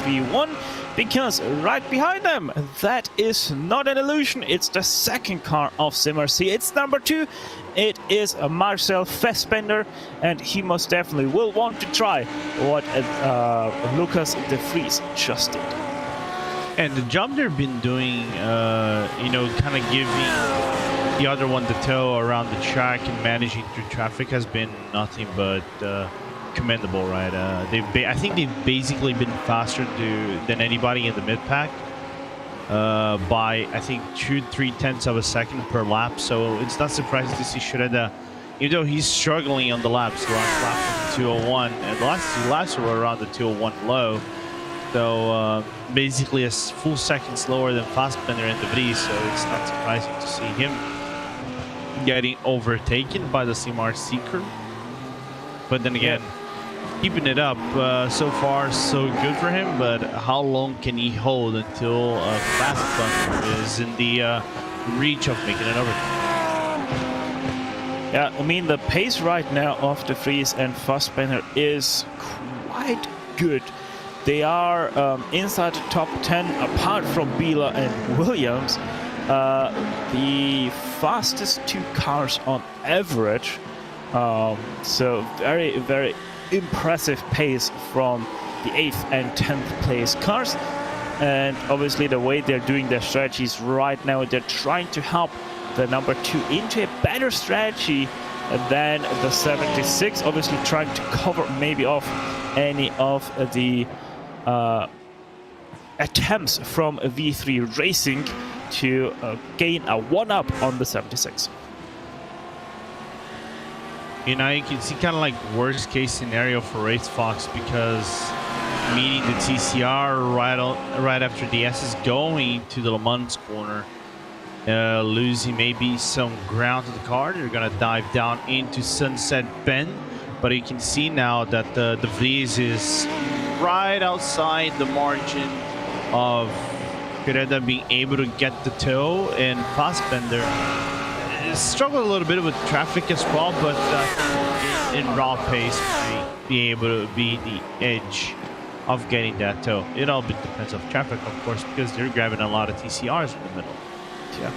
V3-1, because right behind them, that is not an illusion, it's the second car of SimRC. It's number 2. It is Marcel Fassbender, and he most definitely will want to try what Lucas de Vries just did. And the job they've been doing, you know, kind of giving the other one the tow around the track and managing through traffic has been nothing but commendable, right? I think they've basically been faster than anybody in the mid pack by I think 2-3 tenths of a second per lap. So it's not surprising to see Shredder, even though he's struggling on the laps. The last lap was 201, and the last 2 laps were around the 201 low. So basically a full second slower than Fassbender and de Vries. So it's not surprising to see him getting overtaken by the SimRC crew. But then again, keeping it up, so far so good for him, but how long can he hold until Fassbender is in the reach of making it over? Yeah, I mean, the pace right now of de Vries and Fassbender is quite good. They are inside the top 10, apart from Biela and Williams. The fastest 2 cars on average. So very, very impressive pace from the 8th and 10th place cars. And obviously the way they're doing their strategies right now, they're trying to help the number 2 into a better strategy than the 76. Obviously trying to cover maybe off any of the attempts from V3 Racing to gain a 1-up on the 76. You know, you can see kind of like worst case scenario for Race Fox, because meeting the TCR right after DS is going to the Le Mans corner, losing maybe some ground to the car. They're gonna dive down into Sunset Bend, but you can see now that the Vries is right outside the margin of Quereda being able to get the tow, and Fassbender struggled a little bit with traffic as well, but in raw pace, be able to be the edge of getting that tow. It all depends on traffic, of course, because they're grabbing a lot of TCRs in the middle. Yeah.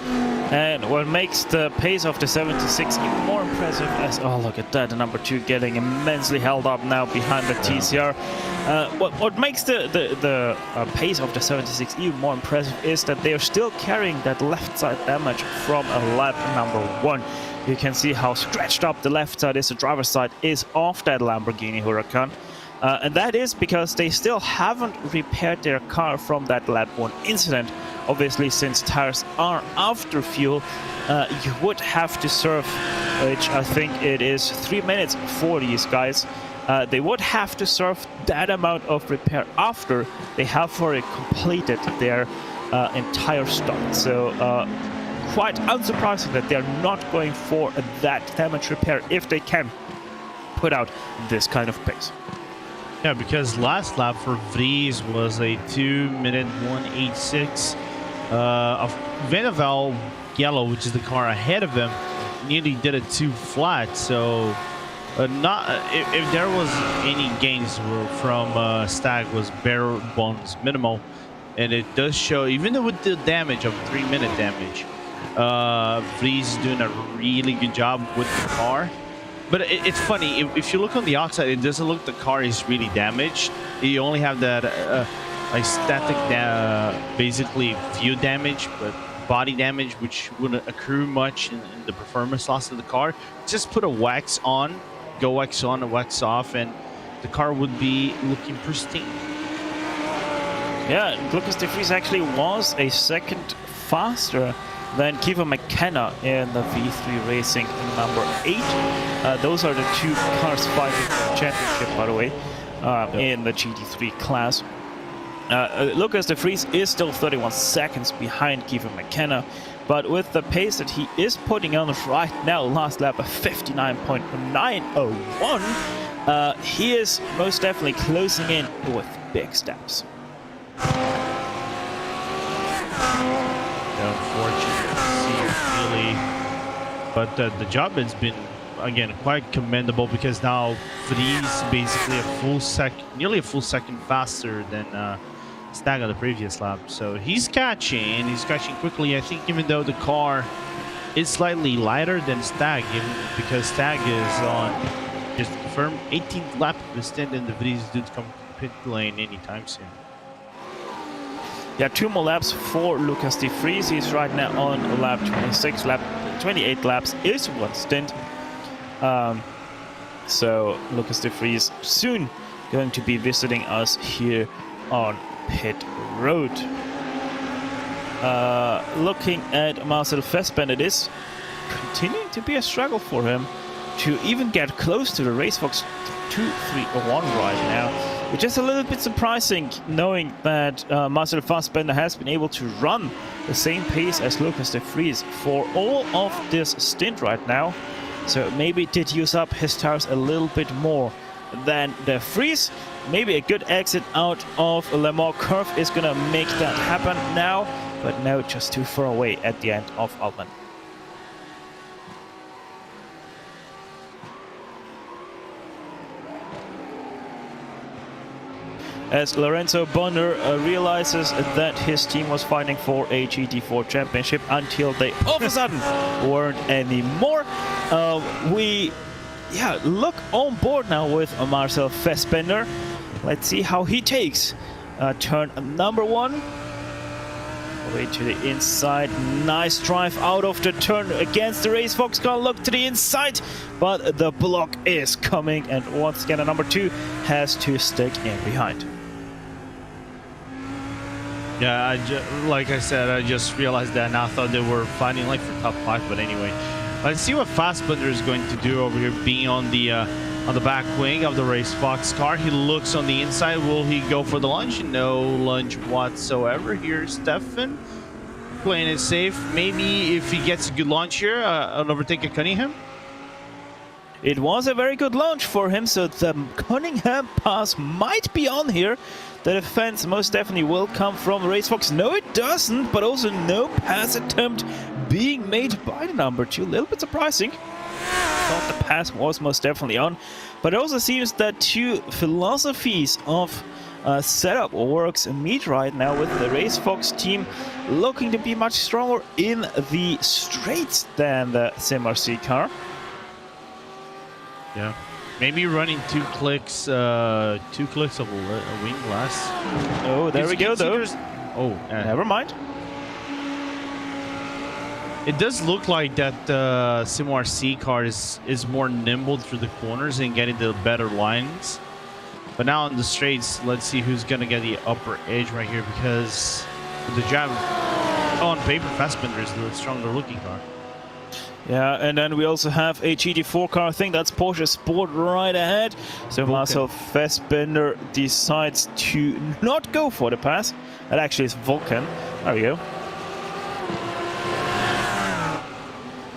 And what makes the pace of the 76 even more impressive as, oh, look at that, the number 2 getting immensely held up now behind the TCR. What makes the pace of the 76 even more impressive is that they are still carrying that left side damage from a lap number 1. You can see how scratched up the left side is, the driver's side is off that Lamborghini Huracan. And that is because they still haven't repaired their car from that lap 1 incident. Obviously, since tires are after fuel, you would have to serve, which I think it is 3 minutes for these guys. They would have to serve that amount of repair after they have already completed their entire stop. So quite unsurprising that they're not going for that damage repair if they can put out this kind of pace. Yeah, because last lap for Vries was a 2-minute 1:86. Of Venavel Yellow, which is the car ahead of them, nearly did it 2 flat. So not if there was any gains from Stag, was bare bones minimal, and it does show, even with the damage of 3-minute damage, Vries is doing a really good job with the car. But it's funny, if you look on the outside, it doesn't look the car is really damaged. You only have that like static, basically fuel damage, but body damage, which wouldn't accrue much in the performance loss of the car. Just put a wax on, go wax on and wax off, and the car would be looking pristine. Yeah, Lucas de Vries actually was a second faster than Kiefer McKenna in the V3 Racing number 8. Those are the 2 cars fighting for the championship, by the way, in the GT3 class. Lucas de Vries is still 31 seconds behind Kiefer McKenna, but with the pace that he is putting on right now, last lap of 59.901, he is most definitely closing in with big steps. Unfortunate to see, really, but the job has been, again, quite commendable, because now Vries basically nearly a full second faster than Stag on the previous lap. So he's catching quickly. I think even though the car is slightly lighter than Stag, because Stag is on just firm 18th lap of the stint, and the Vries didn't come to pit lane anytime soon. Yeah, 2 more laps for Lucas de Vries. He's right now on lap 26. Lap 28 laps is 1 stint. So Lucas de Vries soon going to be visiting us here on pit road. Looking at Marcel Fassbender, it is continuing to be a struggle for him to even get close to the RaceFox 2-3-1 right now, which is a little bit surprising, knowing that Marcel Fassbender has been able to run the same pace as Lucas de Vries for all of this stint right now. So maybe did use up his tires a little bit more than de Vries. Maybe a good exit out of Le Mans curve is gonna make that happen now, but no, just too far away at the end of Altman. As Lorenzo Bonner realizes that his team was fighting for a GT4 championship until they all of a sudden weren't anymore. We look on board now with Marcel Fassbender. Let's see how he takes turn number 1. Way to the inside. Nice drive out of the turn against the RaceFox car. Look to the inside, but the block is coming, and once again, a number 2 has to stick in behind. Yeah, like I said, I just realized that, and I thought they were fighting like for top 5. But anyway, let's see what Fassbender is going to do over here, being on the back wing of the RaceFox car. He looks on the inside. Will he go for the lunge? No lunge whatsoever. Here's Stefan playing it safe. Maybe if he gets a good launch here, an overtake at Cunningham. It was a very good launch for him, so the Cunningham pass might be on here. The defense most definitely will come from RaceFox. No, it doesn't, but also no pass attempt being made by the number 2. A little bit surprising. Thought the pass was most definitely on, but it also seems that 2 philosophies of setup works meet right now, with the RaceFox team looking to be much stronger in the straights than the SimRC car. Yeah, maybe running 2 clicks of a wing less. Oh, there we go though. Oh, never mind. It does look like that the SimRC car is more nimble through the corners and getting the better lines. But now on the straights, let's see who's going to get the upper edge right here, because the jab on paper, Fassbender is the stronger looking car. Yeah, and then we also have a GT4 car. I think that's Porsche Sport right ahead. So Marcel Fassbender decides to not go for the pass. That actually is Vulcan. There we go.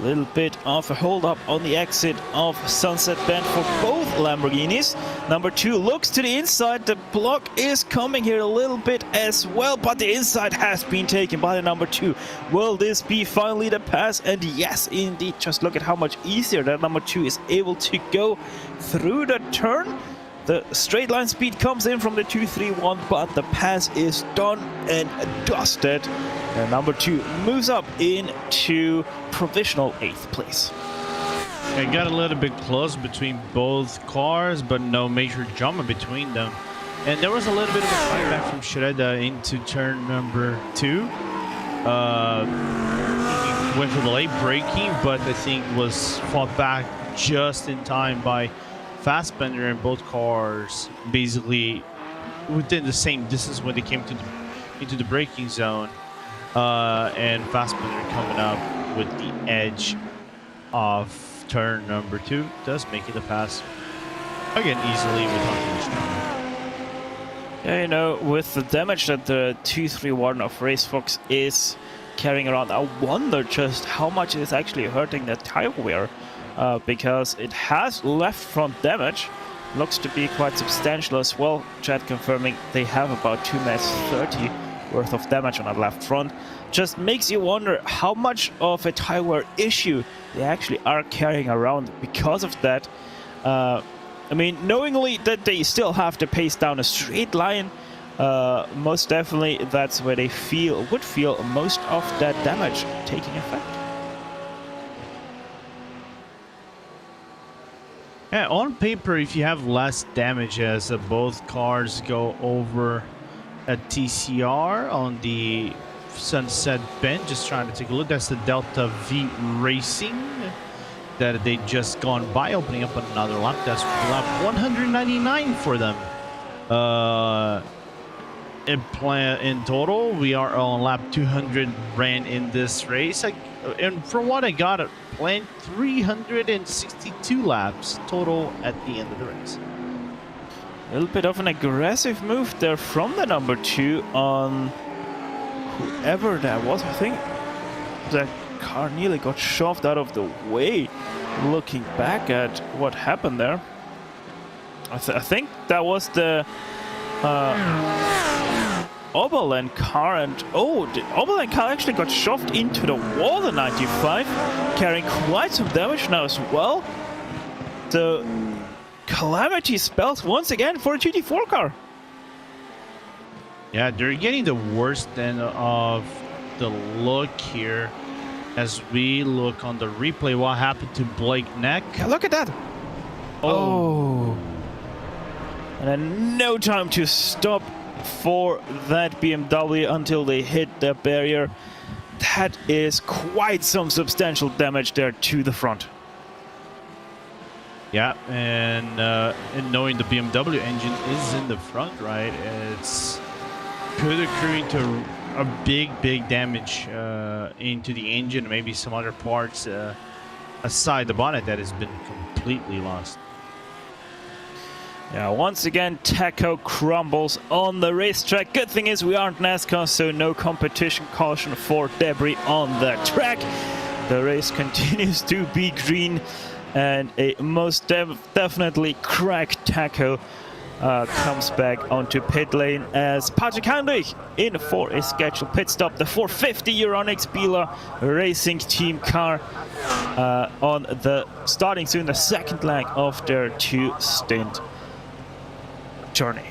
Little bit of a hold up on the exit of Sunset Bend for both Lamborghinis. Number 2 looks to the inside. The block is coming here a little bit as well, but the inside has been taken by the number 2. Will this be finally the pass? And yes, indeed. Just look at how much easier that number 2 is able to go through the turn. The straight line speed comes in from the 231, but the pass is done and dusted. And number 2 moves up into provisional 8th place. It got a little bit close between both cars, but no major drama between them. And there was a little bit of a fight back from Shredda into turn number 2. He went for the late braking, but I think was fought back just in time by Fassbender, and both cars basically within the same distance when they came to into the braking zone. And Fassbender coming up with the edge of turn number 2 does make it a pass again easily with Hunter. Yeah, you know, with the damage that the 231 of RaceFox is carrying around, I wonder just how much it is actually hurting the tire wear, because it has left front damage. Looks to be quite substantial as well. Chat confirming they have about 2 minutes 30 worth of damage on that left front. Just makes you wonder how much of a tire wear issue they actually are carrying around because of that. I mean, knowingly that they still have to pace down a straight line, most definitely that's where they would feel most of that damage taking effect. Yeah, on paper, if you have less damage as both cars go over a TCR on the Sunset Bend, just trying to take a look. That's the Delta V Racing that they just gone by, opening up another lap. That's lap 199 for them. In total, we are on lap 200 ran in this race. And from what I got, it planned 362 laps total at the end of the race. A little bit of an aggressive move there from the number 2 on whoever that was. I think that car nearly got shoved out of the way. Looking back at what happened there, I think that was the Oberland car, and the Oberland car actually got shoved into the wall, the 95, carrying quite some damage now as well. So calamity spells once again for a GT4 car. Yeah, they're getting the worst end of the look here as we look on the replay. What happened to Blake Neck? Look at that. Oh. And then no time to stop for that BMW until they hit the barrier. That is quite some substantial damage there to the front. Yeah, and knowing the BMW engine is in the front, right, it's could accrue into a big damage into the engine, maybe some other parts aside the bonnet that has been completely lost. Yeah, once again, Taco crumbles on the racetrack. Good thing is we aren't NASCAR, so no competition caution for debris on the track. The race continues to be green, and a most definitely cracked Taco comes back onto pit lane as Patrick Heinrich in for a scheduled pit stop. The 450 Euronics Biela Racing Team car on the starting soon the second leg of their 2-stint journey.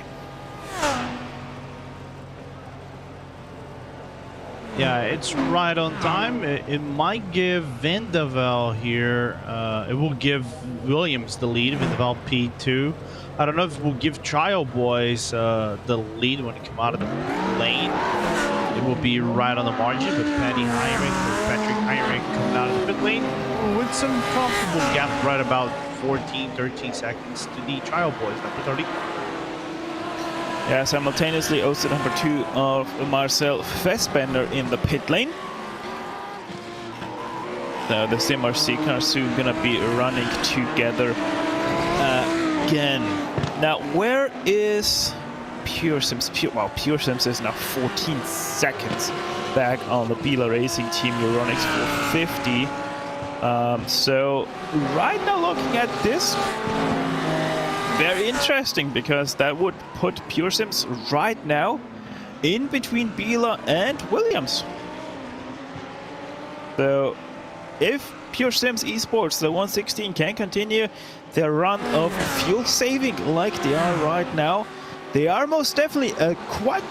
Yeah, it's right on time. It might give Vandevel here. It will give Williams the lead. Vandevel P2. I don't know if it will give Trial Boys the lead when it come out of the lane. It will be right on the margin, but Patrick Heinrich coming out of the pit lane with some comfortable gap, right about 13 seconds to the Trial Boys, number 30. Yeah, simultaneously also number 2 of Marcel Fassbender in the pit lane. The SimRC cars soon gonna be running together again. Now, where is Pure Sims? Pure Sims is now 14 seconds back on the Biela Racing Team Euronics 450. So right now, looking at this, very interesting, because that would put Pure Sims right now in between Biela and Williams. So if Pure Sims Esports, the 116, can continue their run of fuel saving like they are right now, they are most definitely a quite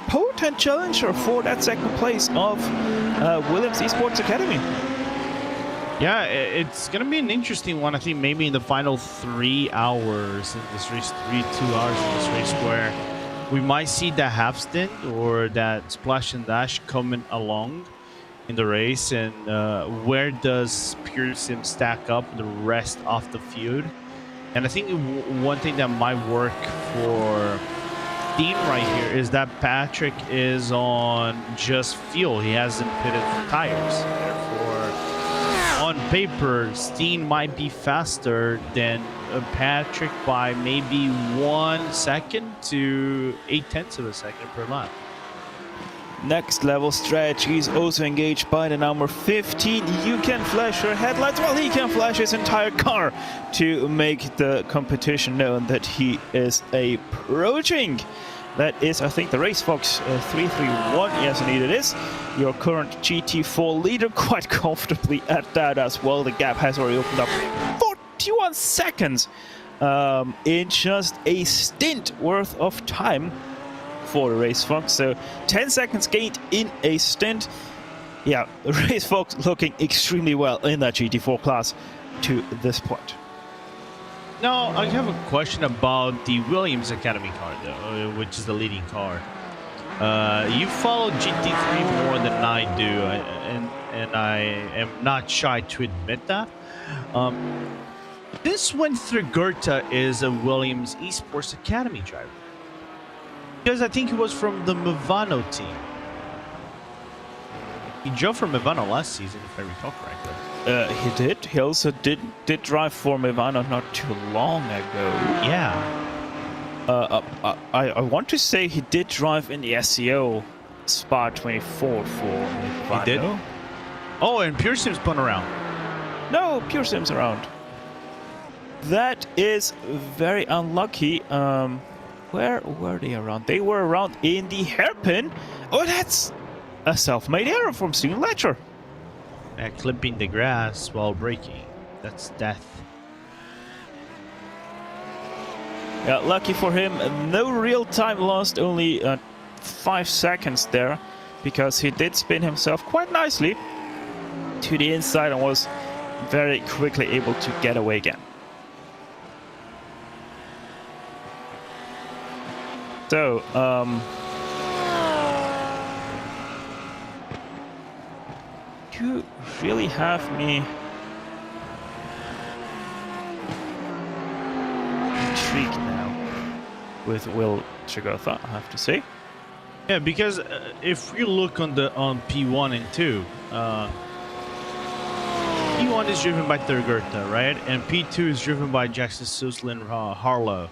potent challenger for that second place of Williams Esports Academy. Yeah, it's going to be an interesting one. I think maybe in the final 3 hours in this race, 2 hours in this race, where we might see that half stint or that splash and dash coming along in the race, and where does Pure Sim stack up the rest of the field. And I think one thing that might work for Dean right here is that Patrick is on just fuel. He hasn't pitted for tires. Therefore, on paper, Steen might be faster than Patrick by maybe 1 second to 0.8 of a second per lap. Next level strategy is also engaged by the number 15. You can flash your headlights while he can flash his entire car to make the competition known that he is approaching. That is, I think, the RaceFox 331. Yes, indeed it is. Your current GT4 leader quite comfortably at that as well. The gap has already opened up 41 seconds in just a stint worth of time for the Race Fox. So 10 seconds gained in a stint. Yeah, Race Fox looking extremely well in that GT4 class to this point. Now, I have a question about the Williams Academy car, though, which is the leading car. You follow GT3 more than I do, and I am not shy to admit that. This when Thrigurta is a Williams Esports Academy driver. Because I think he was from the Movano team. He drove for Movano last season, if I recall correctly. He did. He also did drive for Movano not too long ago. Yeah. I want to say he did drive in the SEO Spa 24 for Movano. He did? Oh, and Pure Sims spun around. No, Pure Sims around. That is very unlucky. Where were they around? They were around in the hairpin. Oh, that's a self-made error from Steven Ledger. Clipping the grass while braking. That's death. Yeah, lucky for him. No real time lost. Only 5 seconds there, because he did spin himself quite nicely to the inside and was very quickly able to get away again. So, you really have me intrigued now with Will Thrigurta, I have to say. Yeah, because if you look on P1 and 2, P1 is driven by Thrigurta, right? And P2 is driven by Jackson Suslin Harlow.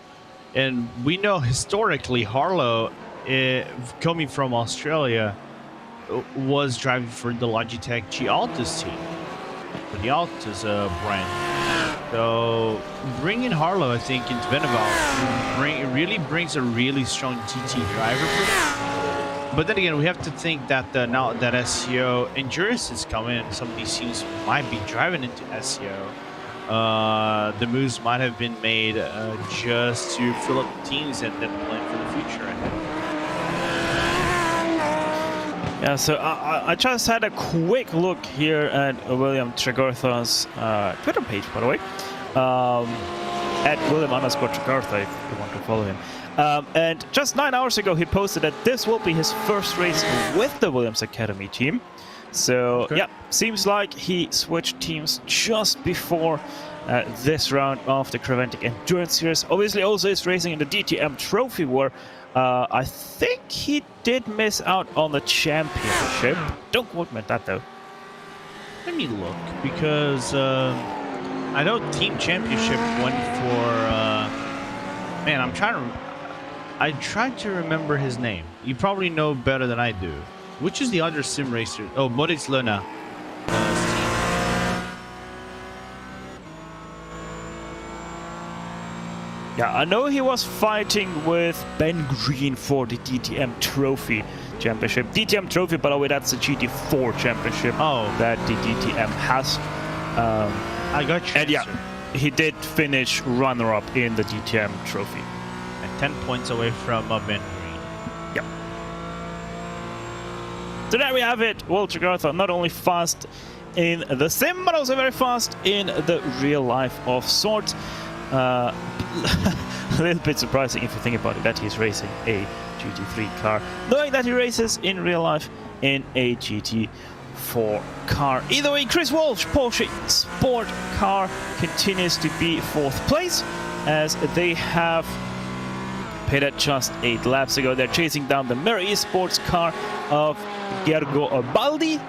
And we know historically Harlow, coming from Australia, was driving for the Logitech G Altus team, for the Altus brand. So bringing Harlow, I think, into Beneval really brings a really strong GT driver for them. But then again, we have to think that now that SEO Endurance is coming, some of these teams might be driving into SEO. The moves might have been made just to fill up the teams and then plan for the future ahead. Yeah, so I just had a quick look here at William Thrigurta's Twitter page, by the way, at William_Thrigurta if you want to follow him. And just 9 hours ago, he posted that this will be his first race with the Williams Academy team. So, okay. Yeah, seems like he switched teams just before this round of the Creventic Endurance Series. Obviously, also is racing in the DTM Trophy, where I think he did miss out on the championship. Don't quote me on that, though. Let me look, because I know Team Championship went for... man, I tried to remember his name. You probably know better than I do. Which is the other sim racer? Oh, Moritz Luna. Yeah, I know he was fighting with Ben Green for the DTM Trophy Championship. DTM Trophy, by the way, that's the GT4 Championship that the DTM has. I got you. And yeah, he did finish runner-up in the DTM Trophy. And 10 points away from Ben Green. Yep. So there we have it. Will Thrigurta not only fast in the sim, but also very fast in the real life of sorts. A little bit surprising if you think about it, that he's racing a GT3 car, knowing that he races in real life in a GT4 car. Either way, Chris Walsh Porsche Sport Car continues to be 4th place, as they have pitted just 8 laps ago. They're chasing down the Mirror Esports car of Gergo Baldi,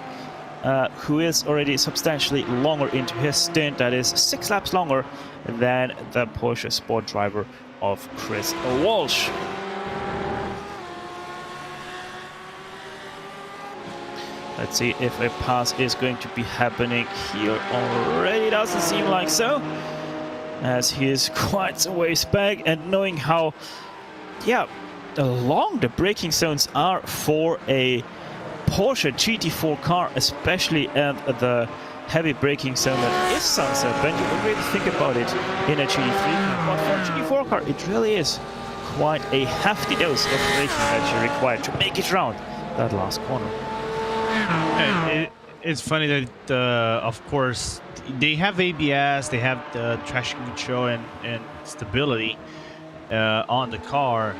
who is already substantially longer into his stint. That is 6 laps longer than the Porsche Sport driver of Chris Walsh. Let's see if a pass is going to be happening here already. Doesn't seem like so, as he is quite a ways back, and knowing how long the braking zones are for a Porsche GT4 car, especially at the heavy braking zone that is Sunset Bend. You would really think about it in a GT3 car, but for a GT4 car it really is quite a hefty dose of braking that you require to make it round that last corner. It's funny that, of course, they have ABS, they have the traction control and stability on the car.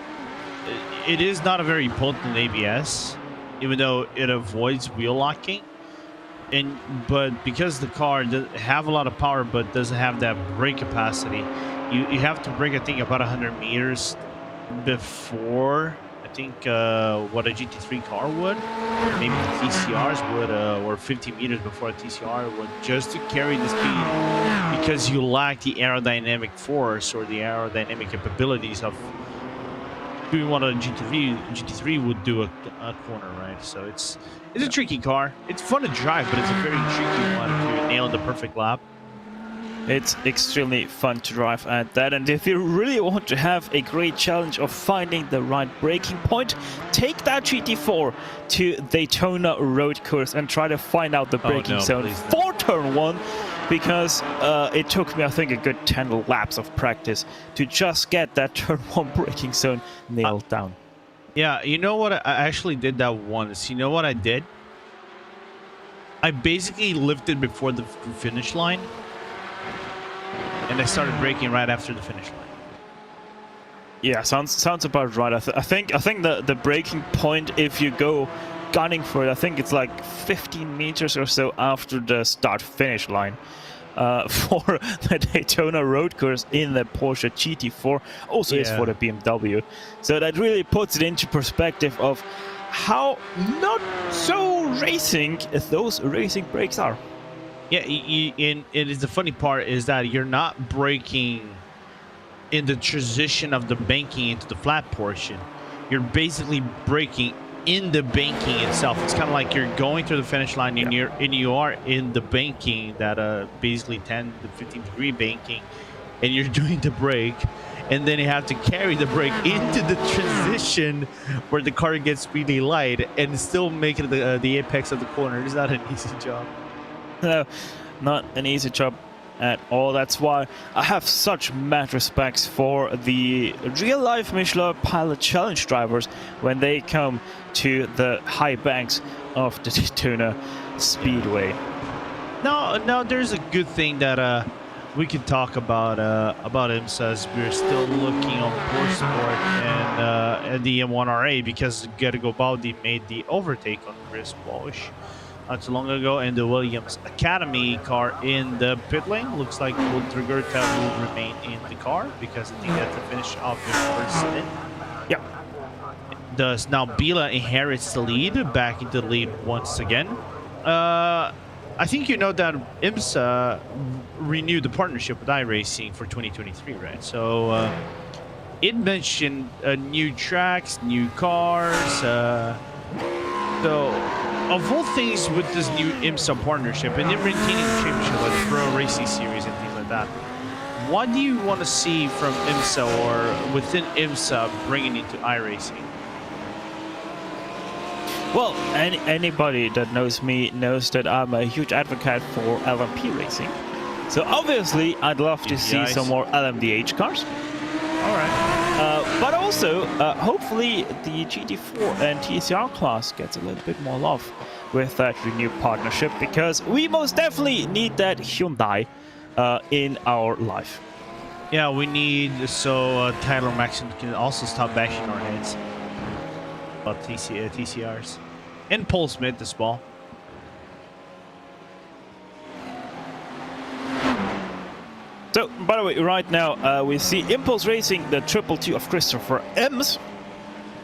It is not a very potent ABS, even though it avoids wheel locking. But because the car does have a lot of power but doesn't have that brake capacity, you have to brake, I think, about 100 meters before, I think, what a GT3 car would, or maybe the TCRs would, or 50 meters before a TCR would, just to carry the speed, because you lack the aerodynamic force or the aerodynamic capabilities of doing what a GT3 would do a corner, right? So it's a tricky car. It's fun to drive, but it's a very tricky one to nail the perfect lap. It's extremely fun to drive at that, and if you really want to have a great challenge of finding the right braking point, take that GT4 to Daytona road course and try to find out the braking zone for turn 1, because it took me, I think, a good 10 laps of practice to just get that turn 1 braking zone nailed down. Yeah, you know what? I actually did that once. You know what I did? I basically lifted before the finish line, and I started braking right after the finish line. Yeah, sounds about right. I think the braking point, if you go gunning for it, I think it's like 15 meters or so after the start-finish line for the Daytona road course in the Porsche GT4. Also is for the BMW. So that really puts it into perspective of how not so racing those racing brakes are. Yeah, and it is the funny part is that you're not braking in the transition of the banking into the flat portion. You're basically braking in the banking itself. It's kind of like you're going through the finish line and you are in the banking, that basically 10 to 15 degree banking, and you're doing the brake, and then you have to carry the brake into the transition where the car gets really light and still make it the apex of the corner. It's not an easy job. No, not an easy job at all. That's why I have such mad respects for the real-life Michelin Pilot Challenge drivers when they come to the high banks of the Daytona Speedway. Now there's a good thing that we can talk about IMSA, as we're still looking on Porsche Sport and the M1RA, because Garibaldi made the overtake on Chris Walsh not too long ago, and the Williams Academy car in the pit lane. Looks like Trigurta will remain in the car because I think that's the finish of the first stint. Yeah. Does now Bila inherits the lead, back into the lead once again. I think you know that IMSA renewed the partnership with iRacing for 2023, right? So it mentioned new tracks, new cars. So of all things with this new IMSA partnership, and then retaining the championship like the Pro Racing Series and things like that, what do you want to see from IMSA or within IMSA bringing into iRacing? Well, anybody that knows me knows that I'm a huge advocate for LMP racing. So obviously, I'd love to see some more LMDH cars. All right. But also, hopefully, the GT4 and TCR class gets a little bit more love with that renewed partnership, because we most definitely need that Hyundai in our life. Yeah, we need, so Tyler Maxson can also stop bashing our heads about TCRs. And Paul Smith as well. So, by the way, right now we see Impulse Racing, the 222 of Christopher Ems,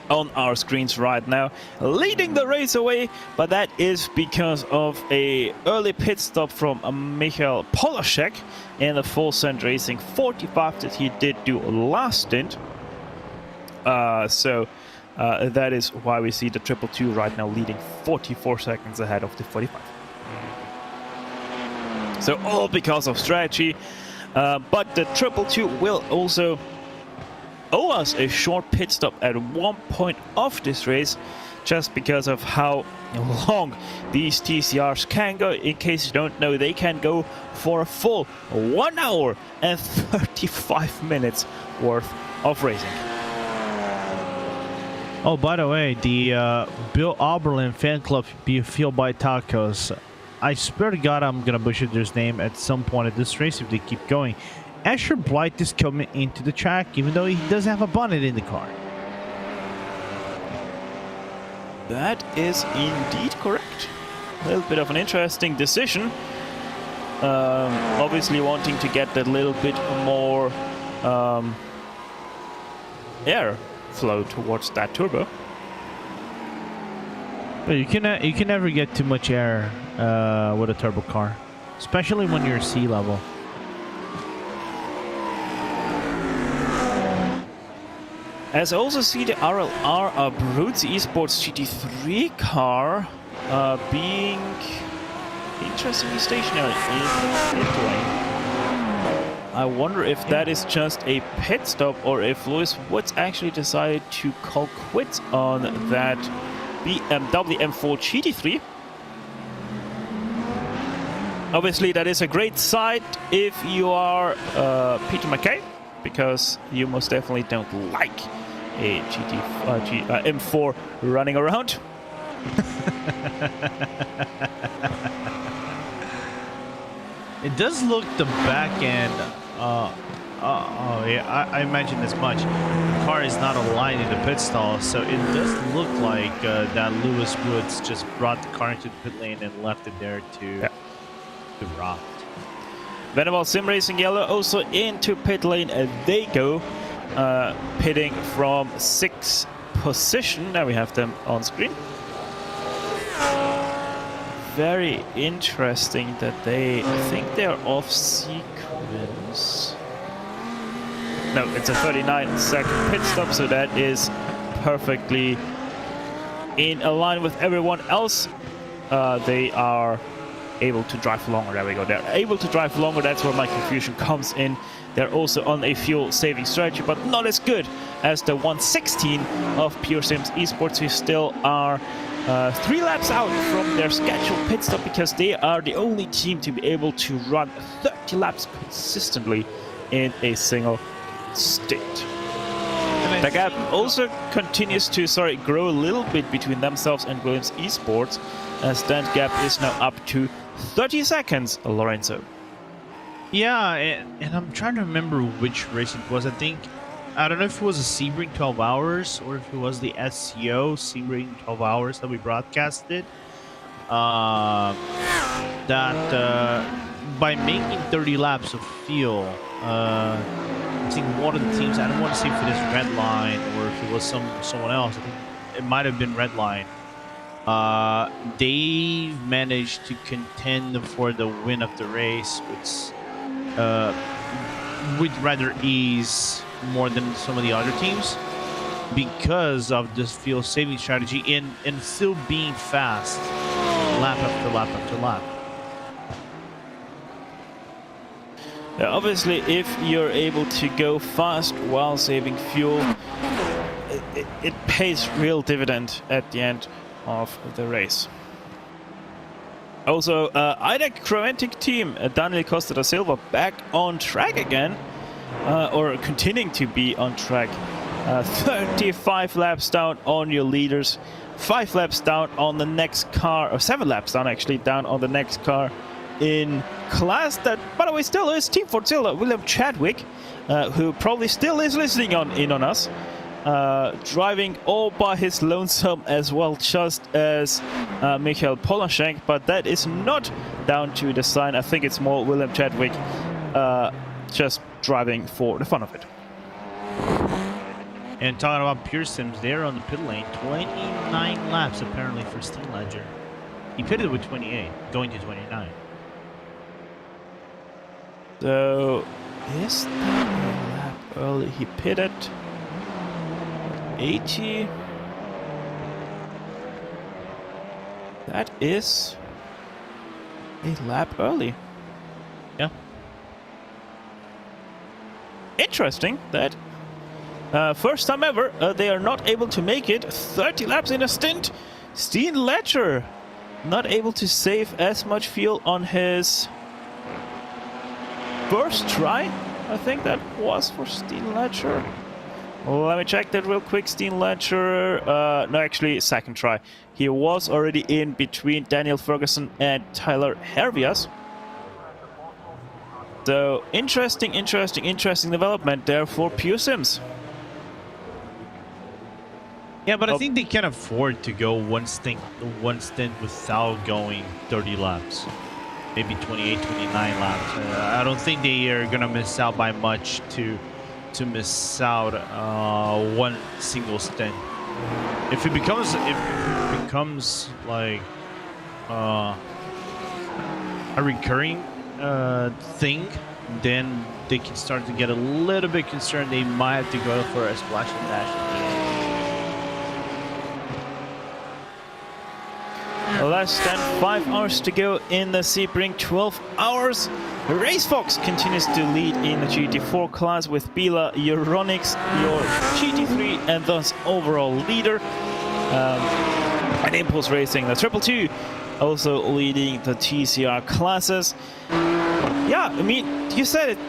on our screens right now, leading the race away, but that is because of a early pit stop from Michael Polashek in the Full Send Racing 45 that he did do last stint. So that is why we see the 222 right now leading 44 seconds ahead of the 45. So all because of strategy. But the 222 will also owe us a short pit stop at one point of this race, just because of how long these TCRs can go. In case you don't know, they can go for a full 1 hour and 35 minutes worth of racing. Oh, by the way, the Bill Oberlin fan club be fueled by tacos. I swear to God, I'm gonna butcher his name at some point at this race if they keep going. Asher Blight is coming into the track, even though he does have a bonnet in the car. That is indeed correct. A little bit of an interesting decision. Obviously wanting to get that little bit more air flow towards that turbo. But you can never get too much air with a turbo car, especially when you're sea level. As I also see the RLR Brutes Esports GT3 car being interestingly stationary in pit lane. I wonder if that is just a pit stop or if Lewis Woods actually decided to call quits on that BMW M4 GT3. Obviously, that is a great sight if you are Peter McKay, because you most definitely don't like a M4 running around. It does look the back end. Yeah, I imagine as much. The car is not aligned in the pit stall, so it does look like that Lewis Woods just brought the car into the pit lane and left it there to rot. Venable Sim Racing Yellow also into pit lane, and they go pitting from 6th position. Now we have them on screen. Very interesting that I think they're off sequence. No, it's a 39-second pit stop, so that is perfectly in line with everyone else. They are able to drive longer. There we go. They're able to drive longer. That's where my confusion comes in. They're also on a fuel-saving strategy, but not as good as the 116 of Pure Sims Esports, who still are 3 laps out from their scheduled pit stop, because they are the only team to be able to run 30 laps consistently in a single stint. The gap also continues to grow a little bit between themselves and Williams Esports, as that gap is now up to 30 seconds, Lorenzo. Yeah, and I'm trying to remember which race it was. I don't know if it was a Sebring 12 Hours or if it was the SCO Sebring 12 Hours that we broadcasted. That by making 30 laps of fuel, I think one of the teams, I don't want to see if it is Redline or if it was someone else. I think it might have been Redline. They managed to contend for the win of the race with rather ease more than some of the other teams, because of this fuel saving strategy and still being fast lap after lap after lap. Obviously, if you're able to go fast while saving fuel, it pays real dividend at the end of the race. Also, IDEC Creventic team, Daniel Costa da Silva, back on track again, or continuing to be on track. 35 laps down on your leaders, 5 laps down on the next car, or 7 laps down actually, down on the next car in class that, by the way, still is Team Fortzilla, William Chadwick, who probably still is listening in on us. Driving all by his lonesome as well, just as Michael Polashenk, but that is not down to the sign. I think it's more William Chadwick just driving for the fun of it. And talking about Pure Sims, they're on the pit lane. 29 laps apparently for Steam Ledger. He pitted with 28, going to 29. So, is that a lap early? He pitted 80. That is a lap early. Yeah. Interesting that first time ever they are not able to make it 30 laps in a stint. Steen Ledger not able to save as much fuel on his first try. I think that was for Steen Ledger. Let me check that real quick. Steen Ledger, no, actually, second try. He was already in between Daniel Ferguson and Tyler Hervias. So, interesting development there for Pure Sims. Yeah, but I think they can afford to go one stint without going 30 laps. Maybe 28, 29 laps. I don't think they are going to miss out by much to miss out one single stint. If it becomes like a recurring thing, then they can start to get a little bit concerned. They might have to go for a splash and dash. Less than 5 hours to go in the Sebring 12 hours. RaceFox continues to lead in the GT4 class with Bila Euronics, your GT3 and thus overall leader. And Impulse Racing, the 222, also leading the TCR classes. Yeah, I mean, you said it.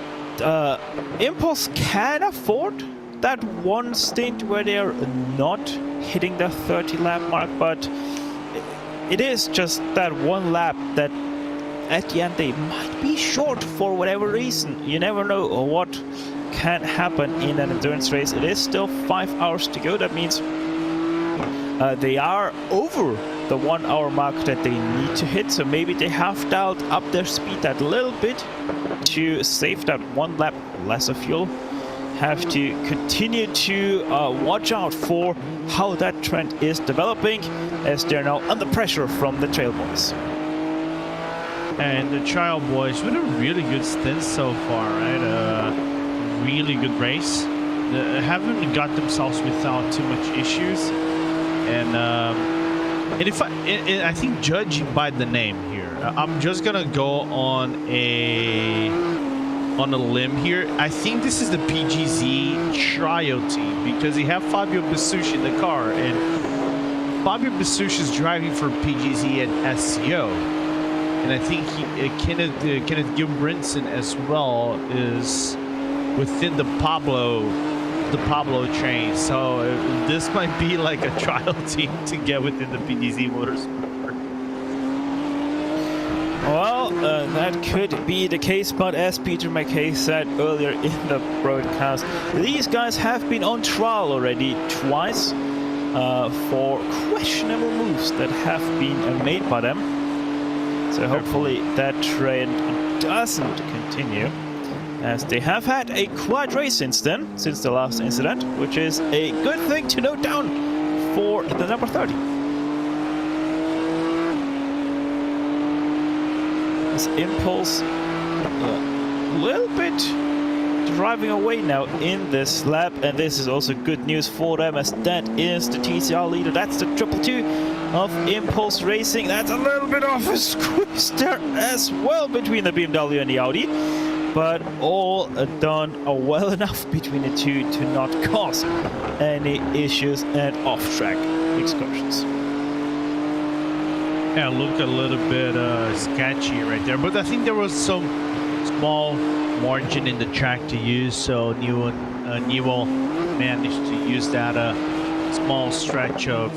Impulse can afford that one stint where they are not hitting the 30 lap mark, but it is just that one lap that at the end they might be short for whatever reason. You never know what can happen in an endurance race. It is still 5 hours to go. That means they are over the 1 hour mark that they need to hit. So maybe they have dialed up their speed a little bit to save that one lap less of fuel. Have to continue to watch out for how that trend is developing, as they're now under pressure from the Trail Boys. And the Trail Boys with a really good stint so far, right? Really good race. Haven't got themselves without too much issues. And if I think judging by the name here, I'm just gonna go on a limb here. I think this is the PGZ Trio team because they have Fabio Basucci in the car, and Fabio Basucci is driving for PGZ and SCO, and I think Kenneth Gilbrinson as well is within the Pablo train. So this might be like a trial team to get within the PGZ Motorsport. Well, that could be the case, but as Peter McKay said earlier in the broadcast, these guys have been on trial already twice for questionable moves that have been made by them. So hopefully that trend doesn't continue, as they have had a quiet race since then, since the last incident, which is a good thing to note down for the number 30. Impulse a little bit driving away now in this lap, and this is also good news for them, as that is the TCR leader. That's the 222 of Impulse Racing. That's a little bit of a squeeze there as well between the BMW and the Audi, but all done well enough between the two to not cause any issues and off-track excursions. Yeah, looked a little bit sketchy right there, but I think there was some small margin in the track to use, so Newell managed to use that small stretch of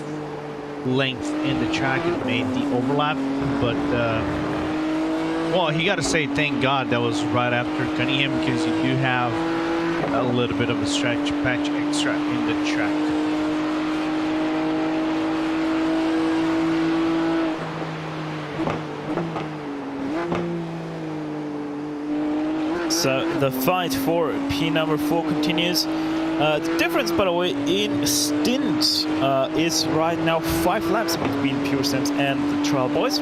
length in the track and made the overlap. But well, you got to say thank God that was right after Cunningham, because you do have a little bit of a stretch patch extra in the track. So the fight for P number 4 continues. The difference, by the way, in stint is right now 5 laps between Pure Sims and the Trial Boys.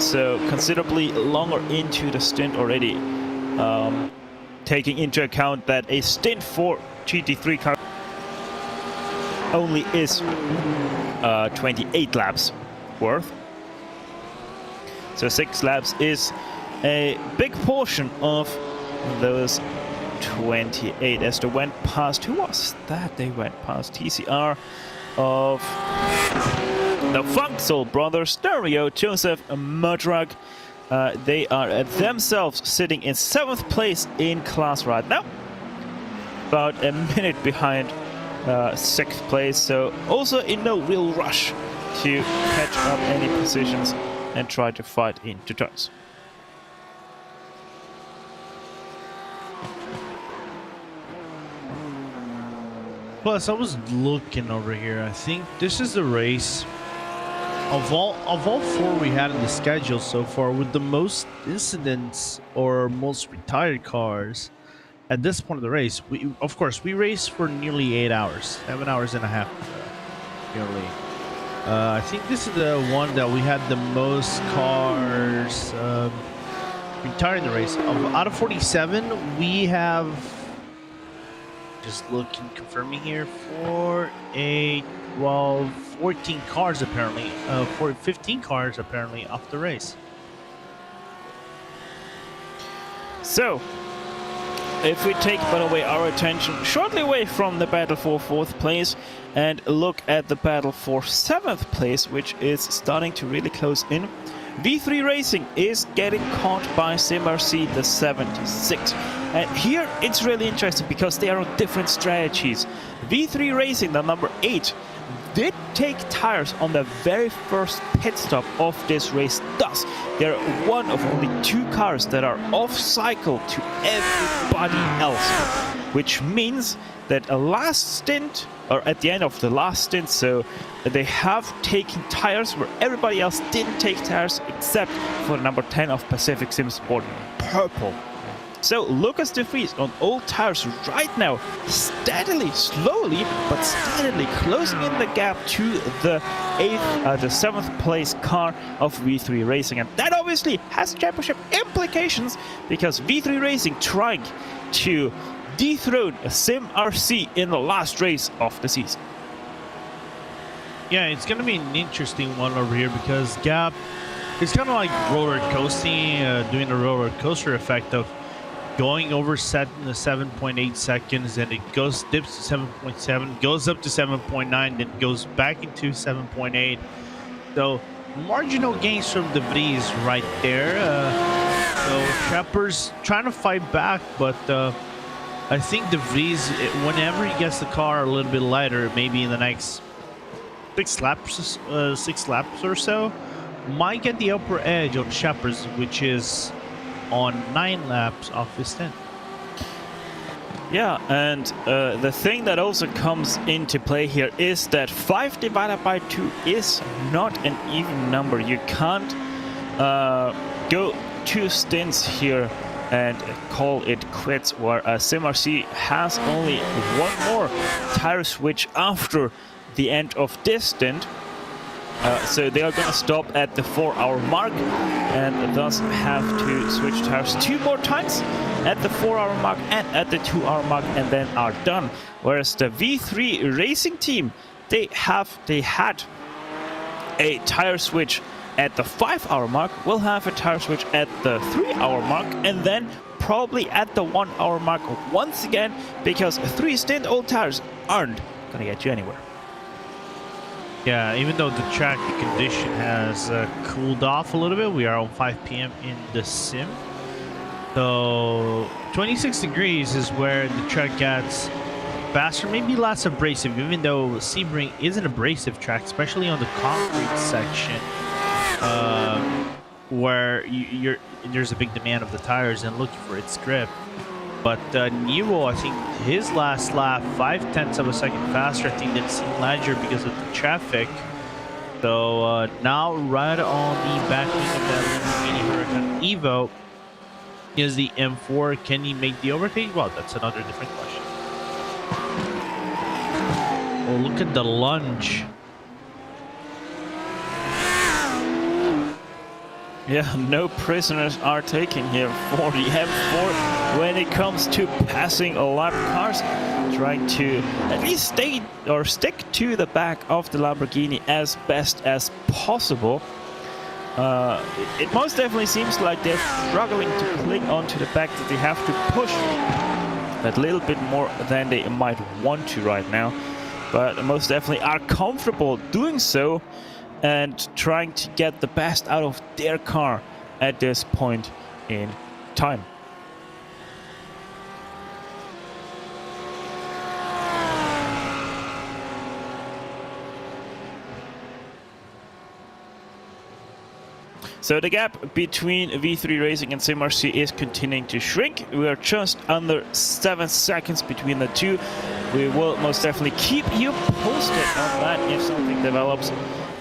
So considerably longer into the stint already, taking into account that a stint for GT3 car only is 28 laps worth. So 6 laps is a big portion of those 28, as they went past, who was that? They went past TCR of the Funksel brothers, Stereo, Joseph, Mudrug. They are themselves sitting in 7th place in class right now. about a minute behind 6th place, so also in no real rush to catch up any positions and try to fight into turns. Plus, I was looking over here. I think this is the race of all 4 we had in the schedule so far with the most incidents or most retired cars. At this point of the race, of course we raced for nearly 8 hours, 7 hours and a half, nearly. I think this is the one that we had the most cars retired in the race. Out of 47, we have, just looking, confirming here, 14 cars apparently, 15 cars apparently off the race. So, if we take, by the way, our attention shortly away from the battle for 4th place and look at the battle for 7th place, which is starting to really close in, V3 Racing is getting caught by SimRC the 76. And here it's really interesting because they are on different strategies. V3 Racing, the number 8, did take tires on the very first pit stop of this race. Thus, they're one of only 2 cars that are off cycle to everybody else, which means that a last stint, or at the end of the last stint, so they have taken tires where everybody else didn't take tires except for number 10 of Pacific Sim Sport, purple. So Lucas De Vries on old tires right now, steadily, slowly, but steadily closing in the gap to the 7th place car of V3 Racing. And that obviously has championship implications because V3 Racing trying to dethrone SimRC in the last race of the season. Yeah, it's going to be an interesting one over here because Gap is kind of like roller coasting, doing a roller coaster effect of going over set in the 7.8 seconds, then it dips to 7.7, goes up to 7.9, then goes back into 7.8. So marginal gains from De Vries right there. So Shepard's trying to fight back, but I think De Vries, whenever he gets the car a little bit lighter, maybe in the next 6 laps or so, might get the upper edge on Shepard's, which is on 9 laps of his stint. Yeah, and the thing that also comes into play here is that 5 divided by 2 is not an even number. You can't go 2 stints here and call it quits, where SimRC has only 1 more tire switch after the end of this stint. So they are going to stop at the 4-hour mark and thus have to switch tires 2 more times at the 4-hour mark and at the 2-hour mark, and then are done. Whereas the V3 Racing team, they had a tire switch at the 5-hour mark, will have a tire switch at the 3-hour mark, and then probably at the 1-hour mark once again, because 3 stint old tires aren't going to get you anywhere. Yeah, even though the track condition has cooled off a little bit, we are on 5 p.m. in the sim. So 26 degrees is where the track gets faster, maybe less abrasive, even though Sebring is an abrasive track, especially on the concrete section, where there's a big demand of the tires and looking for its grip. But Nero, I think his last lap, 0.5 of a second faster, I think, than Ledger because of the traffic. So now right on the back wing of that Lamborghini Huracan Evo is the M4. Can he make the overtake? Well, that's another different question. Oh, look at the lunge. Yeah, no prisoners are taken here for the M4 when it comes to passing a lot of cars, trying to at least stay or stick to the back of the Lamborghini as best as possible. It most definitely seems like they're struggling to cling on to the back, that they have to push a little bit more than they might want to right now, but most definitely are comfortable doing so and trying to get the best out of their car at this point in time. So the gap between V3 Racing and SimRC is continuing to shrink. We are just under 7 seconds between the two. We will most definitely keep you posted on that if something develops.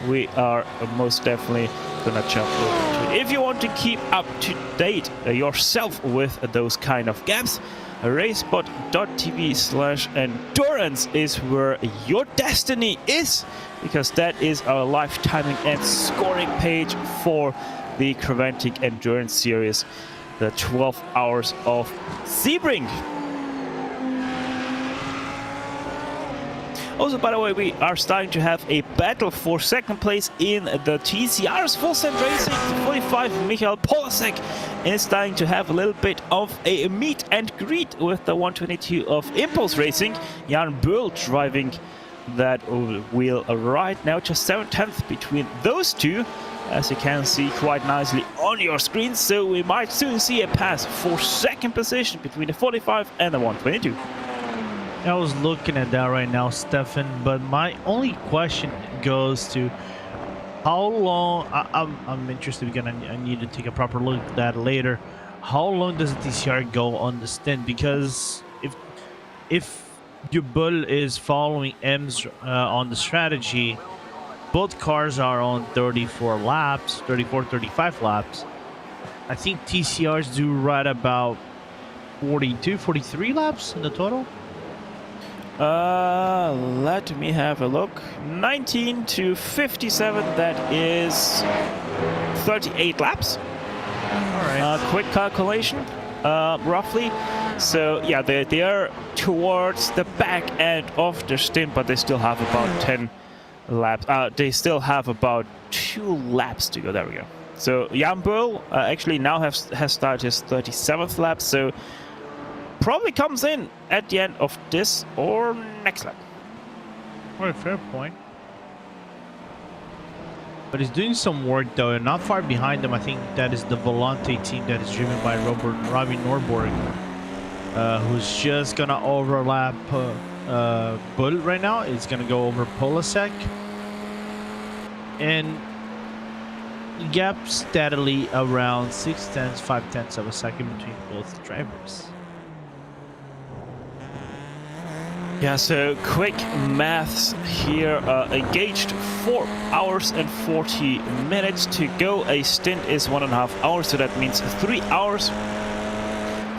We are most definitely gonna jump over to it. If you want to keep up to date yourself with those kind of gaps, racebot.tv/endurance is where your destiny is, because that is our live timing and scoring page for the Creventic Endurance Series, the 12 hours of Sebring. Also, by the way, we are starting to have a battle for second place in the TCR's Full Send Racing. 45 Michael Polasek is starting to have a little bit of a meet and greet with the 122 of Impulse Racing. Jan Böhl driving that wheel right now, just 7/10 between those two, as you can see quite nicely on your screen. So we might soon see a pass for second position between the 45 and the 122. I was looking at that right now, Stefan, but my only question goes to how long. I'm interested because I need to take a proper look at that later. How long does the TCR go on the stint? Because if your bull is following M's on the strategy, both cars are on 34 laps, 34, 35 laps. I think TCRs do right about 42, 43 laps in the total. Let me have a look. 19 to 57, that is 38 laps. All right. Quick calculation, roughly. So yeah, they are towards the back end of their stint, but they still have about 10 laps. They still have about 2 laps to go. There we go. So Jan Böhl actually now has started his 37th lap. So probably comes in at the end of this or next lap. All right, fair point. But he's doing some work though, and not far behind him. I think that is the Volante team that is driven by Robbie Norborg, who's just gonna overlap Bull right now. It's gonna go over Polasek, and gap steadily around 6/10, 5/10 of a second between both drivers. Yeah, so quick maths here. Engaged 4 hours and 40 minutes to go. A stint is 1.5 hours, so that means 3 hours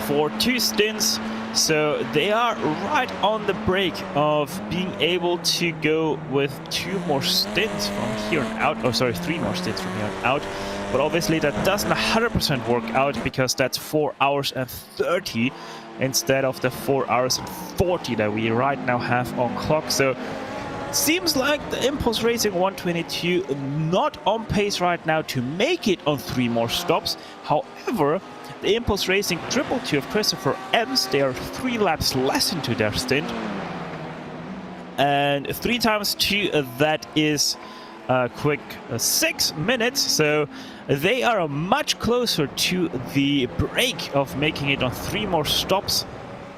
for 2 stints. So they are right on the break of being able to go with 2 more stints from here on out. Oh, sorry, 3 more stints from here on out. But obviously that doesn't 100% work out, because that's 4 hours and 30 instead of the 4 hours and 40 that we right now have on clock. So seems like the Impulse Racing 122 not on pace right now to make it on 3 more stops. However, the Impulse Racing 222 of Christopher Ems, they are 3 laps less into their stint. And 3 times 2, that is quick 6 minutes. So they are much closer to the break of making it on 3 more stops,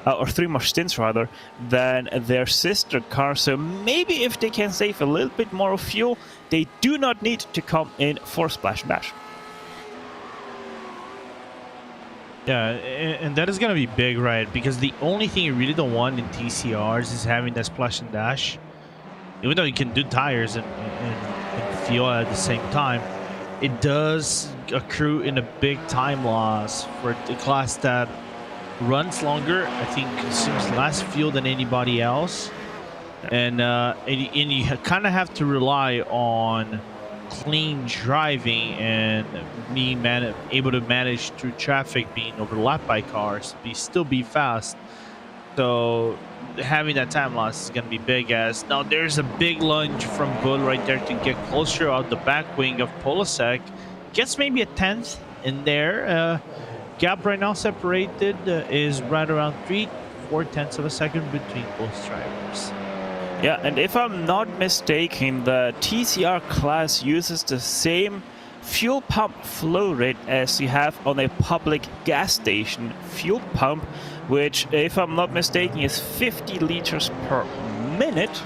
or 3 more stints rather, than their sister car. So maybe if they can save a little bit more of fuel, they do not need to come in for Splash and Dash. Yeah, and that is going to be big, right? Because the only thing you really don't want in TCRs is having that Splash and Dash. Even though you can do tires and fuel at the same time, it does accrue in a big time loss for the class that runs longer. I think consumes less fuel than anybody else, and you kind of have to rely on clean driving and able to manage through traffic, being overlapped by cars, still be fast. So having that time loss is going to be big. As now there's a big lunge from Bull right there to get closer out the back wing of Polasek. Gets maybe a 10th in there. Gap right now separated is right around 3/4 of a second between both drivers. Yeah, and if I'm not mistaken, the TCR class uses the same fuel pump flow rate as you have on a public gas station fuel pump, which, if I'm not mistaken, is 50 liters per minute,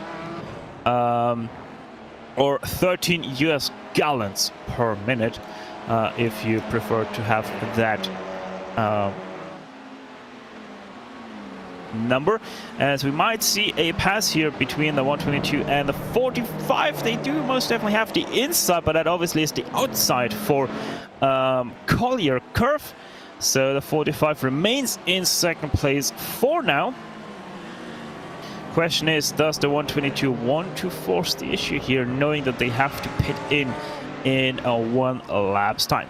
or 13 US gallons per minute. if you prefer to have that number, as we might see a pass here between the 122 and the 45. They do most definitely have the inside, but that obviously is the outside for Collier Curve. So the 45 remains in second place for now. Question is, does the 122 want to force the issue here, knowing that they have to pit in a 1 lap's time?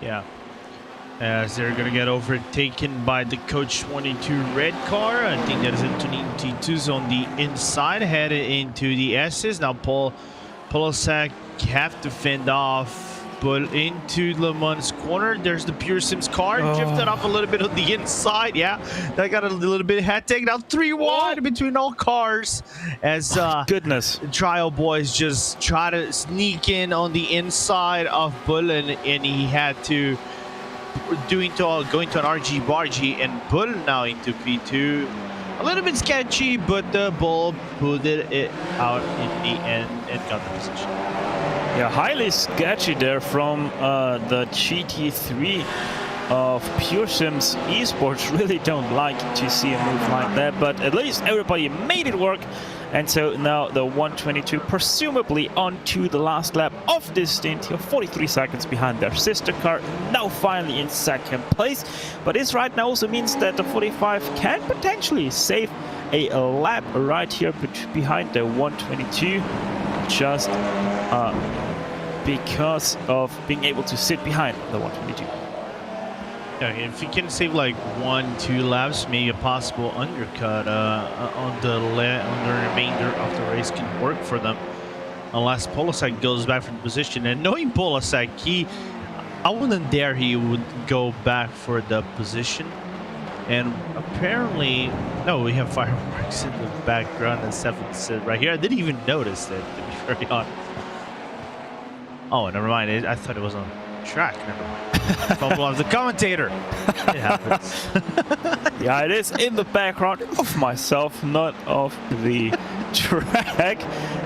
Yeah. As they're going to get overtaken by the Coach 22 red car. I think that is Antonin Titus on the inside, headed into the S's. Now Polosek have to fend off, but into Le Mans corner. There's the Pure Sims car, drifted off a little bit on the inside. Yeah, that got a little bit head-taken. Now 3 wide between all cars, as goodness, Trial Boys just try to sneak in on the inside of Bullen, and he had to going to an RG Bargy, and Bull now into P2. A little bit sketchy, but the Bull pulled it out in the end and got the position. Yeah, highly sketchy there from the GT3 of Pure Sims Esports. Really don't like to see a move like that, but at least everybody made it work. And so now the 122 presumably onto the last lap of this stint here, 43 seconds behind their sister car, now finally in second place. But this right now also means that the 45 can potentially save a lap right here behind the 122, just because of being able to sit behind the 122. Yeah, if you can save like 1-2 laps, maybe a possible undercut on the remainder of the race can work for them, unless Polosek goes back from the position. And knowing Polosek, I wouldn't dare he would go back for the position. And apparently, no, we have fireworks in the background and stuff right here. I didn't even notice it, to be very honest. Oh, never mind. I thought it was on track. Never mind. Fumble of the commentator. It happens. Yeah, it is in the background of myself, not of the track.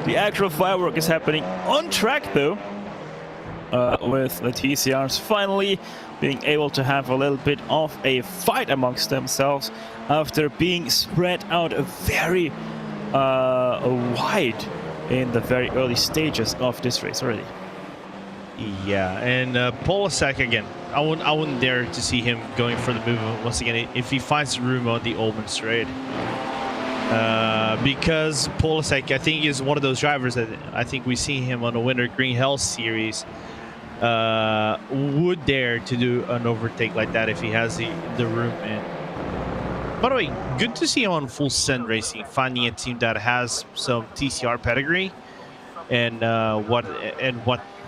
The actual firework is happening on track, though, with the TCRs finally being able to have a little bit of a fight amongst themselves after being spread out very wide in the very early stages of this race already. Yeah, and Polosek again. I wouldn't dare to see him going for the move once again if he finds room on the Ulman straight. Because Polosek, I think, is one of those drivers that I think we see him on the Winter Green Hell series would dare to do an overtake like that if he has the room in. By the way, good to see him on Full Send Racing, finding a team that has some TCR pedigree, and what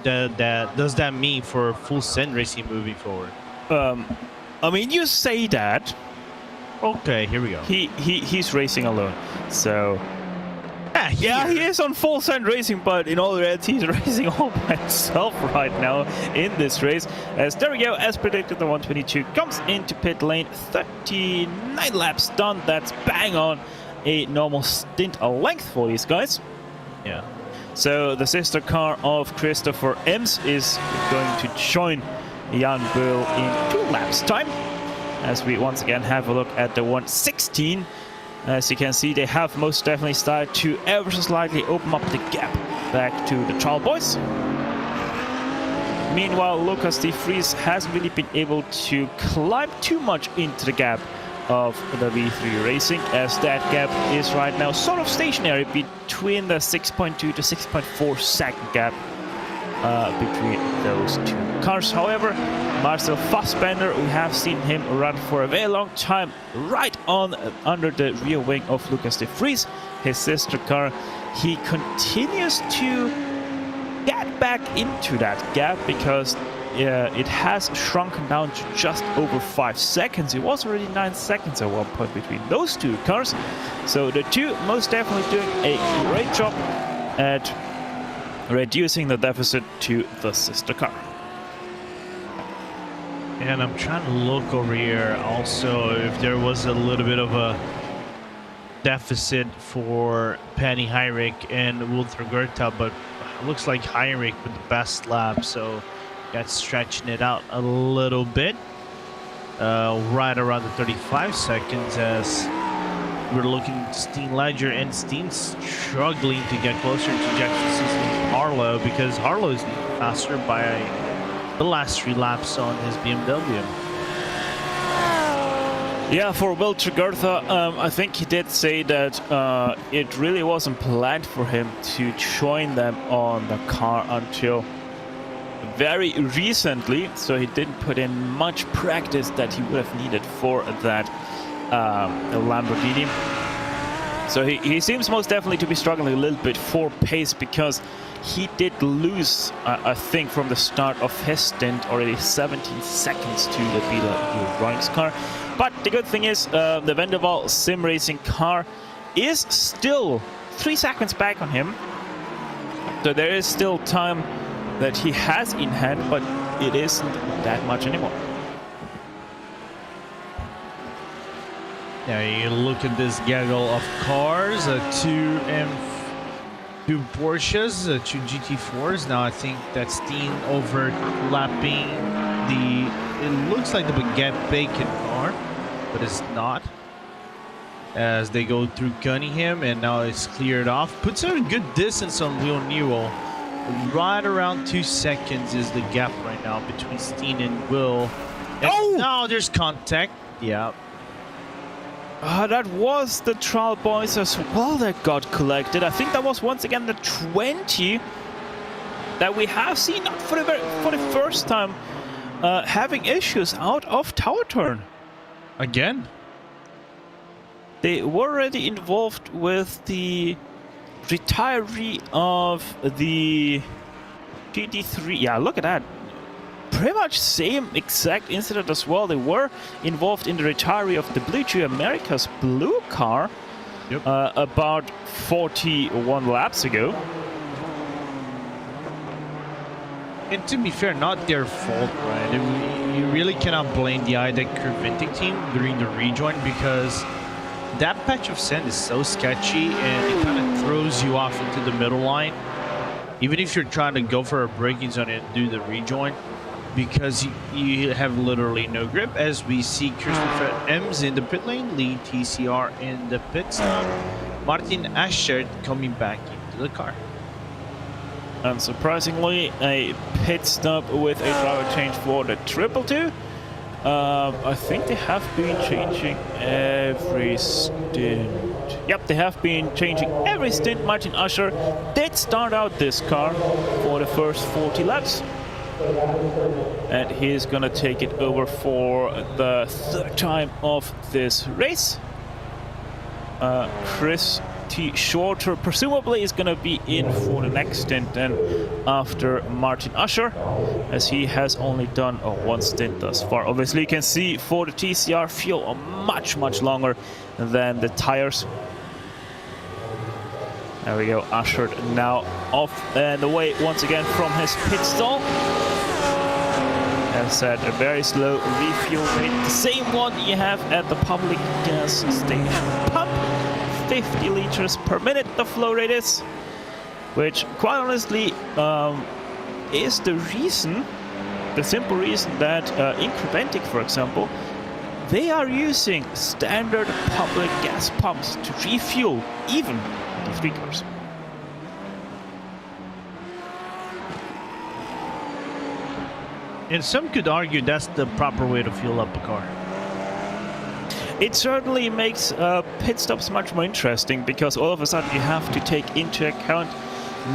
does that mean for Full Send Racing moving forward? I mean, you say that. Okay, here we go. He's racing alone, so yeah, he is on Full Send Racing, but in all reality, he's racing all by himself right now in this race. As there we go, as predicted, the 122 comes into pit lane. 39 laps done. That's bang on a normal stint length for these guys. Yeah. So the sister car of Christopher Ems is going to join Jan Böhl in 2 laps time, as we once again have a look at the 116. As you can see, they have most definitely started to ever so slightly open up the gap back to the Trial Boys. Meanwhile, Lucas de Vries hasn't really been able to climb too much into the gap of the V3 Racing, as that gap is right now sort of stationary between the 6.2 to 6.4 second gap between those 2 cars. However, Marcel Fassbender, we have seen him run for a very long time right on under the rear wing of Lucas de Vries, his sister car. He continues to get back into that gap because it has shrunken down to just over 5 seconds. It was already 9 seconds at one point between those 2 cars. So the 2 most definitely doing a great job at reducing the deficit to the sister car. And I'm trying to look over here also if there was a little bit of a deficit for Penny Heinrich and Walter Goethe, but looks like Heinrich with the best lap, so that's stretching it out a little bit. Right around the 35 seconds as we're looking at Steen Ledger, and Steen's struggling to get closer to Jackson Harlow because Harlow is faster by the last 3 laps on his BMW. Yeah, for Will Tregurtha, I think he did say that it really wasn't planned for him to join them on the car until very recently, so he didn't put in much practice that he would have needed for that Lamborghini. So he seems most definitely to be struggling a little bit for pace because he did lose, I think, from the start of his stint already 17 seconds to the BMW Ronix car. But the good thing is the Vendeval sim racing car is still 3 seconds back on him. So there is still time that he has in hand, but it isn't that much anymore. Yeah, you look at this gaggle of cars, 2 Porsches, 2 GT4s. Now I think that Steen overlapping it looks like the Baguette Bacon car, but it's not. As they go through Cunningham, and now it's cleared off. Puts a good distance on Will Newell. Right around 2 seconds is the gap right now between Steen and Will. And now there's contact. Yeah. That was the trial boys as well that got collected. I think that was once again the 20 that we have seen, not for the first time, having issues out of tower turn. Again? They were already involved with the retiree of the GT3. Yeah, look at that. Pretty much same exact incident as well. They were involved in the retiree of the Blue Chew America's blue car. Yep. About 41 laps ago. And to be fair, not their fault, right? You really cannot blame the IDEC Creventic team during the rejoin because that patch of sand is so sketchy and it kind of throws you off into the middle line. Even if you're trying to go for a braking zone and do the rejoin, because you have literally no grip, as we see Christopher Ems in the pit lane, Lee TCR in the pit stop, Martin Aschert coming back into the car. Unsurprisingly, a pit stop with a driver change for the 222. I think they have been changing every stint. Yep, they have been changing every stint. Martin Ascher did start out this car for the first 40 laps. And he's gonna take it over for the 3rd time of this race. Chris T. Shorter presumably is gonna be in for the next stint then after Martin Ascher, as he has only done 1 stint thus far. Obviously you can see for the TCR fuel much longer than the tires. There we go, Ascher now off and away once again from his pit stall. As said, a very slow refuel rate, the same one you have at the public gas station pump. 50 liters per minute the flow rate is, which quite honestly is the reason, the simple reason that in Creventic, for example, they are using standard public gas pumps to refuel even the 3 cars. And some could argue that's the proper way to fuel up a car. It certainly makes pit stops much more interesting because all of a sudden you have to take into account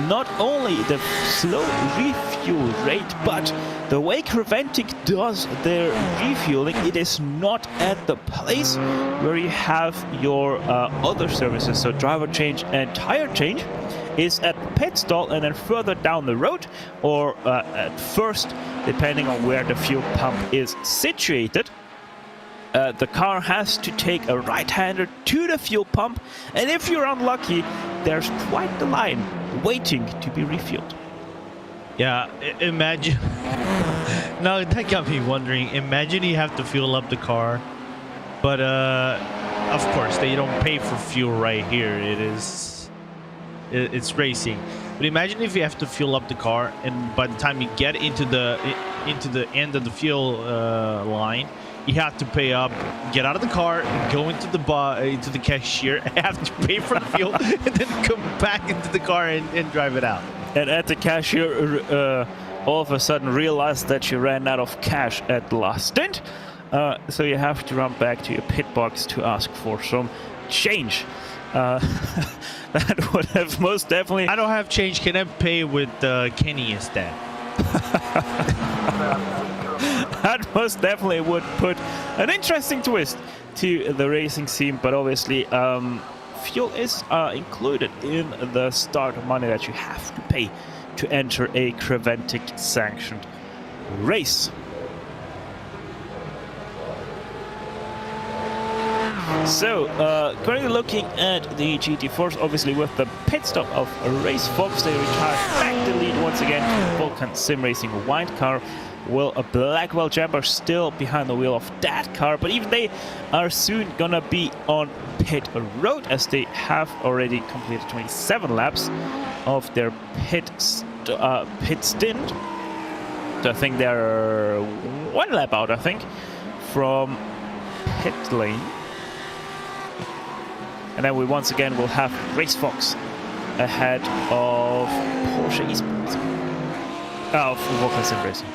not only the slow refuel rate, but the way Creventic does their refueling. It is not at the place where you have your other services, so driver change and tire change is at the pit stall and then further down the road, or at first, depending on where the fuel pump is situated. The car has to take a right-hander to the fuel pump, and if you're unlucky, there's quite the line waiting to be refueled. Yeah, imagine. No, that got me wondering. Imagine you have to fuel up the car, but of course they don't pay for fuel right here. It's racing. But imagine if you have to fuel up the car, and by the time you get into the end of the fuel line, you have to pay up, get out of the car, go into the cashier, have to pay for the fuel, and then come back into the car and drive it out. And at the cashier, all of a sudden realize that you ran out of cash at the last stint. So you have to run back to your pit box to ask for some change. That would have most definitely... I don't have change. Can I pay with Kenny instead? That most definitely would put an interesting twist to the racing scene, but obviously fuel is included in the start money that you have to pay to enter a Creventic sanctioned race. So, currently looking at the GT4s, obviously with the pit stop of Race Fox, they retire back the lead once again to Vulcan Sim Racing white car. Will a Blackwell Jumper still behind the wheel of that car, but even they are soon gonna be on pit road as they have already completed 27 laps of their pit stint. So I think they're 1 lap out, I think, from pit lane. And then we once again will have Race Fox ahead of Porsche Esports. Of Vulcan Sim Racing.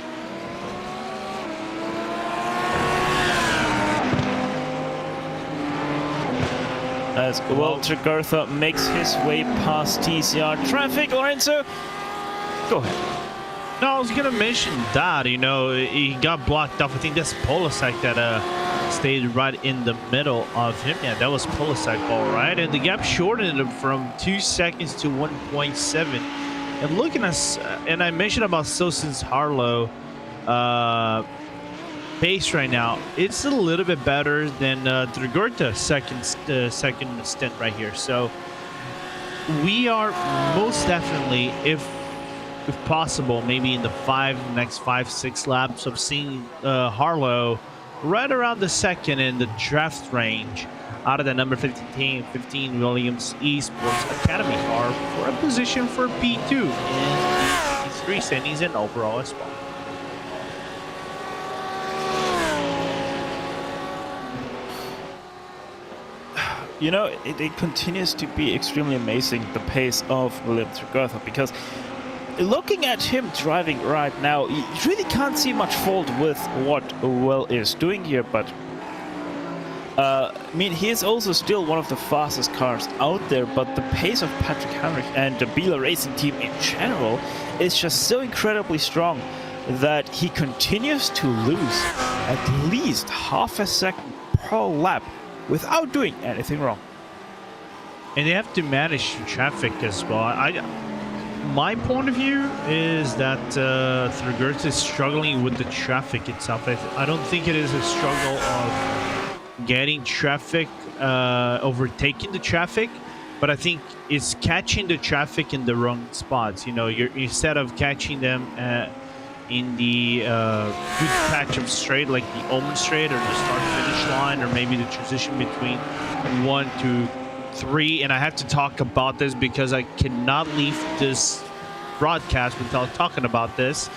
As Walter Gertha makes his way past TCR traffic. Lorenzo, go ahead. No, I was gonna mention that, you know, he got blocked off. I think that's Polasek that stayed right in the middle of him. Yeah, that was Polasek, all right. And the gap shortened from 2 seconds to 1.7. And looking at, and I mentioned about Sosin's Harlow pace right now. It's a little bit better than Trigurta's second stint right here. So we are most definitely, if possible, maybe in the next 5-6 laps of seeing Harlow right around the second in the draft range out of the number 15 Williams Esports Academy car for a position for P2 in the P3 standings and overall as well. You know, it continues to be extremely amazing, the pace of William Trigurtha, because looking at him driving right now, you really can't see much fault with what Will is doing here, but I mean, he is also still one of the fastest cars out there, but the pace of Patrick Heinrich and the Biela Racing team in general is just so incredibly strong that he continues to lose at least half a second per lap without doing anything wrong. And they have to manage traffic as well. My point of view is that Trigurta is struggling with the traffic itself. I don't think it is a struggle of getting traffic, overtaking the traffic, but I think it's catching the traffic in the wrong spots. You know, instead of catching them in the good patch of straight, like the Omen straight or the start-finish line, or maybe the transition between 1, 2, 3. And I have to talk about this because I cannot leave this broadcast without talking about this.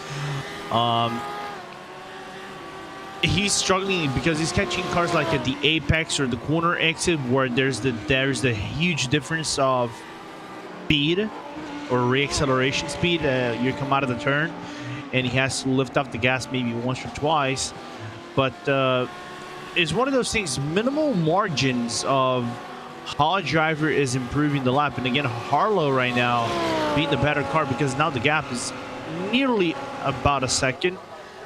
He's struggling because he's catching cars like at the apex or the corner exit, where there's the huge difference of speed or reacceleration speed. You come out of the turn and he has to lift off the gas maybe once or twice, but it's one of those things, minimal margins of how a driver is improving the lap. And again, Harlow right now being the better car, because now the gap is nearly about a second,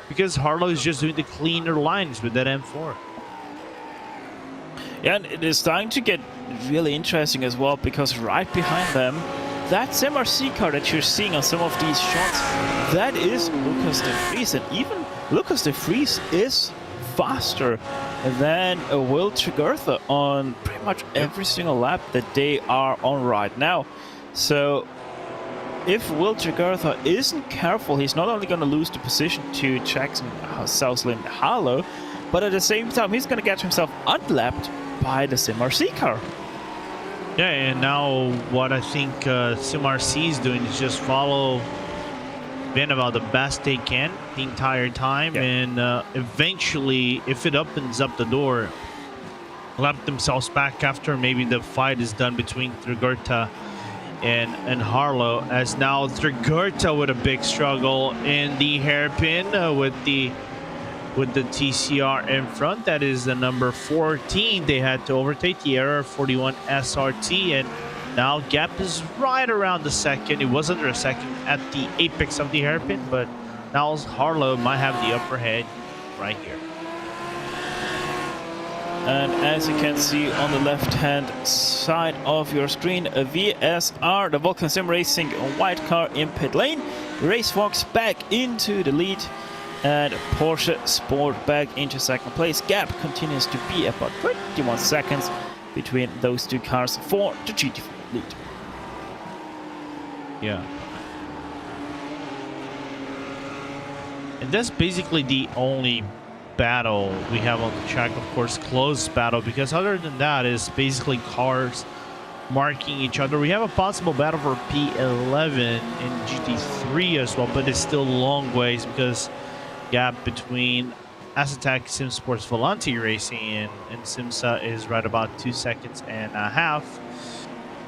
because Harlow is just doing the cleaner lines with that M4. Yeah, and it is starting to get really interesting as well, because right behind them, that MRC car that you're seeing on some of these shots, that is Lucas de Vries. And even Lucas de Vries is faster than Will Trigurtha on pretty much every single lap that they are on right now. So if Will Trigurtha isn't careful, he's not only going to lose the position to Jackson Southland Harlow, but at the same time he's going to get himself unlapped by the SimRC car. Yeah, and now what I think SimRC is doing is just follow Vanderbilt the best they can the entire time, and eventually, if it opens up the door, lap themselves back after maybe the fight is done between Trigurta and Harlow, as now Trigurta with a big struggle in the hairpin with the TCR in front. That is the number 14 they had to overtake, the error 41 SRT, and now gap is right around the second. It was under a second at the apex of the hairpin, but now Harlow might have the upper hand right here. And as you can see on the left-hand side of your screen, a VSR, the Vulcan Sim Racing white car in pit lane, Racefox back into the lead, and Porsche Sport back into second place. Gap continues to be about 21 seconds between those two cars for the GT4 lead. Yeah. And that's basically the only battle we have on the track. Of course, close battle, because other than that is basically cars marking each other. We have a possible battle for P11 in GT3 as well, but it's still long ways because gap between Aztec Sim Sports Volante Racing and Simsa is right about 2 seconds and a half.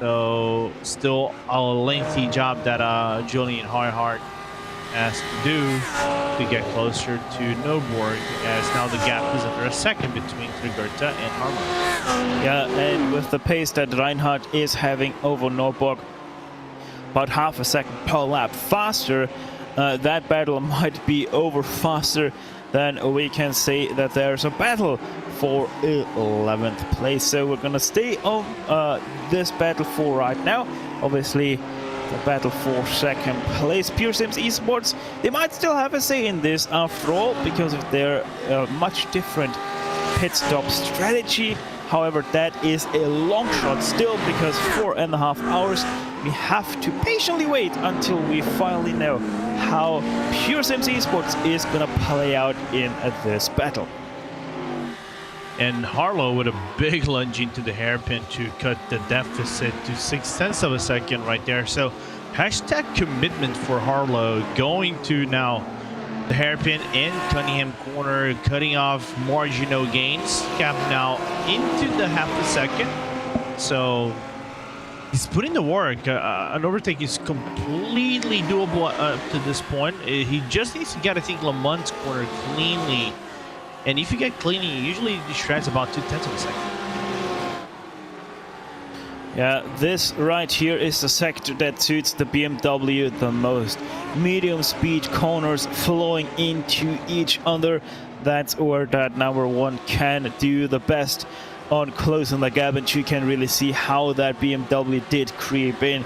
So still a lengthy job that Julian Heuhardt has to do to get closer to Noborg, as now the gap is under a second between Trigurta and Harlow. Yeah, and with the pace that Reinhardt is having over Noborg, about half a second per lap faster, that battle might be over faster than we can say that there's a battle for 11th place. So we're gonna stay on this battle for right now. Obviously, the battle for second place. Pure Sims Esports, they might still have a say in this after all, because of their much different pit stop strategy. However, that is a long shot still, because 4.5 hours, we have to patiently wait until we finally know how Pure Sims Esports is gonna play out in this battle. And Harlow with a big lunge into the hairpin to cut the deficit to 0.6 of a second right there. So hashtag commitment for Harlow, going to now the hairpin in Cunningham corner, cutting off marginal gains. Gap now into the half a second. So he's putting the work. An overtake is completely doable up to this point. He just needs to get, I think, Lamont's corner cleanly. And if you get cleanly, you usually shreds about 0.2 of a second. Yeah, this right here is the sector that suits the BMW the most. Medium speed corners flowing into each other. That's where that number one can do the best on closing the gap, and you can really see how that BMW did creep in.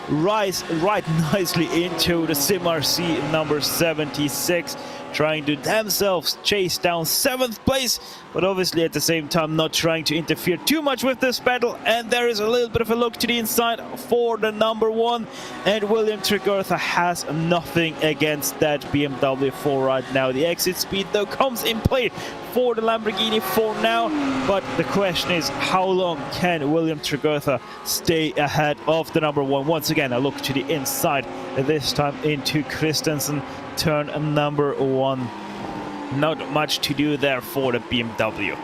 Rise right nicely into the SimRC number 76, trying to themselves chase down 7th place, but obviously at the same time not trying to interfere too much with this battle. And there is a little bit of a look to the inside for the number one, and William Trigurta has nothing against that BMW for right now. The exit speed though comes in play for the Lamborghini for now, but the question is, how long can William Trigurta stay ahead of the number one? Once again, a look to the inside, this time into Christensen, turn number one. Not much to do there for the BMW.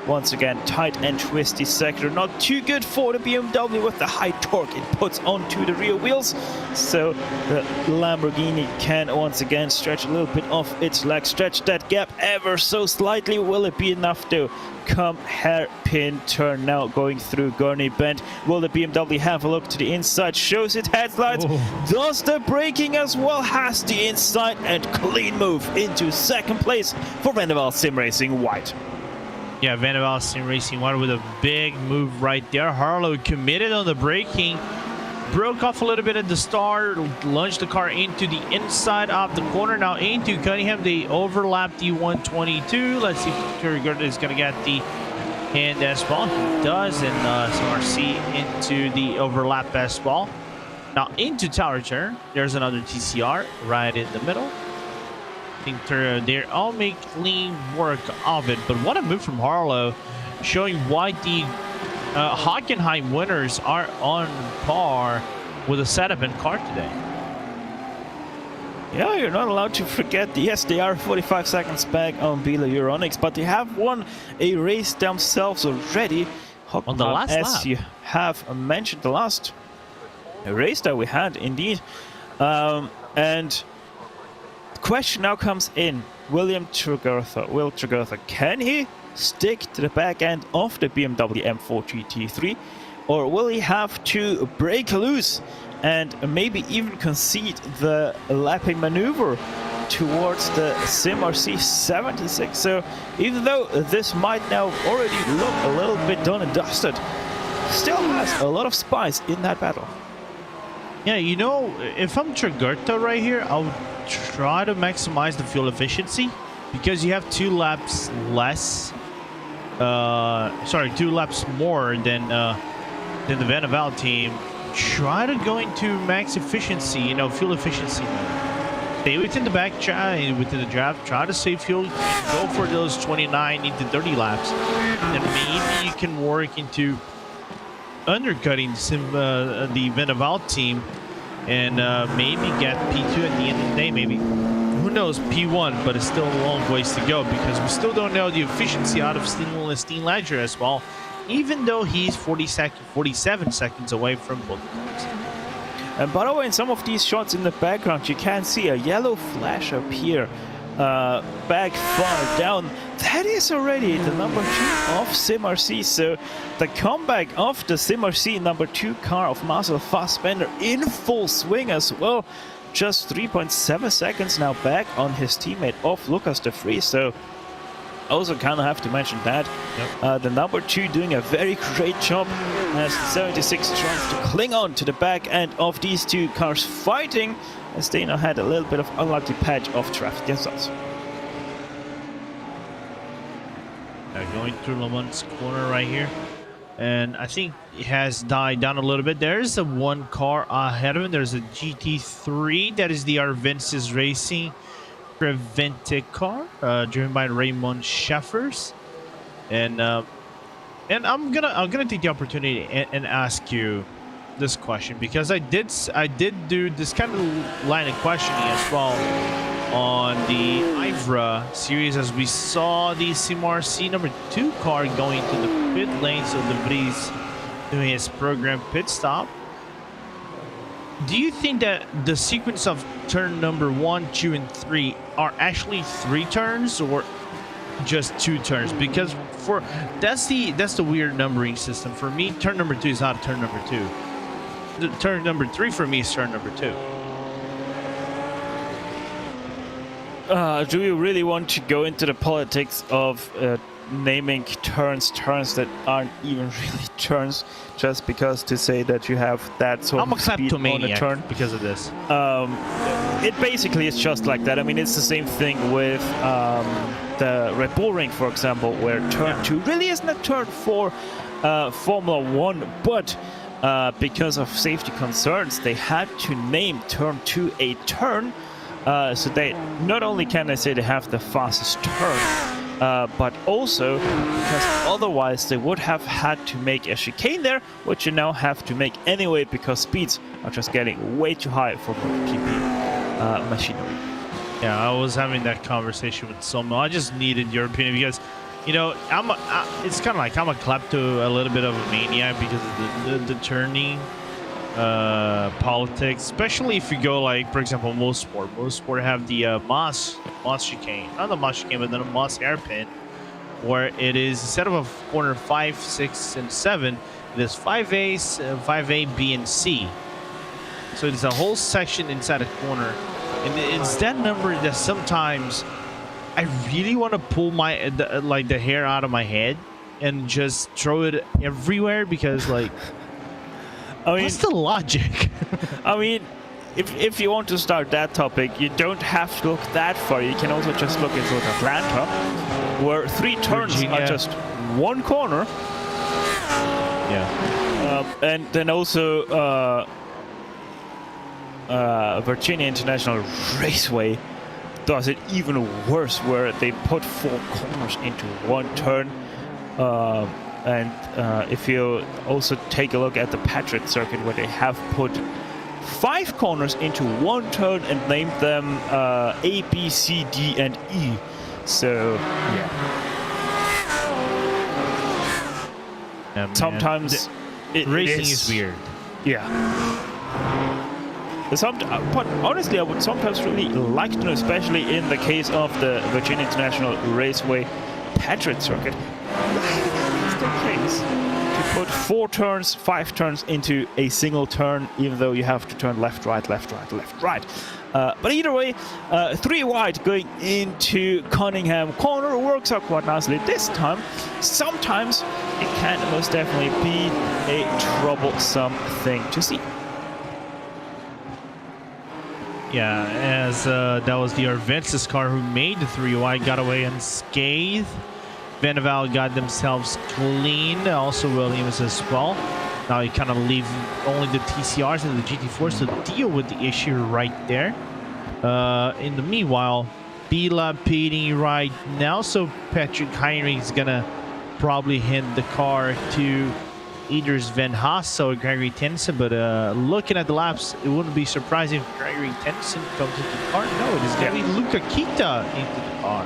Once again, tight and twisty sector, not too good for the BMW with the high torque it puts onto the rear wheels. So the Lamborghini can once again stretch a little bit off its leg, stretch that gap ever so slightly. Will it be enough to come hairpin turn now going through Gurney Bend? Will the BMW have a look to the inside? Shows it headlights. Does the braking as well, has the inside, and clean move into second place for Vanderbilt Sim Racing White. Yeah, Vanderbilt Sim Racing White with a big move right there. Harlow committed on the braking, broke off a little bit at the start, lunged the car into the inside of the corner, now into Cunningham. They overlap the 122. Let's see if Trigurta is going to get the hand as well. He does, and SMRC into the overlap as well. Now into tower turn. There's another TCR right in the middle. I think they all make clean work of it, but what a move from Harlow, showing why the Hockenheim winners are on par with a setup and car today. Yeah, you're not allowed to forget. Yes, they are 45 seconds back on Bila Euronics, but they have won a race themselves already. On the last as lap. you have mentioned, the last race that we had, indeed. And the question now comes in. Will Tregurtha, can he stick to the back end of the BMW M4 GT3, or will he have to break loose and maybe even concede the lapping maneuver towards the SimRC 76? So even though this might now already look a little bit done and dusted, still has a lot of spice in that battle. Yeah, you know, if I'm Tregurtha right here, I would try to maximize the fuel efficiency because you have 2 laps less. 2 laps more than the Van Val team. Try to go into max efficiency, you know, fuel efficiency. Stay within the back, within the draft. Try to save fuel. Go for those 29 into 30 laps. Then maybe you can work into undercutting the Van Val team and maybe get P2 at the end of the day. Maybe, who knows, P1, but it's still a long ways to go because we still don't know the efficiency out of Steen Ledger as well, even though he's 47 seconds away from both cars. And by the way, in some of these shots in the background, you can see a yellow flash appear back far down. That is already the number 2 of SimRC. So the comeback of the SimRC number 2 car of Marcel Fassbender in full swing as well. Just 3.7 seconds now back on his teammate of Lucas de Vries. So also kind of have to mention that. Yep. The number 2 doing a very great job as the 76 tries to cling on to the back end of these 2 cars fighting, as they now had a little bit of unlucky patch of traffic themselves. Going through Le Mans corner right here, and I think it has died down a little bit. There's a 1 car ahead of him. There's a GT3 that is the Arvensis Racing Creventic car, driven by Raymond Scheffers, and I'm gonna take the opportunity and ask you this question because I did do this kind of line of questioning as well on the IVRA series as we saw the SimRC number 2 car going to the pit lane, so De Vries doing his program pit stop. Do you think that the sequence of turn number 1, 2, and 3 are actually 3 turns or just 2 turns? Because that's the weird numbering system. For me, turn number 2 is not turn number 2. The turn number 3 for me is turn number 2. Do you really want to go into the politics of naming turns that aren't even really turns, just because to say that you have that sort of speed on a turn? Because of this. It basically is just like that. I mean, it's the same thing with the Red Bull Ring, for example, where turn 2 really isn't a turn for Formula 1, but because of safety concerns, they had to name turn 2 a turn. So they not only can they say they have the fastest turn, but also because otherwise they would have had to make a chicane there, which you now have to make anyway because speeds are just getting way too high for GP machinery. Yeah, I was having that conversation with someone. I just needed your opinion because, you know, it's kind of like I'm a klepto, a little bit of a maniac because of the turning politics, especially if you go like, for example, Mosport have the Moss chicane, not the Moss chicane, but the Moss hairpin, where it is instead of a corner 5, 6, and 7, it is 5A, 5A, B, and C. So it's a whole section inside a corner, and it's that number that sometimes I really want to pull the hair out of my head and just throw it everywhere because like. I mean, what's the logic? I mean, if you want to start that topic, you don't have to look that far. You can also just look into Atlanta, where 3 turns are just 1 corner. Yeah. And then also Virginia International Raceway does it even worse, where they put 4 corners into 1 turn. And if you also take a look at the Patrick circuit, where they have put 5 corners into one turn and named them A, B, C, D, and E. So yeah, sometimes racing is weird. Yeah. But honestly, I would sometimes really like to know, especially in the case of the Virginia International Raceway Patrick circuit, why is the case to put 4 turns, 5 turns into a single turn, even though you have to turn left, right, left, right, left, right. But either way, 3 wide going into Cunningham corner works out quite nicely this time. Sometimes it can most definitely be a troublesome thing to see. Yeah, as that was the Arvensis car who made the 3 wide, got away unscathed. Veneval got themselves clean, also Williams as well. Now you kind of leave only the TCRs and the GT4s to deal with the issue right there. In the meanwhile, B-Lab pitting right now, so Patrick Heinrich is gonna probably hand the car to either Sven Haas or Gregory Tennyson, but looking at the laps, it wouldn't be surprising if Gregory Tennyson comes into the car. No, it is going to be Luca Kita into the car.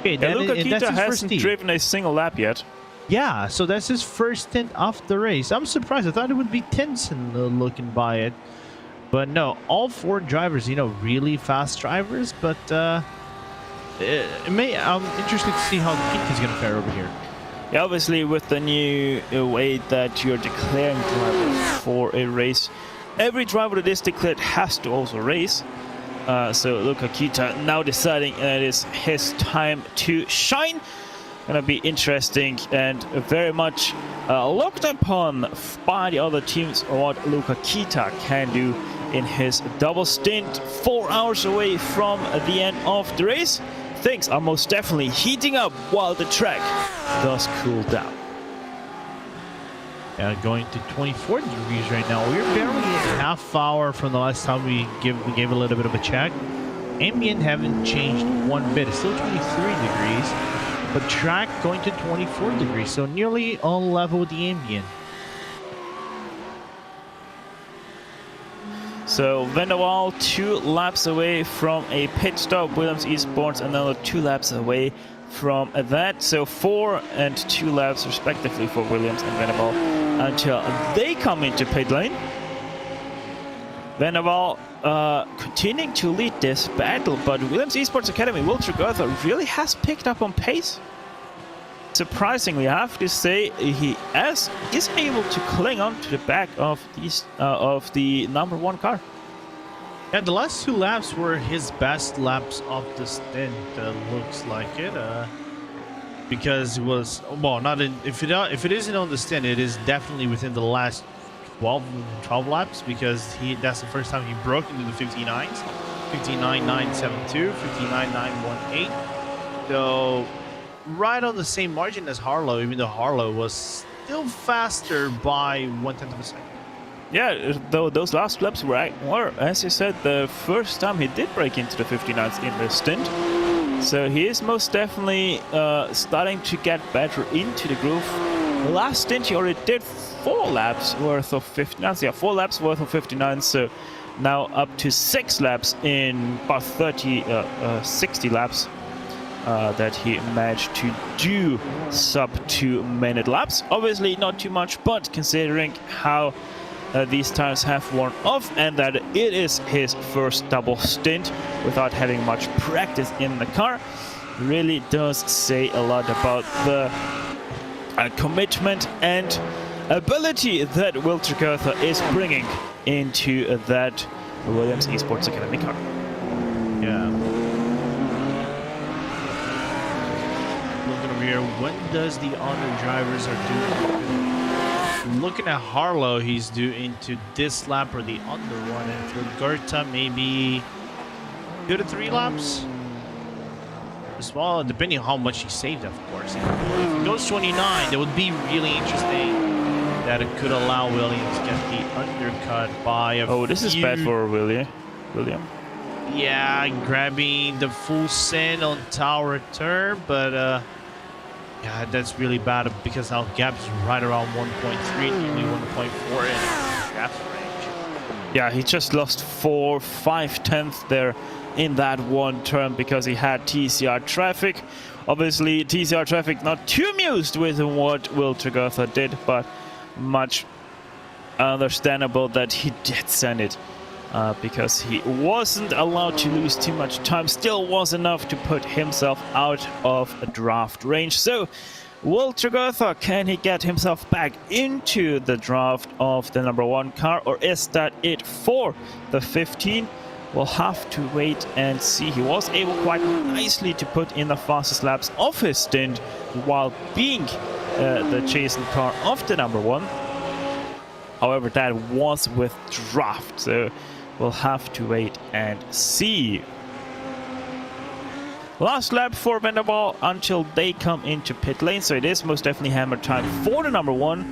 Okay, Luca Kita hasn't driven a single lap yet. Yeah, so that's his first stint off the race. I'm surprised. I thought it would be Tennyson looking by it. But no, all 4 drivers, you know, really fast drivers, but I'm interested to see how Kita's going to fare over here. Yeah, obviously with the new way that you're declaring drivers for a race, every driver that is declared has to also race. So Luca Kita now deciding that it is his time to shine. Gonna be interesting and very much looked upon by the other teams what Luca Kita can do in his double stint, 4 hours away from the end of the race. Things are most definitely heating up while the track does cool down. Going to 24 degrees right now. We're barely a half hour from the last time we gave a little bit of a check. Ambient haven't changed one bit. It's still 23 degrees, but track going to 24 degrees, so nearly on level with the ambient. So Vendaval 2 laps away from a pit stop. Williams Esports another 2 laps away from that. So 4 and 2 laps respectively for Williams and Vendaval until they come into pit lane. Vendaval continuing to lead this battle, but Williams Esports Academy, Will Tregurtha, really has picked up on pace. Surprisingly, I have to say, he is able to cling on to the back of the number 1 car. Yeah, the last 2 laps were his best laps of the stint. Looks like it, because it was if it isn't on the stint, it is definitely within the last 12 laps, because that's the first time he broke into the 59s, 59.972, 59.918. So right on the same margin as Harlow, even though Harlow was still faster by 1/10 of a second. Yeah, though those last laps were, as you said, the first time he did break into the 59s in the stint. So he is most definitely starting to get better into the groove. The last stint he already did 4 laps worth of 59s. Yeah, 4 laps worth of 59s. So now up to 6 laps in about 60 laps. That he managed to do sub 2-minute laps. Obviously not too much, but considering how these times have worn off and that it is his first double stint without having much practice in the car, really does say a lot about the commitment and ability that Will Tregurtha is bringing into that Williams Esports Academy car. Yeah. Here, when does the other drivers are due? Looking at Harlow, he's due into this lap or the under one, and for Gerta maybe 2 to 3 laps as well, depending on how much he saved, of course. If he goes 29, that would be really interesting. That it could allow Williams to get the undercut by a this is bad for William. Yeah, grabbing the full send on tower turn, but Yeah, that's really bad because now gap's right around 1.3, only 1.4 in gap's range. Yeah, he just lost 4/5 tenths there in that one turn because he had TCR traffic. Obviously, TCR traffic not too amused with what Will Tregurtha did, but much understandable that he did send it. Because he wasn't allowed to lose too much time, still was enough to put himself out of a draft range. So, Will Tregurtha, can he get himself back into the draft of the number 1 car, or is that it for the 15? We'll have to wait and see. He was able quite nicely to put in the fastest laps of his stint while being the chasing car of the number 1. However, that was with draft, so we'll have to wait and see. Last lap for Vanderbilt until they come into pit lane, so it is most definitely hammer time for the number 1.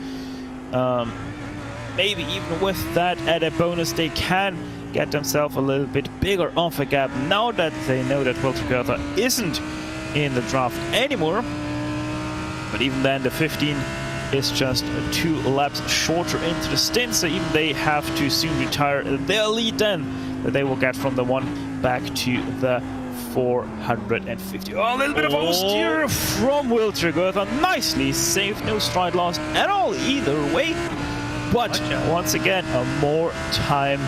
Maybe even with that added bonus, they can get themselves a little bit bigger of a gap now that they know that Will Tregurtha isn't in the draft anymore. But even then, the 15 is just 2 laps shorter into the stint, so even they have to soon retire their lead then that they will get from the 1 back to the 450. Oh, a little bit of oversteer from Will Tregurtha. Nicely saved, no stride lost at all either way. But once again, more time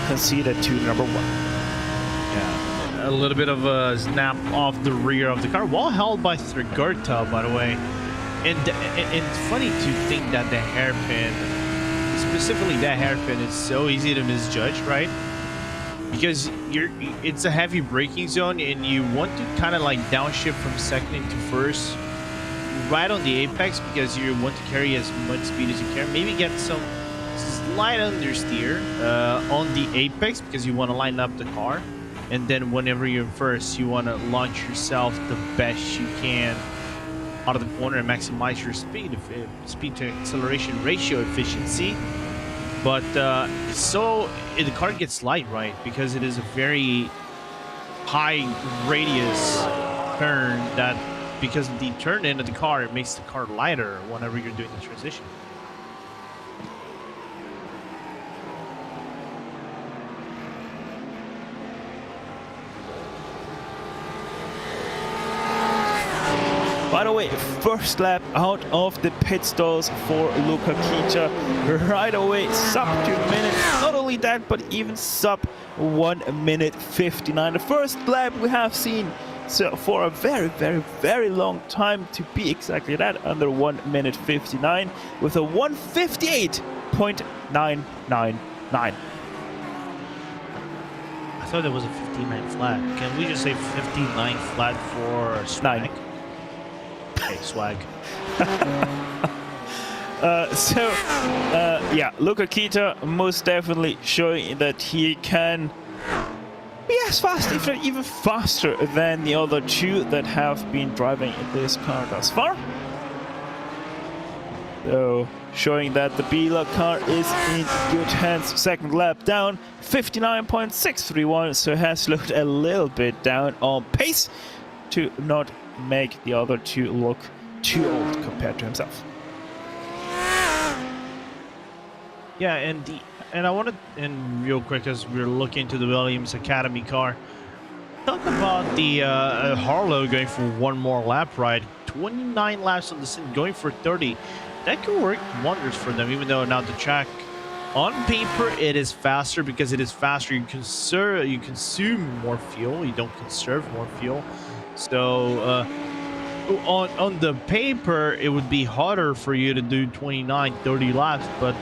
conceded to number 1. Yeah, a little bit of a snap off the rear of the car, well held by Tregurtha, by the way. And it's funny to think that the hairpin, specifically that hairpin, is so easy to misjudge, right? Because it's a heavy braking zone and you want to kind of like downshift from second into first right on the apex because you want to carry as much speed as you can. Maybe get some slight understeer on the apex because you want to line up the car. And then whenever you're in first, you want to launch yourself the best you can out of the corner and maximize your speed to acceleration ratio efficiency. But so the car gets light, right? Because it is a very high radius turn that because of the turn in of the car, it makes the car lighter whenever you're doing the transition. By the way, first lap out of the pit stalls for Luca Kita. Right away, sub 2 minutes. Not only that, but even sub 1 minute 59. The first lap we have seen so for a very, very, very long time, to be exactly that, under 1 minute 59 with a 1:58.999. I thought it was a 59 flat. Can we just say 59 flat for swag? 9. Okay, swag. Yeah, Luca Kita most definitely showing that he can be as fast, if not even faster, than the other 2 that have been driving this car thus far. So, showing that the Bila car is in good hands. Second lap down, 59.631, so has slowed a little bit down on pace to not make the other 2 look too old compared to himself. Yeah, and I wanted, and real quick, as we're looking to the Williams Academy car, talk about the Harlow going for 1 more lap ride. 29 laps on the sim, going for 30. That could work wonders for them, even though now the track on paper it is faster. Because it is faster, you consume more fuel, you don't conserve more fuel. So on the paper it would be harder for you to do 29-30 laps, but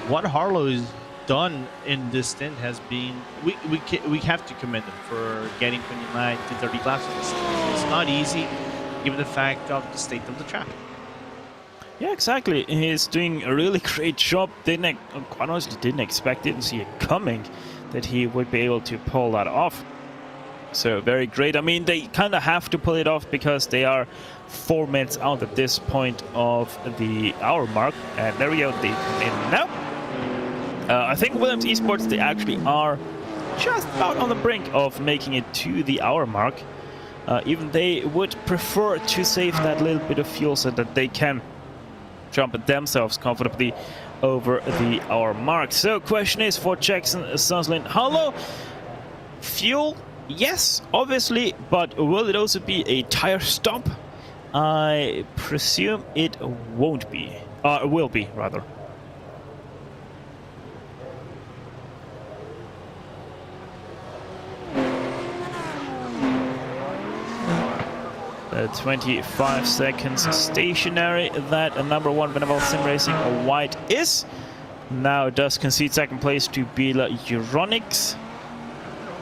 what Harlow has done in this stint has been, we have to commend him for getting 29 to 30 laps in this stint. It's not easy given the fact of the state of the track. Yeah, exactly. He's doing a really great job. Quite honestly, didn't see it coming that he would be able to pull that off. So very great. I mean, they kind of have to pull it off because they are 4 minutes out at this point of the hour mark. And there we go. They come in now. I think Williams Esports, they actually are just about on the brink of making it to the hour mark. even they would prefer to save that little bit of fuel so that they can jump themselves comfortably over the hour mark. So question is for Jackson Sunslin, how low? Fuel, yes, obviously, but will it also be a tire stop? I presume it won't be, will be rather. 25 seconds stationary. That number 1 Benevolent Sim Racing White is. Now does concede second place to Bila Euronics.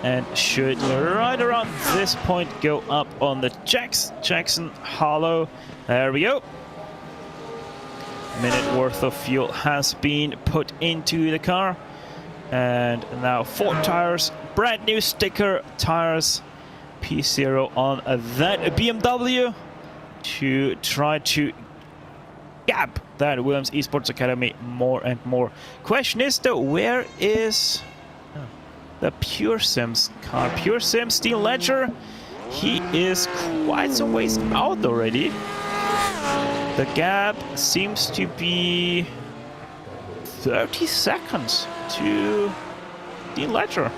And should right around this point go up on the Jackson Hollow. There we go. Minute worth of fuel has been put into the car. And now 4 tires, brand new sticker tires. P0 on that BMW to try to gap that Williams Esports Academy more and more. Question is though, where is the Pure Sims car? Pure Sims Steel Ledger, he is quite some ways out already. The gap seems to be 30 seconds to Steel Ledger.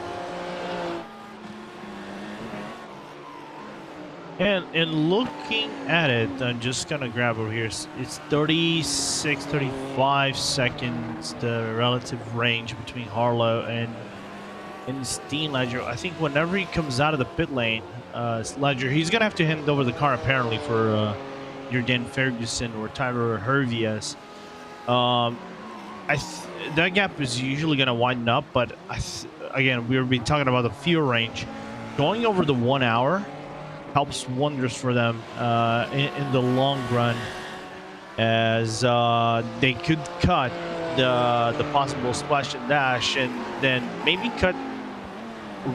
And looking at it, I'm just gonna grab over here. It's 36, 35 seconds, the relative range between Harlow and Steen Ledger. I think whenever he comes out of the pit lane, Ledger, he's gonna have to hand over the car apparently for Jordan Ferguson or Tyler Hervias. That gap is usually gonna widen up, but again, we've been talking about the fuel range. Going over the 1 hour helps wonders for them in the long run, as they could cut the possible splash and dash, and then maybe cut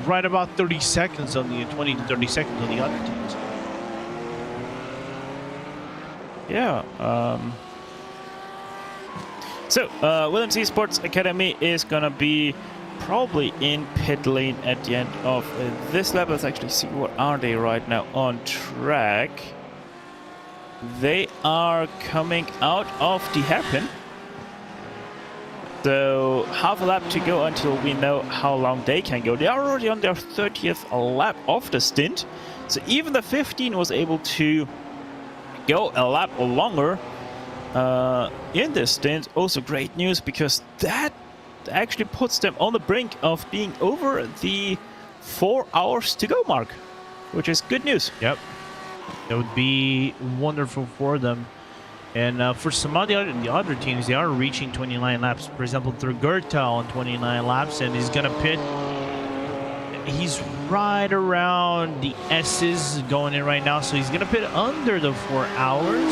right about 30 seconds on the 20 to 30 seconds on the other teams. Yeah. So Williams Esports Academy is gonna be probably in pit lane at the end of this lap. Let's actually see, what are they right now on track. They are coming out of the hairpin, so half a lap to go until we know how long they can go. They are already on their 30th lap of the stint, so even the 15 was able to go a lap longer in this stint. Also great news, because that actually puts them on the brink of being over the 4 hours to go mark, which is good news. Yep, it would be wonderful for them. And for some of the other teams, they are reaching 29 laps. For example, Thurgerta on 29 laps, and he's gonna pit. He's right around the S's going in right now, so he's gonna pit under the 4 hours.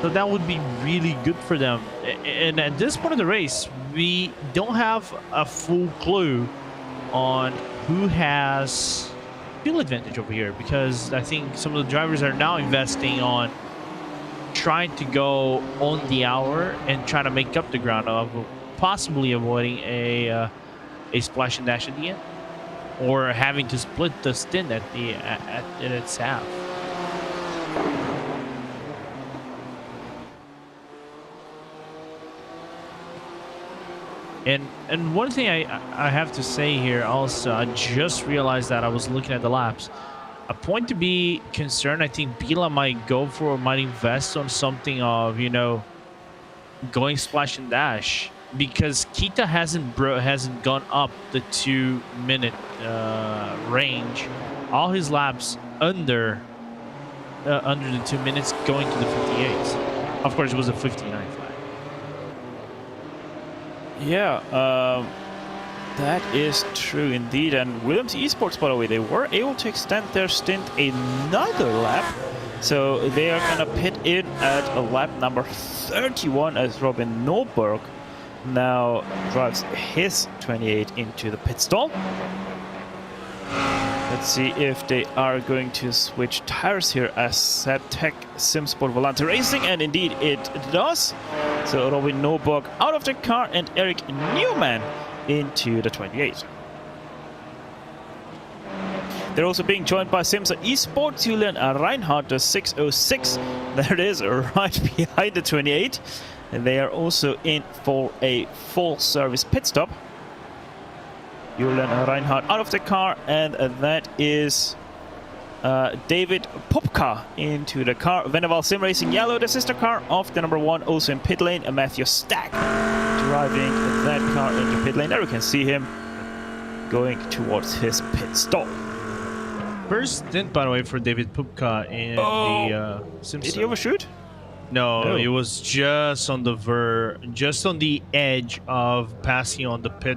So that would be really good for them. And at this point of the race, we don't have a full clue on who has fuel advantage over here, because I think some of the drivers are now investing on trying to go on the hour and trying to make up the ground, of possibly avoiding a splash and dash at the end, or having to split the stint at its half. And one thing I have to say here also, I just realized that I was looking at the laps. A point to be concerned, I think Bila might go for, or might invest on something of, you know, going splash and dash, because Kita hasn't gone up the 2-minute range. All his laps under the 2 minutes, going to the 58s. Of course, it was a 59 flag. Yeah, that is true indeed. And Williams Esports, by the way, they were able to extend their stint another lap. So they are going to pit in at a lap number 31 as Robin Norberg now drives his 28 into the pit stall. Let's see if they are going to switch tires here as Tech Simsport Volante Racing, and indeed it does. So Robin Norberg out of the car and Eric Newman into the 28. They're also being joined by Simsa Esports, Julian Reinhardt, the 606. There it is, right behind the 28. And they are also in for a full service pit stop. Julian Reinhardt out of the car, and that is David Popka into the car. Veneval Sim Racing Yellow, the sister car of the number 1, also in pit lane. And Matthew Stack driving that car into pit lane. There we can see him going towards his pit stop. First stint, by the way, for David Popka in the Sim. Did he overshoot? No, it was just on the edge of passing on the pit.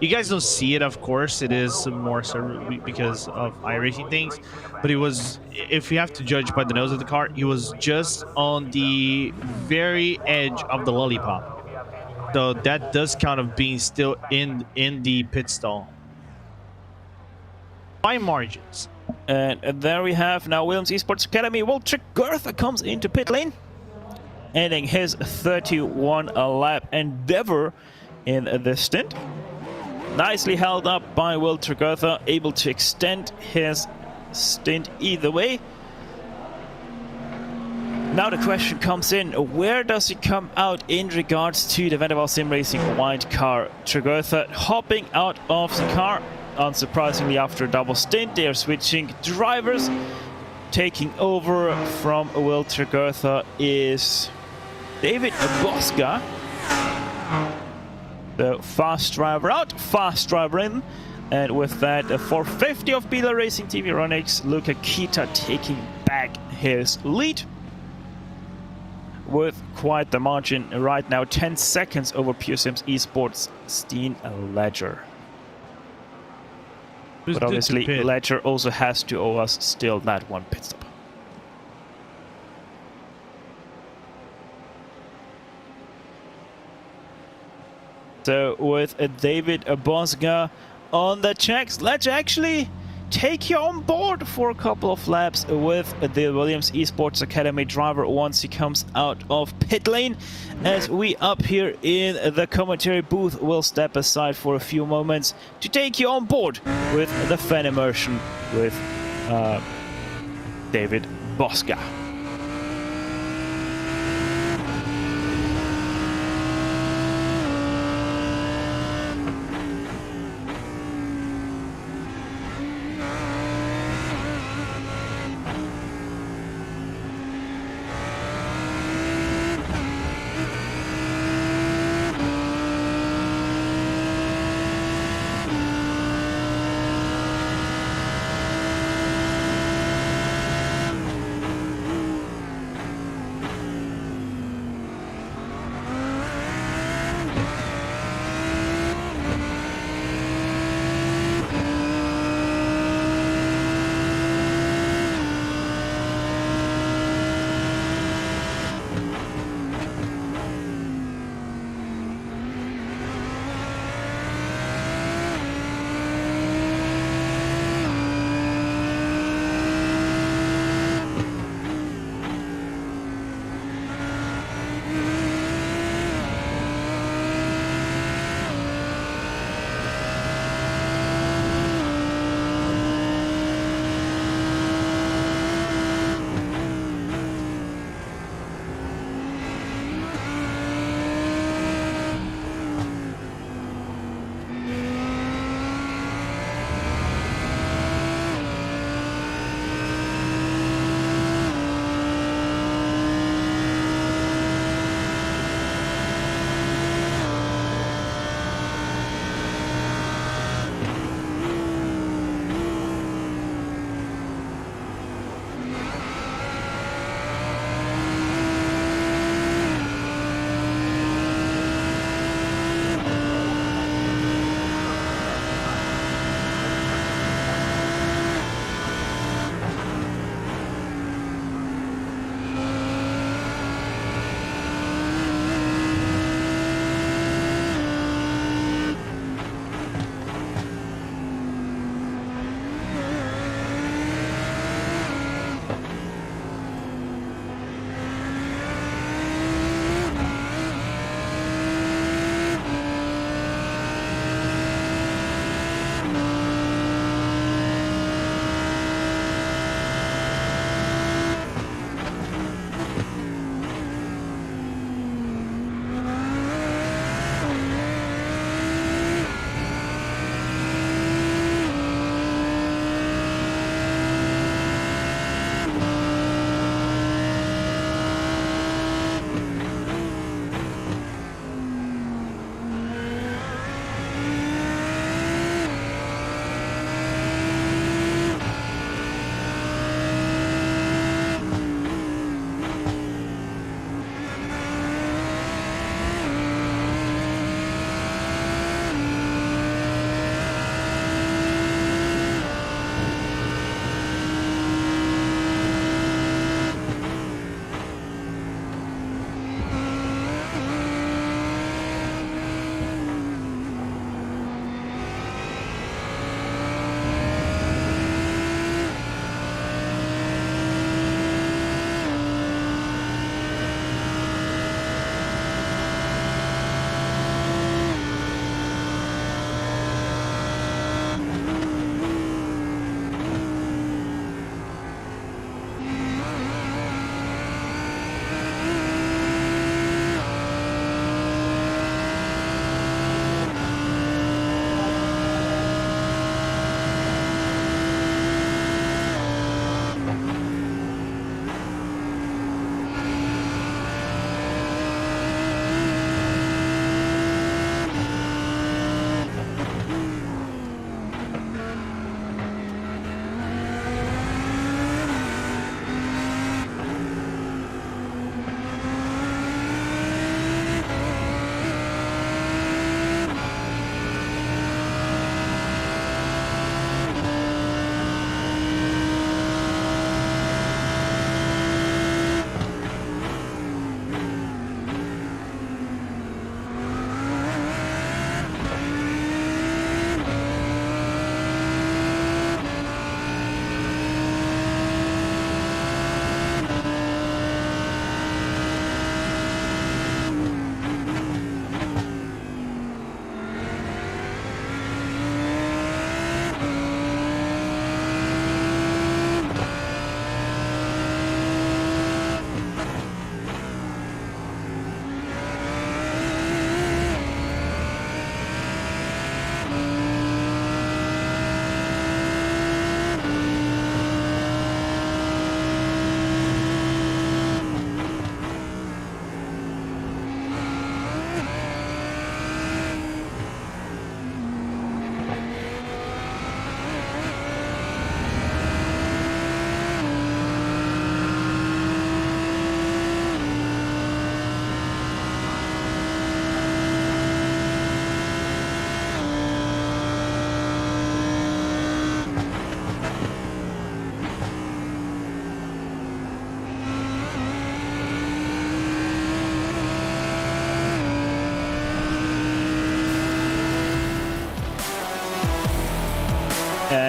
You guys don't see it, of course. It is more because of iRacing things. But it was, if you have to judge by the nose of the car, he was just on the very edge of the lollipop. So that does count of being still in the pit stall. By margins. And there we have now Williams Esports Academy. Walter Gertha comes into pit lane, ending his 31 lap endeavor in this stint. Nicely held up by Walter Gertha, able to extend his stint either way. Now the question comes in, where does he come out in regards to the Veneval Sim Racing white car? Tregertha hopping out of the car. Unsurprisingly, after a double stint, they are switching drivers. Taking over from Will Tregertha is David Bosca. The fast driver out, fast driver in. And with that, a 450 of Bila Racing TV Ronix, Luca Kita taking back his lead with quite the margin right now, 10 seconds over Pure Sims Esports Steen Ledger. But obviously Ledger also has to owe us still that one pit stop. So with David Bosga on the checks, Ledger actually take you on board for a couple of laps with the Williams Esports Academy driver once he comes out of pit lane. As we up here in the commentary booth will step aside for a few moments to take you on board with the fan immersion with David Bosca.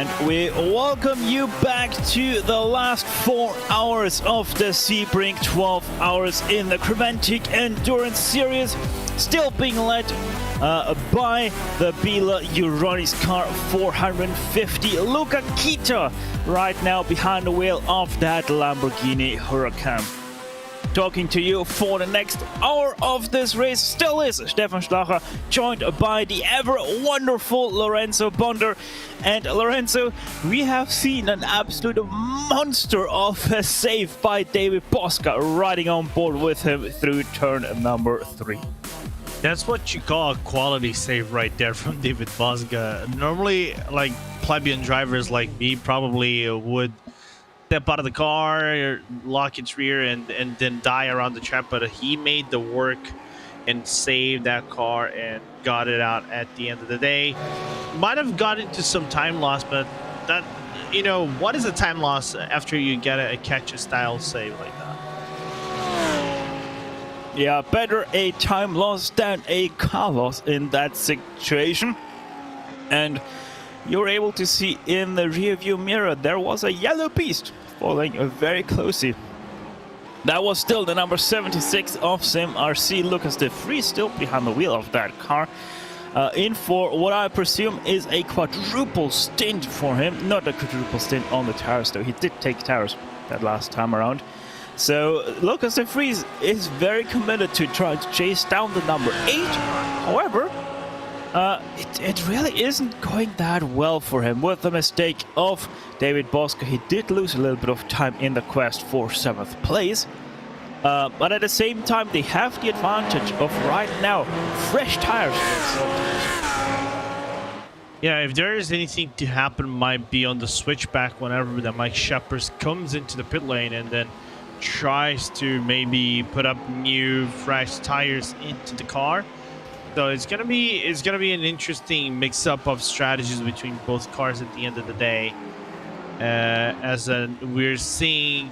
And we welcome you back to the last 4 hours of the Sebring 12 hours in the Creventic Endurance Series, still being led by the Bila Urani's car 450. Luca Kita right now behind the wheel of that Lamborghini Huracan. Talking to you for the next hour of this race still is Stefan Schlacher, joined by the ever wonderful Lorenzo Bonder. And Lorenzo, we have seen an absolute monster of a save by David Bosca riding on board with him through turn number 3. That's what you call a quality save right there from David Bosca. Normally, like plebeian drivers like me probably would step out of the car, lock its rear, and then die around the track, but he made the work and saved that car and got it out at the end of the day. Might have got into some time loss, but that, you know, what is a time loss after you get a catch a style save like that? Yeah, better a time loss than a car loss in that situation. And you're able to see in the rear view mirror there was a yellow beast following very closely. That was still the number 76 of Sim RC, Lucas de Vries, still behind the wheel of that car. In for what I presume is a quadruple stint for him. Not a quadruple stint on the tires though, he did take tires that last time around. So Lucas de Vries is very committed to try to chase down the number 8. However, it really isn't going that well for him. With the mistake of David Bosca, he did lose a little bit of time in the quest for 7th place. But at the same time, they have the advantage of right now fresh tires. Yeah, if there is anything to happen, might be on the switchback whenever that Mike Shepard comes into the pit lane and then tries to maybe put up new fresh tires into the car. So it's gonna be an interesting mix-up of strategies between both cars at the end of the day. We're seeing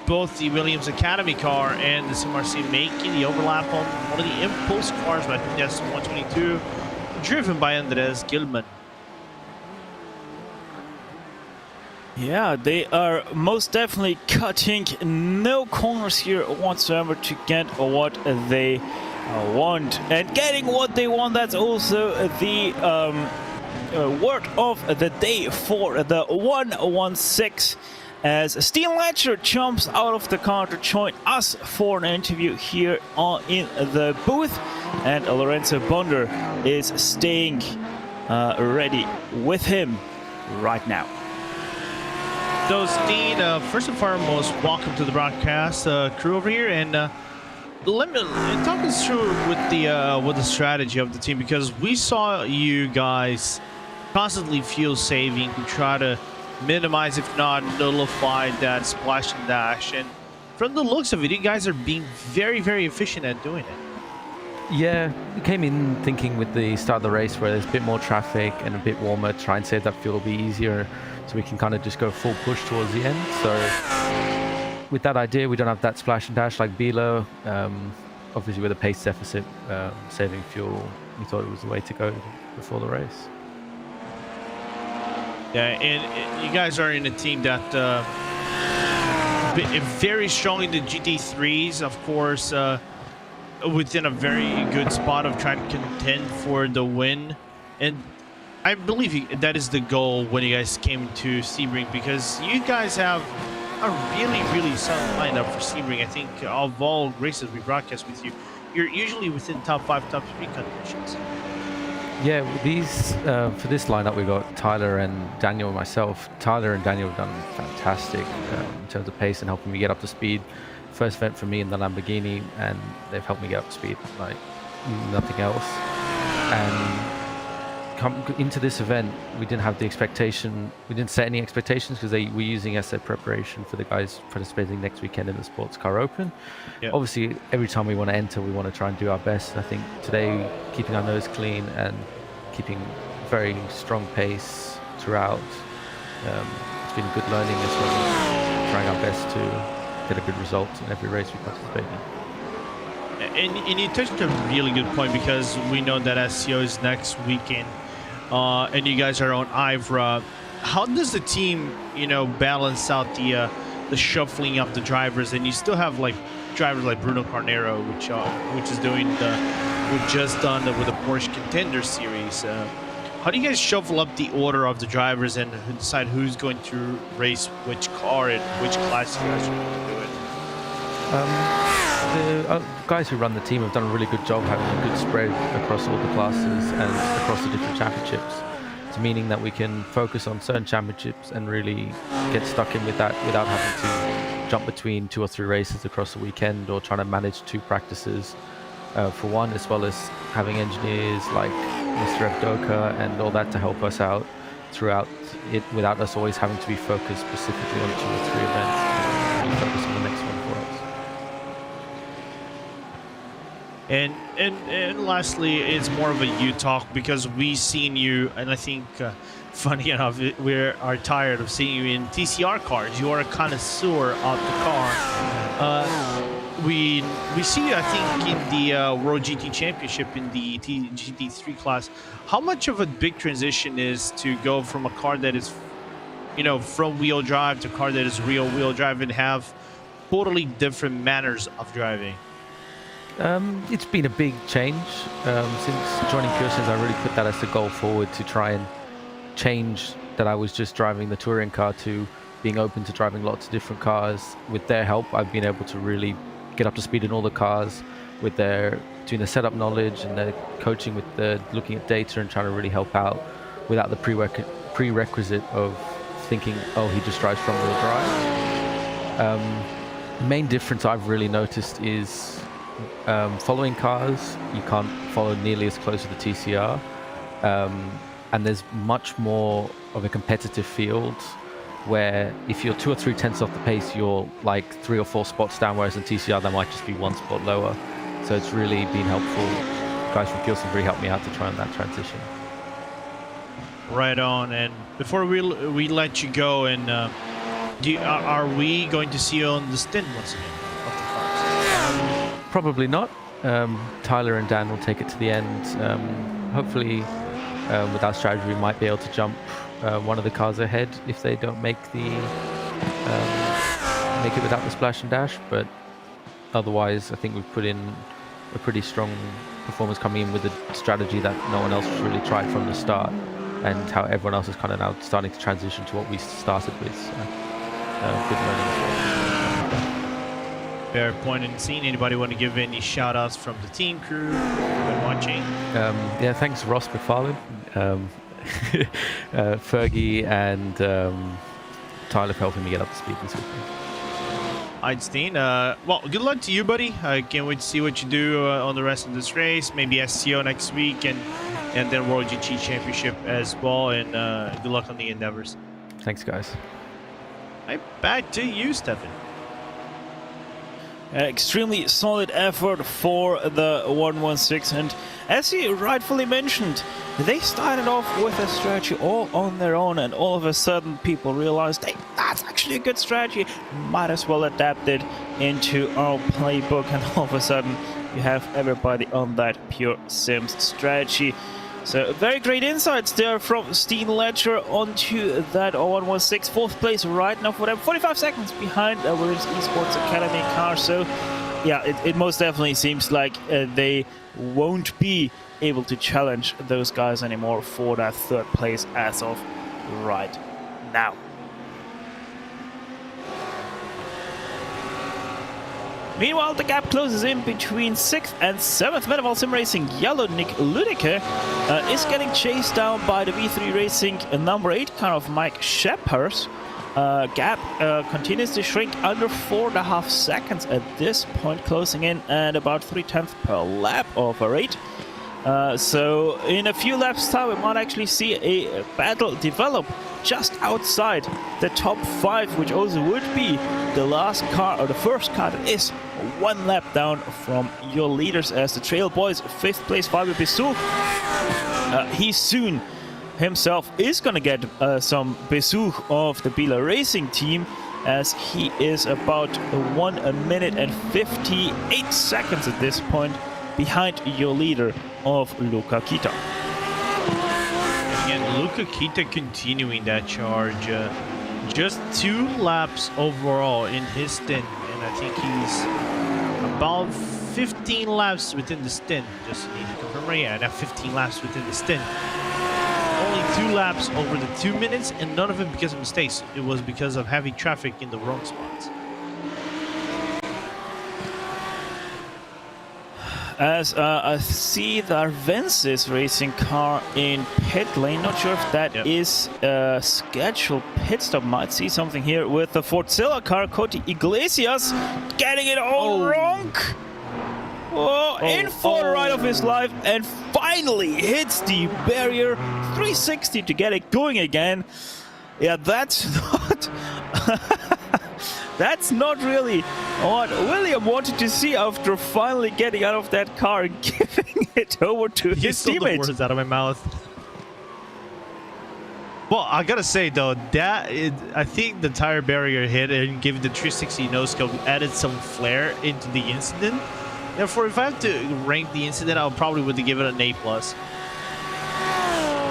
both the Williams Academy car and the SimRC making the overlap on one of the Impulse cars, but I think that's 122, driven by Andres Gilman. Yeah, they are most definitely cutting no corners here whatsoever to get what they want. And getting what they want, that's also the word of the day for the 116, as Steve Latcher jumps out of the car to join us for an interview here in the booth, and Lorenzo Bonder is staying ready with him right now. So Steve, first and foremost, welcome to the broadcast crew over here, and let me talk us through with the strategy of the team, because we saw you guys constantly fuel saving to try to minimize, if not nullify, that splash and dash. And from the looks of it, you guys are being very, very efficient at doing it. Yeah, we came in thinking with the start of the race where there's a bit more traffic and a bit warmer, try and save that fuel will be easier, so we can kind of just go full push towards the end. So with that idea, we don't have that splash and dash like Bilo. Obviously with a pace deficit, saving fuel, we thought it was the way to go before the race. Yeah, and you guys are in a team that very strong in the GT3s, of course, within a very good spot of trying to contend for the win. And I believe that is the goal when you guys came to Sebring, because you guys have a really, really solid lineup for Sebring. I think of all races we broadcast with you, you're usually within top 5, top 3 conditions. Yeah, these for this lineup we got Tyler and Daniel and myself. Tyler and Daniel have done fantastic in terms of pace and helping me get up to speed. First event for me in the Lamborghini, and they've helped me get up to speed like nothing else. And into this event, we didn't have the expectation. We didn't set any expectations because we're using as a preparation for the guys participating next weekend in the Sports Car Open. Yep. Obviously, every time we want to enter, we want to try and do our best. I think today, keeping our nose clean and keeping very strong pace throughout, it's been good learning as well as trying our best to get a good result in every race we participate in. And you touched a really good point, because we know that SCO is next weekend. And you guys are on IVRA. how does the team, balance out the shuffling of the drivers, and you still have like drivers like Bruno Carnero, which is doing we just done with the Porsche Contender Series. How do you guys shuffle up the order of the drivers and decide who's going to race which car and which class you guys are going to do it? The guys who run the team have done a really good job having a good spread across all the classes and across the different championships. It's meaning that we can focus on certain championships and really get stuck in with that without having to jump between 2 or 3 races across the weekend or trying to manage 2 practices for one, as well as having engineers like Mr. Evdoka and all that to help us out throughout it without us always having to be focused specifically on 2 or 3 events and focus on the next one for us. And lastly, it's more of a you talk, because we seen you, and I think funny enough, we are tired of seeing you in TCR cars. You are a connoisseur of the car. We see you, I think, in the World GT Championship in the GT3 class. How much of a big transition is to go from a car that is, front wheel drive to a car that is rear wheel drive and have totally different manners of driving? It's been a big change. Since joining Pure Sims, I really put that as the goal forward to try and change that I was just driving the touring car to being open to driving lots of different cars. With their help, I've been able to really get up to speed in all the cars with their doing the setup knowledge and their coaching with the looking at data and trying to really help out without the prerequisite of thinking, oh, he just drives front wheel drive. Main difference I've really noticed is following cars, you can't follow nearly as close to the TCR, and there's much more of a competitive field where if you're 2 or 3 tenths off the pace, you're like 3 or 4 spots down, whereas in TCR that might just be 1 spot lower. So it's really been helpful. Guys from Pearson really helped me out to try on that transition. Right on. And before we let you go, and are we going to see you on the stint once again of the cars? Probably not. Tyler and Dan will take it to the end. Hopefully, with our strategy, we might be able to jump one of the cars ahead if they don't make it without the splash and dash. But otherwise, I think we've put in a pretty strong performance coming in with a strategy that no one else has really tried from the start, and how everyone else is kind of now starting to transition to what we started with. So, good learning as well. Fair point in scene. Anybody want to give any shout outs from the team crew who've been watching? Yeah, thanks Ross McFarlane, Fergie and Tyler for helping me get up to speed this weekend. Einstein, well, good luck to you, buddy. I can't wait to see what you do on the rest of this race. Maybe SCO next week, and then World GT Championship as well. And good luck on the endeavors. Thanks, guys. Right, back to you, Stefan. Extremely solid effort for the 116, and as you rightfully mentioned, they started off with a strategy all on their own, and all of a sudden people realized, hey, that's actually a good strategy, might as well adapt it into our playbook, and all of a sudden you have everybody on that Pure Sims strategy. So very great insights there from Steen Ledger onto that 116. 4th place right now for them, 45 seconds behind Williams Esports Academy car. So yeah, it most definitely seems like they won't be able to challenge those guys anymore for that 3rd place as of right now. Meanwhile, the gap closes in between 6th and 7th. Metaval Sim Racing Yellow Nick Ludeke is getting chased down by the V3 Racing number 8 car of Mike Shepherd. Gap continues to shrink under 4.5 seconds at this point, closing in at about 3/10 per lap over 8. So in a few laps time we might actually see a battle develop just outside the top 5, which also would be the last car, or the first car that is 1 lap down from your leaders, as the Trail Boys 5th place Fabio Besuch. He soon himself is going to get some Besuch of the Bila Racing team, as he is about 1 minute and 58 seconds at this point behind your leader of Luca Kita. Again, Luca Kita continuing that charge. Just 2 laps overall in his stint, and I think he's about 15 laps within the stint. Just need to confirm right. Yeah, now 15 laps within the stint. Only 2 laps over the 2 minutes, and none of it because of mistakes. It was because of heavy traffic in the wrong spots. As I see the Arvensis racing car in pit lane. Not sure if that is a scheduled pit stop. Might see something here with the Fortzilla car. Cody Iglesias getting it all wrong. In for the ride of his life, and finally hits the barrier. 360 to get it going again. Yeah, that's not... That's not really what William wanted to see after finally getting out of that car and giving it over to his teammates. The words out of my mouth. Well, I gotta say though, I think the tire barrier hit and giving the 360 no scope added some flair into the incident. Therefore, if I have to rank the incident, I probably would give it an A+.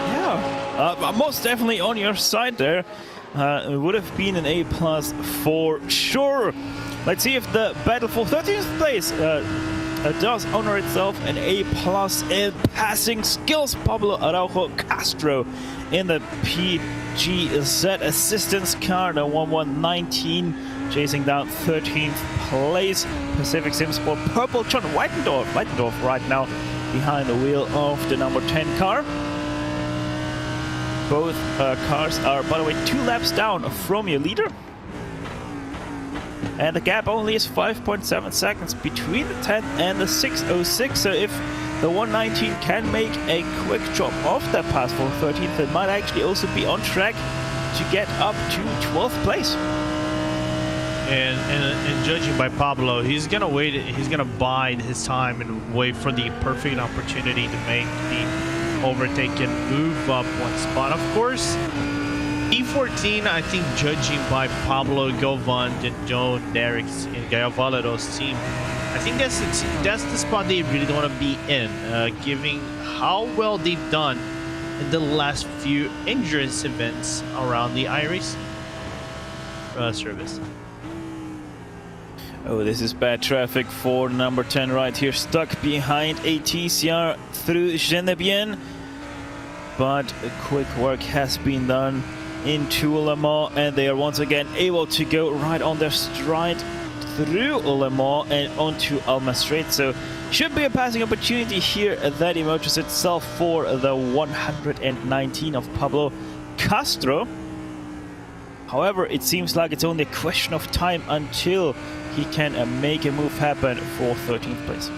Yeah, most definitely on your side there. It would have been an A+ for sure. Let's see if the battle for 13th place does honor itself an A+ in passing skills. Pablo Araujo Castro in the PGZ assistance car, the 1119, chasing down 13th place. Pacific Sim Sport purple. John Weitendorf right now behind the wheel of the number 10 car. Both cars are, by the way, 2 laps down from your leader. And the gap only is 5.7 seconds between the 10th and the 606. So if the 119 can make a quick drop off that pass for 13th, it might actually also be on track to get up to 12th place. And judging by Pablo, he's gonna wait. He's gonna bide his time and wait for the perfect opportunity to make the overtake and move up 1 spot. Of course, E14, I think, judging by Pablo, Govan, and Joan Derricks and Gael Valero's team, I think that's the spot they really don't want to be in, given how well they've done in the last few endurance events around the iRacing service. Oh, this is bad traffic for number 10 right here, stuck behind a TCR through Geneviève. But quick work has been done into Le Mans, and they are once again able to go right on their stride through Le Mans and onto Alma Strait. So should be a passing opportunity here that emerges itself for the 119 of Pablo Castro. However, it seems like it's only a question of time until he can make a move happen for 13th place.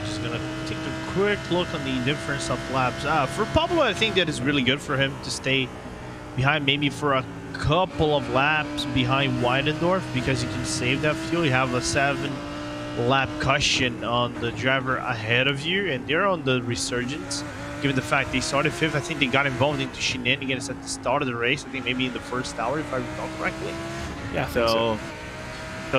Just gonna take a quick look on the difference of laps. For Pablo, I think that is really good for him to stay behind, maybe for a couple of laps behind Weidendorf, because you can save that fuel. You have a 7-lap cushion on the driver ahead of you, and they're on the resurgence. Given the fact they started 5th, I think they got involved into shenanigans at the start of the race. I think maybe in the first hour, if I recall correctly. Yeah, so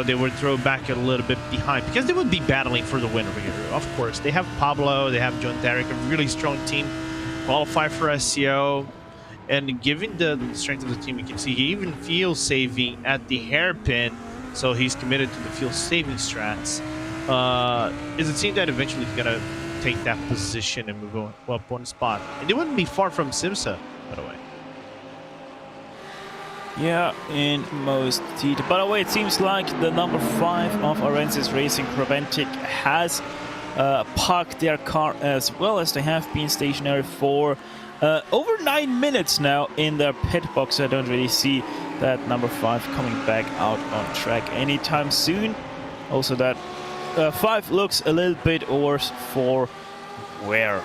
they would throw back a little bit behind, because they would be battling for the win over here. Of course, they have Pablo, they have John Derrick, a really strong team, qualify for SCO. And given the strength of the team, you can see he even fuel saving at the hairpin, so he's committed to the fuel saving strats. Is a team that eventually is gonna take that position and move up 1 spot. And they wouldn't be far from Simsa, by the way. Yeah, in most detail. By the way, it seems like the number 5 of Arensis Racing, Creventic, has parked their car as well, as they have been stationary for over 9 minutes now in their pit box. I don't really see that number 5 coming back out on track anytime soon. Also, that 5 looks a little bit worse for wear.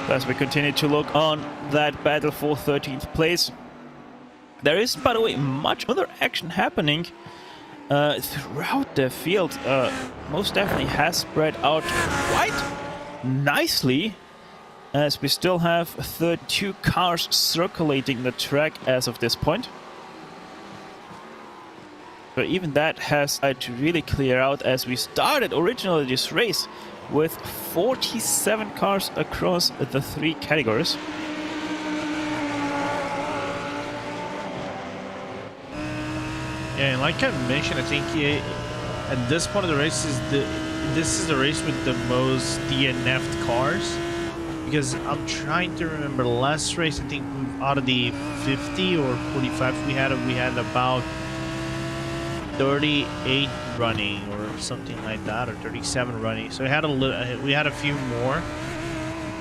As we continue to look on that battle for 13th place, there is, by the way, much other action happening throughout the field. Most definitely has spread out quite nicely, as we still have 32 cars circulating the track as of this point. But even that has had to really clear out, as we started originally this race with 47 cars across the 3 categories. Yeah, and like I mentioned, I think at this point of the race this is the race with the most DNF'd cars, because I'm trying to remember last race. I think out of the 50 or 45 we had about 38 running or something like that, or 37 running. So we had a few more,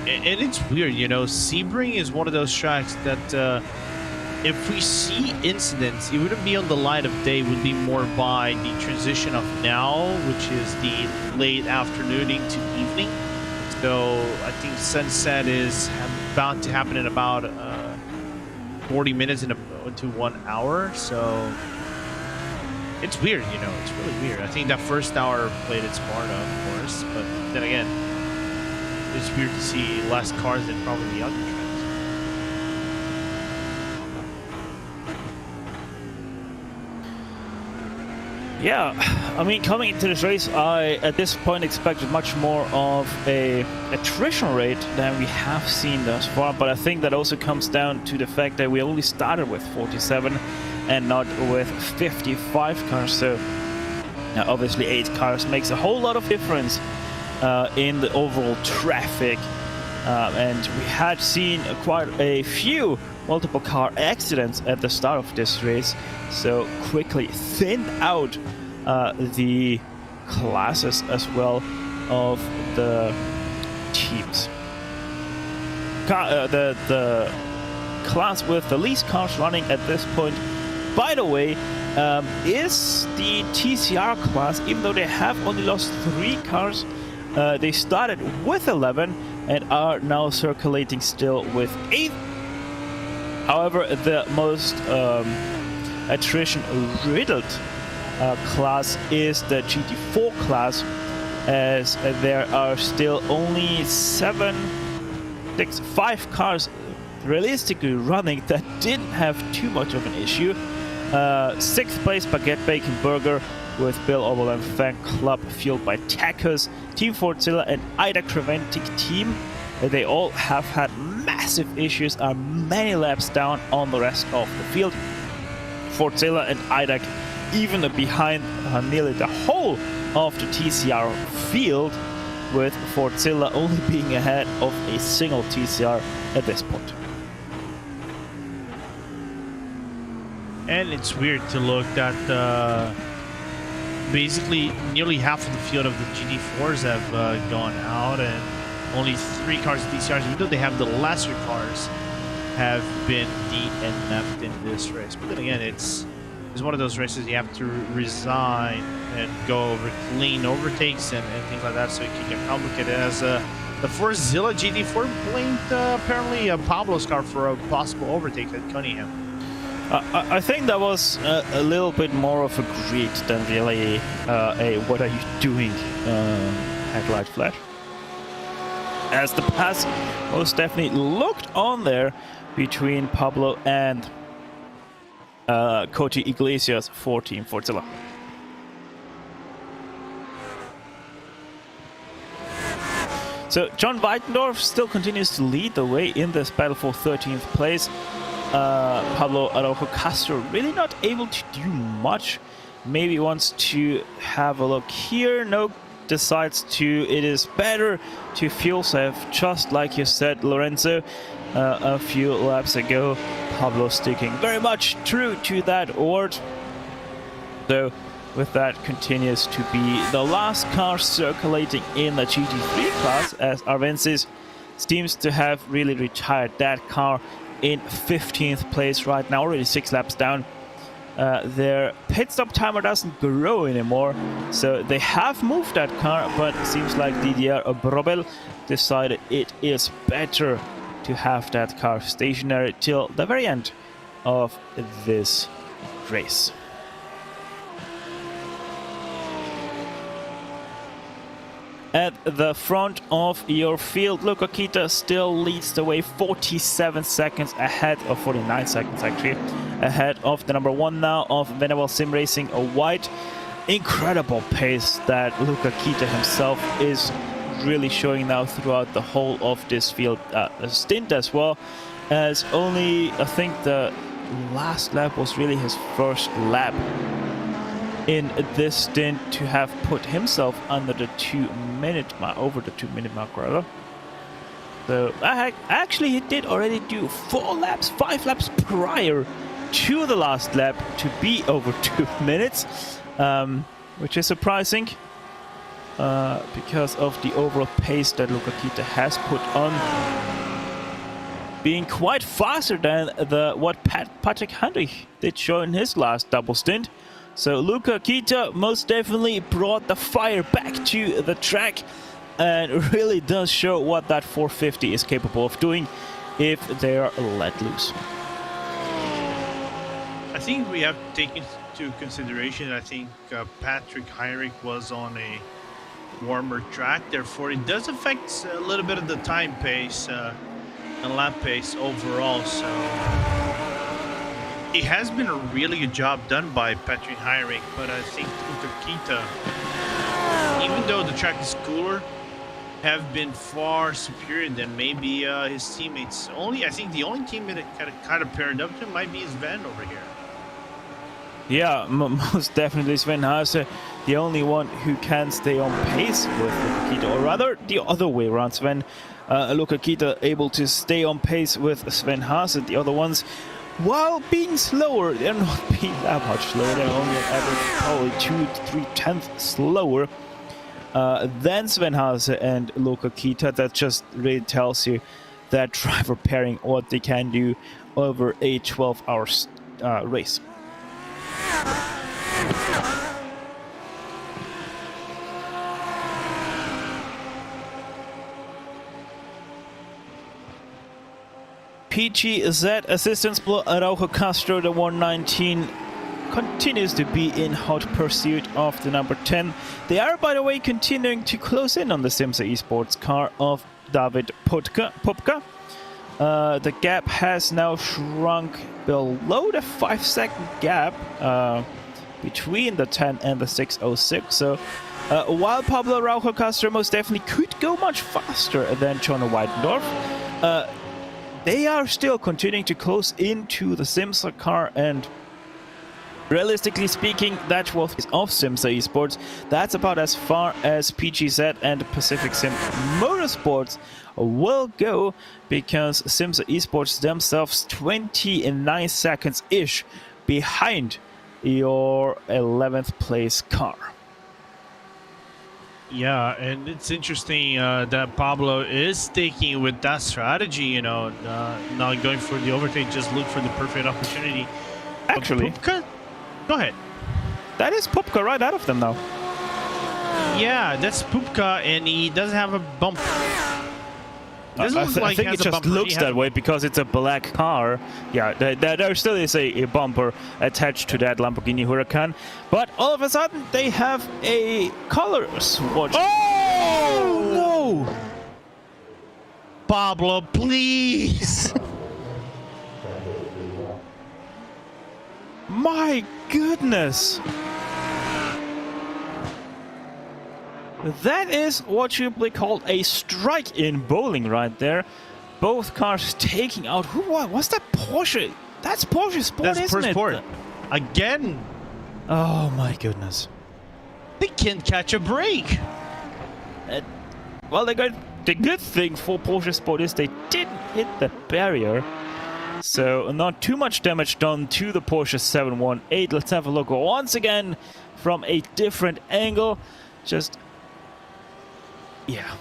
and it's weird, you know. Sebring is one of those tracks that if we see incidents, it wouldn't be on the light of day. It would be more by the transition of now, which is the late afternooning to evening. So I think sunset is bound to happen in about 40 minutes into 1 hour. So it's weird, you know. It's really weird. I think that first hour played its part, of course, but then again, it's weird to see less cars than probably the other tracks. Yeah, I mean, coming into this race, I at this point expected much more of a attrition rate than we have seen thus far, but I think that also comes down to the fact that we only started with 47 and not with 55 cars. So now obviously 8 cars makes a whole lot of difference in the overall traffic, and we had seen quite a few multiple car accidents at the start of this race, so quickly thinned out the classes as well of the teams. The class with the least cars running at this point, by the way, is the TCR class. Even though they have only lost 3 cars, they started with 11 and are now circulating still with 8. However, the most attrition-riddled class is the GT4 class, as there are still only 5 cars realistically running that didn't have too much of an issue. 6th place, Baguette Bacon Burger with Bill Obel and Fan Club, fueled by Tacos, Team Fortzilla and Ida Creventic Team. They all have had massive issues, are many laps down on the rest of the field. Fortzilla and IDAC even behind nearly the whole of the TCR field, with Fortzilla only being ahead of a single TCR at this point. And it's weird to look at basically nearly half of the field of the GT4s have gone out, and only 3 cars in TCRs, even though they have the lesser cars, have been DNF'd in this race. But then again, it's one of those races you have to resign and go over clean overtakes and things like that, so it can get complicated. As the Fortzilla GT4 blamed apparently Pablo's car for a possible overtake at Cunningham. I think that was a little bit more of a greed than really a "what are you doing" headlight flash. As the pass most definitely looked on there between Pablo and Cody Iglesias for Team Fortzilla. So John Weitendorf still continues to lead the way in this battle for 13th place. Pablo Araujo Castro really not able to do much. Maybe wants to have a look here. No, decides to. It is better to fuel save, just like you said, Lorenzo, a few laps ago. Pablo sticking very much true to that word. So with that, continues to be the last car circulating in the GT3 class, as Arvensis seems to have really retired that car in 15th place right now, already 6 laps down. Their pit stop timer doesn't grow anymore, so they have moved that car, but it seems like Didier Brobel decided it is better to have that car stationary till the very end of this race. at the front of your field. Luca Kita still leads the way, 47 seconds ahead of 49 seconds actually ahead of the number 1 now of Venable Sim Racing, a white. Incredible pace that Luca Kita himself is really showing now throughout the whole of this field stint, as well as only I think the last lap was really his first lap in this stint to have put himself under the 2-minute mark, over the 2-minute mark rather. So actually he did already do 5 laps prior to the last lap to be over 2 minutes, which is surprising because of the overall pace that Luca Kita has put on, being quite faster than what Patrick Hendrich did show in his last double stint. So Luca Kita most definitely brought the fire back to the track and really does show what that 450 is capable of doing if they are let loose. I think we have to take into consideration, I think Patrick Heinrich was on a warmer track, therefore it does affect a little bit of the time pace and lap pace overall. So it has been a really good job done by Patrick Heinrich, but I think Luca Kita, even though the track is cooler, have been far superior than maybe his teammates. I think the only teammate that kind of paired up to him might be Sven over here. Yeah, most definitely Sven Haase, the only one who can stay on pace with Luca Kita, or rather the other way around. Luca Kita able to stay on pace with Sven Haase. The other ones, while being slower, they're not being that much slower. They're only on average probably 2 to 3 tenths slower than Sven Haase and Luca Kita. That just really tells you that driver pairing, what they can do over a 12-hour race. PGZ assistance Araujo Castro, the 119, continues to be in hot pursuit of the number 10. They are, by the way, continuing to close in on the Simsa Esports car of David Popka. The gap has now shrunk below the 5-second gap between the 10 and the 606. So while Pablo Araujo Castro most definitely could go much faster than John Weidendorf, they are still continuing to close into the Simsa car, and realistically speaking, that was of Simsa Esports. That's about as far as PGZ and Pacific Sim Motorsports will go, because Simsa Esports themselves 29 seconds-ish behind your 11th place car. Yeah, and it's interesting that Pablo is sticking with that strategy, not going for the overtake, just look for the perfect opportunity. Actually, Pupka? Go ahead. That is Pupka right out of them now. Yeah, that's Pupka, and he doesn't have a bump. I think it just looks that way because it's a black car. Yeah, there still is a bumper attached to that Lamborghini Huracan. But all of a sudden, they have a color swatch. Oh, no! Pablo, please! My goodness! That is what should be called a strike in bowling right there. Both cars taking out... Who was that? Porsche? That's Porsche Sport, isn't it? Sport. Again. Oh my goodness. They can't catch a break. Well, the good thing for Porsche Sport is they didn't hit the barrier. So not too much damage done to the Porsche 718. Let's have a look once again from a different angle. Just... yeah.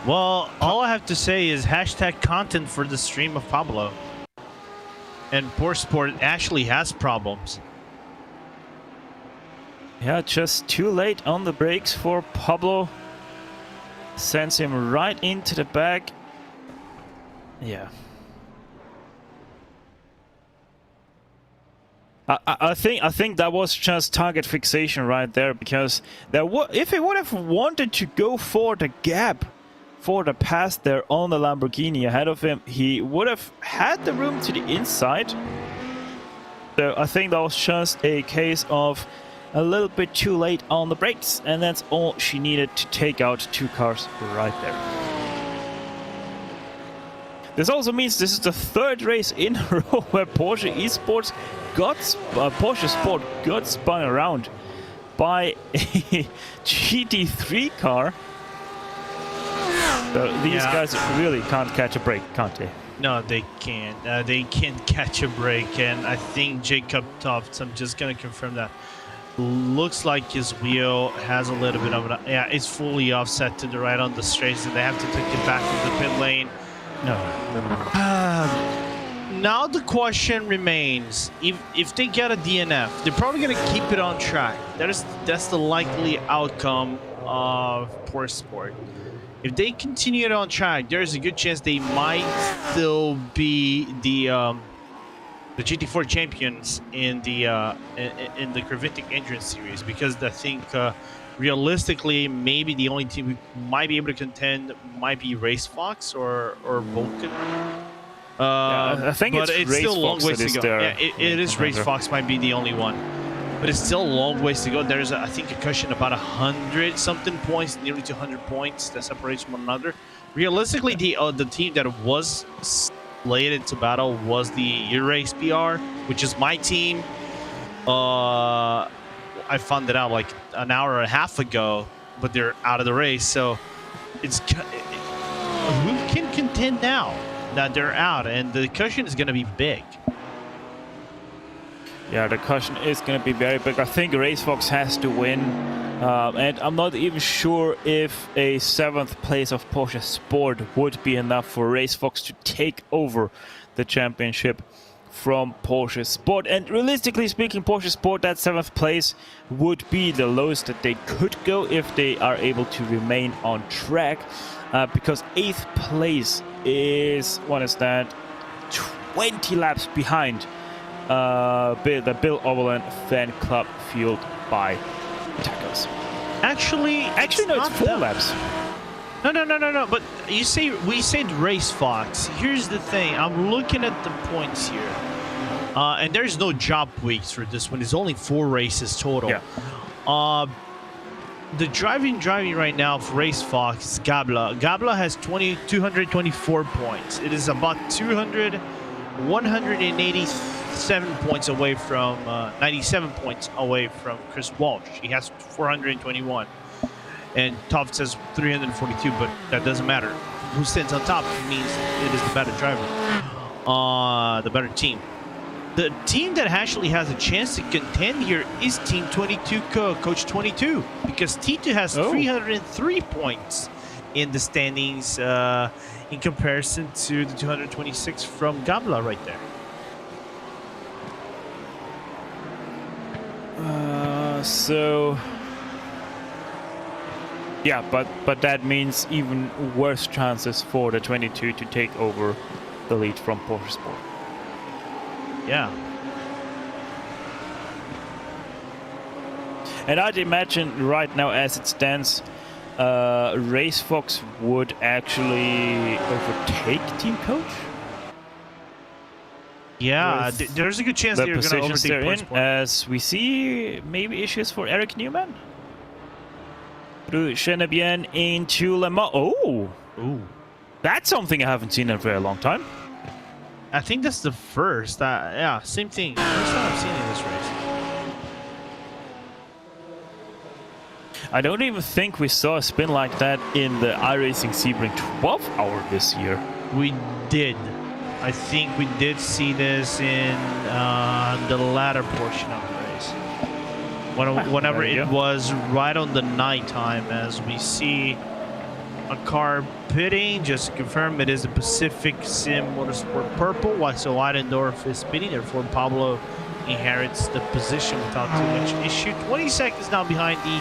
Well, all I have to say is hashtag content for the stream of Pablo. And Porsche Sport actually has problems. Yeah, just too late on the brakes for Pablo. Sends him right into the back. Yeah. I think that was just target fixation right there, because if he would have wanted to go for the gap, for the pass there on the Lamborghini ahead of him, he would have had the room to the inside. So I think that was just a case of a little bit too late on the brakes, and that's all she needed to take out 2 cars right there. This also means this is the 3rd race in a row where Porsche Esports Porsche Sport got spun around by a GT3 car. So these guys really can't catch a break, can't they? No, they can't. They can't catch a break, and I think Jacob Tofts, I'm just going to confirm that, looks like his wheel has a little bit of it's fully offset to the right on the straights, and they have to take it back from the pit lane. No. Now the question remains, if they get a DNF, they're probably going to keep it on track. That's the likely outcome of Porsche Sport. If they continue it on track, there's a good chance they might still be the GT4 champions in the Creventic Endurance Series, because I think realistically maybe the only team who might be able to contend might be Race Fox or Vulcan. I think but it's still a long Fox ways to go. there. Yeah, it is Race Fox might be the only one. But it's still a long ways to go. There's, I think, a cushion about 100-something points, nearly 200 points that separates one another. Realistically, the team that was slated to battle was the iRacing PR, which is my team. I found it out like an hour and a half ago, but they're out of the race. So it's who can contend now that they're out, and the cushion is going to be big. Yeah, the cushion is going to be very big. I think RaceFox has to win. And I'm not even sure if a 7th place of Porsche Sport would be enough for RaceFox to take over the championship from Porsche Sport. And realistically speaking, Porsche Sport, that 7th place would be the lowest that they could go if they are able to remain on track. Because 8th place is, what is that, 20 laps behind the Bill Overland fan club fueled by Tacos. Actually, no, it's 4 laps. No. But we said Race Fox. Here's the thing. I'm looking at the points here, and there's no job weeks for this one. It's only 4 races total. Yeah. The driving right now for Race Fox is Gabla. Gabla has 224 points. It is about 187 points away from 97 points away from Chris Walsh. He has 421, and Tofts has 342, but that doesn't matter. Who stands on top means it is the better driver, the better team. The team that actually has a chance to contend here is Team 22, Coach 22, because T2 has 303 points in the standings in comparison to the 226 from Gabla right there. So yeah, but that means even worse chances for the 22 to take over the lead from Porsche Sport. Yeah. And I'd imagine right now, as it stands, RaceFox would actually overtake Team Coach. Yeah, there's a good chance they're going to overtake Porsche Sport. As we see, maybe issues for Eric Newman. Through Chenebien into Le Mans. Oh! Ooh. That's something I haven't seen in a very long time. I think that's the first. Yeah, same thing. First time I've seen in this race. I don't even think we saw a spin like that in the iRacing Sebring 12 hour this year. We did. I think we did see this in the latter portion of the race. Whenever it was right on the night time, as we see a car pitting. Just to confirm, it is a Pacific Sim Motorsport Purple. So Weidendorf is pitting, therefore Pablo inherits the position without too much issue. 20 seconds now behind the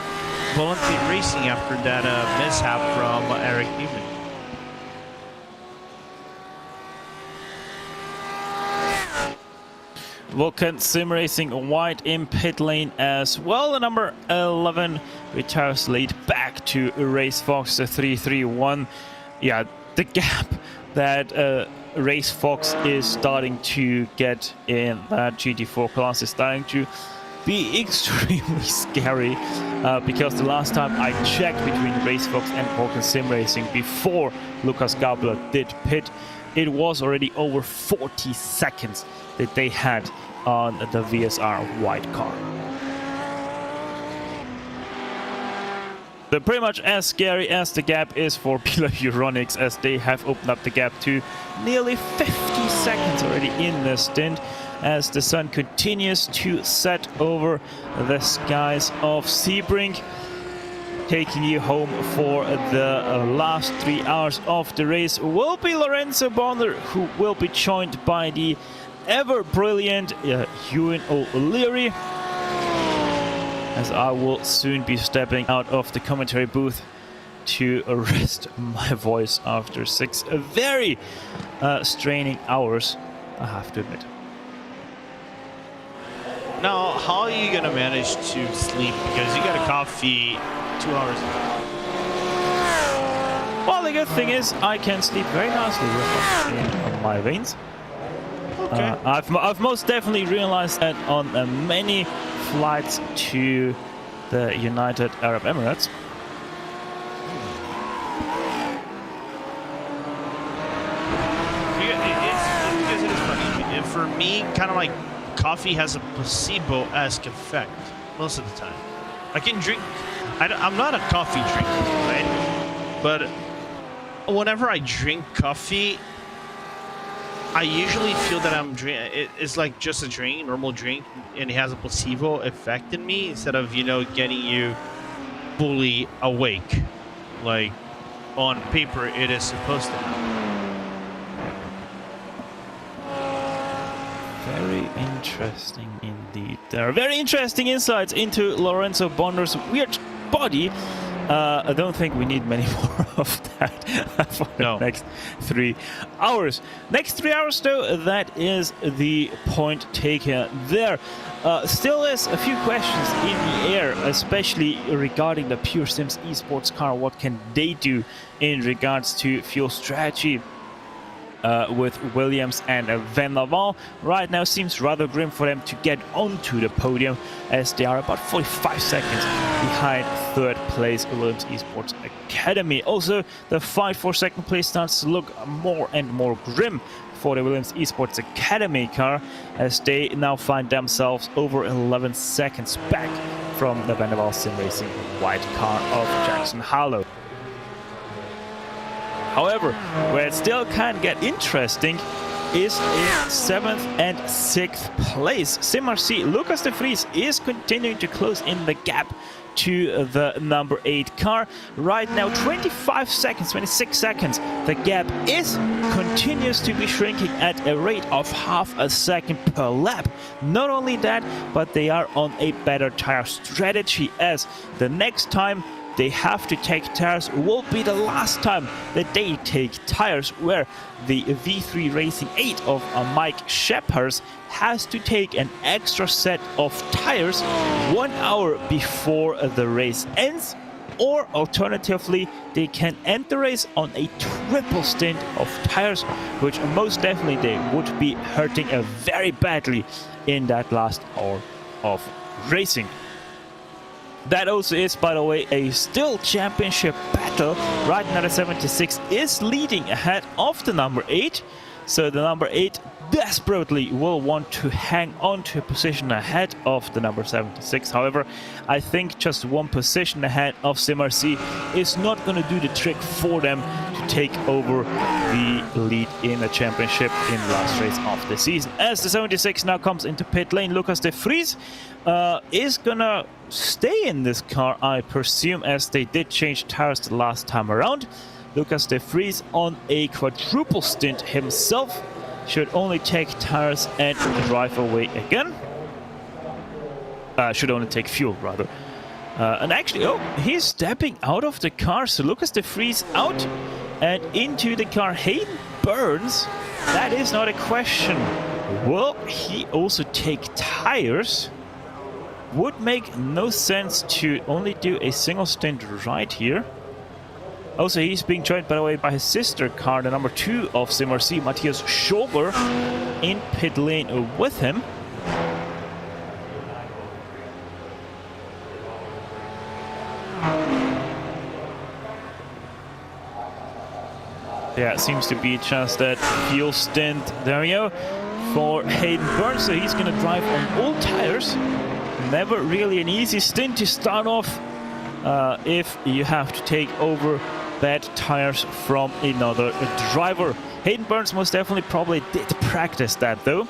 Volante Racing after that mishap from Eric Newman. Vulcan Sim Racing wide in pit lane as well. The number 11 retires lead back to Race Fox 331. Yeah, the gap that Race Fox is starting to get in that GT4 class is starting to be extremely scary, because the last time I checked between Race Fox and Vulcan Sim Racing before Lucas Gabler did pit, it was already over 40 seconds that they had on the VSR white car. They're pretty much as scary as the gap is for Pila Euronics, as they have opened up the gap to nearly 50 seconds already in the stint, as the sun continues to set over the skies of Sebring, taking you home for the last 3 hours of the race will be Lorenzo Bonner, who will be joined by the ever-brilliant Ewan O'Leary, as I will soon be stepping out of the commentary booth to rest my voice after 6 very straining hours, I have to admit. Now, how are you going to manage to sleep? Because you got a coffee 2 hours ago. Well, the good thing is I can sleep very nicely with in my veins. Okay. I've most definitely realized that on many flights to the United Arab Emirates. Because it is funny. For me, kind of like coffee has a placebo-esque effect most of the time. I can drink. I'm not a coffee drinker, right? But whenever I drink coffee, I usually feel that I'm drinking. It's like just a drink, normal drink, and it has a placebo effect in me instead of, you know, getting you fully awake, like on paper it is supposed to happen. Very interesting indeed. There are very interesting insights into Lorenzo Bonner's weird body. I don't think we need many more of that for the next 3 hours. Next 3 hours, though, that is the point taken there. Still is a few questions in the air, especially regarding the Pure Sims Esports car. What can they do in regards to fuel strategy? With Williams and Van Laval. Right now seems rather grim for them to get onto the podium, as they are about 45 seconds behind third place Williams Esports Academy. Also, the fight for second place starts to look more and more grim for the Williams Esports Academy car, as they now find themselves over 11 seconds back from the Van Laval Sim Racing white car of Jackson Harlow. However, where it still can get interesting is in 7th and 6th place. SimRC Lucas de Vries is continuing to close in the gap to the number 8 car. Right now, 25 seconds, 26 seconds. The gap continues to be shrinking at a rate of half a second per lap. Not only that, but they are on a better tire strategy, as the next time they have to take tires will be the last time that they take tires, where the V3 Racing 8 of Mike Shepherd has to take an extra set of tires 1 hour before the race ends, or alternatively they can end the race on a triple stint of tires, which most definitely they would be hurting very badly in that last hour of racing. That also is, by the way, a still championship battle. Right now the 76 is leading ahead of the number 8. So the number 8 desperately will want to hang on to a position ahead of the number 76. However, I think just one position ahead of SimRC is not going to do the trick for them to take over the lead in the championship in the last race of the season. As the 76 now comes into pit lane, Lucas de Vries is gonna stay in this car, I presume, as they did change tires the last time around. Lucas de Vries on a quadruple stint himself should only take tires and drive away again. Should only take fuel, rather. And actually, he's stepping out of the car. So Lucas de Vries out and into the car. Hayden Burns, that is not a question. Will he also take tires? Would make no sense to only do a single stint right here. Also, he's being joined, by the way, by his sister car, the number 2 of SimRC, Matthias Schober, in pit lane with him. Yeah, it seems to be just that fuel stint. There we go. For Hayden Burns, so he's going to drive on all tires. Never really an easy stint to start off if you have to take over bad tires from another driver. Hayden Burns most definitely probably did practice that though,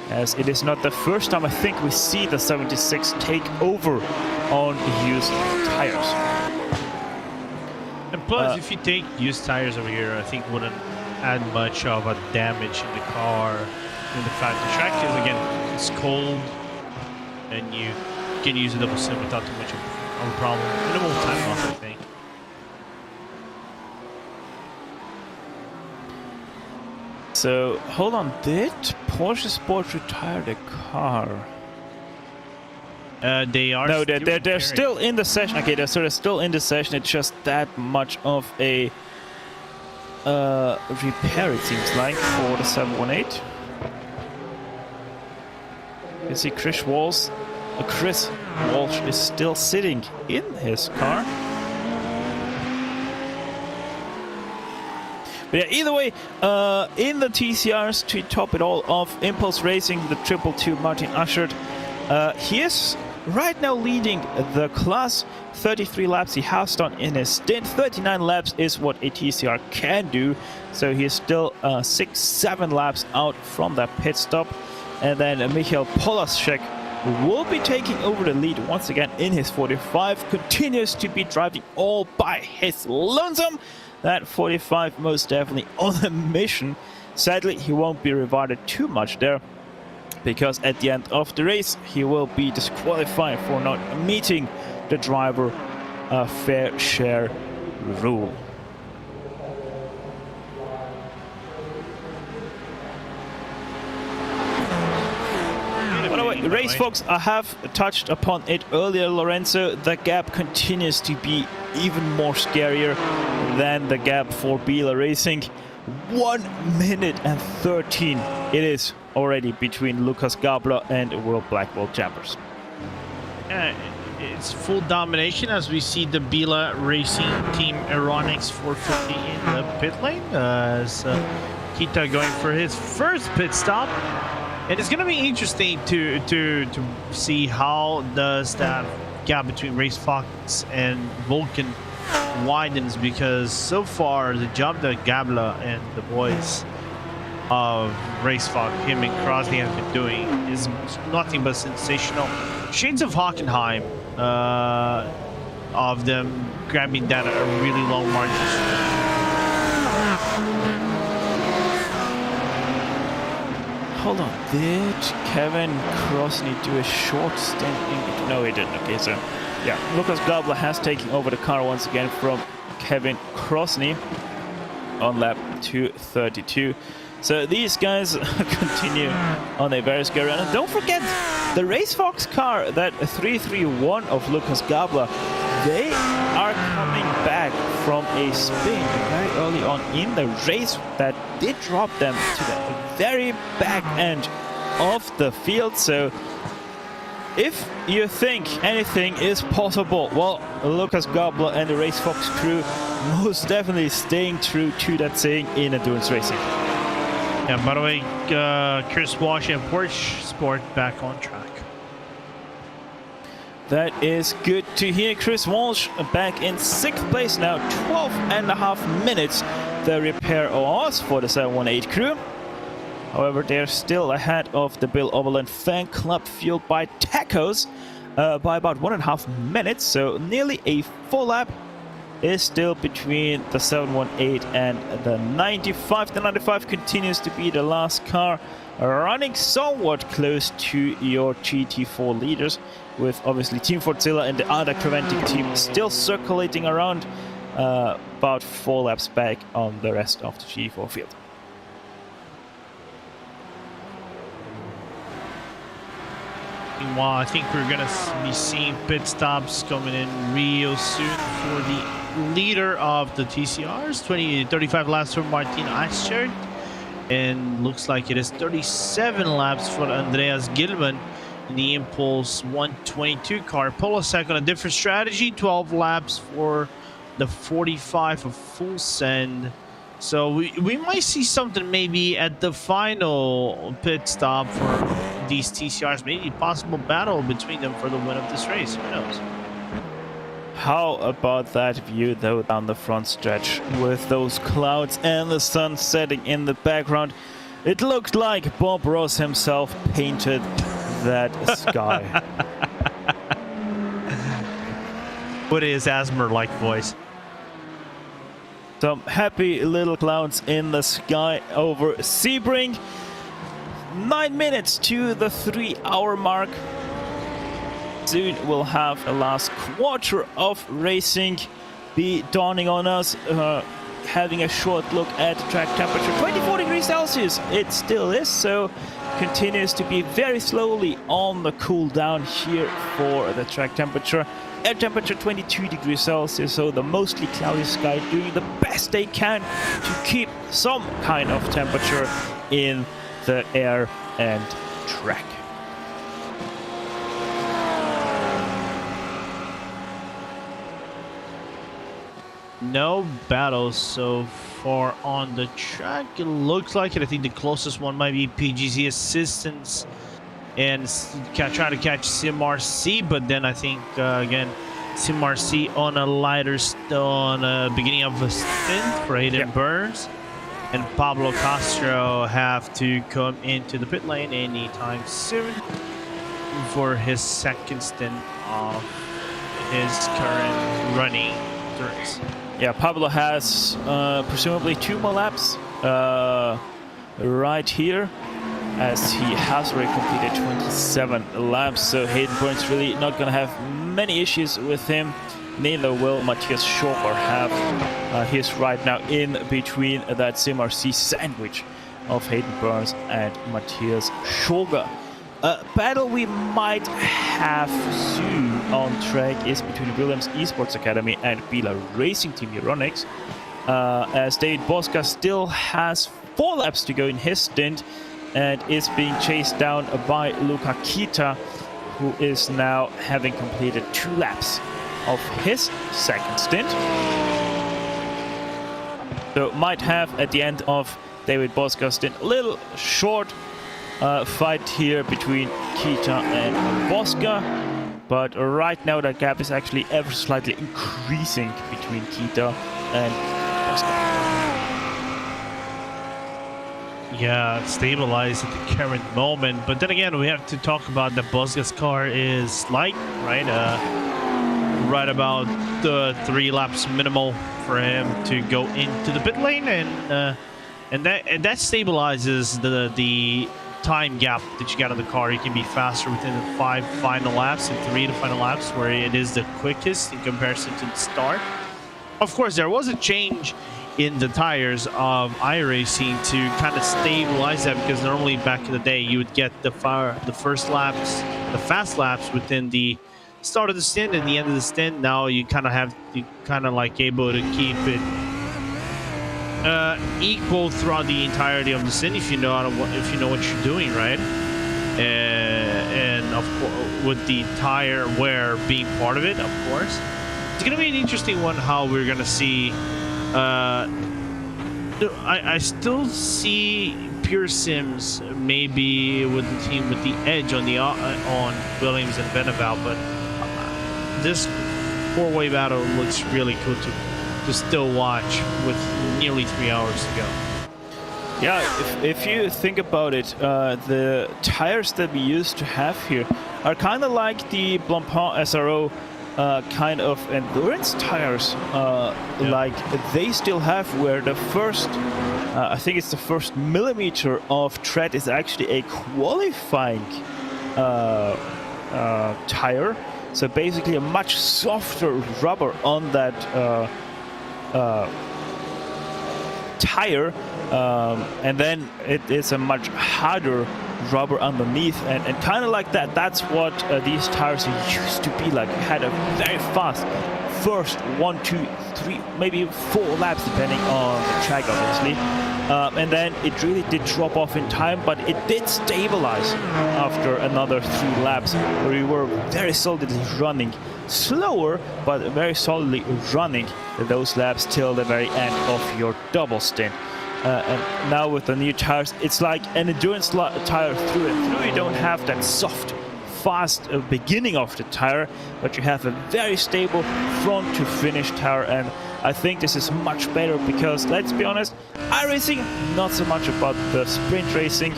as it is not the first time I think we see the 76 take over on used tires. And plus, if you take used tires over here, I think wouldn't add much of a damage in the car. And the fact the track is, again, it's cold, and you can use a double sim without too much of a problem. Minimal time off, I think. So, hold on, did Porsche Sport retire the car? They are. No, they're still in the session. Okay, they're still in the session. It's just that much of a repair, it seems like, for the 718. You see Chris Walsh is still sitting in his car. But yeah, either way, in the TCRs, to top it all off, Impulse Racing, the 222 Martin Ushert, he is right now leading the class. 33 laps he has done in his stint. 39 laps is what a TCR can do. So he is still 6-7 laps out from that pit stop. And then Michael Polaszek will be taking over the lead once again in his 45. Continues to be driving all by his lonesome. That 45 most definitely on a mission. Sadly, he won't be rewarded too much there, because at the end of the race, he will be disqualified for not meeting the driver fair share rule. By the way, race folks, I have touched upon it earlier, Lorenzo. The gap continues to be even more scarier than the gap for Biela Racing. 1 minute and 13 it is already between Lucas Gabler and World Black World Champions. It's full domination as we see the Biela Racing Team Aeronix 450 in the pit lane. As Kita going for his first pit stop. And it's going to be interesting to see how does that gap between Race Fox and Vulcan widens, because so far the job that Gabla and the boys of Race Fox, him and Crosby, have been doing is nothing but sensational. Shades of Hockenheim of them grabbing that at a really long margin. Hold on, did Kevin Crosney do a short stint in? No, he didn't. Okay, so yeah, Lucas Gabler has taken over the car once again from Kevin Crosney on lap 232. So these guys continue on a very scary run. And don't forget, the Race Fox car, that 331 of Lucas Gabler, they are coming back from a spin very early on in the race that did drop them to the very back end of the field. So if you think anything is possible, well, Lucas Gabler and the Race Fox crew most definitely staying true to that saying in endurance racing. Yeah, by the way, Chris Walsh and Porsche Sport back on track. That is good to hear. Chris Walsh back in 6th place now, 12.5 minutes the repair was for the 718 crew. However, they're still ahead of the Bill Overland fan club, fueled by Tacos, by about 1.5 minutes. So nearly a full lap is still between the 718 and the 95. The 95 continues to be the last car, running somewhat close to your GT4 leaders, with obviously Team Fortzilla and the other Creventic team still circulating around about 4 laps back on the rest of the GT4 field. Meanwhile, I think we're gonna be seeing pit stops coming in real soon for the leader of the TCRs. 35 laps for Martin Eichert, and looks like it is 37 laps for Andreas Gilman in the Impulse 122 car. Polasek on a different strategy, 12 laps for the 45 of Full Send. So we might see something maybe at the final pit stop for these TCRs. Maybe a possible battle between them for the win of this race. Who knows? How about that view though down the front stretch with those clouds and the sun setting in the background? It looked like Bob Ross himself painted that sky. What is Asmer-like voice? Some happy little clouds in the sky over Sebring. 9 minutes to the 3-hour mark. Soon we'll have a last quarter of racing be dawning on us. Having a short look at track temperature, 24 degrees Celsius. It still is, so continues to be very slowly on the cool down here for the track temperature. Air temperature 22 degrees Celsius, so the mostly cloudy sky doing the best they can to keep some kind of temperature in the air and track. No battles so far on the track. It looks like it. I think the closest one might be PGZ Assistance and try to catch CMRC, but then I think again CMRC on a lighter beginning of a stint for Hayden Burns, and Pablo Castro have to come into the pit lane anytime soon for his second stint of his current running race. Yeah, Pablo has presumably 2 more laps right here, as he has already completed 27 laps, so Hayden Burns really not going to have many issues with him. Neither will Matthias Schober have. He's right now in between that CMRC sandwich of Hayden Burns and Matthias Schober. Battle we might have soon on track is between Williams Esports Academy and Bila Racing Team Euronics, as David Bosca still has 4 laps to go in his stint and is being chased down by Luka Kita, who is now having completed 2 laps of his second stint. So might have at the end of David Bosca's stint a little short fight here between Kita and Bosca, but right now that gap is actually ever slightly increasing between Kita and Bosca. Yeah, stabilized at the current moment, but then again we have to talk about the Bosca's car is light, right? Right about the 3 laps minimal for him to go into the pit lane, and that stabilizes the time gap that you got on the car. You can be faster within the 5 final laps and 3 to final laps, where it is the quickest in comparison to the start. Of course, there was a change in the tires of iRacing to kind of stabilize that, because normally back in the day you would get the first laps, the fast laps within the start of the stint and the end of the stint. Now you kind of like able to keep it equal throughout the entirety of the stint if you know what you're doing, right? And of course, with the tire wear being part of it, of course, it's gonna be an interesting one how we're gonna see. I still see Pure Sims maybe with the team with the edge on the on Williams and Beneval, but this 4-way battle looks really cool to still watch with nearly 3 hours to go. Yeah, if you think about it, the tires that we used to have here are kind of like the Blancpain SRO kind of endurance tires, like they still have, where the first, I think it's the first millimeter of tread is actually a qualifying tire. So basically a much softer rubber on that tire, and then it is a much harder rubber underneath, and kind of like that. That's what these tires used to be like. You had a very fast first 1, 2, 3, maybe 4 laps depending on the track, obviously, and then it really did drop off in time, but it did stabilize after another 3 laps, where we were very solidly running, slower but very solidly running those laps till the very end of your double stint. And now with the new tires, it's like an endurance tire through and through. You don't have that soft, fast beginning of the tire, but you have a very stable front to finish tire, and I think this is much better because, let's be honest, iRacing not so much about the sprint racing.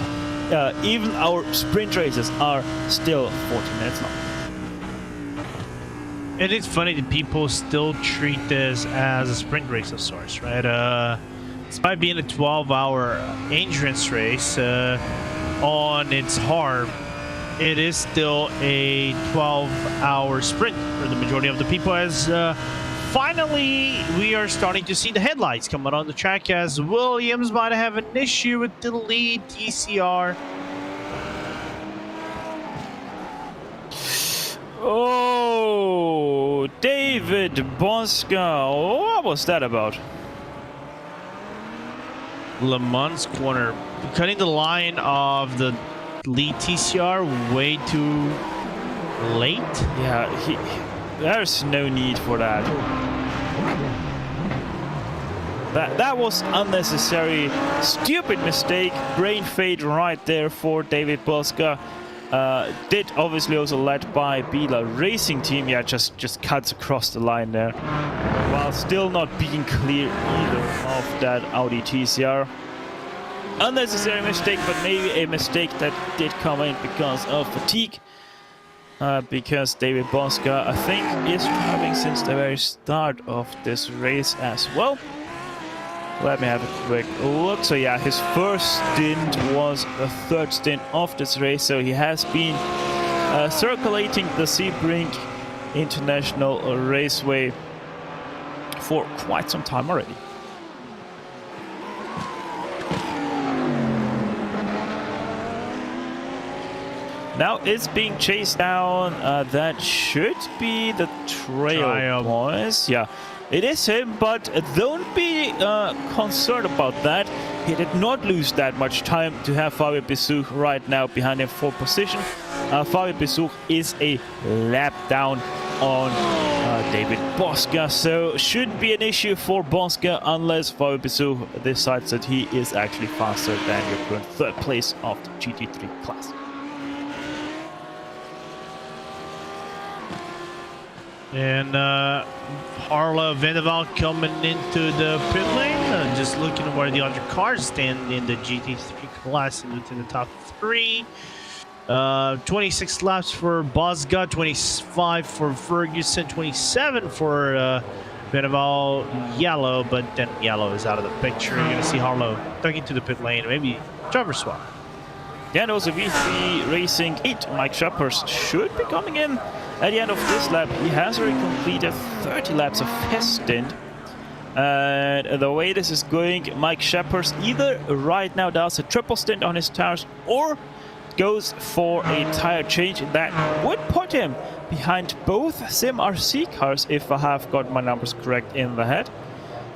Even our sprint races are still 40 minutes long. And it's funny that people still treat this as a sprint race of sorts, right? Despite being a 12-hour endurance race on its hard, it is still a 12-hour sprint for the majority of the people, as finally we are starting to see the headlights coming on the track, as Williams might have an issue with the lead TCR. Oh, David Bosca, what was that about? Le Mans corner, cutting the line of the lead TCR way too late. Yeah, there's no need for that. That was unnecessary, stupid mistake, brain fade right there for David Bosca. Did obviously also led by Bila Racing Team. Yeah, just cuts across the line there, while still not being clear either of that Audi TCR. Unnecessary mistake, but maybe a mistake that did come in because of fatigue. Because David Bosca, I think, is driving since the very start of this race as well. Let me have a quick look. So yeah, his first stint was the 3rd stint of this race. So he has been circulating the Sebring International Raceway for quite some time already. Now it's being chased down. That should be the Trail Boys. Yeah, it is him, but don't be concerned about that. He did not lose that much time to have Fabio Besuch right now behind him for position. Fabio Besuch is a lap down on David Bosca, so should be an issue for Bosca unless Fabio Besuch decides that he is actually faster than your current 3rd place of the GT3 class. And Harla Vendaval coming into the pit lane, just looking at where the other cars stand in the GT3 class into the top 3. 26 laps for Bosca, 25 for Ferguson, 27 for Vendaval Yellow, but then Yellow is out of the picture. You're going to see Harlow duck into the pit lane, maybe driver swap. Yeah, and also V3 Racing 8, Mike Sheppers should be coming in at the end of this lap. He has already completed 30 laps of his stint. And the way this is going, Mike Sheppers either right now does a triple stint on his tires or goes for a tire change. That would put him behind both Sim RC cars, if I have got my numbers correct in the head.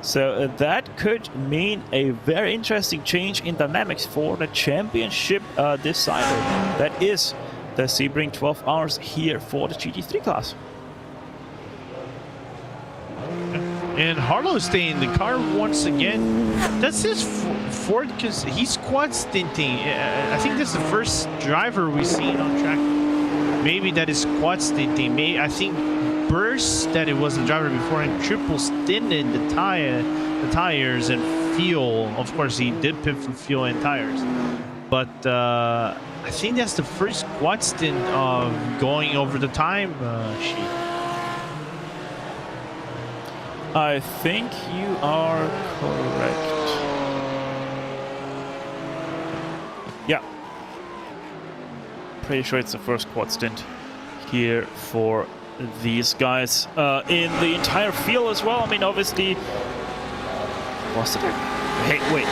So that could mean a very interesting change in dynamics for the championship decider. That is the Sebring 12 hours here for the GT3 class. And Harlow staying in the car once again. That's his Ford, because he's quad stinting. I think this is the first driver we've seen on track. Maybe that is quad stinting. I think Burst, that it was the driver before, and triple stinted the tires and fuel. Of course, he did pit for fuel and tires. But I think that's the first quad stint of going over the time sheet. I think you are correct. Yeah. Pretty sure it's the first quad stint here for these guys in the entire field as well. I mean, obviously, was it Hey, wait.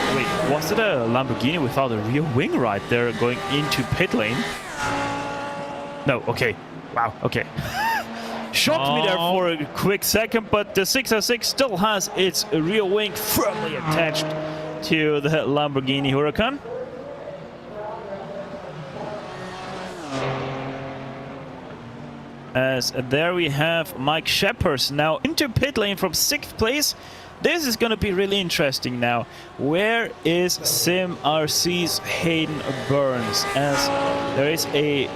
Was it a Lamborghini without a rear wing right there going into pit lane? No, okay. Wow, okay. Shocked me there for a quick second, but the 606 still has its rear wing firmly attached to the Lamborghini Huracan. As there we have Mike Sheppers now into pit lane from 6th place. This is going to be really interesting now. Where is Sim RC's Hayden Burns? As there is a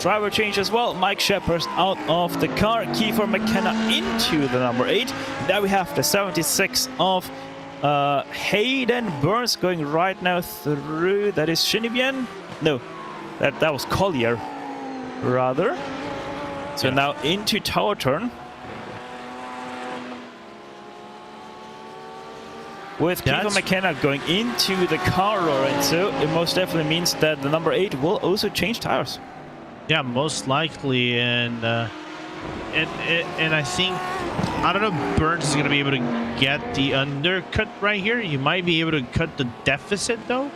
driver change as well. Mike Sheppers out of the car. Kiefer McKenna into the number 8. There we have the 76 of Hayden Burns going right now through. That is Shinibien? No, that was Collier, rather. So now into tower turn. With Kiefer McKenna going into the car, Lorenzo, it most definitely means that the number 8 will also change tires. Yeah, most likely, and I think, I don't know if Burns is going to be able to get the undercut right here. You might be able to cut the deficit though,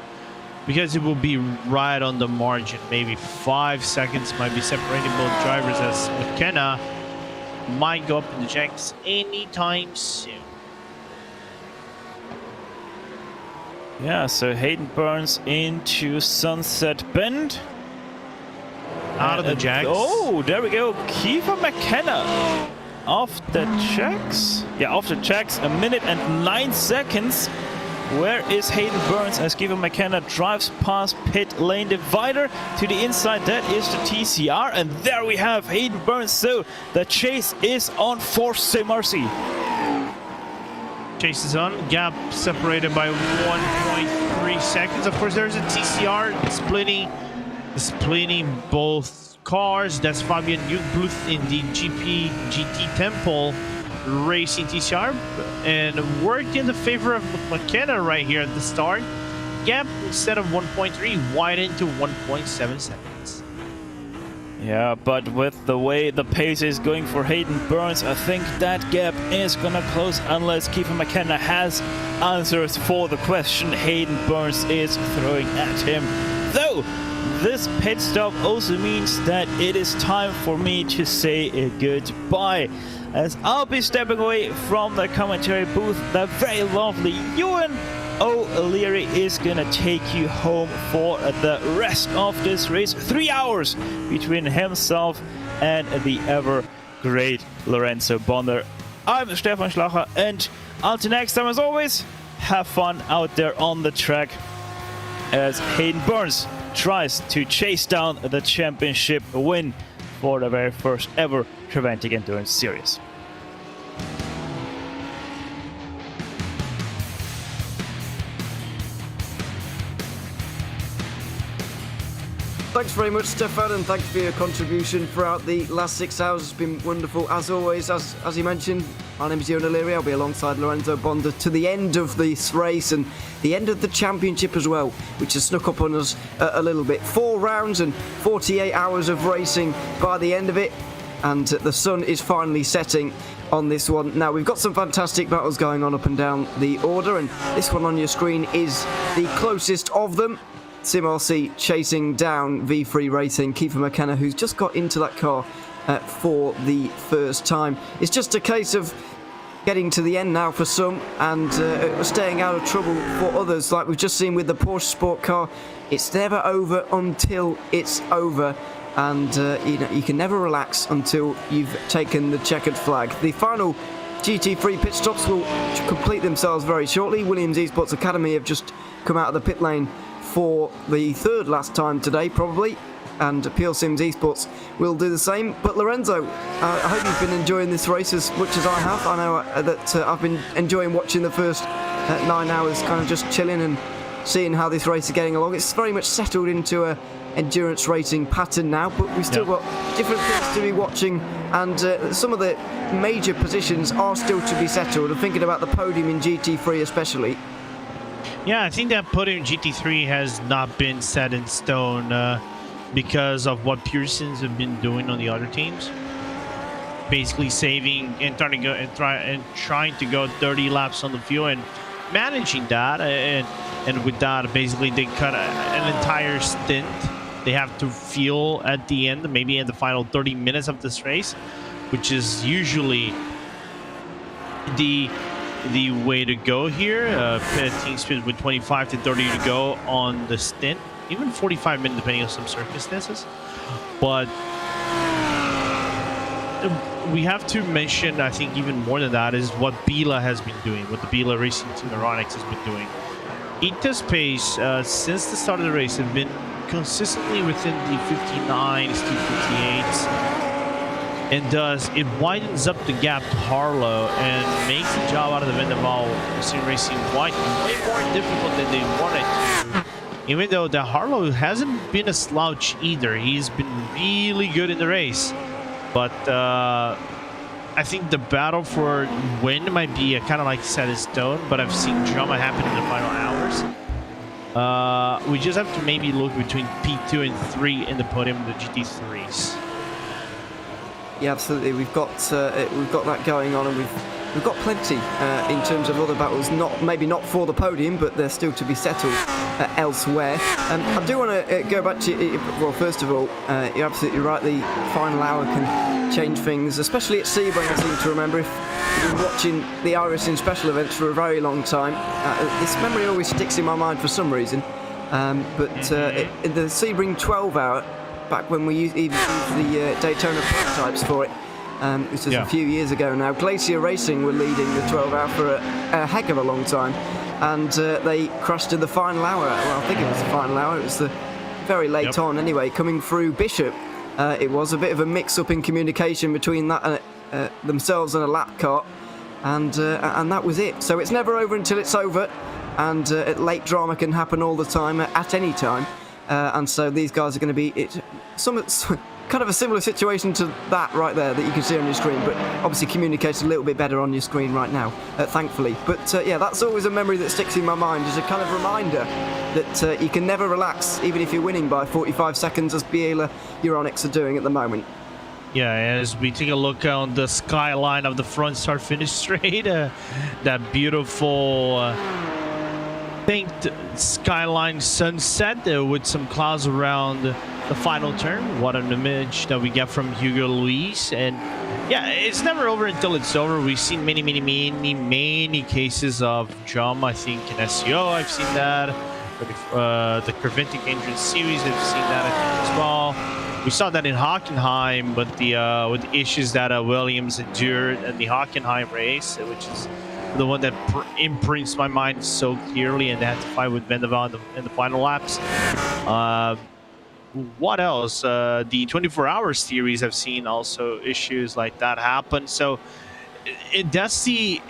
because it will be right on the margin. Maybe 5 seconds might be separating both drivers, as McKenna might go up in the checks anytime soon. Yeah, so Hayden Burns into Sunset Bend. Out of the jacks. Oh, there we go. Kiefer McKenna off the checks. Yeah, off the checks. 1 minute and 9 seconds. Where is Hayden Burns as Kiefer McKenna drives past pit lane divider to the inside? That is the TCR. And there we have Hayden Burns. So the chase is on for Simarcy. Chase is on. Gap separated by 1.3 seconds. Of course, there's a TCR splitting both cars. That's Fabian Jugbluth in the GT Temple Racing TCR, and worked in the favor of McKenna right here at the start. Gap, instead of 1.3, widened to 1.7 seconds. Yeah, but with the way the pace is going for Hayden Burns, I think that gap is gonna close unless Kiefer McKenna has answers for the question Hayden Burns is throwing at him. Though, this pit stop also means that it is time for me to say a goodbye, as I'll be stepping away from the commentary booth. The very lovely Ewan O'Leary is gonna take you home for the rest of this race. 3 hours between himself and the ever great Lorenzo Bonder. I'm Stefan Schlacher, and until next time, as always, have fun out there on the track as Hayden Burns tries to chase down the championship win for the very first ever Creventic Endurance Series. Thanks very much, Stefan, and thanks for your contribution throughout the last 6 hours. It's been wonderful, as always. As you mentioned, my name is Ewan O'Leary. I'll be alongside Lorenzo Bonder to the end of this race and the end of the championship as well, which has snuck up on us a little bit. 4 rounds and 48 hours of racing by the end of it, and the sun is finally setting on this one. Now, we've got some fantastic battles going on up and down the order, and this one on your screen is the closest of them. SimRC chasing down V3 Racing, Kiefer McKenna, who's just got into that car for the first time. It's just a case of getting to the end now for some and staying out of trouble for others, like we've just seen with the Porsche Sport car. It's never over until it's over, and you can never relax until you've taken the checkered flag. The final GT3 pit stops will complete themselves very shortly. Williams Esports Academy have just come out of the pit lane for the third last time today, probably, and Pure Sims Esports will do the same. But Lorenzo, I hope you've been enjoying this race as much as I have. I know that I've been enjoying watching the first 9 hours, kind of just chilling and seeing how this race is getting along. It's very much settled into a endurance racing pattern now, but we've still got different things to be watching, and some of the major positions are still to be settled. I'm thinking about the podium in GT3 especially. Yeah, I think that podium GT3 has not been set in stone because of what Pearsons have been doing on the other teams. Basically saving and trying to go 30 laps on the fuel, and managing that, and with that, basically they cut an entire stint. They have to fuel at the end, maybe in the final 30 minutes of this race, which is usually the way to go here. Team speed with 25 to 30 to go on the stint, even 45 minutes depending on some circumstances. But we have to mention, I think even more than that, is what Bila has been doing, what the Bila Racing Team Aeronix has been doing. Ita's pace since the start of the race have been consistently within the 59s to 58s, and thus it widens up the gap to Harlow and makes the job out of the Vendaval Racing way more difficult than they wanted to. Even though the Harlow hasn't been a slouch either, he's been really good in the race. But I think the battle for win might be kind of like set in stone, but I've seen drama happen in the final hours. We just have to maybe look between P2 and 3 in the podium of the GT3s. Yeah, absolutely. We've got that going on, and we've got plenty in terms of other battles. Maybe not for the podium, but they're still to be settled elsewhere. I do want to go back to, well, first of all, you're absolutely right. The final hour can change things, especially at Sebring. I seem to remember, if you've been watching the iRacing special events for a very long time, this memory always sticks in my mind for some reason. In the Sebring 12 hour, back when we even used the Daytona prototypes for it, this was a few years ago now, Glacier Racing were leading the 12 hour for a heck of a long time, and they crashed in the final hour. Well, I think it was the final hour. It was the very late on anyway, coming through Bishop. It was a bit of a mix-up in communication between that themselves and a lap car, and that was it. So it's never over until it's over, and late drama can happen all the time, at any time. And so these guys are going to be kind of a similar situation to that right there that you can see on your screen, but obviously communicates a little bit better on your screen right now, thankfully. But yeah, that's always a memory that sticks in my mind, as a kind of reminder that you can never relax, even if you're winning by 45 seconds, as Biela Euronics are doing at the moment. Yeah, as we take a look on the skyline of the front start finish straight, that beautiful paint skyline sunset with some clouds around the final turn. What an image that we get from Hugo Luis. And yeah, it's never over until it's over. We've seen many cases of jump. I think in SEO I've seen that. The Creventic Endurance Series, I've seen that I think as well. We saw that in Hockenheim, but with the issues that Williams endured in the Hockenheim race, which is the one that imprints my mind so clearly, and they had to fight with Vendaval in the final laps. What else? The 24-hour series, I've seen also issues like that happen. So that's the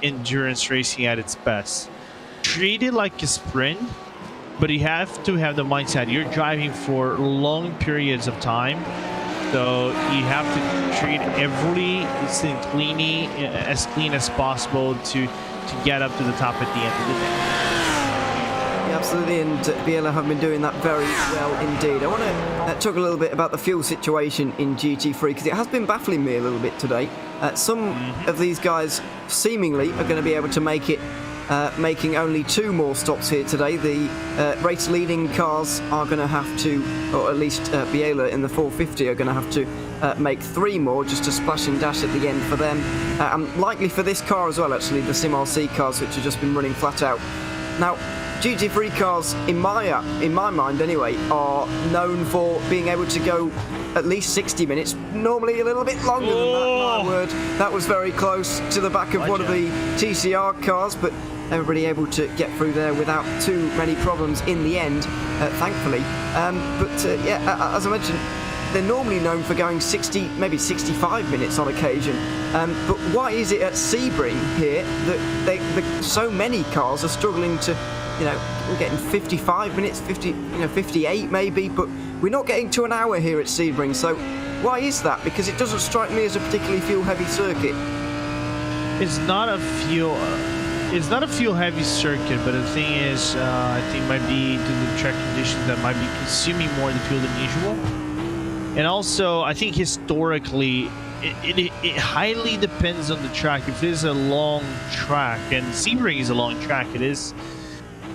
endurance racing at its best. Treat it like a sprint, but you have to have the mindset you're driving for long periods of time. So you have to treat every thing as clean as possible to get up to the top at the end of the day. Yeah, absolutely, and Biela have been doing that very well indeed. I want to talk a little bit about the fuel situation in GT3, because it has been baffling me a little bit today. Some of these guys seemingly are going to be able to make it, making only 2 more stops here today. The race leading cars are going to have to, or at least Biela in the 450 are going to have to make 3 more just to splash and dash at the end for them. And likely for this car as well, actually, the Sim RC cars, which have just been running flat out. Now, GT3 cars, in my mind anyway, are known for being able to go at least 60 minutes, normally a little bit longer than that, my word. That was very close to the back of one of the TCR cars, but everybody able to get through there without too many problems in the end, thankfully. Yeah, as I mentioned, they're normally known for going 60, maybe 65 minutes on occasion. But why is it at Sebring here that so many cars are struggling to, we're getting 55 minutes, 58 maybe, but we're not getting to an hour here at Sebring. So why is that? Because it doesn't strike me as a particularly fuel-heavy circuit. It's not a fuel-heavy circuit, but the thing is, I think it might be due to the track conditions that might be consuming more of the fuel than usual. And also, I think historically, it highly depends on the track. If it is a long track, and Sebring is a long track, it is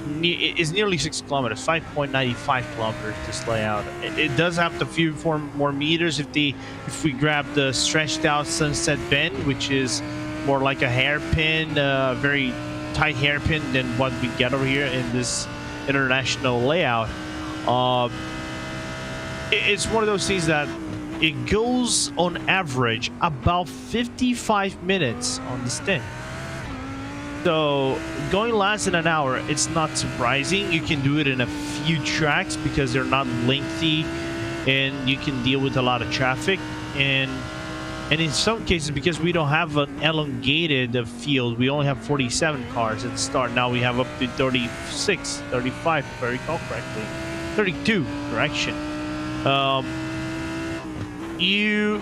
nearly 6 kilometers, 5.95 kilometers this layout. It does have a few more meters if we grab the stretched out Sunset Bend, which is more like a hairpin, very tight hairpin than what we get over here in this international layout. It's one of those things that it goes on average about 55 minutes on the stint. So going less than an hour, it's not surprising. You can do it in a few tracks because they're not lengthy and you can deal with a lot of traffic. And in some cases, because we don't have an elongated field, we only have 47 cars at the start. Now we have up to 36, 35, if I recall correctly. 32, correction. You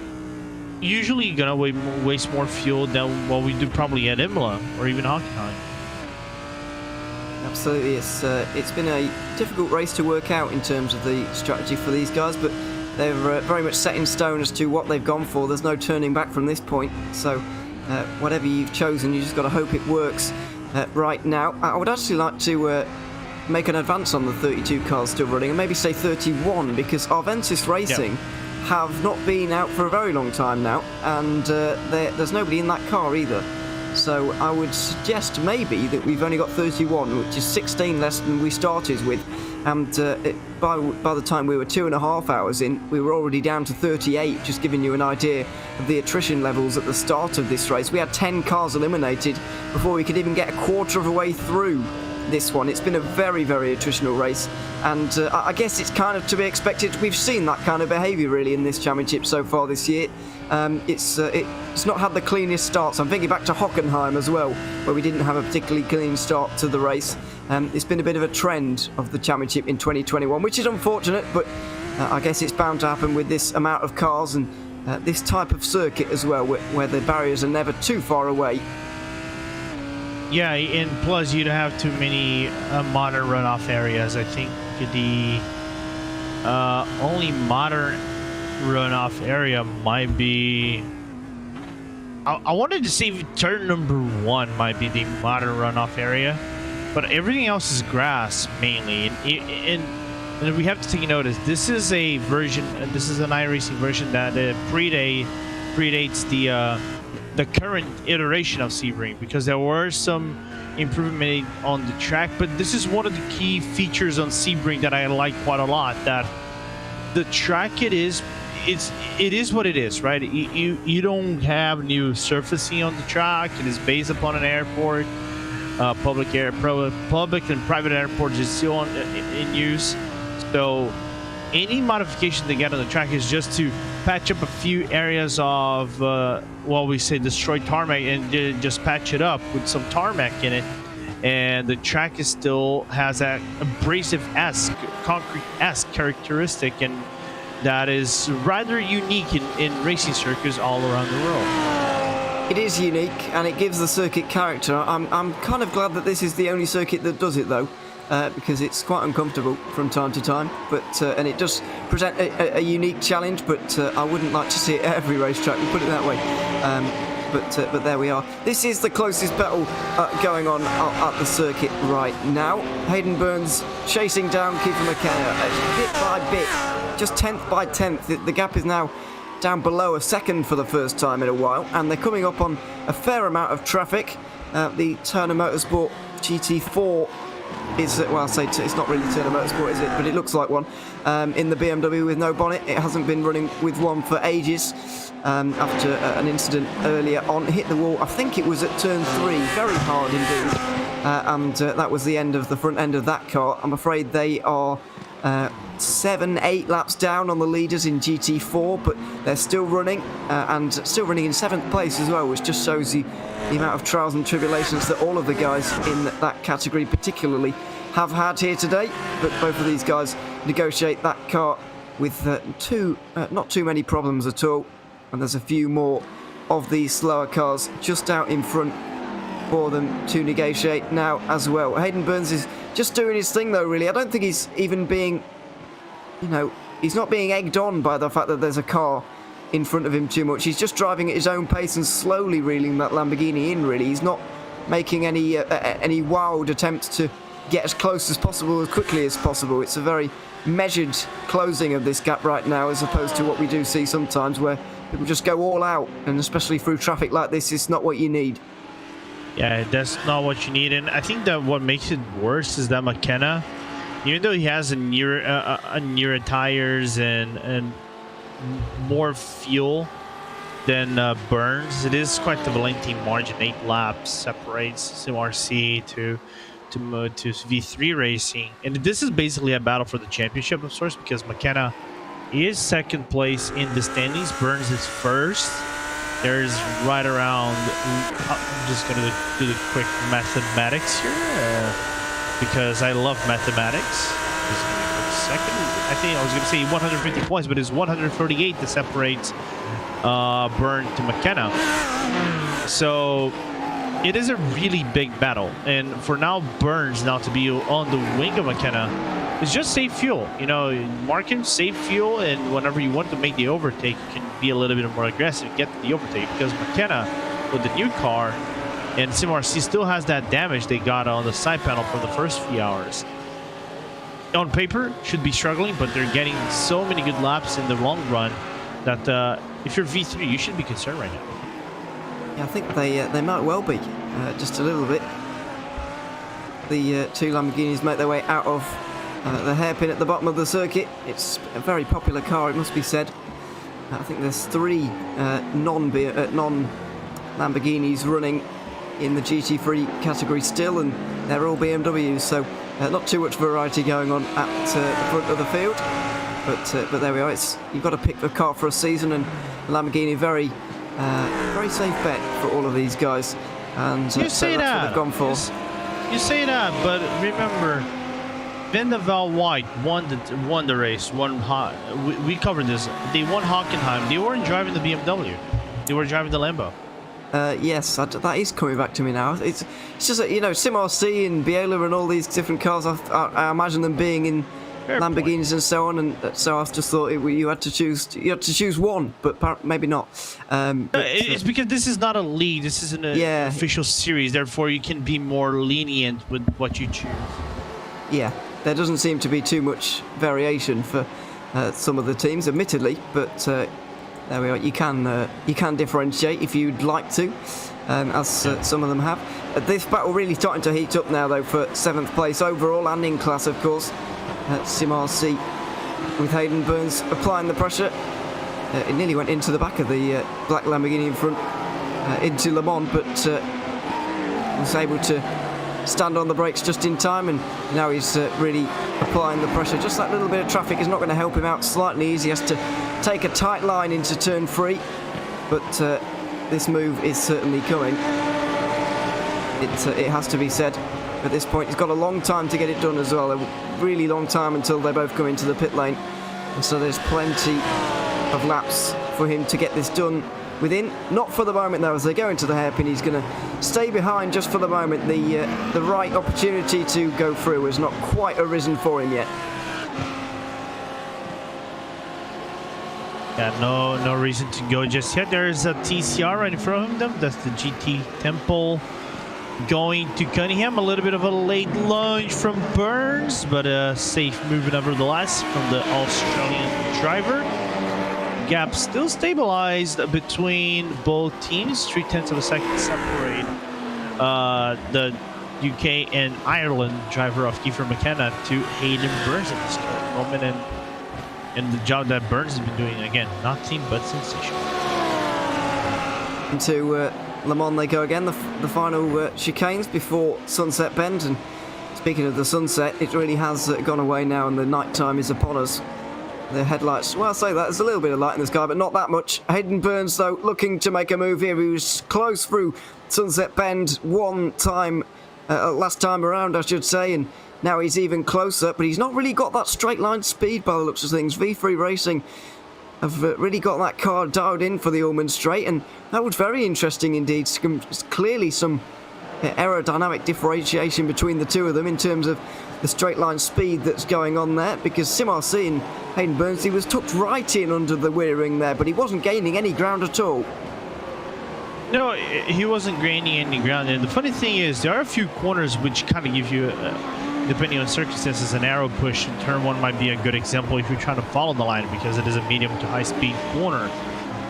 usually gonna waste more fuel than what we do probably at Imola or even Hockenheim. Absolutely, it's been a difficult race to work out in terms of the strategy for these guys, but they're very much set in stone as to what they've gone for. There's no turning back from this point, so whatever you've chosen, you just got to hope it works right now. I would actually like to make an advance on the 32 cars still running, and maybe say 31, because Arventis Racing have not been out for a very long time now, and there's nobody in that car either. So I would suggest maybe that we've only got 31, which is 16 less than we started with, and by the time we were 2.5 hours in, we were already down to 38, just giving you an idea of the attrition levels at the start of this race. We had 10 cars eliminated before we could even get a quarter of a way through this one. It's been a very, very attritional race, and I guess it's kind of to be expected. We've seen that kind of behaviour really in this championship so far this year. It's not had the cleanest starts. I'm thinking back to Hockenheim as well, where we didn't have a particularly clean start to the race. It's been a bit of a trend of the championship in 2021, which is unfortunate, but I guess it's bound to happen with this amount of cars and this type of circuit as well, where the barriers are never too far away. Yeah, and plus you don't have too many modern runoff areas. I think the only modern runoff area might be... I wanted to see if turn number 1 might be the modern runoff area, but everything else is grass mainly. And we have to take notice, this is a version, this is an iRacing version that predates the current iteration of Sebring, because there were some improvement made on the track, but this is one of the key features on Sebring that I like quite a lot, that the track it is what it is, right? You don't have new surfacing on the track. It is based upon an airport, public and private airports is still in use. So any modification they get on the track is just to patch up a few areas of we say destroyed tarmac, and just patch it up with some tarmac in it, and the track is still has that abrasive-esque, concrete-esque characteristic, and that is rather unique in racing circuits all around the world. It is unique, and it gives the circuit character. I'm kind of glad that this is the only circuit that does it, though, because it's quite uncomfortable from time to time. But and it does present a unique challenge. But I wouldn't like to see it at every racetrack. We'll put it that way. But there we are. This is the closest battle going on at the circuit right now. Hayden Burns chasing down Kiefer McKenna bit by bit, just 10th by 10th. The gap is now down below a second for the first time in a while, and they're coming up on a fair amount of traffic. The Turner Motorsport GT4 is, well, I'll say it's not really Turner Motorsport, is it? But it looks like one. In the BMW with no bonnet. It hasn't been running with one for ages. After an incident earlier on, hit the wall. I think it was at turn 3, very hard indeed. And that was the end of the front end of that car. I'm afraid they are 7-8 laps down on the leaders in GT4, but they're still running, and still running in 7th place as well, which just shows you the amount of trials and tribulations that all of the guys in that category particularly have had here today. But both of these guys negotiate that car with not too many problems at all, and there's a few more of these slower cars just out in front for them to negotiate now as well. Hayden Burns is just doing his thing though, really. I don't think he's even being, he's not being egged on by the fact that there's a car in front of him too much. He's just driving at his own pace and slowly reeling that Lamborghini in, really. He's not making any wild attempts to get as close as possible, as quickly as possible. It's a very measured closing of this gap right now, as opposed to what we do see sometimes where people just go all out, and especially through traffic like this, it's not what you need. Yeah, that's not what you need. And I think that what makes it worse is that McKenna, even though he has a newer tires and more fuel than Burns, it is quite the lengthy margin. 8 laps separates SimRC to V3 Racing, and this is basically a battle for the championship of sorts, because McKenna is second place in the standings. Burns is first. There's right around, I'm just gonna do the quick mathematics here because I love mathematics. Just give me a quick second. I think I was gonna say 150 points, but it's 138 that separates Burn to McKenna. So it is a really big battle, and for now Burns now to be on the wing of McKenna is just save fuel. You know, mark him, save fuel, and whenever you want to make the overtake, you can be a little bit more aggressive, get the overtake, because McKenna with the new car and SimRC still has that damage they got on the side panel for the first few hours. On paper, should be struggling, but they're getting so many good laps in the long run that if you're V3, you should be concerned right now. Yeah, I think they might well be, just a little bit. The two Lamborghinis make their way out of the hairpin at the bottom of the circuit. It's a very popular car, it must be said. I think there's 3 non-Lamborghinis running in the GT3 category still, and they're all BMWs, so not too much variety going on at the front of the field. But there we are. You've got to pick the car for a season, and Lamborghini very safe bet for all of these guys. And you so say that's that. what they've gone for. You say that, but remember, Vendaval White won the race. We covered this. They won Hockenheim. They weren't driving the BMW. They were driving the Lambo. Yes, that is coming back to me now. It's just that, you know, SimRC and Biela and all these different cars, I imagine them being in Fair Lamborghinis point. and so on, and so I just thought you had to choose one, but maybe not. It's because this is not a league. This isn't an official series. Therefore, you can be more lenient with what you choose. Yeah, there doesn't seem to be too much variation for some of the teams, admittedly, but there we are. You can differentiate if you'd like to, as some of them have. This battle really starting to heat up now, though, for 7th place overall and in class, of course. SimRC with Hayden Burns applying the pressure. It nearly went into the back of the black Lamborghini in front, into Le Mans, but was able to stand on the brakes just in time, and now he's really applying the pressure. Just that little bit of traffic is not going to help him out slightly. He has to take a tight line into turn 3, but this move is certainly coming. It has to be said. At this point, he's got a long time to get it done as well. A really long time until they both come into the pit lane, and so there's plenty of laps for him to get this done within. Not for the moment though, as they go into the hairpin. He's going to stay behind just for the moment. The right opportunity to go through has not quite arisen for him yet. Yeah, no reason to go just yet. There's a TCR right in front of them. That's the GT Temple going to Cunningham. A little bit of a late lunge from Burns, but a safe move nevertheless from the Australian driver. Gap still stabilized between both teams. 0.3 of a second separate the UK and Ireland driver of Kiefer McKenna to Hayden Burns at this current moment, and the job that Burns has been doing, again, nothing but sensational. Into Le Mans they go again, the final chicanes before Sunset Bend. And speaking of the sunset, it really has gone away now, and the night time is upon us. The headlights, well, I say that, there's a little bit of light in the sky, but not that much. Hayden Burns, though, looking to make a move here. He was close through Sunset Bend one time, last time around, I should say, and now he's even closer, but he's not really got that straight line speed by the looks of things. V3 Racing have really got that car dialed in for the Ullman Straight, and that was very interesting indeed. Clearly some aerodynamic differentiation between the two of them in terms of the straight line speed that's going on there, because Simarcy and Hayden Burnsley was tucked right in under the rear ring there, but he wasn't gaining any ground at all. No, he wasn't gaining any ground. And the funny thing is, there are a few corners which kind of give you, depending on circumstances, an arrow push. And turn one might be a good example if you're trying to follow the line, because it is a medium to high speed corner.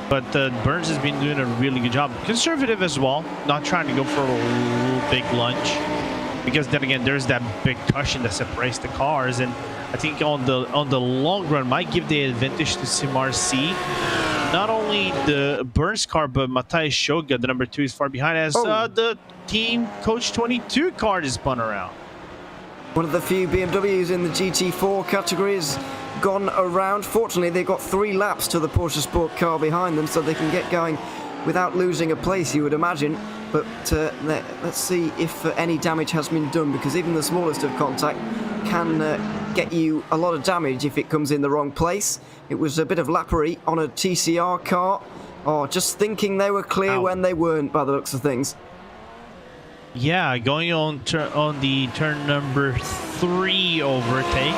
But Burns has been doing a really good job. Conservative as well, not trying to go for a big lunge. Because then again, there's that big cushion that separates the cars. And I think on the long run might give the advantage to Simarcy. Not only the Burns car, but Matthias Shoga, the number 2, is far behind as the Team Coach 22 car is spun around. One of the few BMWs in the GT4 category has gone around. Fortunately, they've got 3 laps to the Porsche Sport car behind them, so they can get going without losing a place, you would imagine. But let's see if any damage has been done, because even the smallest of contact can get you a lot of damage if it comes in the wrong place. It was a bit of lappery on a TCR car, or just thinking they were clear when they weren't, by the looks of things. Yeah, going on the turn number 3 overtake,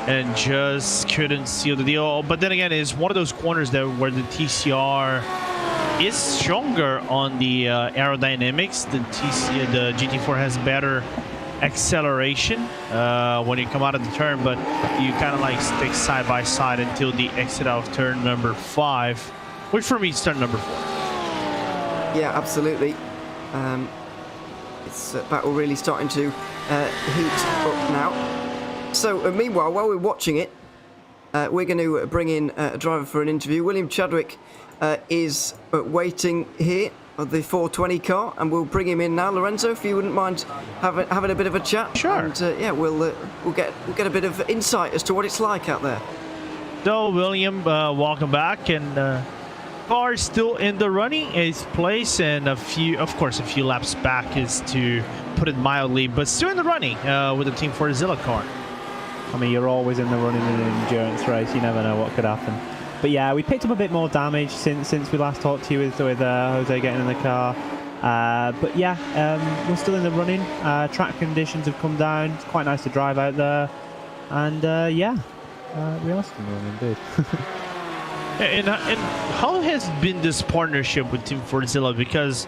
and just couldn't seal the deal. But then again, it's one of those corners where the TCR is stronger on the aerodynamics. The GT4 has better acceleration when you come out of the turn, but you kind of like stick side by side until the exit out of turn number 5, which for me is turn number 4. Yeah, absolutely. It's battle really starting to heat up now. So meanwhile, while we're watching it, we're going to bring in a driver for an interview. William Chadwick is waiting here of the 420 car, and we'll bring him in now. Lorenzo, if you wouldn't mind having a bit of a chat. Sure. And yeah, we'll get a bit of insight as to what it's like out there. So William, welcome back, and car still in the running, 8th place, and a few laps back, is to put it mildly, but still in the running with the Team Fortzilla car. I mean, you're always in the running in an endurance race. You never know what could happen. But yeah, we picked up a bit more damage since we last talked to you with Jose getting in the car. But yeah, we're still in the running. Track conditions have come down. It's quite nice to drive out there. And yeah, we are still in the running indeed. And how has been this partnership with Team Fortzilla? Because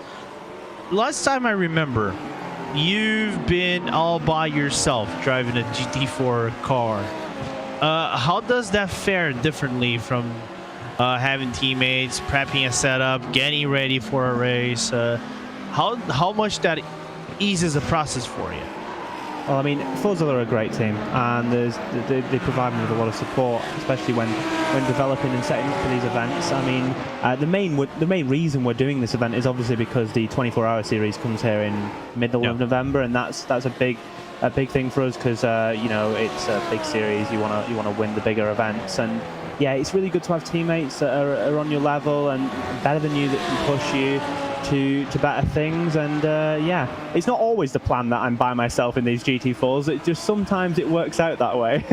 last time I remember, you've been all by yourself driving a GT4 car. How does that fare differently from having teammates, prepping a setup, getting ready for a race? How much that eases the process for you? Well, I mean, Fortzilla are a great team, and they provide me with a lot of support, especially when developing and setting up for these events. I mean, the main reason we're doing this event is obviously because the 24-hour series comes here in middle of November, and that's a big thing for us, because you know, it's a big series. You want to win the bigger events, and yeah, it's really good to have teammates that are on your level and better than you, that can push you to better things. And yeah, it's not always the plan that I'm by myself in these GT4s. It just sometimes it works out that way.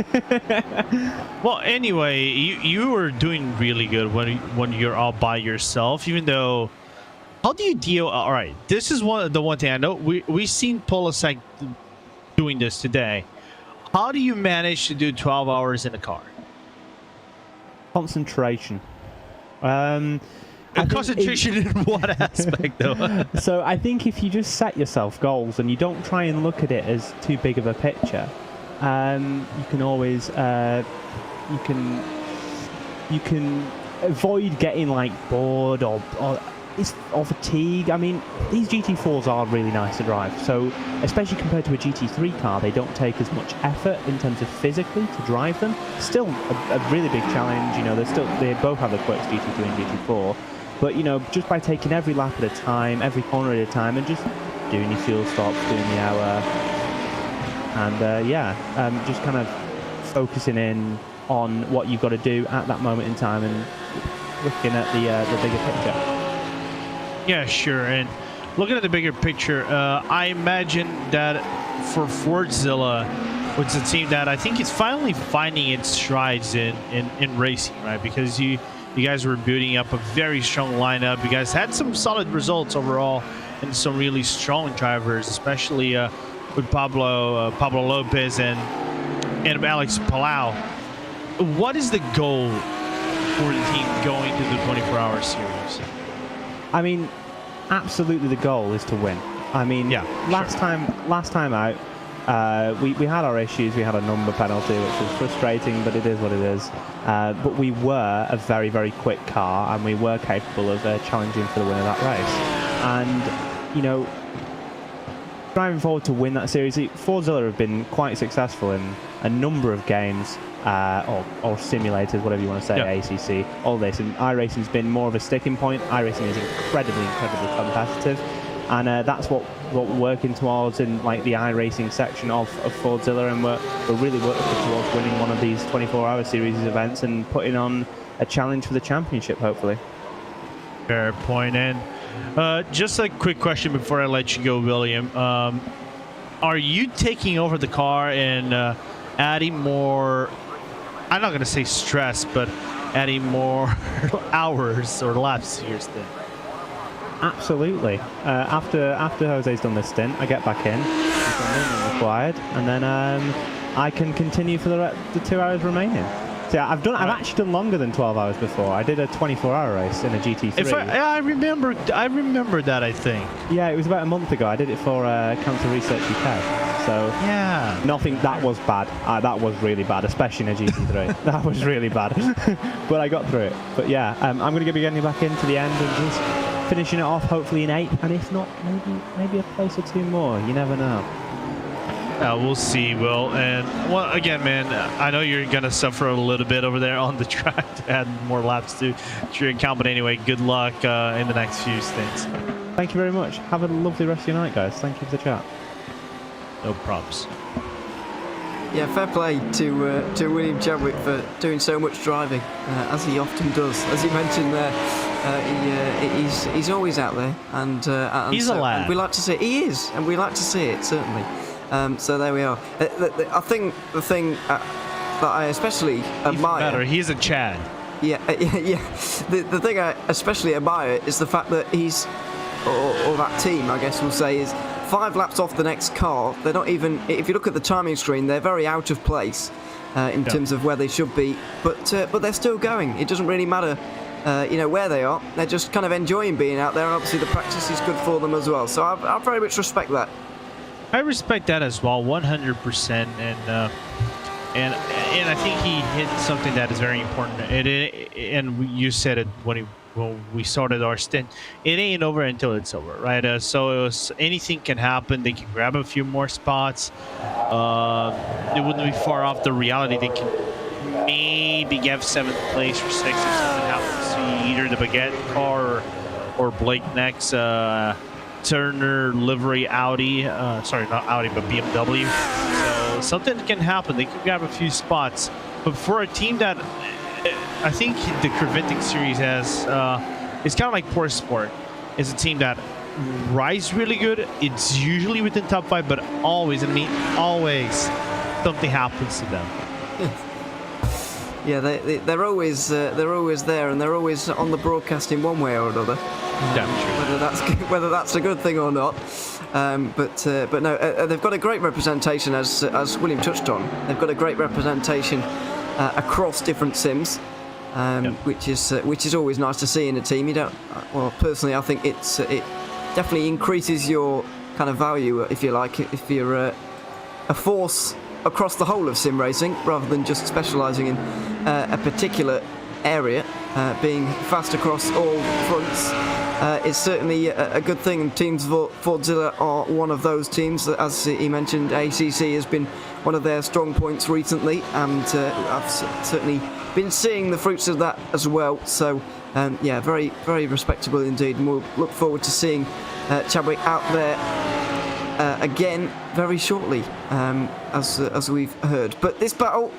Well, anyway, you were doing really good when you're all by yourself, even though. How do you deal? All right, this is the one thing I know. We've seen Polasek doing this today. How do you manage to do 12 hours in a car? Concentration. Concentration in what aspect, though? So I think if you just set yourself goals and you don't try and look at it as too big of a picture, you can always you can avoid getting like bored or fatigue. I mean, these GT4s are really nice to drive, so especially compared to a GT3 car, they don't take as much effort in terms of physically to drive them. Still a really big challenge, you know. They both have the quirks, GT3 and GT4, but you know, just by taking every lap at a time, every corner at a time, and just doing your fuel stops, doing the hour, and just kind of focusing in on what you've got to do at that moment in time and looking at the bigger picture. Yeah, sure. And looking at the bigger picture, I imagine that for Fortzilla, which is a team that I think is finally finding its strides in racing, right? Because you guys were building up a very strong lineup. You guys had some solid results overall and some really strong drivers, especially with Pablo Lopez and Alex Palau. What is the goal for the team going to the 24-hour series? I mean, absolutely the goal is to win. I mean, yeah, last time out, we had our issues. We had a number penalty, which was frustrating, but it is what it is. But we were a very, very quick car, and we were capable of challenging for the win of that race. And, you know, driving forward to win that series, Fordzilla have been quite successful in a number of games, or simulators, whatever you want to say, ACC, all this. And iRacing's been more of a sticking point. iRacing is incredibly, incredibly competitive. And that's what we're working towards in like the iRacing section of Fordzilla, and we're really working towards winning one of these 24-hour series events and putting on a challenge for the championship, hopefully. Fair point. And just a quick question before I let you go, William. Are you taking over the car and adding more, I'm not going to say stress, but adding more hours or laps to your stint? Absolutely. After Jose's done this stint, I get back in, if required, and then I can continue for the 2 hours remaining. So yeah, I've actually done longer than 12 hours before. I did a 24-hour race in a GT3. I remember that, I think. Yeah, it was about a month ago. I did it for Cancer Research UK. So yeah, nothing. That was bad. That was really bad, especially in a GT3. That was really bad. But I got through it. But yeah, I'm going to be getting back into the end and just finishing it off, hopefully in 8th, and if not, maybe a place or 2 more. You never know. We'll see, Will. And well, again, man, I know you're gonna suffer a little bit over there on the track to add more laps to your account. But anyway, good luck in the next few stints. Thank you very much. Have a lovely rest of your night, guys. Thank you for the chat. No props. Yeah, fair play to William Chadwick for doing so much driving, as he often does. As you mentioned there, he's always out there, and he's a lad. And we like to see it. He is, and we like to see it, certainly. So there we are. I think the thing that I especially admire... Better, he's a Chad. Yeah. The thing I especially admire is the fact that he's, or that team, I guess we'll say, is 5 laps off the next car. They're not even, if you look at the timing screen, they're very out of place in terms of where they should be, but they're still going. It doesn't really matter, where they are. They're just kind of enjoying being out there, and obviously the practice is good for them as well. So I very much respect that. I respect that as well, 100%, and I think he hit something that is very important. And you said it when we started our stint. It ain't over until it's over, right? So anything can happen. They can grab a few more spots. It wouldn't be far off the reality. They can maybe get 7th place or 6th if something happens to either the Baguette car or Blake Neck's Turner livery Audi. Sorry, not Audi, but BMW. So something can happen. They can grab a few spots. But for a team that I think the Creventic Series has, it's kind of like Poor Sport. It's a team that rides really good. It's usually within top 5, but always, always something happens to them. Yeah, they're always there, and they're always on the broadcast in one way or another. Whether that's a good thing or not, but no, they've got a great representation, as William touched on. They've got a great representation across different sims, which is always nice to see in a team. You don't, well, personally, I think it definitely increases your kind of value, if you like, if you're a force across the whole of sim racing rather than just specialising in a particular area. Being fast across all fronts is certainly a good thing, and teams Fordzilla are one of those teams. As he mentioned, ACC has been one of their strong points recently, and I've certainly been seeing the fruits of that as well. So yeah, very, very respectable indeed, and we'll look forward to seeing Chadwick out there again very shortly, as we've heard. But this battle,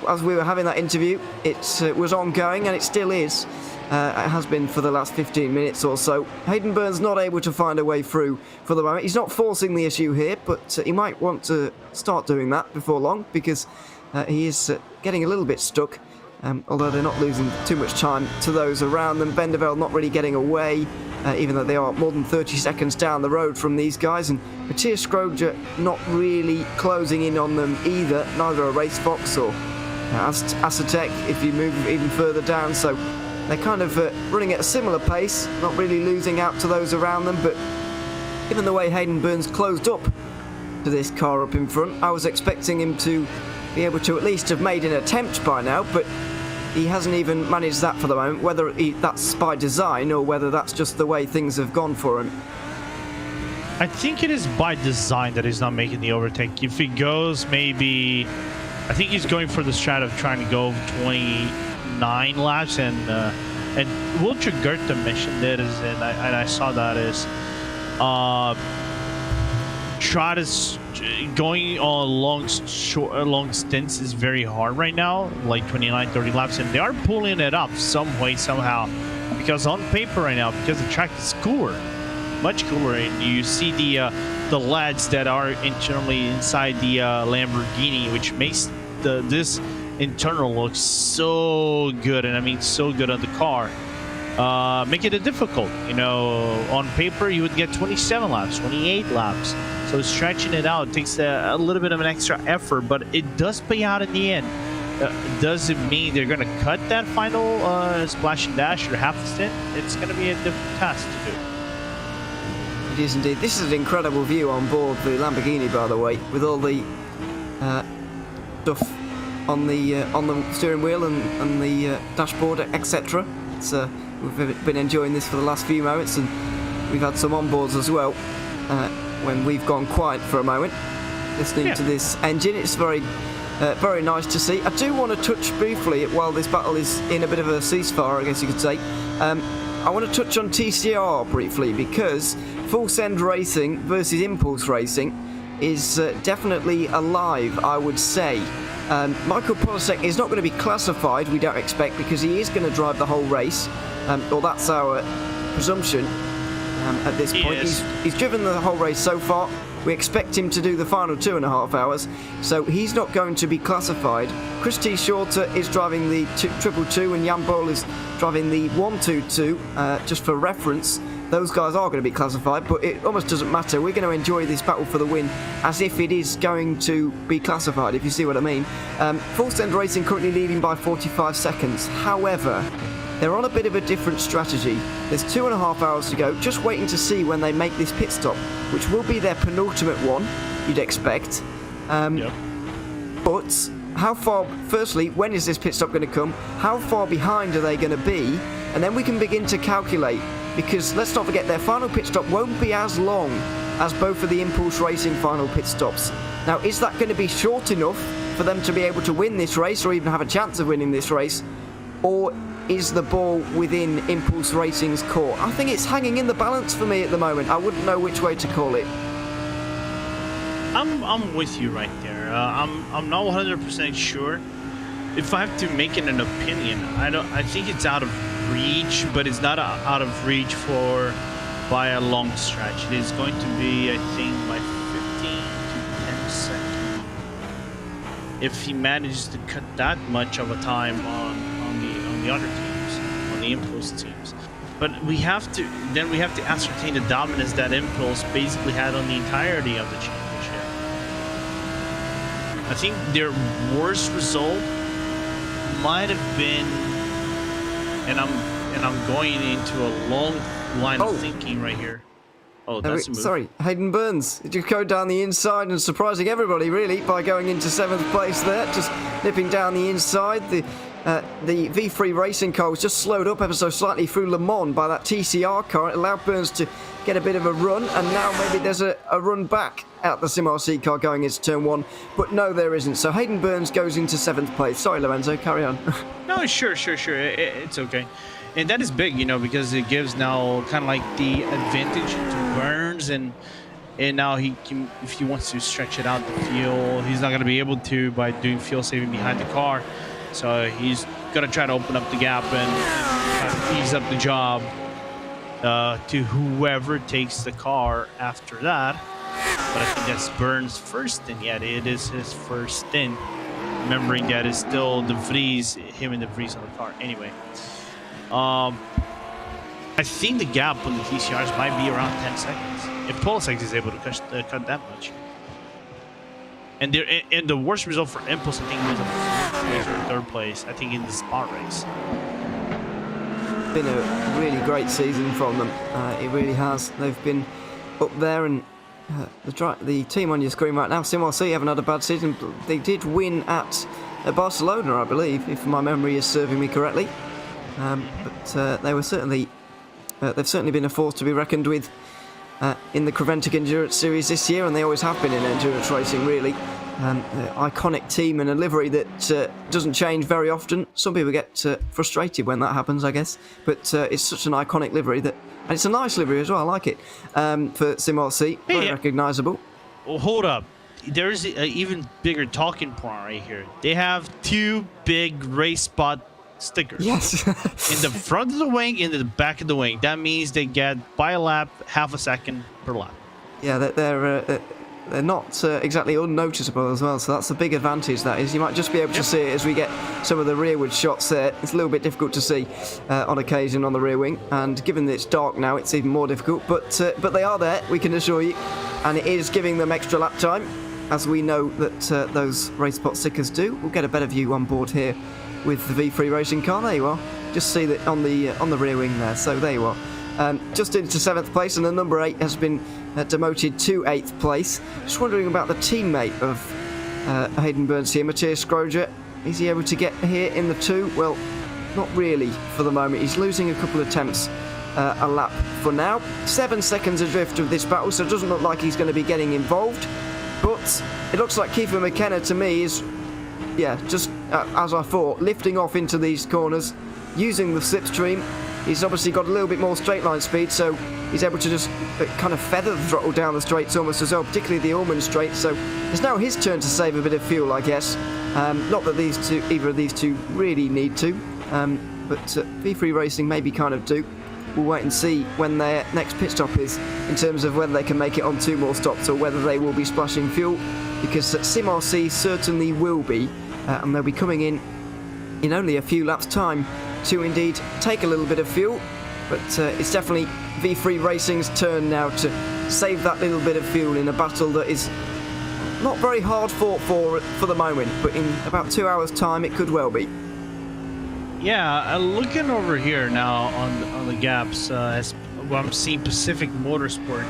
as we were having that interview, it was ongoing, and it still is. It has been for the last 15 minutes or so. Hayden Burns not able to find a way through for the moment. He's not forcing the issue here, but he might want to start doing that before long, because he is getting a little bit stuck. although they're not losing too much time to those around them. Vandervelde not really getting away, even though they are more than 30 seconds down the road from these guys, and Matthias Scroger not really closing in on them either, neither are Race Fox or Asatec if you move even further down, so they're kind of running at a similar pace, not really losing out to those around them. But given the way Hayden Burns closed up to this car up in front, I was expecting him to be able to at least have made an attempt by now, but he hasn't even managed that for the moment, whether that's by design or whether that's just the way things have gone for him. I think it is by design that he's not making the overtake. If he goes maybe, I think he's going for the strat of trying to go 29 laps, and Wilcher Goethe mentioned it, and I saw that is try to going on long stints is very hard right now, like 29-30 laps, and they are pulling it up some way somehow, because on paper right now, because the track is cooler, much cooler, and you see the lads that are internally inside the Lamborghini, which makes this internal look so good, and I mean so good on the car, make it difficult. You know, on paper you would get 27 laps, 28 laps, so stretching it out takes a little bit of an extra effort, but it does pay out in the end. Does it mean they're going to cut that final splash and dash or half a stint? It's going to be a different task to do. It is indeed. This is an incredible view on board the Lamborghini, by the way, with all the stuff on the steering wheel and the dashboard, etc. We've been enjoying this for the last few moments, and we've had some onboards as well when we've gone quiet for a moment, listening to this engine. It's very nice to see. I do want to touch briefly, while this battle is in a bit of a ceasefire, I guess you could say, I want to touch on TCR briefly, because Full Send Racing versus Impulse Racing is definitely alive, I would say. Michael Polasek is not going to be classified, we don't expect, because he is going to drive the whole race, or that's our presumption at this point. He's driven the whole race so far. We expect him to do the final 2.5 hours, so he's not going to be classified. Chris T. Shorter is driving the 222, and Jan Boll is driving the 122. Just for reference, those guys are going to be classified, but it almost doesn't matter. We're going to enjoy this battle for the win as if it is going to be classified, if you see what I mean. Full Send Racing currently leading by 45 seconds. However, they're on a bit of a different strategy. There's 2.5 hours to go, just waiting to see when they make this pit stop, which will be their penultimate one, you'd expect. But how far, firstly, when is this pit stop going to come? How far behind are they going to be? And then we can begin to calculate, because let's not forget their final pit stop won't be as long as both of the Impulse Racing final pit stops. Now, is that going to be short enough for them to be able to win this race, or even have a chance of winning this race? Or is the ball within Impulse Racing's court? I think it's hanging in the balance for me at the moment. I wouldn't know which way to call it. I'm with you right there. I'm not 100% sure. If I have to make it an opinion, I think it's out of reach, but it's not out of reach by a long stretch. It is going to be, I think, by 15 to 10 seconds. If he manages to cut that much of a time on the other teams, on the Impulse teams. But we have to ascertain the dominance that Impulse basically had on the entirety of the championship. I think their worst result might have been, and I'm going into a long line of thinking right here. Oh, that's a move. Sorry, Hayden Burns just go down the inside and surprising everybody really by going into 7th place there, just nipping down the inside. The V3 racing car was just slowed up ever so slightly through Le Mans by that TCR car. It allowed Burns to get a bit of a run, and now maybe there's a run back out the Sim RC car going into turn 1, but no, there isn't. So Hayden Burns goes into 7th place. Sorry, Lorenzo, carry on. No, sure. It's okay. And that is big, you know, because it gives now kind of like the advantage to Burns, and now he can, if he wants to stretch it out the fuel, he's not going to be able to by doing fuel saving behind the car. So he's going to try to open up the gap and ease up the job to whoever takes the car after that. But I think that's Burns' first stint. Yeah, it is his first stint. remembering that it's still De Vries, him and De Vries on the car. Anyway, I think the gap on the TCRs might be around 10 seconds. If Pulsex is able to cut that much. And the worst result for Impulse, I think, was a third place, I think, in the spot race. Been a really great season from them. It really has. They've been up there, and the team on your screen right now, SimRC, haven't had a bad season. They did win at Barcelona, I believe, if my memory is serving me correctly. But they were certainly, they've certainly been a force to be reckoned with in the Creventic Endurance Series this year, and they always have been in endurance racing, really. Iconic team and a livery that doesn't change very often. Some people get frustrated when that happens, I guess, but it's such an iconic livery that, and it's a nice livery as well. I like it for SimRC. Very recognisable. Well, hold up. There's an even bigger talking point right here. They have 2 big race spot stickers. Yes. In the front of the wing, in the back of the wing. That means they get by a lap, half a second per lap. Yeah, they're not exactly unnoticeable as well, so that's a big advantage. That is, you might just be able to see it as we get some of the rearward shots there. It's a little bit difficult to see on occasion on the rear wing, and given that it's dark now, it's even more difficult. But they are there, we can assure you, and it is giving them extra lap time, as we know that those race spot stickers do. We'll get a better view on board here with the V3 racing car. There you are. Just see that on the rear wing there. So there you are. Just into 7th place, and the number 8 has been demoted to 8th place. Just wondering about the teammate of Hayden Burns here, Matthias Scroger. Is he able to get here in the 2? Well, not really for the moment. He's losing a couple of attempts a lap for now. 7 seconds adrift of this battle, so it doesn't look like he's going to be getting involved. But it looks like Kiefer McKenna to me is, just as I thought, lifting off into these corners, using the slipstream. He's obviously got a little bit more straight line speed, so he's able to just kind of feather the throttle down the straights almost as well, particularly the Ullman straight. So it's now his turn to save a bit of fuel, I guess. Not that either of these two really need to, but V3 Racing maybe kind of do. We'll wait and see when their next pit stop is, in terms of whether they can make it on 2 more stops or whether they will be splashing fuel, because SimRC certainly will be, and they'll be coming in only a few laps' time to indeed take a little bit of fuel. But it's definitely V3 Racing's turn now to save that little bit of fuel in a battle that is not very hard fought for the moment, but in about 2 hours' time it could well be. Yeah, looking over here now on the gaps, as well, I'm seeing Pacific Motorsport,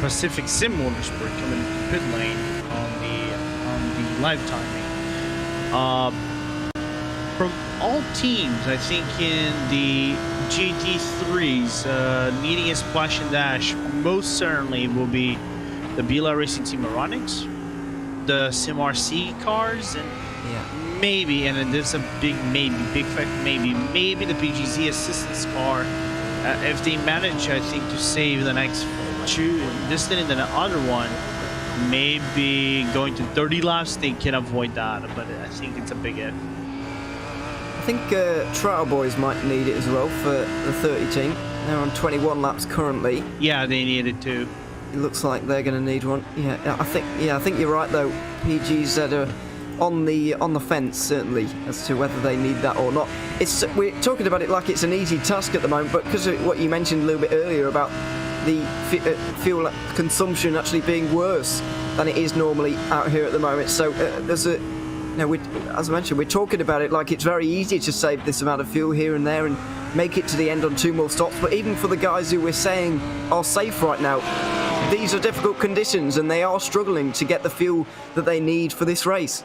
Pacific Sim Motorsport coming into pit lane on the live timing. From all teams, I think in the GT3s, needing a splash and dash most certainly will be the Bila Racing Team Aeronix, the SimRC cars, and maybe, and there's a big fact, maybe the PGZ assistance car, if they manage, I think, to save the next 2, this thing and then the other one, maybe going to 30 laps, they can avoid that, but I think it's a big if. I think Trotter Boys might need it as well for the 30 team. They're on 21 laps currently. Yeah, they need it too. It looks like they're going to need one. I think you're right though. PGZ are on the fence certainly as to whether they need that or not. We're talking about it like it's an easy task at the moment, but because of what you mentioned a little bit earlier about the fuel consumption actually being worse than it is normally out here at the moment. So there's a as I mentioned, we're talking about it like it's very easy to save this amount of fuel here and there and make it to the end on 2 more stops. But even for the guys who we're saying are safe right now, these are difficult conditions and they are struggling to get the fuel that they need for this race.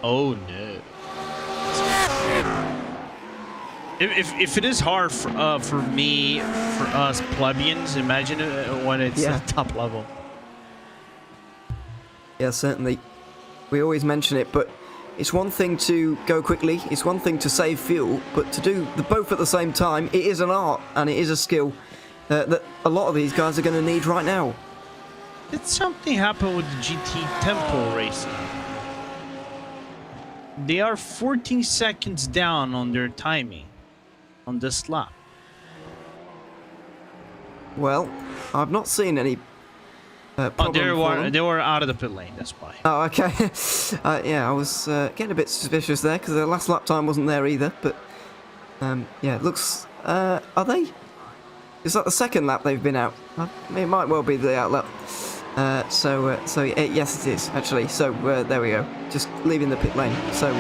Oh no! If it is hard for us plebeians, imagine when it's at top level. Yeah, certainly. We always mention it, but it's one thing to go quickly, it's one thing to save fuel, but to do the both at the same time, it is an art and it is a skill that a lot of these guys are going to need right now. Did something happen with the GT Tempo Racing? They are 14 seconds down on their timing on this lap. Well, I've not seen any problem. They were out of the pit lane. That's why. Oh, okay. Yeah, I was getting a bit suspicious there because the last lap time wasn't there either. But yeah, it looks. Are they? Is that the second lap they've been out? It might well be the out lap. Yes, it is actually. So there we go. Just leaving the pit lane. So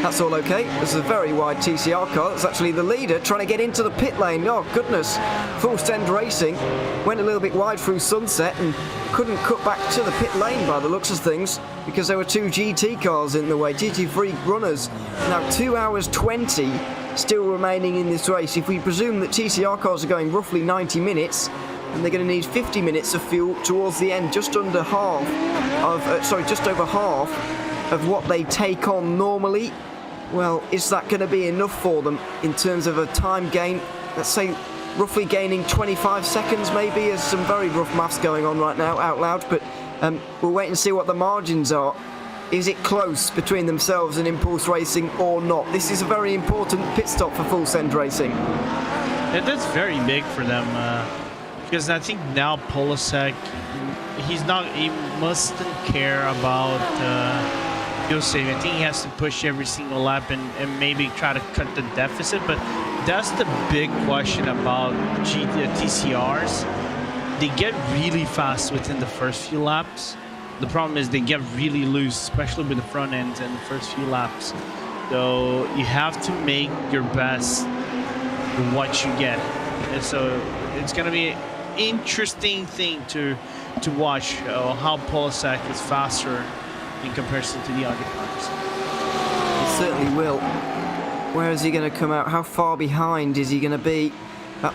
that's all okay. There's a very wide TCR car. That's actually the leader trying to get into the pit lane. Oh goodness! Full Send Racing went a little bit wide through Sunset and couldn't cut back to the pit lane by the looks of things because there were two GT cars in the way. GT3 runners. Now 2 hours 20 still remaining in this race. If we presume that TCR cars are going roughly 90 minutes. And they're going to need 50 minutes of fuel towards the end, just over half of what they take on normally. Well, is that going to be enough for them in terms of a time gain? Let's say roughly gaining 25 seconds maybe. There's some very rough maths going on right now out loud, but we'll wait and see what the margins are. Is it close between themselves and Impulse Racing or not? This is a very important pit stop for Full Send Racing. Yeah, that's very big for them. Because I think now Polasek, he mustn't care about fuel saving. I think he has to push every single lap and maybe try to cut the deficit. But that's the big question about TCRs. They get really fast within the first few laps. The problem is they get really loose, especially with the front ends and the first few laps. So you have to make your best with what you get. And so it's going to be interesting thing to watch how Polasek is faster in comparison to the other cars. He certainly will. Where is he going to come out? How far behind is he going to be? About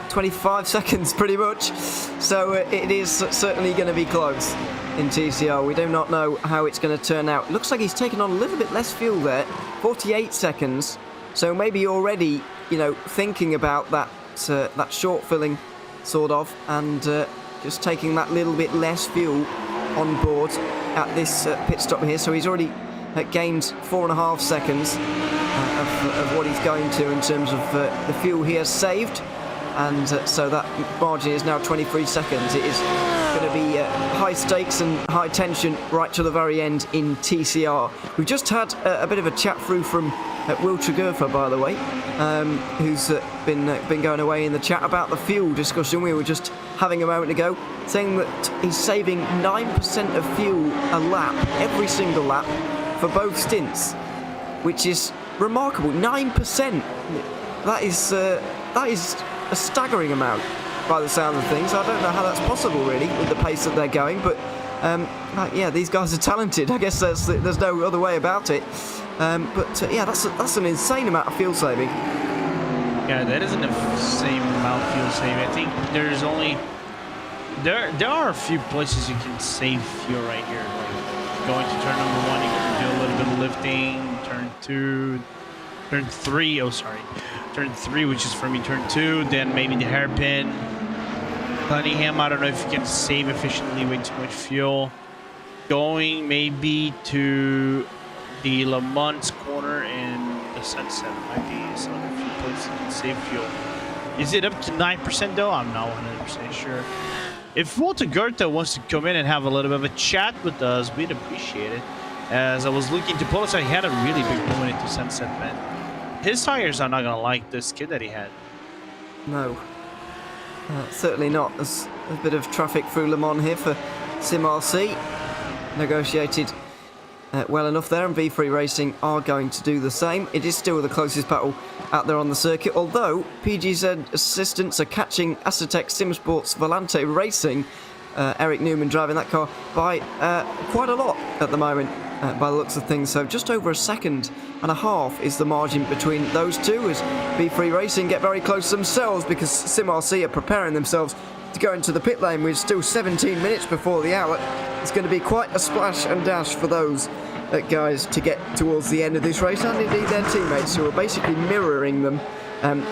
25 seconds pretty much. So it is certainly going to be close in TCR. We do not know how it's going to turn out. It looks like he's taken on a little bit less fuel there. 48 seconds. So maybe already, thinking about that short filling sort of, and just taking that little bit less fuel on board at this pit stop here. So he's already gained 4.5 seconds of what he's going to in terms of the fuel he has saved, and so that margin is now 23 seconds. It is going to be high stakes and high tension right to the very end in TCR. We've just had a bit of a chat through from Will Tregurfa, by the way, who's been going away in the chat about the fuel discussion we were just having a moment ago, saying that he's saving 9% of fuel a lap, every single lap, for both stints, which is remarkable. 9%. That is a staggering amount by the sound of things. I don't know how that's possible really with the pace that they're going, but yeah, these guys are talented. I guess there's no other way about it. Yeah, that's an insane amount of fuel saving. Yeah, that is an insane amount of fuel saving. I think there's only there are a few places you can save fuel right here. Like going to turn number 1, you can do a little bit of lifting. Turn 3. Oh, sorry. Turn 3, which is for me. Turn 2, then maybe the hairpin. Cunningham, I don't know if you can save efficiently way too much fuel. Going maybe to the Le Mans corner and the Sunset might be some of the few places you can save fuel. Is it up to 9% though? I'm not 100% sure. If Walter Goethe wants to come in and have a little bit of a chat with us, we'd appreciate it. As I was looking to Polasek, he had a really big movement into Sunset Bend. His tires are not going to like this skid that he had. No. Certainly not. There's a bit of traffic through Le Mans here for Sim RC. Negotiated well enough there, and V3 Racing are going to do the same. It is still the closest battle out there on the circuit, although PGZ assistants are catching Acetec SimSports Volante Racing, Eric Newman driving that car, by quite a lot at the moment, by the looks of things. So just over 1.5 seconds is the margin between those two, as V3 Racing get very close themselves, because Sim RC are preparing themselves to go into the pit lane with still 17 minutes before the hour. It's going to be quite a splash and dash for those guys to get towards the end of this race, and indeed their teammates, who are basically mirroring them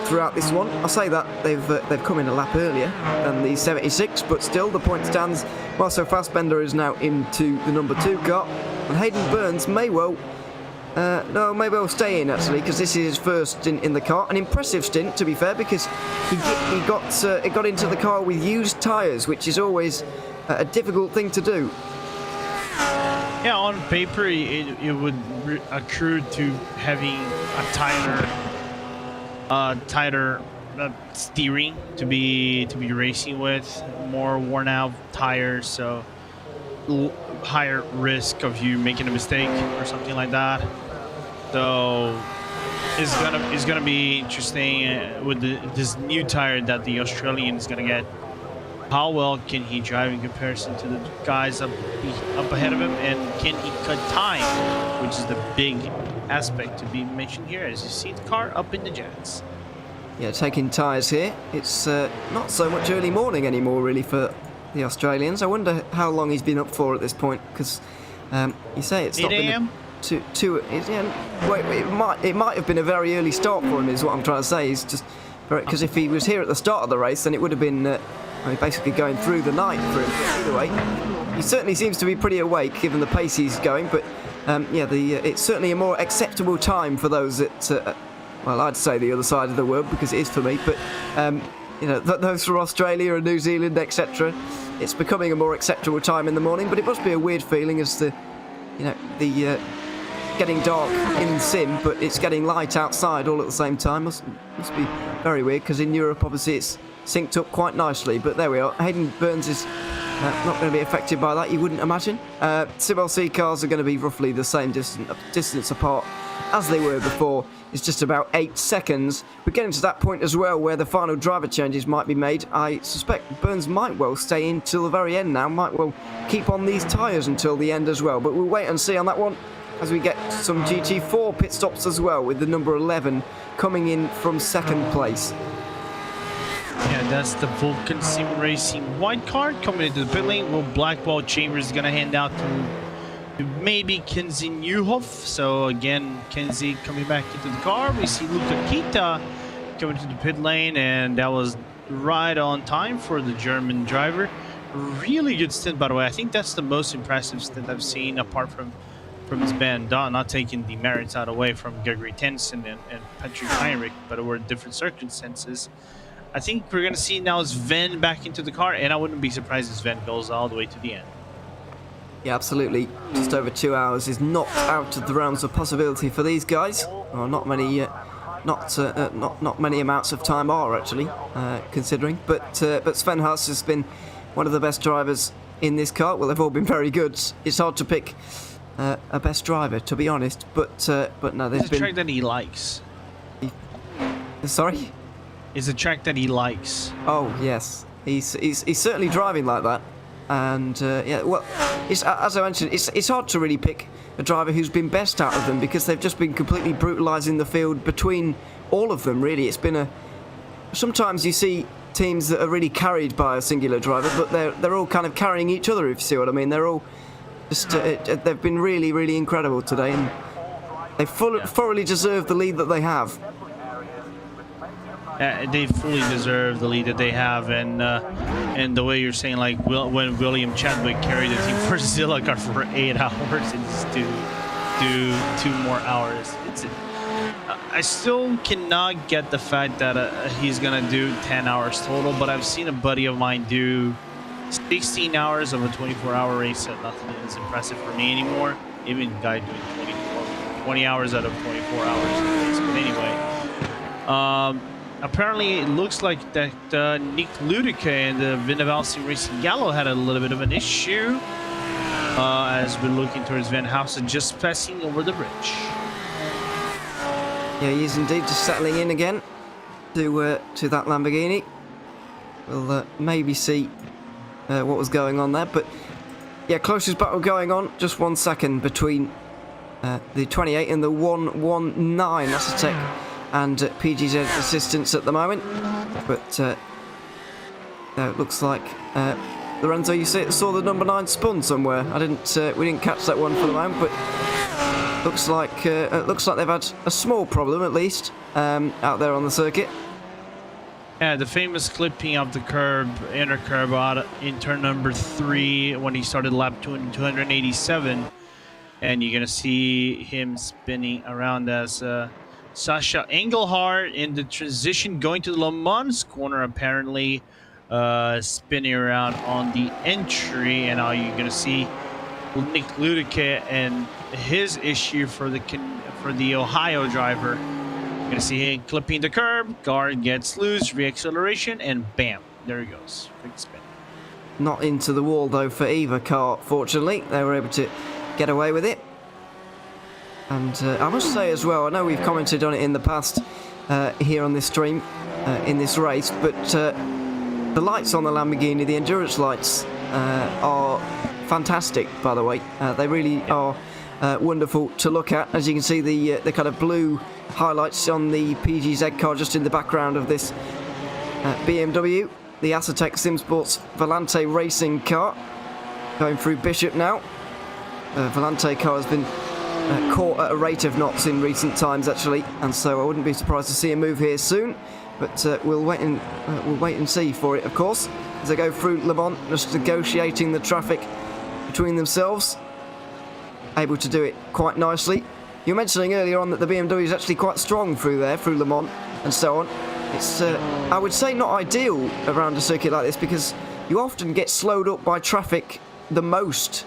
throughout this one. I'll say that they've come in a lap earlier than the 76, but still the point stands. Marcel Fassbender is now into the number 2 car, and Hayden Burns may well No, maybe I'll stay in actually, because this is his first stint in the car. An impressive stint, to be fair, because he got into the car with used tyres, which is always a difficult thing to do. Yeah, on paper, it would accrue to having a tighter steering to be racing with, more worn out tires, so higher risk of you making a mistake or something like that. So it's gonna be interesting with this new tire that the Australian is gonna get. How well can he drive in comparison to the guys up ahead of him, and can he cut time, which is the big aspect to be mentioned here as you see the car up in the jets. Yeah, taking tyres here. It's not so much early morning anymore, really, for the Australians. I wonder how long he's been up for at this point, because you say it's not 8 a.m. been it might have been a very early start for him, is what I'm trying to say. Is just because if he was here at the start of the race, then it would have been basically going through the night for him. Either way, he certainly seems to be pretty awake given the pace he's going. But it's certainly a more acceptable time for those that. Well, I'd say the other side of the world, because it is for me, but those from Australia and New Zealand, etc., it's becoming a more acceptable time in the morning. But it must be a weird feeling as the getting dark in sim, but it's getting light outside all at the same time. Must be very weird, because in Europe, obviously, it's synced up quite nicely. But there we are. Hayden Burns is not going to be affected by that, you wouldn't imagine. SimLC cars are going to be roughly the same distance apart as they were before. It's just about 8 seconds. We're getting to that point as well where the final driver changes might be made. I suspect Burns might well stay in till the very end now, might well keep on these tyres until the end as well. But we'll wait and see on that one as we get some GT4 pit stops as well, with the number 11 coming in from second place. Yeah, that's the Vulcan Sim Racing white card coming into the pit lane. Well, Blackwell Chambers is going to hand out to maybe Kenzie Newhoff. So again, Kenzie coming back into the car. We see Luca Kita coming to the pit lane, and that was right on time for the German driver. Really good stint, by the way. I think that's the most impressive stint I've seen, apart from his band, not taking the merits out away from Gregory Tenson and Patrick Heinrich, but it were different circumstances. I think we're going to see now Sven back into the car, and I wouldn't be surprised if Sven goes all the way to the end. Yeah, absolutely. Just over 2 hours is not out of the realms of possibility for these guys. Well, not many amounts of time are actually considering. But Sven Haas has been one of the best drivers in this car. Well, they've all been very good. It's hard to pick a best driver, to be honest. But no, there's been a track that he likes. Sorry. It's a track that he likes. Oh yes, he's certainly driving like that. And well, as I mentioned, it's hard to really pick a driver who's been best out of them, because they've just been completely brutalising the field between all of them. Really, it's been sometimes you see teams that are really carried by a singular driver, but they're all kind of carrying each other, if you see what I mean. They're all just they've been really, really incredible today, and they thoroughly deserve the lead that they have. They fully deserve the lead that they have, and the way you're saying, like when William Chadwick carried the team for Zillicar for 8 hours, and just do 2 more hours. I still cannot get the fact that he's gonna do 10 hours total, but I've seen a buddy of mine do 16 hours of a 24-hour race, and nothing is impressive for me anymore. Even a guy doing 20 hours out of 24 hours in a race. But anyway, apparently it looks like that Nick Ludica and the Vindeval Sim Racing Gallo had a little bit of an issue as we're looking towards Van Housen just passing over the bridge. Yeah, he is indeed just settling in again to that Lamborghini. We'll maybe see what was going on there, but yeah, closest battle going on. Just 1 second between the 28 and the 119. That's a tech and PGZ assistance at the moment, but it looks like Lorenzo, you saw the number 9 spun somewhere. We didn't catch that one for the moment, but looks like they've had a small problem at least out there on the circuit. Yeah, the famous clipping of the inner curb out in turn number 3 when he started lap 287. and you're gonna see him spinning around as Sasha Engelhardt in the transition going to the Le Mans corner, apparently spinning around on the entry, and now you're gonna see Nick Ludica and his issue for the Ohio driver. You're gonna see him clipping the curb, guard gets loose, reacceleration, and bam, there he goes. Big spin. Not into the wall though for either car, fortunately. They were able to get away with it. And I must say as well, I know we've commented on it in the past here on this stream, in this race, but the lights on the Lamborghini, the endurance lights, are fantastic, by the way. They really are wonderful to look at. As you can see, the kind of blue highlights on the PGZ car just in the background of this BMW, the Acertec SimSports Volante racing car, going through Bishop now. Volante car has been caught at a rate of knots in recent times, actually, and so I wouldn't be surprised to see a move here soon. But we'll wait and see for it, of course, as they go through Le Mans, just negotiating the traffic between themselves. Able to do it quite nicely. You were mentioning earlier on that the BMW is actually quite strong through Le Mans and so on. It's, I would say, not ideal around a circuit like this because you often get slowed up by traffic the most,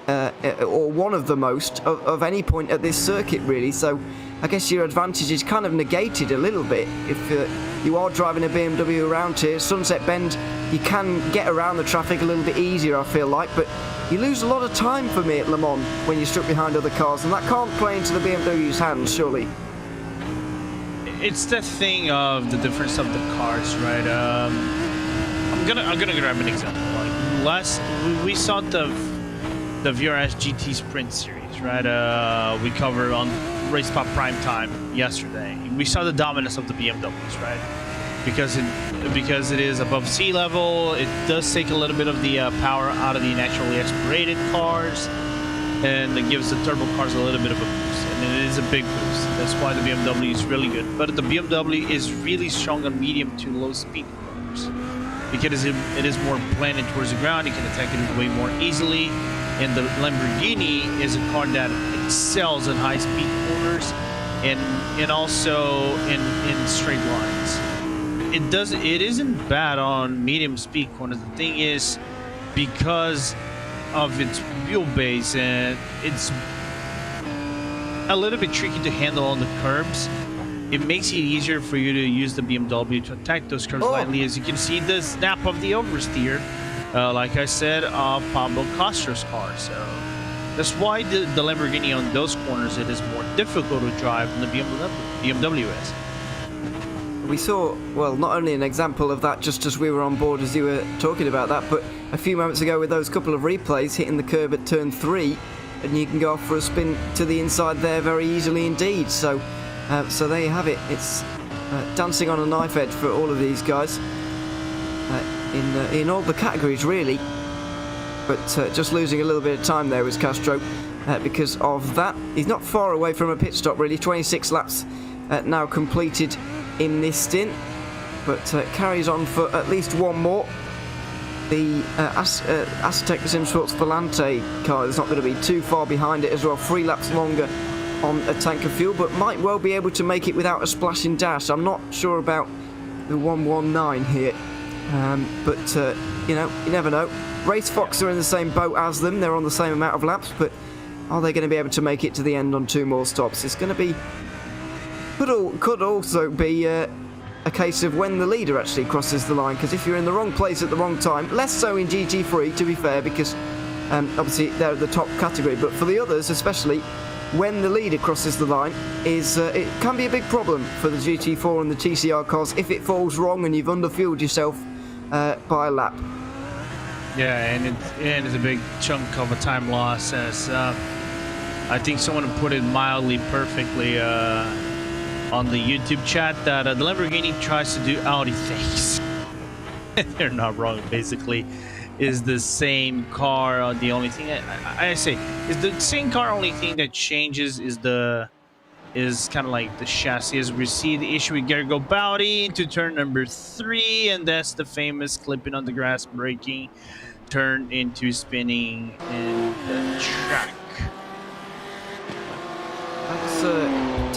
or one of the most, of any point at this circuit, really. So I guess your advantage is kind of negated a little bit if you are driving a BMW around here. Sunset Bend, you can get around the traffic a little bit easier, I feel like, but you lose a lot of time for me at Le Mans when you're stuck behind other cars, and that can't play into the BMW's hands, surely. It's the thing of the difference of the cars, right? I'm gonna grab an example. Like we saw the VRS GT Sprint Series, right? We covered on Race Pop Prime Time yesterday. We saw the dominance of the BMWs, right? Because it is above sea level, it does take a little bit of the power out of the naturally aspirated cars, and it gives the turbo cars a little bit of a boost, and it is a big boost. That's why the BMW is really good. But the BMW is really strong on medium to low speed corners because it is more planted towards the ground. You can attack it way more easily. And the Lamborghini is a car that excels in high speed corners and also in straight lines. It isn't bad on medium speed corners. The thing is, because of its wheelbase, and it's a little bit tricky to handle on the curbs, it makes it easier for you to use the BMW to attack those curbs lightly. As you can see, the snap of the oversteer, like I said, of Pablo Castro's car. So that's why the Lamborghini on those corners, it is more difficult to drive than the BMW is. We saw, well, not only an example of that just as we were on board as you were talking about that, but a few moments ago with those couple of replays hitting the curb at turn 3, and you can go off for a spin to the inside there very easily indeed. So there you have it. It's dancing on a knife edge for all of these guys in all the categories, really. But just losing a little bit of time there was Castro because of that. He's not far away from a pit stop, really. 26 laps now completed in this stint, but carries on for at least one more. The Acertec SimSports Volante car is not going to be too far behind it as well, 3 laps longer on a tank of fuel, but might well be able to make it without a splashing dash. I'm not sure about the 119 here, but you know, you never know. Race Fox are in the same boat as them, they're on the same amount of laps, but are they going to be able to make it to the end on 2 more stops? It's going to be could also be a case of when the leader actually crosses the line, because if you're in the wrong place at the wrong time, less so in GT3 to be fair, because obviously they're the top category, but for the others especially, when the leader crosses the line, it can be a big problem for the GT4 and the TCR cars if it falls wrong and you've underfueled yourself by a lap. Yeah, and it's a big chunk of a time loss, as I think someone put it mildly perfectly on the YouTube chat, that the Lamborghini tries to do Audi things. They're not wrong. Basically, is the same car. The only thing I say is the same car. Only thing that changes is kind of like the chassis. As we see the issue with Gergo Baudi into turn number 3, and that's the famous clipping on the grass, braking, turn into spinning in the track.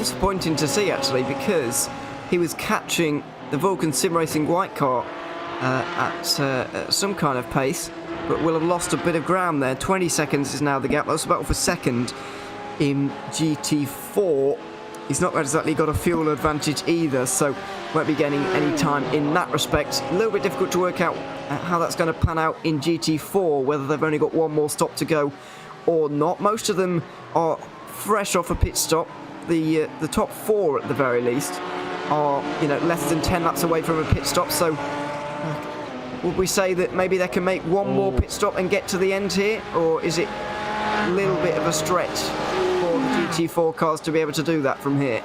disappointing to see actually, because he was catching the Vulcan Sim Racing white car at some kind of pace, but will have lost a bit of ground there. 20 seconds is now the gap. That's about for second in GT4. He's not exactly got a fuel advantage either, so won't be gaining any time in that respect. A little bit difficult to work out how that's going to pan out in GT4, whether they've only got one more stop to go or not. Most of them are fresh off a pit stop. The top four at the very least are, you know, less than 10 laps away from a pit stop, so would we say that maybe they can make one more pit stop and get to the end here, or is it a little bit of a stretch for the GT4 cars to be able to do that from here?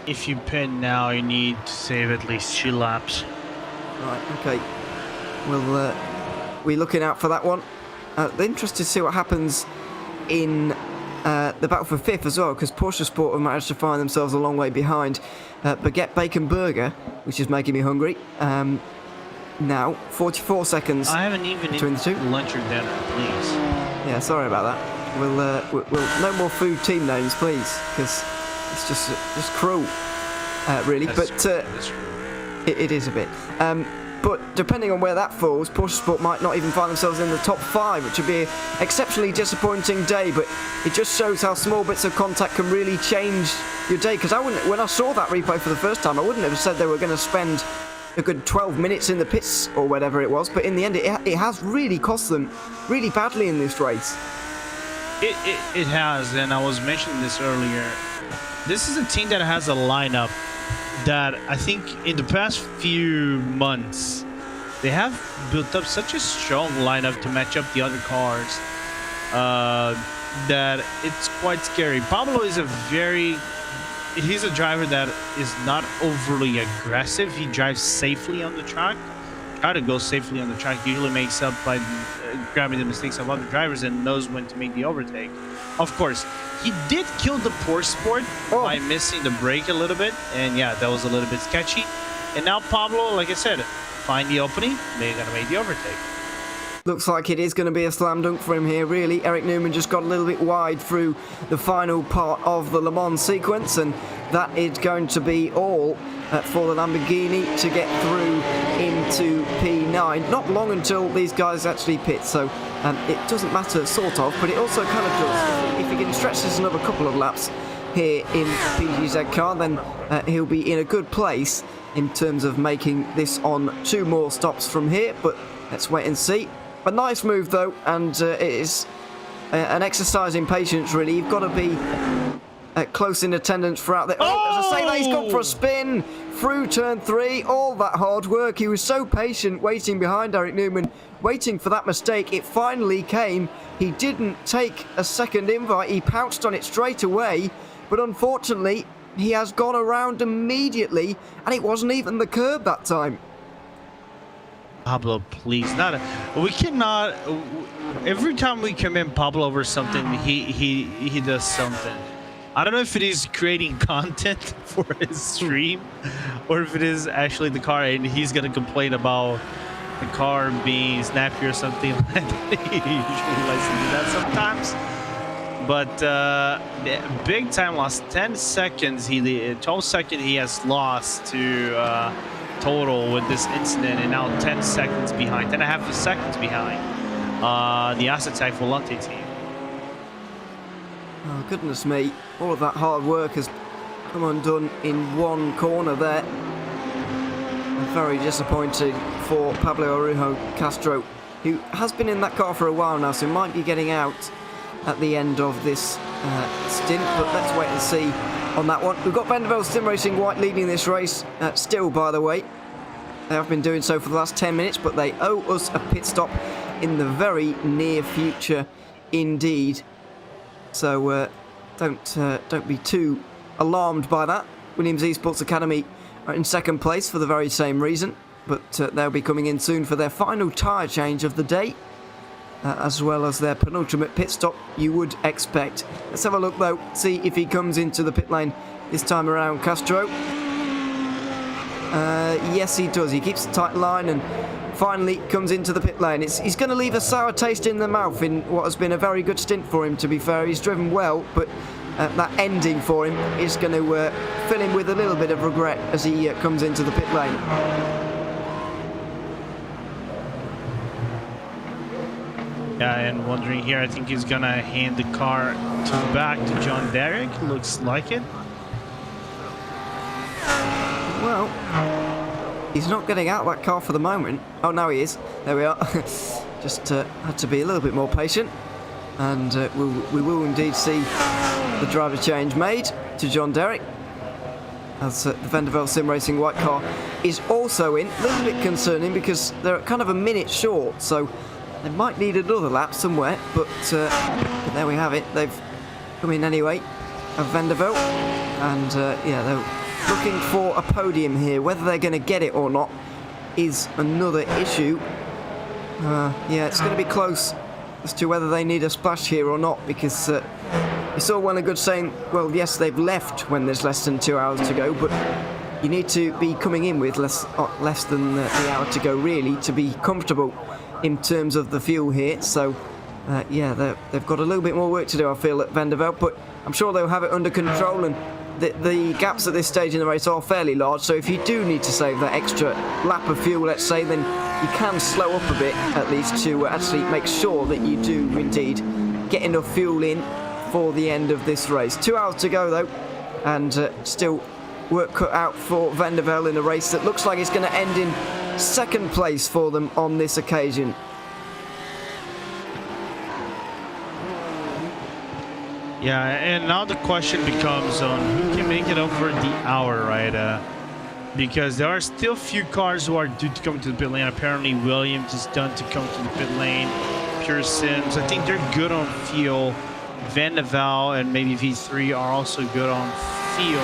If you pin now, you need to save at least 2 laps. Right, okay. Well, we're looking out for that one. Interested to see what happens in the battle for 5th as well, because Porsche Sport have managed to find themselves a long way behind Baguette Bacon Burger, which is making me hungry. Now, 44 seconds. I haven't even between the two. Lunch or dinner, please. Yeah, sorry about that. We'll no more food team names, please, because it's just cruel, really. That's It is a bit. But depending on where that falls, Porsche Sport might not even find themselves in the top 5, which would be an exceptionally disappointing day. But it just shows how small bits of contact can really change your day. Because when I saw that replay for the first time, I wouldn't have said they were going to spend a good 12 minutes in the pits or whatever it was. But in the end, it has really cost them really badly in this race. It has, and I was mentioning this earlier. This is a team that has a lineup that I think in the past few months they have built up such a strong lineup to match up the other cars that it's quite scary. Pablo is he's a driver that is not overly aggressive. He drives safely on the track. Try to go safely on the track. Usually makes up by grabbing the mistakes of other drivers and knows when to make the overtake. Of course, he did kill the Porsche Sport by missing the brake a little bit, and yeah, that was a little bit sketchy. And now Pablo, like I said, find the opening, they're gonna make the overtake. Looks like it is going to be a slam dunk for him here, really. Eric Newman just got a little bit wide through the final part of the Le Mans sequence, and that is going to be all for the Lamborghini to get through into P9. Not long until these guys actually pit, so it doesn't matter, sort of, but it also kind of does. If he can stretch this another couple of laps here in PGZ car, then he'll be in a good place in terms of making this on 2 more stops from here, but let's wait and see. A nice move though, and it is an exercise in patience, really. You've got to be close in attendance throughout the... Oh, as I say that, he's gone for a spin through turn 3. All that hard work. He was so patient waiting behind Eric Newman, waiting for that mistake. It finally came. He didn't take a second invite. He pounced on it straight away, but unfortunately, he has gone around immediately, and it wasn't even the curb that time. Pablo, please, we cannot. Every time we come in Pablo over something, he does something. I don't know if it is creating content for his stream or if it is actually the car and he's gonna complain about the car being snappy or something like that. He usually likes to do that sometimes. But big time loss, 10 seconds. 12 seconds he has lost to total with this incident, and now 10 seconds behind, 10.5 seconds behind the Acetai Volante team. Oh, goodness me. All of that hard work has come undone in one corner there. Very disappointing for Pablo Arujo Castro, who has been in that car for a while now, so might be getting out at the end of this stint, but let's wait and see on that one. We've got Vanderbilt Sim Racing White leading this race still, by the way. They have been doing so for the last 10 minutes, but they owe us a pit stop in the very near future indeed. So don't be too alarmed by that. Williams Esports Academy are in second place for the very same reason, but they'll be coming in soon for their final tyre change of the day, as well as their penultimate pit stop, you would expect. Let's have a look though, see if he comes into the pit lane this time around, Castro. Yes, he does. He keeps a tight line and finally comes into the pit lane. He's going to leave a sour taste in the mouth in what has been a very good stint for him, to be fair. He's driven well, but that ending for him is going to fill him with a little bit of regret as he comes into the pit lane. Yeah, and wondering here, I think he's gonna hand the car back to John Derek. Looks like it. Well, he's not getting out of that car for the moment. Oh, now he is. There we are. Just had to be a little bit more patient. And we will indeed see the driver change made to John Derek. As the Vandervelde Sim Racing white car is also in. A little bit concerning because they're kind of a minute short. So they might need another lap somewhere. But there we have it. They've come in anyway of Vandervelde. And yeah, they're looking for a podium here. Whether they're going to get it or not is another issue. Yeah, it's going to be close as to whether they need a splash here or not, because it's all well and good saying, well, yes, they've left when there's less than 2 hours to go, but you need to be coming in with less than the hour to go, really, to be comfortable in terms of the fuel here. So, yeah, they've got a little bit more work to do, I feel, at Vandervelde, but I'm sure they'll have it under control, and the gaps at this stage in the race are fairly large, so if you do need to save that extra lap of fuel, let's say, then you can slow up a bit, at least, to actually make sure that you do indeed get enough fuel in for the end of this race. 2 hours to go, though, and still work cut out for Vandervelde in a race that looks like it's going to end in second place for them on this occasion. Yeah, and now the question becomes on who can make it over the hour, right? Because there are still few cars who are due to come to the pit lane. Apparently, Williams is done to come to the pit lane. Pure Sims, I think they're good on fuel. Vandervelde and maybe V3 are also good on fuel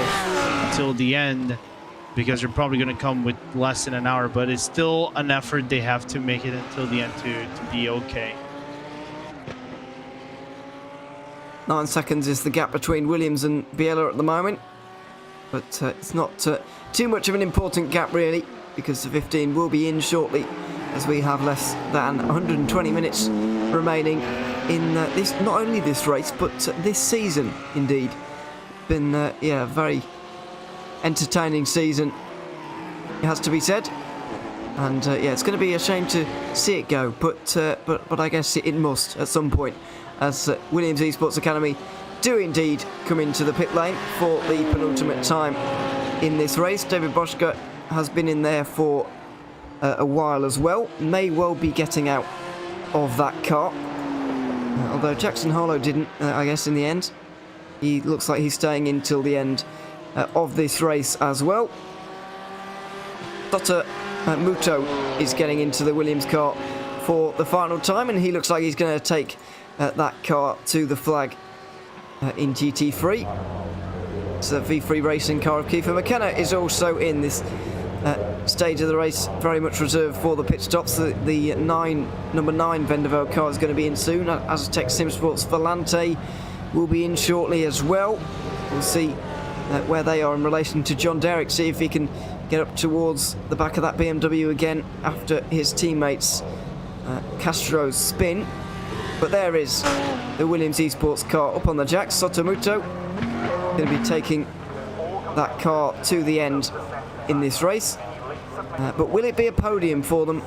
until the end, because they're probably going to come with less than an hour. But it's still an effort they have to make it until the end to be okay. 9 seconds is the gap between Williams and Biela at the moment, but it's not too much of an important gap really, because the 15 will be in shortly, as we have less than 120 minutes remaining in this, not only this race, but this season indeed. Been yeah, a very entertaining season, it has to be said, and yeah, it's going to be a shame to see it go, but I guess it must at some point, as Williams Esports Academy do indeed come into the pit lane for the penultimate time in this race. David Boschke has been in there for a while as well, may well be getting out of that car, although Jackson Harlow didn't, I guess, in the end. He looks like he's staying in till the end of this race as well. Dr. Muto is getting into the Williams car for the final time, and he looks like he's going to take that car to the flag in GT3. It's a V3 racing car of Kiefer McKenna is also in this stage of the race, very much reserved for the pit stops. The number 9 Vandervelde car is going to be in soon. Aztec Simsports Volante will be in shortly as well. We'll see where they are in relation to John Derek, see if he can get up towards the back of that BMW again after his teammates Castro's spin. But there is the Williams Esports car up on the jack. Sotomuto going to be taking that car to the end in this race. But will it be a podium for them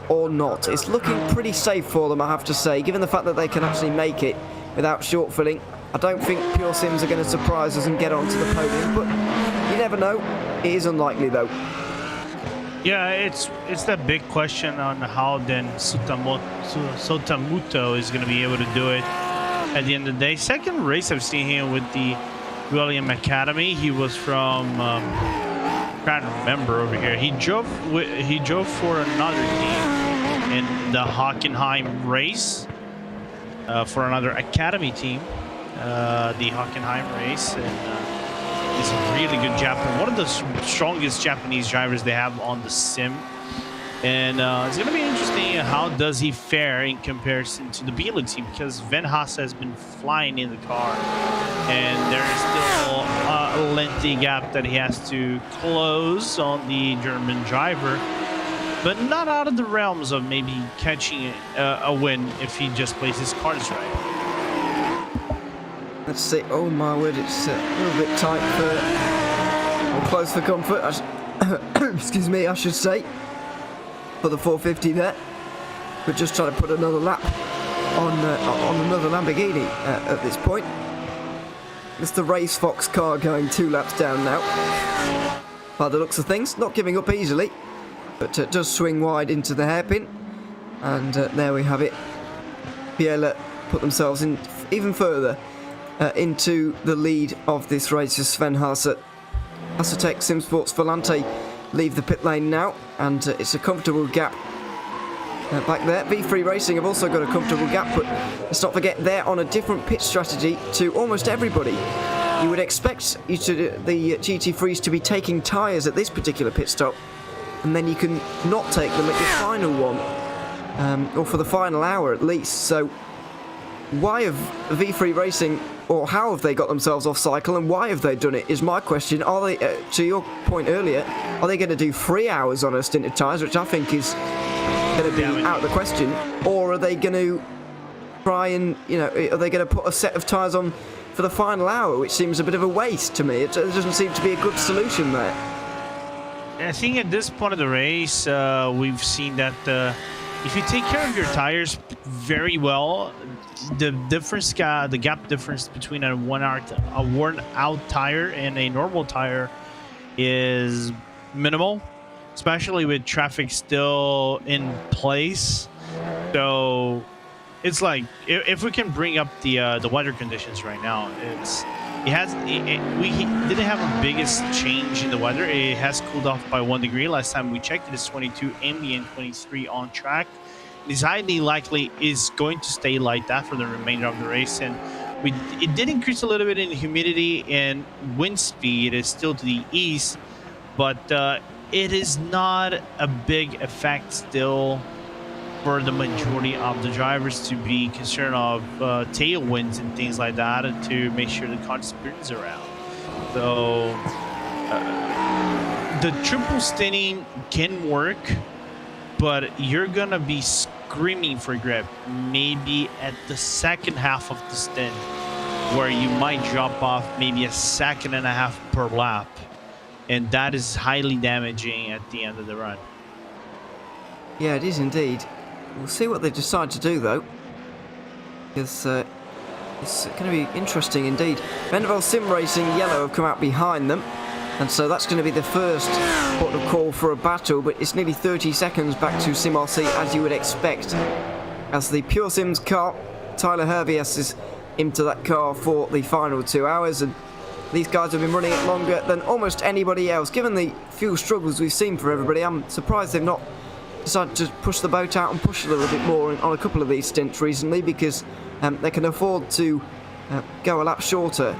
or not? It's looking pretty safe for them, I have to say, given the fact that they can actually make it without short filling. I don't think Pure Sims are going to surprise us and get onto the podium, but you never know. It is unlikely, though. Yeah, it's that big question on how then Sotamuto is going to be able to do it at the end of the day. Second race I've seen him with the Williams Academy. He was from can't remember over here. He drove for another team in the Hockenheim race for another academy team. The Hockenheim race. And, is a really good Japan, one of the strongest Japanese drivers they have on the sim, and it's going to be interesting how does he fare in comparison to the Biela team, because Van Haas has been flying in the car, and there is still a lengthy gap that he has to close on the German driver, but not out of the realms of maybe catching a win if he just plays his cards right. Let's see. Oh my word, it's a little bit tight or close for comfort. Excuse me, I should say. For the 450 there. We're just trying to put another lap on another Lamborghini at this point. It's the Race Fox car going 2 laps down now. By the looks of things, not giving up easily, but does swing wide into the hairpin. And there we have it. Biela put themselves in even further into the lead of this race as Sven Haase, Hasetech, Simsports, Volante leave the pit lane now, and it's a comfortable gap back there. V3 Racing have also got a comfortable gap, but let's not forget they're on a different pit strategy to almost everybody. You would expect the GT3s to be taking tyres at this particular pit stop, and then you can not take them at your final one, or for the final hour at least. So why have V3 Racing, or how have they got themselves off cycle, and why have they done it, is my question. Are they, to your point earlier, are they going to do 3 hours on a stint of tyres, which I think is going to be out of the question, or are they going to try and, are they going to put a set of tyres on for the final hour, which seems a bit of a waste to me? It doesn't seem to be a good solution there. I think at this point of the race, we've seen that if you take care of your tires very well, the gap difference between a worn out tire and a normal tire is minimal, especially with traffic still in place. So it's like if we can bring up the weather conditions right now, we didn't have the biggest change in the weather. It has cooled off by 1 degree. Last time we checked, it is 22 ambient, 23 on track. It's highly likely is going to stay like that for the remainder of the race, and it did increase a little bit in humidity, and wind speed is still to the east, but it is not a big effect still for the majority of the drivers to be concerned of tailwinds and things like that, and to make sure the car spins around. So the triple stinting can work, but you're gonna be screaming for grip maybe at the second half of the stint, where you might drop off maybe 1.5 seconds per lap, and that is highly damaging at the end of the run. Yeah, it is indeed. We'll see what they decide to do though, because it's going to be interesting indeed. Benevol Sim Racing Yellow have come out behind them, and so that's going to be the first port of call for a battle, but it's nearly 30 seconds back to Sim RC, as you would expect, as the Pure Sims car, Tyler Hervias, is into that car for the final 2 hours, and these guys have been running it longer than almost anybody else. Given the few struggles we've seen for everybody, I'm surprised they've not decided to push the boat out and push a little bit more on a couple of these stints recently, because they can afford to go a lap shorter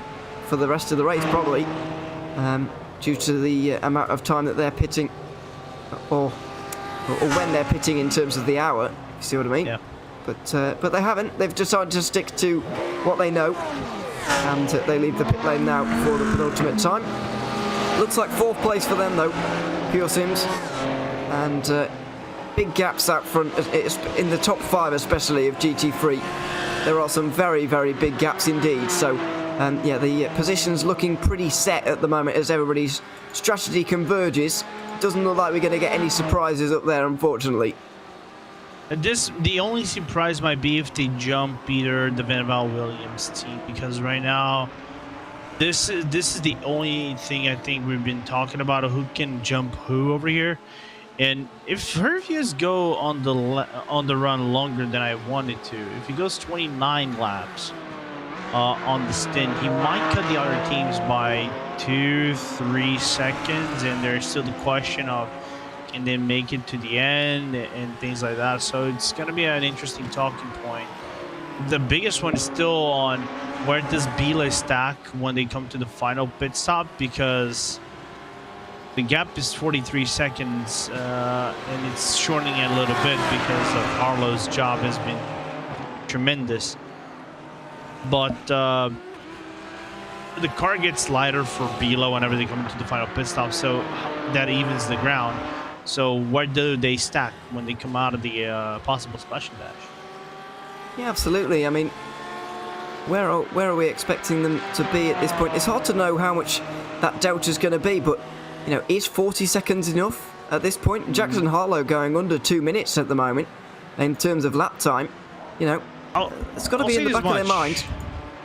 for the rest of the race, probably, due to the amount of time that they're pitting, or when they're pitting in terms of the hour, if you see what I mean. Yeah. But they haven't. They've decided to stick to what they know, and they leave the pit lane now for the penultimate time. Looks like 4th place for them though, Pure Sims, and big gaps out front in the top 5, especially of GT3. There are some very, very big gaps indeed. So yeah, the position's looking pretty set at the moment as everybody's strategy converges. Doesn't look like we're going to get any surprises up there, unfortunately. The only surprise might be if they jump either the Vanderbilt Williams team, because right now this is the only thing I think we've been talking about, who can jump who over here. And if Hervias go on the run longer than I wanted to, if he goes 29 laps on the stint, he might cut the other teams by 2-3 seconds, and there's still the question of can they make it to the end and things like that. So it's going to be an interesting talking point. The biggest one is still on where does Biela stack when they come to the final pit stop, because the gap is 43 seconds, and it's shortening it a little bit because of Arlo's job has been tremendous. But the car gets lighter for Biela whenever they come to the final pit stop, so that evens the ground. So where do they stack when they come out of the possible special dash? Yeah, absolutely. I mean, where are we expecting them to be at this point? It's hard to know how much that delta's going to be, but is 40 seconds enough at this point? Jackson Harlow going under 2 minutes at the moment in terms of lap time. It's got to be in the back of their mind.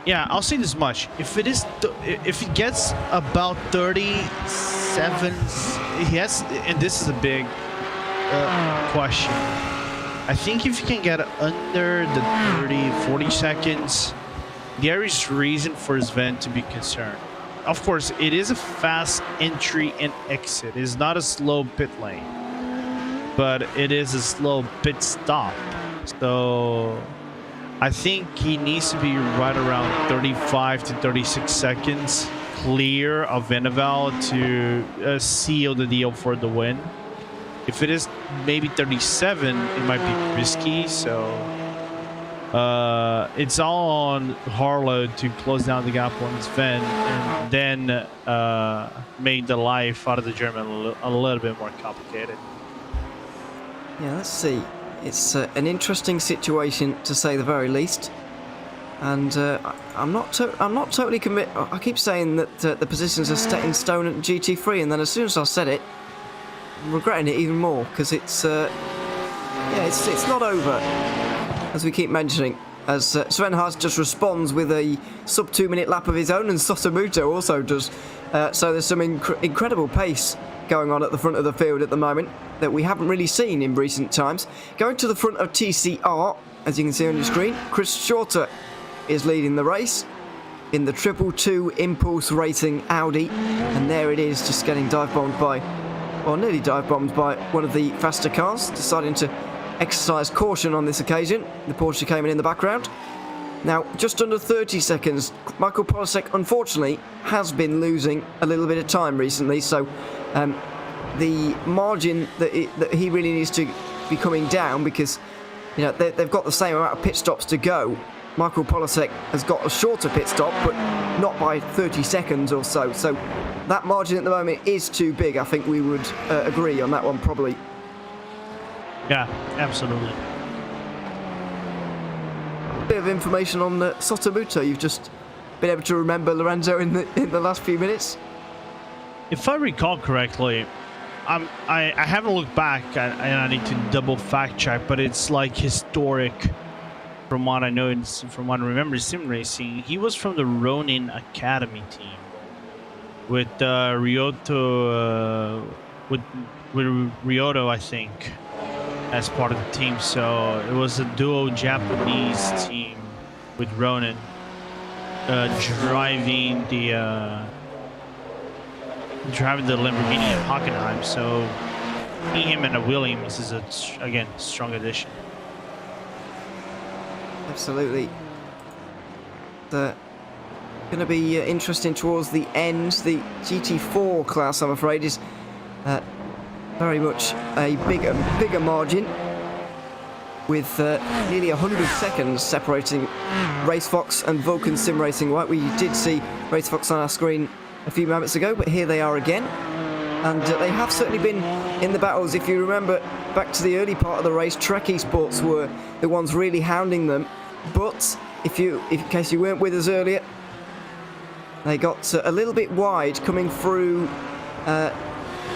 Yeah, I'll say this much: if it gets about 37, yes, and this is a big question. I think if you can get under the 40 seconds, there is reason for Sven to be concerned. Of course, it is a fast entry and exit. It is not a slow pit lane, but it is a slow pit stop. So I think he needs to be right around 35 to 36 seconds clear of Veneval to seal the deal for the win. If it is maybe 37, it might be risky. So it's all on Harlow to close down the gap on Sven and then make the life out of the German a little bit more complicated. Yeah, let's see. It's an interesting situation to say the very least, and I'm not totally convinced. I keep saying that the positions are set in stone at GT3, and then as soon as I said it, I'm regretting it even more because it's not over, as we keep mentioning. As Sven Haas just responds with a sub 2 minute lap of his own, and Sotomuto also does. So there's some incredible pace going on at the front of the field at the moment that we haven't really seen in recent times. Going to the front of TCR, as you can see on your screen, Chris Shorter is leading the race in the 222 Impulse Racing Audi, and there it is, just getting dive-bombed by, or nearly dive-bombed by one of the faster cars, deciding to exercise caution on this occasion. The Porsche came in the background. Now, just under 30 seconds, Michael Polasek, unfortunately, has been losing a little bit of time recently, so the margin that he really needs to be coming down, because they've got the same amount of pit stops to go. Michael Polasek has got a shorter pit stop, but not by 30 seconds or so. So that margin at the moment is too big. I think we would agree on that one, probably. Yeah, absolutely. Bit of information on Sotomuto. You've just been able to remember Lorenzo in the last few minutes. If I recall correctly, I haven't looked back and I need to double fact check, but it's like historic from what I know, from what I remember sim racing. He was from the Ronin Academy team with Ryota, with Ryota, I think, as part of the team. So it was a duo Japanese team with Ronin driving the Lamborghini at Hockenheim. So him and a Williams is again strong addition. Absolutely. Going to be interesting towards the end. The GT4 class, I'm afraid, is very much a bigger margin, with nearly 100 seconds separating RaceFox and Vulcan Sim Racing White. We did see RaceFox on our screen a few moments ago, but here they are again. And they have certainly been in the battles. If you remember back to the early part of the race, Trek Esports were the ones really hounding them. But in case you weren't with us earlier, they got a little bit wide coming through.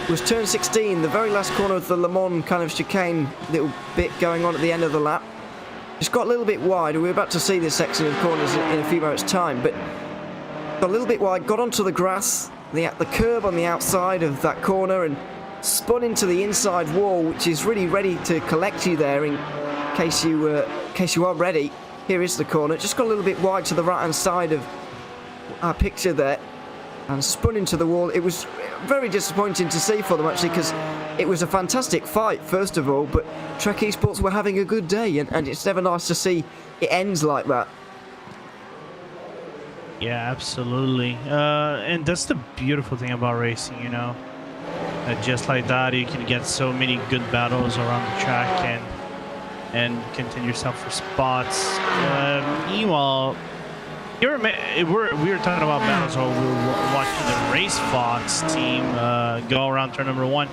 Was turn 16, the very last corner of the Le Mans kind of chicane little bit going on at the end of the lap. Just got a little bit wide. We're about to see this section of corners in a few moments' time, but got a little bit wide, got onto the grass, the curb on the outside of that corner, and spun into the inside wall, which is really ready to collect you there in case you are ready. Here is the corner. Just got a little bit wide to the right-hand side of our picture there, and spun into the wall. It was very disappointing to see for them, actually, because it was a fantastic fight, first of all, but Trek Esports were having a good day, and it's never nice to see it ends like that. Yeah, absolutely. And that's the beautiful thing about racing, just like that, you can get so many good battles around the track and contend yourself for spots. Meanwhile, we were talking about battles while we were watching the RaceFox team go around turn number 1.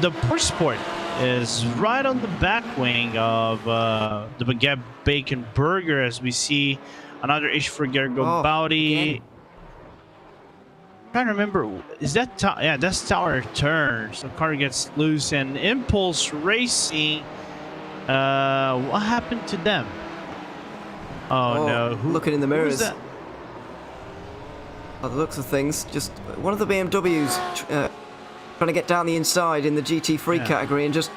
The Porsche Sport is right on the back wing of the Baguette Bacon Burger, as we see Another issue for Garibaldi. again. Trying to remember, is that yeah, that's tower turn. So car gets loose and Impulse Racing. What happened to them? Oh no! Looking in the who was mirrors. that? By the looks of things, just one of the BMWs trying to get down the inside in the GT3 category, and just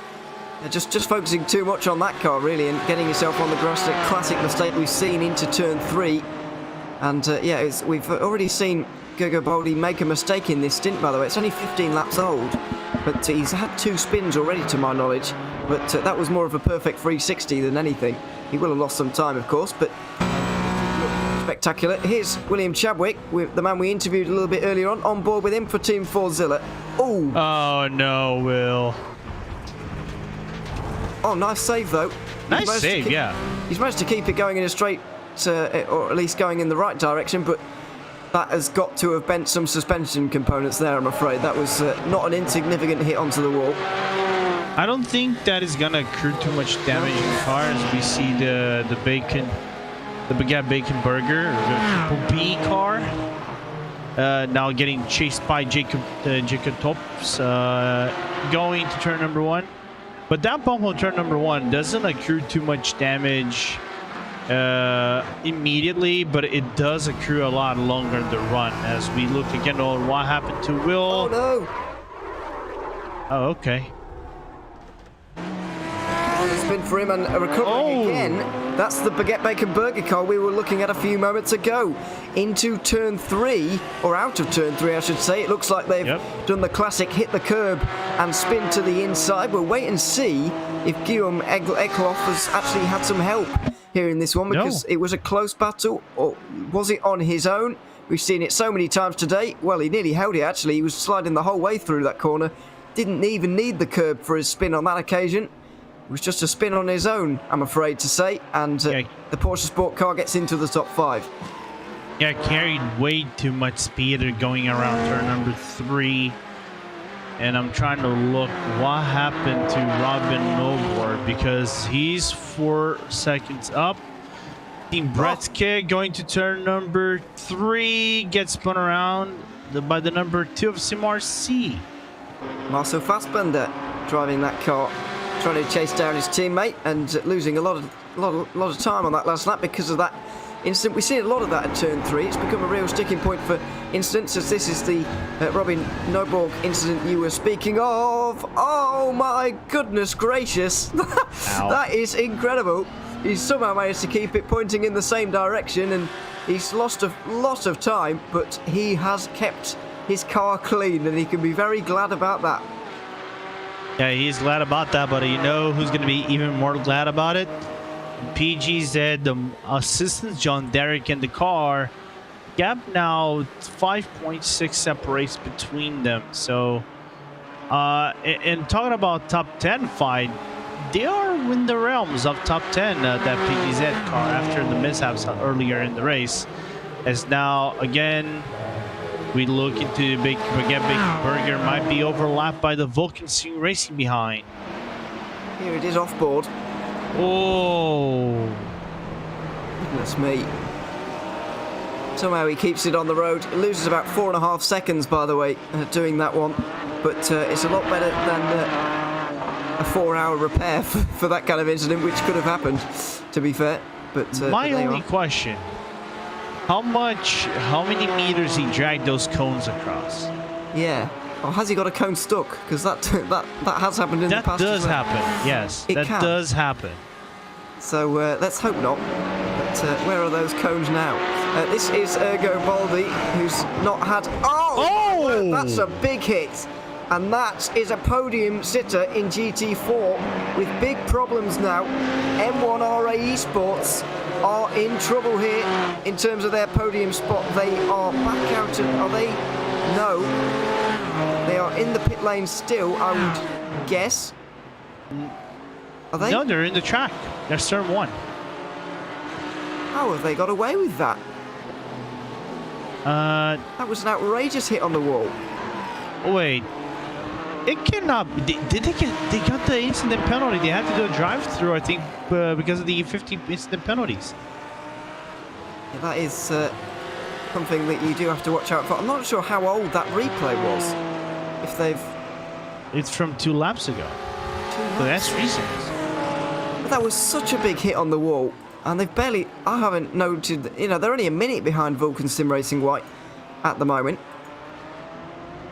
focusing too much on that car really, and getting yourself on the grass. A classic mistake we've seen into turn 3, and we've already seen Garibaldi make a mistake in this stint. By the way, it's only 15 laps old, but he's had 2 spins already, to my knowledge. But that was more of a perfect 360 than anything. He will have lost some time, of course, but spectacular. Here's William Chadwick, the man we interviewed a little bit earlier on board with him for Team Forzilla. Oh no, Will. Oh, nice save though. Nice save, yeah. He's managed to keep it going in a straight, or at least going in the right direction, but that has got to have bent some suspension components there, I'm afraid. That was not an insignificant hit onto the wall. I don't think that is gonna accrue too much damage in the car, as we see the Baguette Bacon Burger, the Triple B car, now getting chased by Jacob Tops, going to turn number 1. But that bump on turn number 1 doesn't accrue too much damage immediately, but it does accrue a lot longer in the run. As we look again on what happened to Will. Oh no! Oh, okay. Spin for him and a recovery again. That's the Baguette Bacon Burger car we were looking at a few moments ago. Into turn 3, or out of turn 3 I should say. It looks like they've done the classic hit the curb and spin to the inside. We'll wait and see if Guillaume Ekloff has actually had some help here in this one, because it was a close battle, or was it on his own? We've seen it so many times today. Well, he nearly held it actually. He was sliding the whole way through that corner. Didn't even need the curb for his spin on that occasion. It was just a spin on his own, I'm afraid to say, and the Porsche Sport car gets into the top 5. Yeah, carried way too much speed going around turn number 3. And I'm trying to look what happened to Robin Noble, because he's 4 seconds up. Team Brettke going to turn number 3, gets spun around by the number 2 of CMRC. Marcel Fassbender driving that car, trying to chase down his teammate and losing a lot of time on that last lap because of that incident. We see a lot of that at turn 3. It's become a real sticking point for incidents, as this is the Robin Noborg incident you were speaking of. Oh my goodness gracious. That is incredible. He's somehow managed to keep it pointing in the same direction, and he's lost a lot of time, but he has kept his car clean, and he can be very glad about that. Yeah, he's glad about that, but you know who's going to be even more glad about it? PGZ, the assistant John Derrick in the car. Gap now 5.6 separates between them. So, and talking about top 10 fight, they are in the realms of top 10, that PGZ car, after the mishaps earlier in the race. As now, again, we look into Baguette Bacon Burger, might be overlapped by the Vulcan Sim Racing behind. Here it is off board. Oh, goodness me. Somehow he keeps it on the road. He loses about 4.5 seconds, by the way, doing that one. But it's a lot better than a 4-hour repair for that kind of incident, which could have happened, to be fair. But my only question: how many meters he dragged those cones across? Yeah. Or has he got a cone stuck? Because that has happened in the past. That does happen. Yes, that does happen. So let's hope not. But where are those cones now? This is Ergo Baldi, who's not had... Oh! That's a big hit. And that is a podium sitter in GT4 with big problems now. M1RA Esports are in trouble here in terms of their podium spot. They are back out of... Are they? No. They are in the pit lane still, I would guess. Are they? No, they're in the track. They're turn 1. How have they got away with that? That was an outrageous hit on the wall. Wait. It cannot... Did they get... They got the incident penalty. They had to do a drive-through, I think, because of the 50 incident penalties. That is something that you do have to watch out for. I'm not sure how old that replay was. If they've... It's from 2 laps ago. 2 laps. So that's recent. But that was such a big hit on the wall. And they've barely... I haven't noted... You know, they're only a minute behind Vulcan Sim Racing White at the moment.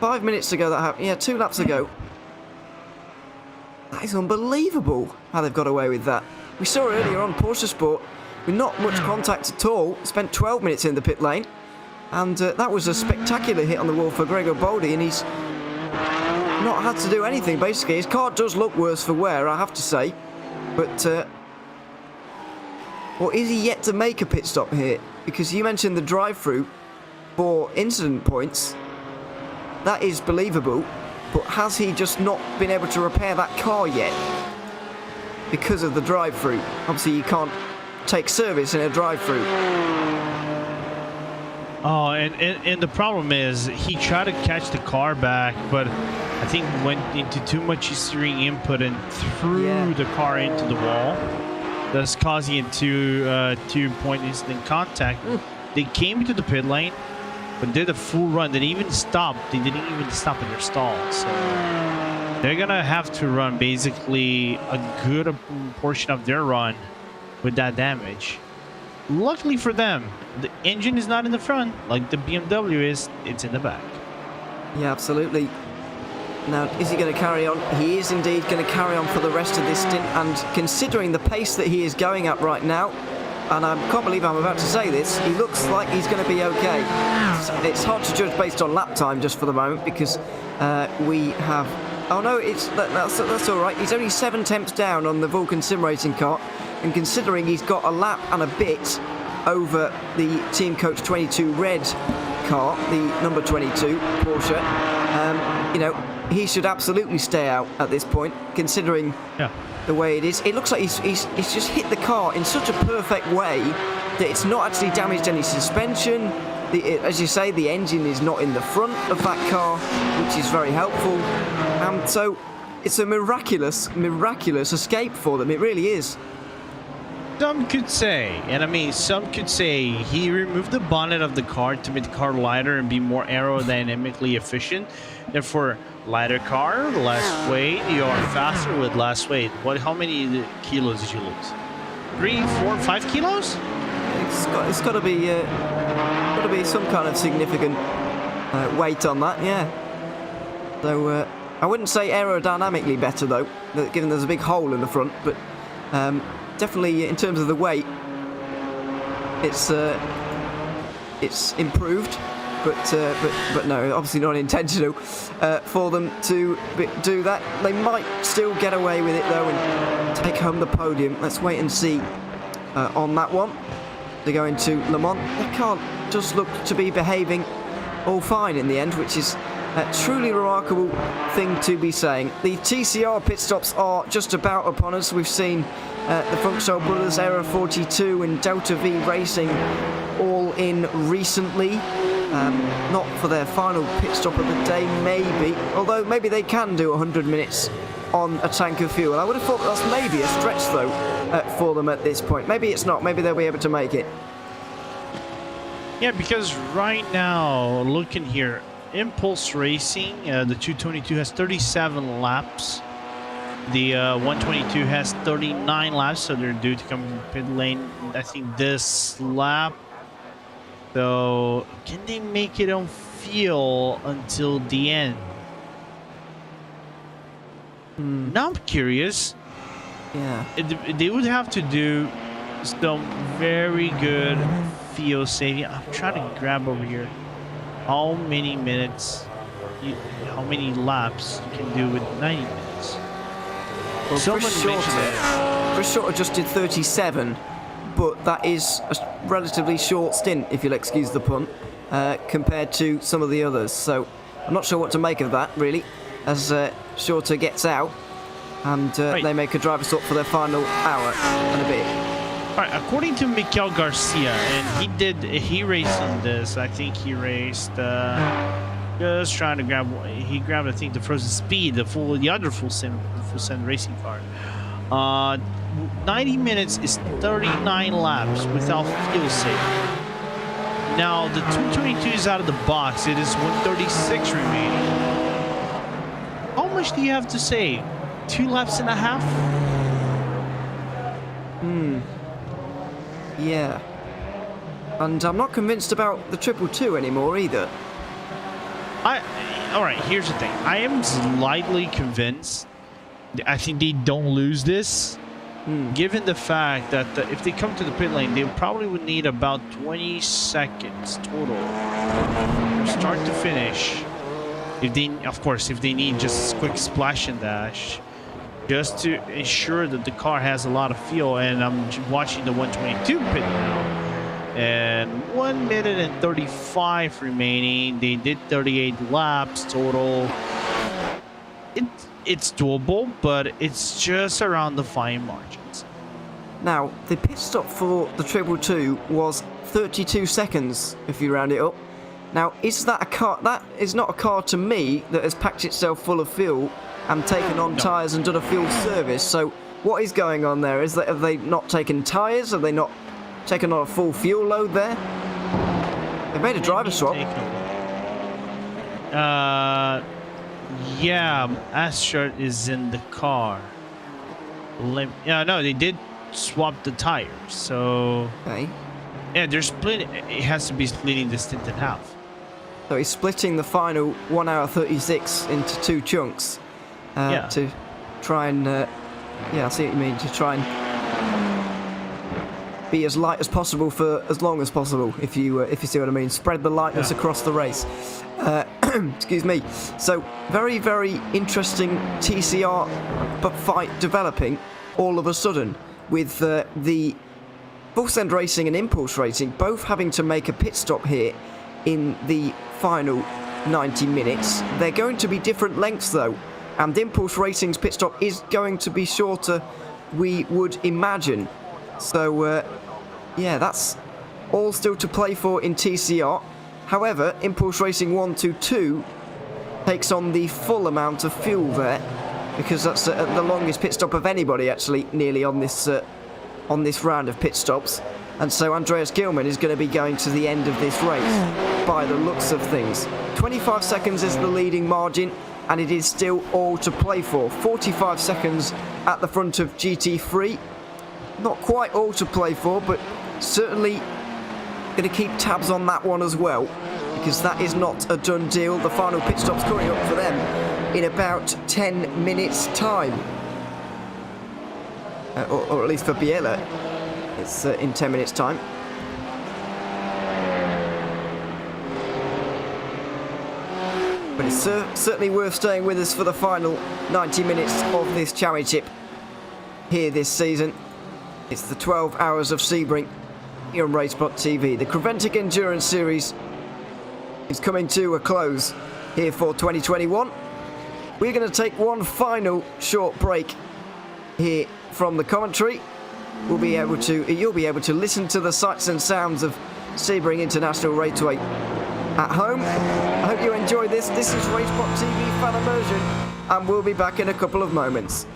5 minutes ago that happened. Yeah, 2 laps ago. That is unbelievable how they've got away with that. We saw earlier on Porsche Sport with not much contact at all. Spent 12 minutes in the pit lane. And that was a spectacular hit on the wall for Gregor Boldy. And he's not had to do anything, basically. His car does look worse for wear, I have to say. But... or is he yet to make a pit stop here? Because you mentioned the drive-through for incident points. That is believable. But has he just not been able to repair that car yet? Because of the drive-through. Obviously, you can't take service in a drive-through. Oh, and the problem is he tried to catch the car back, but I think went into too much steering input and threw the car into the wall, thus causing it to 2-point incident contact. They came into the pit lane, but did a full run. They didn't even stop. They didn't even stop in their stall. So they're gonna have to run basically a good portion of their run with that damage. Luckily for them, the engine is not in the front like the BMW is. It's in the back. Yeah, absolutely. Now, is he going to carry on? He is indeed going to carry on for the rest of this stint, and considering the pace that he is going at right now, and I can't believe I'm about to say this, he looks like he's going to be okay. It's hard to judge based on lap time just for the moment, because we have... Oh no, that's all right. He's only 7 tenths down on the Vulcan Sim Racing car, and considering he's got a lap and a bit over the Team Coach 22 red car, the number 22 Porsche, you know, he should absolutely stay out at this point, considering the way it is. It looks like he's just hit the car in such a perfect way that it's not actually damaged any suspension. As you say, the engine is not in the front of that car, which is very helpful. So it's a miraculous escape for them. It really is. Some could say, and I mean, some could say he removed the bonnet of the car to make the car lighter and be more aerodynamically efficient. Therefore, lighter car, less weight. You are faster with less weight. How many kilos did you lose? 3, 4, 5 kilos? It's got to be some kind of significant weight on that, yeah. So I wouldn't say aerodynamically better though, given there's a big hole in the front, but definitely in terms of the weight, it's improved, but no, obviously not intentional for them to do that. They might still get away with it though and take home the podium. Let's wait and see on that one. They're going to Le Mans. The car does look to be behaving all fine in the end, which is a truly remarkable thing to be saying. The TCR pit stops are just about upon us. We've seen the Funchal Brothers, Era 42 and Delta V Racing all in recently. Not for their final pit stop of the day, maybe. Although maybe they can do 100 minutes on a tank of fuel. I would have thought that's maybe a stretch though for them at this point. Maybe it's not. Maybe they'll be able to make it. Yeah, because right now, looking here, Impulse Racing, the 222 has 37 laps. The 122 has 39 laps, so they're due to come in pit lane, I think, this lap. So, can they make it on fuel until the end? Now I'm curious. Yeah. They would have to do some very good fuel saving. I'm trying to grab over here. How many minutes, how many laps you can do with 90 minutes? Well, Chris Shorter just did 37, but that is a relatively short stint, if you'll excuse the pun, compared to some of the others. So I'm not sure what to make of that, really, as Shorter gets out and they make a driver stop for their final hour and a bit. All right, according to Mikel Garcia, and he raced in this. I think he raced just trying to grab. He grabbed, I think, the Frozen Speed, the other full send racing car. 90 minutes is 39 laps without fuel save. Now the 222 is out of the box. It is 136 remaining. How much do you have to save? 2 laps and a half? Yeah. And I'm not convinced about the 222 anymore either. All right, here's the thing. I am slightly convinced. I think they don't lose this, given the fact that if they come to the pit lane, they probably would need about 20 seconds total, from start to finish. If they need just a quick splash and dash, just to ensure that the car has a lot of fuel. And I'm watching the 122 pit now. And 1 minute and 35 remaining. They did 38 laps total. It's doable, but it's just around the fine margins. Now, the pit stop for the 222 was 32 seconds, if you round it up. Now, is that a car? That is not a car to me that has packed itself full of fuel and taken on tyres and done a fuel service. So, what is going on there? Is that, have they not taken tyres? Have they not taken on a full fuel load there? They've made a driver swap. Yeah, Astra is in the car. No, they did swap the tires. So, Okay. yeah, they're splitting. It has to be splitting the stint in half. So he's splitting the final 1 hour 36 into 2 chunks to try and, yeah, I see what you mean, to try and be as light as possible for as long as possible, if you see what I mean. Spread the lightness across the race. Excuse me. So very, very interesting TCR fight developing all of a sudden, with the Full Send Racing and Impulse Racing both having to make a pit stop here in the final 90 minutes. They're going to be different lengths though, and Impulse Racing's pit stop is going to be shorter, we would imagine. So yeah, that's all still to play for in TCR. However, Impulse Racing 122 takes on the full amount of fuel there, because that's the longest pit stop of anybody actually nearly on this round of pit stops. And so Andreas Gilman is going to be going to the end of this race by the looks of things. 25 seconds is the leading margin, and it is still all to play for. 45 seconds at the front of GT3. Not quite all to play for, but certainly going to keep tabs on that one as well, because that is not a done deal. The final pit stop's coming up for them in about 10 minutes time, or at least for Biela it's in 10 minutes time. But it's certainly worth staying with us for the final 90 minutes of this championship here this season. It's the 12 hours of Sebring here on Racebot TV. The Creventic Endurance Series is coming to a close here for 2021. We're going to take one final short break here from the commentary. You'll be able to listen to the sights and sounds of Sebring International Raceway at home. I hope you enjoy this. This is Racebot TV Fan Immersion, and we'll be back in a couple of moments.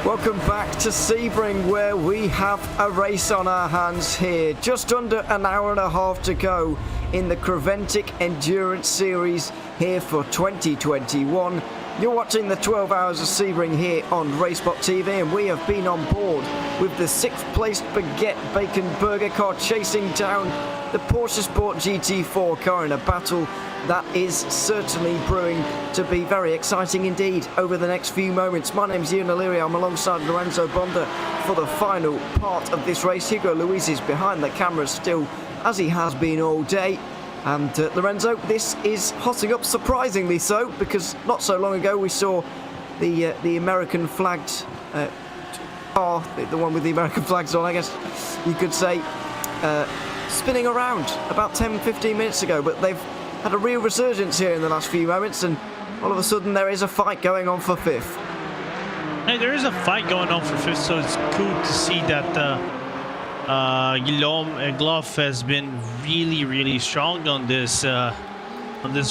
Welcome back to Sebring, where we have a race on our hands here. Just under an hour and a half to go in the Creventic Endurance Series here for 2021. You're watching the 12 Hours of Sebring here on Racebot TV, and we have been on board with the 6th placed Baguette Bacon Burger car chasing down the Porsche Sport GT4 car in a battle that is certainly brewing to be very exciting indeed over the next few moments. My name's Ian O'Leary. I'm alongside Lorenzo Bonda for the final part of this race. Hugo Luis is behind the camera still, as he has been all day. And Lorenzo, this is hotting up, surprisingly so, because not so long ago we saw the American flagged car, the one with the American flags on, I guess you could say, spinning around about 10-15 minutes ago, but they've had a real resurgence here in the last few moments, and all of a sudden there is a fight going on for 5th. Hey, there is a fight going on for 5th, so it's cool to see that Guillaume Gloff has been really strong on this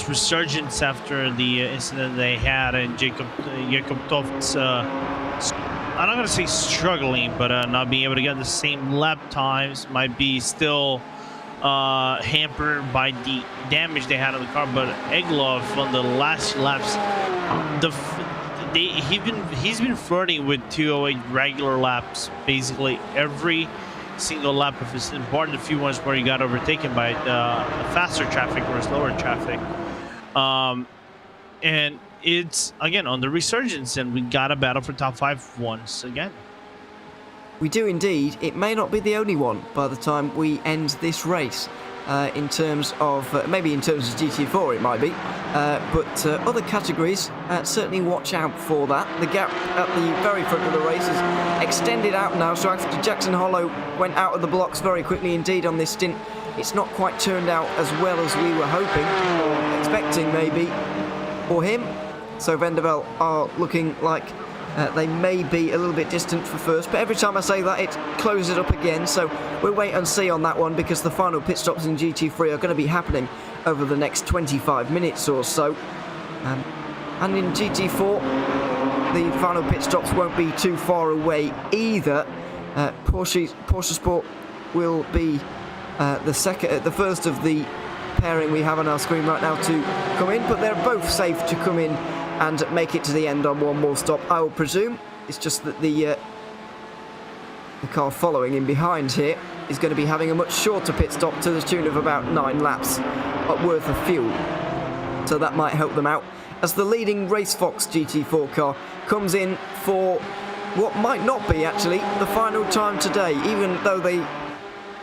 resurgence after the incident they had, and Jacob Toft's I'm not going to say struggling, but not being able to get the same lap times might be still hampered by the damage they had on the car. But Egloff on the last laps, he's been flirting with 208 regular laps basically every single lap of his, barring the few ones where he got overtaken by faster traffic or slower traffic. And it's again on the resurgence, and we got a battle for top 5 once again. We do indeed. It may not be the only one by the time we end this race. In terms of maybe in terms of GT4 it might be, but other categories certainly watch out for that. The gap at the very front of the race is extended out now, so after Jackson Hollow went out of the blocks very quickly indeed on this stint, it's not quite turned out as well as we were hoping or expecting maybe for him. So Vendeveld are looking like they may be a little bit distant for first, but every time I say that, it closes up again. So we'll wait and see on that one, because the final pit stops in GT3 are going to be happening over the next 25 minutes or so. And in GT4, the final pit stops won't be too far away either. Porsche Sport will be the first of the pairing we have on our screen right now to come in, but they're both safe to come in and make it to the end on one more stop, I will presume. It's just that the car following in behind here is going to be having a much shorter pit stop to the tune of about 9 laps worth of fuel. So that might help them out, as the leading RaceFox GT4 car comes in for what might not be actually the final time today, even though they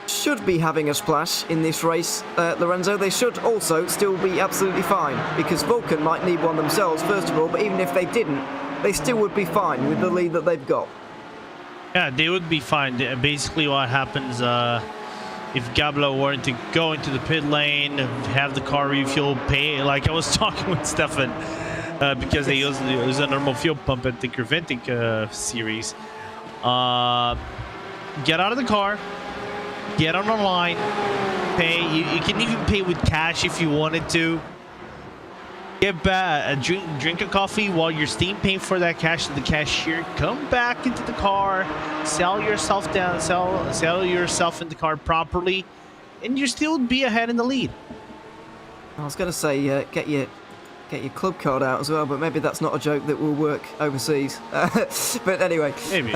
should be having a splash in this race, Lorenzo. They should also still be absolutely fine, because Vulcan might need one themselves first of all, but even if they didn't, they still would be fine with the lead that they've got. Yeah, they would be fine. Basically what happens if Gablo were to go into the pit lane, have the car refuel, pay, like I was talking with Stefan, because they use a normal fuel pump at the Creventic series, get out of the car, get on the line, pay. You can even pay with cash if you wanted to. Get back, drink a coffee while you're steam paying for that cash to the cashier. Come back into the car, sell yourself down, sell yourself in the car properly, and you still be ahead in the lead. I was going to say get your club card out as well, but maybe that's not a joke that will work overseas. But anyway, maybe.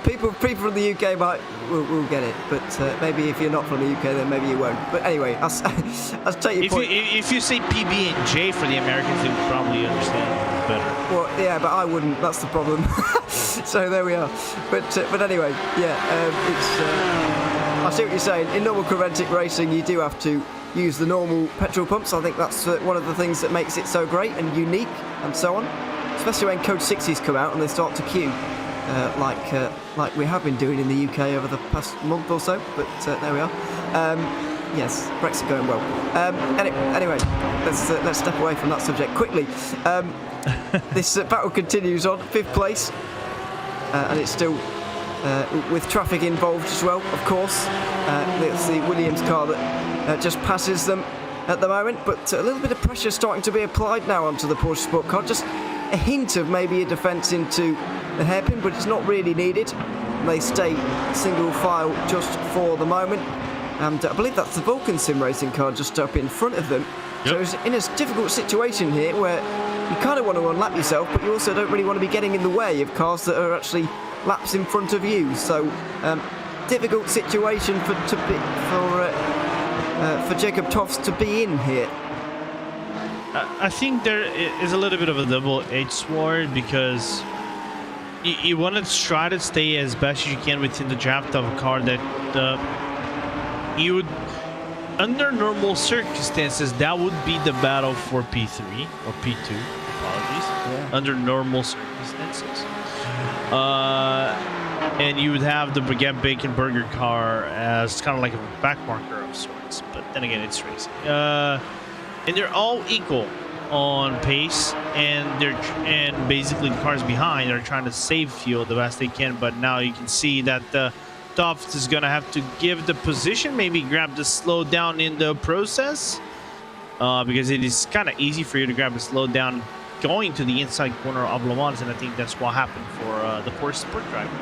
People from the UK will get it, but maybe if you're not from the UK, then maybe you won't. But anyway, I'll take your point. If you say PB and J for the Americans, they would probably understand better. Well, yeah, but I wouldn't. That's the problem. So there we are. But anyway, yeah, it's. I see what you're saying. In normal Creventic racing, you do have to use the normal petrol pumps. I think that's one of the things that makes it so great and unique and so on, especially when Code 6s come out and they start to queue like we have been doing in the UK over the past month or so, but there we are. Yes, Brexit going well. Anyway, let's step away from that subject quickly. This battle continues on 5th place, and it's still with traffic involved as well, of course. It's the Williams car that just passes them at the moment, but a little bit of pressure starting to be applied now onto the Porsche Sport car. Just a hint of maybe a defence into the hairpin, but it's not really needed. They stay single file just for the moment. And I believe that's the Vulcan Sim Racing car just up in front of them. Yep. So it's in a difficult situation here where you kind of want to unlap yourself, but you also don't really want to be getting in the way of cars that are actually laps in front of you. So difficult situation for Jacob Toft to be in here. I think there is a little bit of a double-edged sword because you want to try to stay as best as you can within the draft of a car that you would, under normal circumstances, that would be the battle for P3 or P2. Apologies. Yeah. Under normal circumstances, and you would have the Baguette Bacon Burger car as kind of like a back marker of sorts. But then again, it's racing. And they're all equal on pace, and basically the cars behind are trying to save fuel the best they can. But now you can see that Toft is gonna have to give the position, maybe grab the slow down in the process, because it is kind of easy for you to grab a slow down going to the inside corner of Le Mans, and I think that's what happened for the Porsche Sport driver.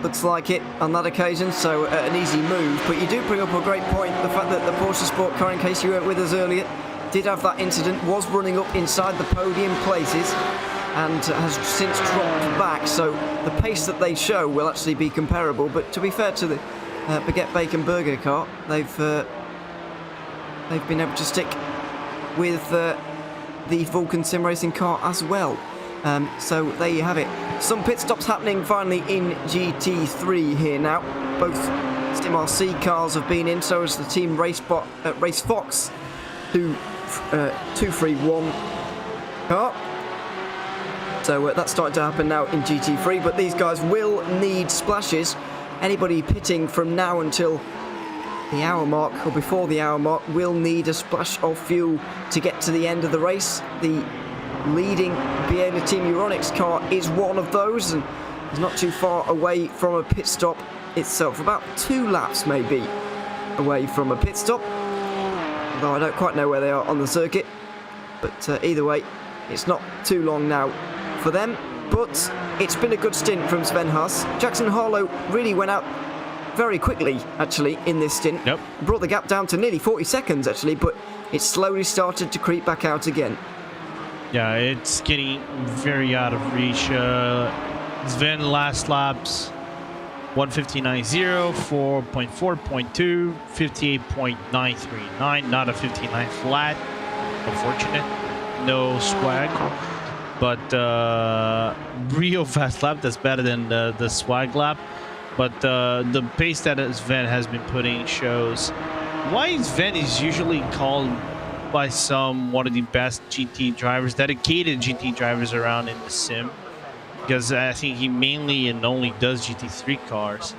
Looks like it on that occasion, so an easy move. But you do bring up a great point, the fact that the Porsche Sport car, in case you weren't with us earlier, did have that incident, was running up inside the podium places and has since dropped back. So the pace that they show will actually be comparable. But to be fair to the Baguette Bacon Burger car, they've been able to stick with the Vulcan Sim Racing car as well. So there you have it. Some pit stops happening finally in GT3 here now. Both Sim RC cars have been in, so has the team Race Fox 231 car. So that's starting to happen now in GT3, but these guys will need splashes. Anybody pitting from now until the hour mark or before the hour mark will need a splash of fuel to get to the end of the race. The leading Biela Team Euronics car is one of those, and is not too far away from a pit stop itself, about 2 laps maybe away from a pit stop, although I don't quite know where they are on the circuit. But either way, it's not too long now for them, but it's been a good stint from Sven Haas. Jackson Harlow really went out very quickly actually in this stint. Yep. Brought the gap down to nearly 40 seconds actually, but it slowly started to creep back out again. Yeah, it's getting very out of reach. Sven last laps 1:59.0, 4.4.2, 58.939, not a 59 flat, unfortunate, no swag, but real fast lap. That's better than the swag lap. But the pace that Sven has been putting shows why Sven is usually called by some one of the best GT drivers, dedicated GT drivers around in the sim, because I think he mainly and only does GT3 cars.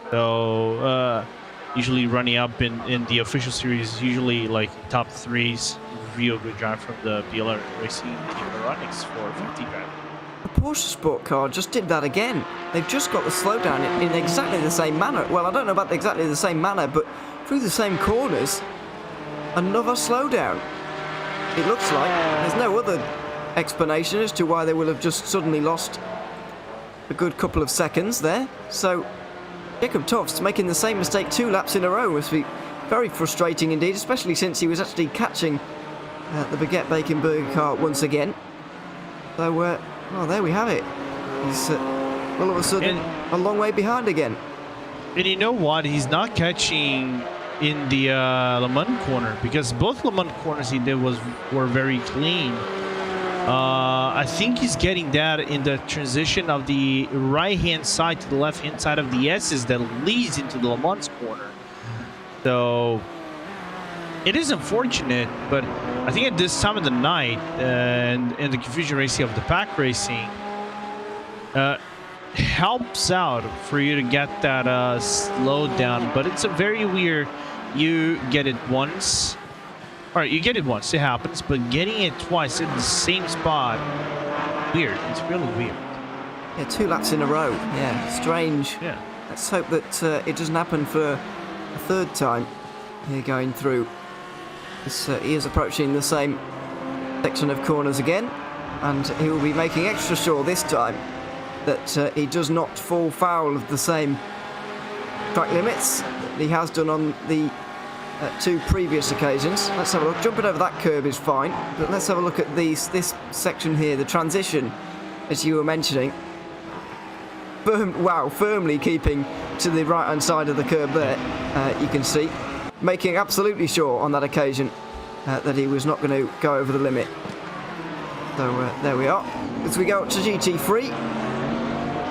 So usually running up in the official series, usually like top 3s, real good drive from the Biela Racing Team Euronics 450 driver. The Porsche Sport car just did that again. They've just got the slowdown in exactly the same manner. Well, I don't know about exactly the same manner, but through the same corners, another slowdown. It looks like there's no other explanation as to why they will have just suddenly lost a good couple of seconds there. So Jacob Toft's making the same mistake 2 laps in a row must be very frustrating indeed, especially since he was actually catching the Baguette Bacon Burger car once again. So, well, there we have it. He's all of a sudden a long way behind again. And you know what? He's not catching in the Le Mans corner, because both Le Mans corners he did were very clean. I think he's getting that in the transition of the right-hand side to the left-hand side of the S's that leads into the Le Mans corner. So it is unfortunate, but I think at this time of the night and in the confusion racing of the pack racing helps out for you to get that slowdown. But it's a very weird. You get it once. All right, you get it once, it happens, but getting it twice in the same spot, weird. It's really weird. Yeah, 2 laps in a row. Yeah, strange. Yeah. Let's hope that it doesn't happen for a 3rd time here going through. He is approaching the same section of corners again. and he will be making extra sure this time that he does not fall foul of the same track limits that he has done on the 2 previous occasions. Let's have a look. Jumping over that curb is fine, but let's have a look at this section here, the transition, as you were mentioning. Firmly keeping to the right-hand side of the curb there, you can see. Making absolutely sure on that occasion that he was not going to go over the limit. So there we are. As we go up to GT3,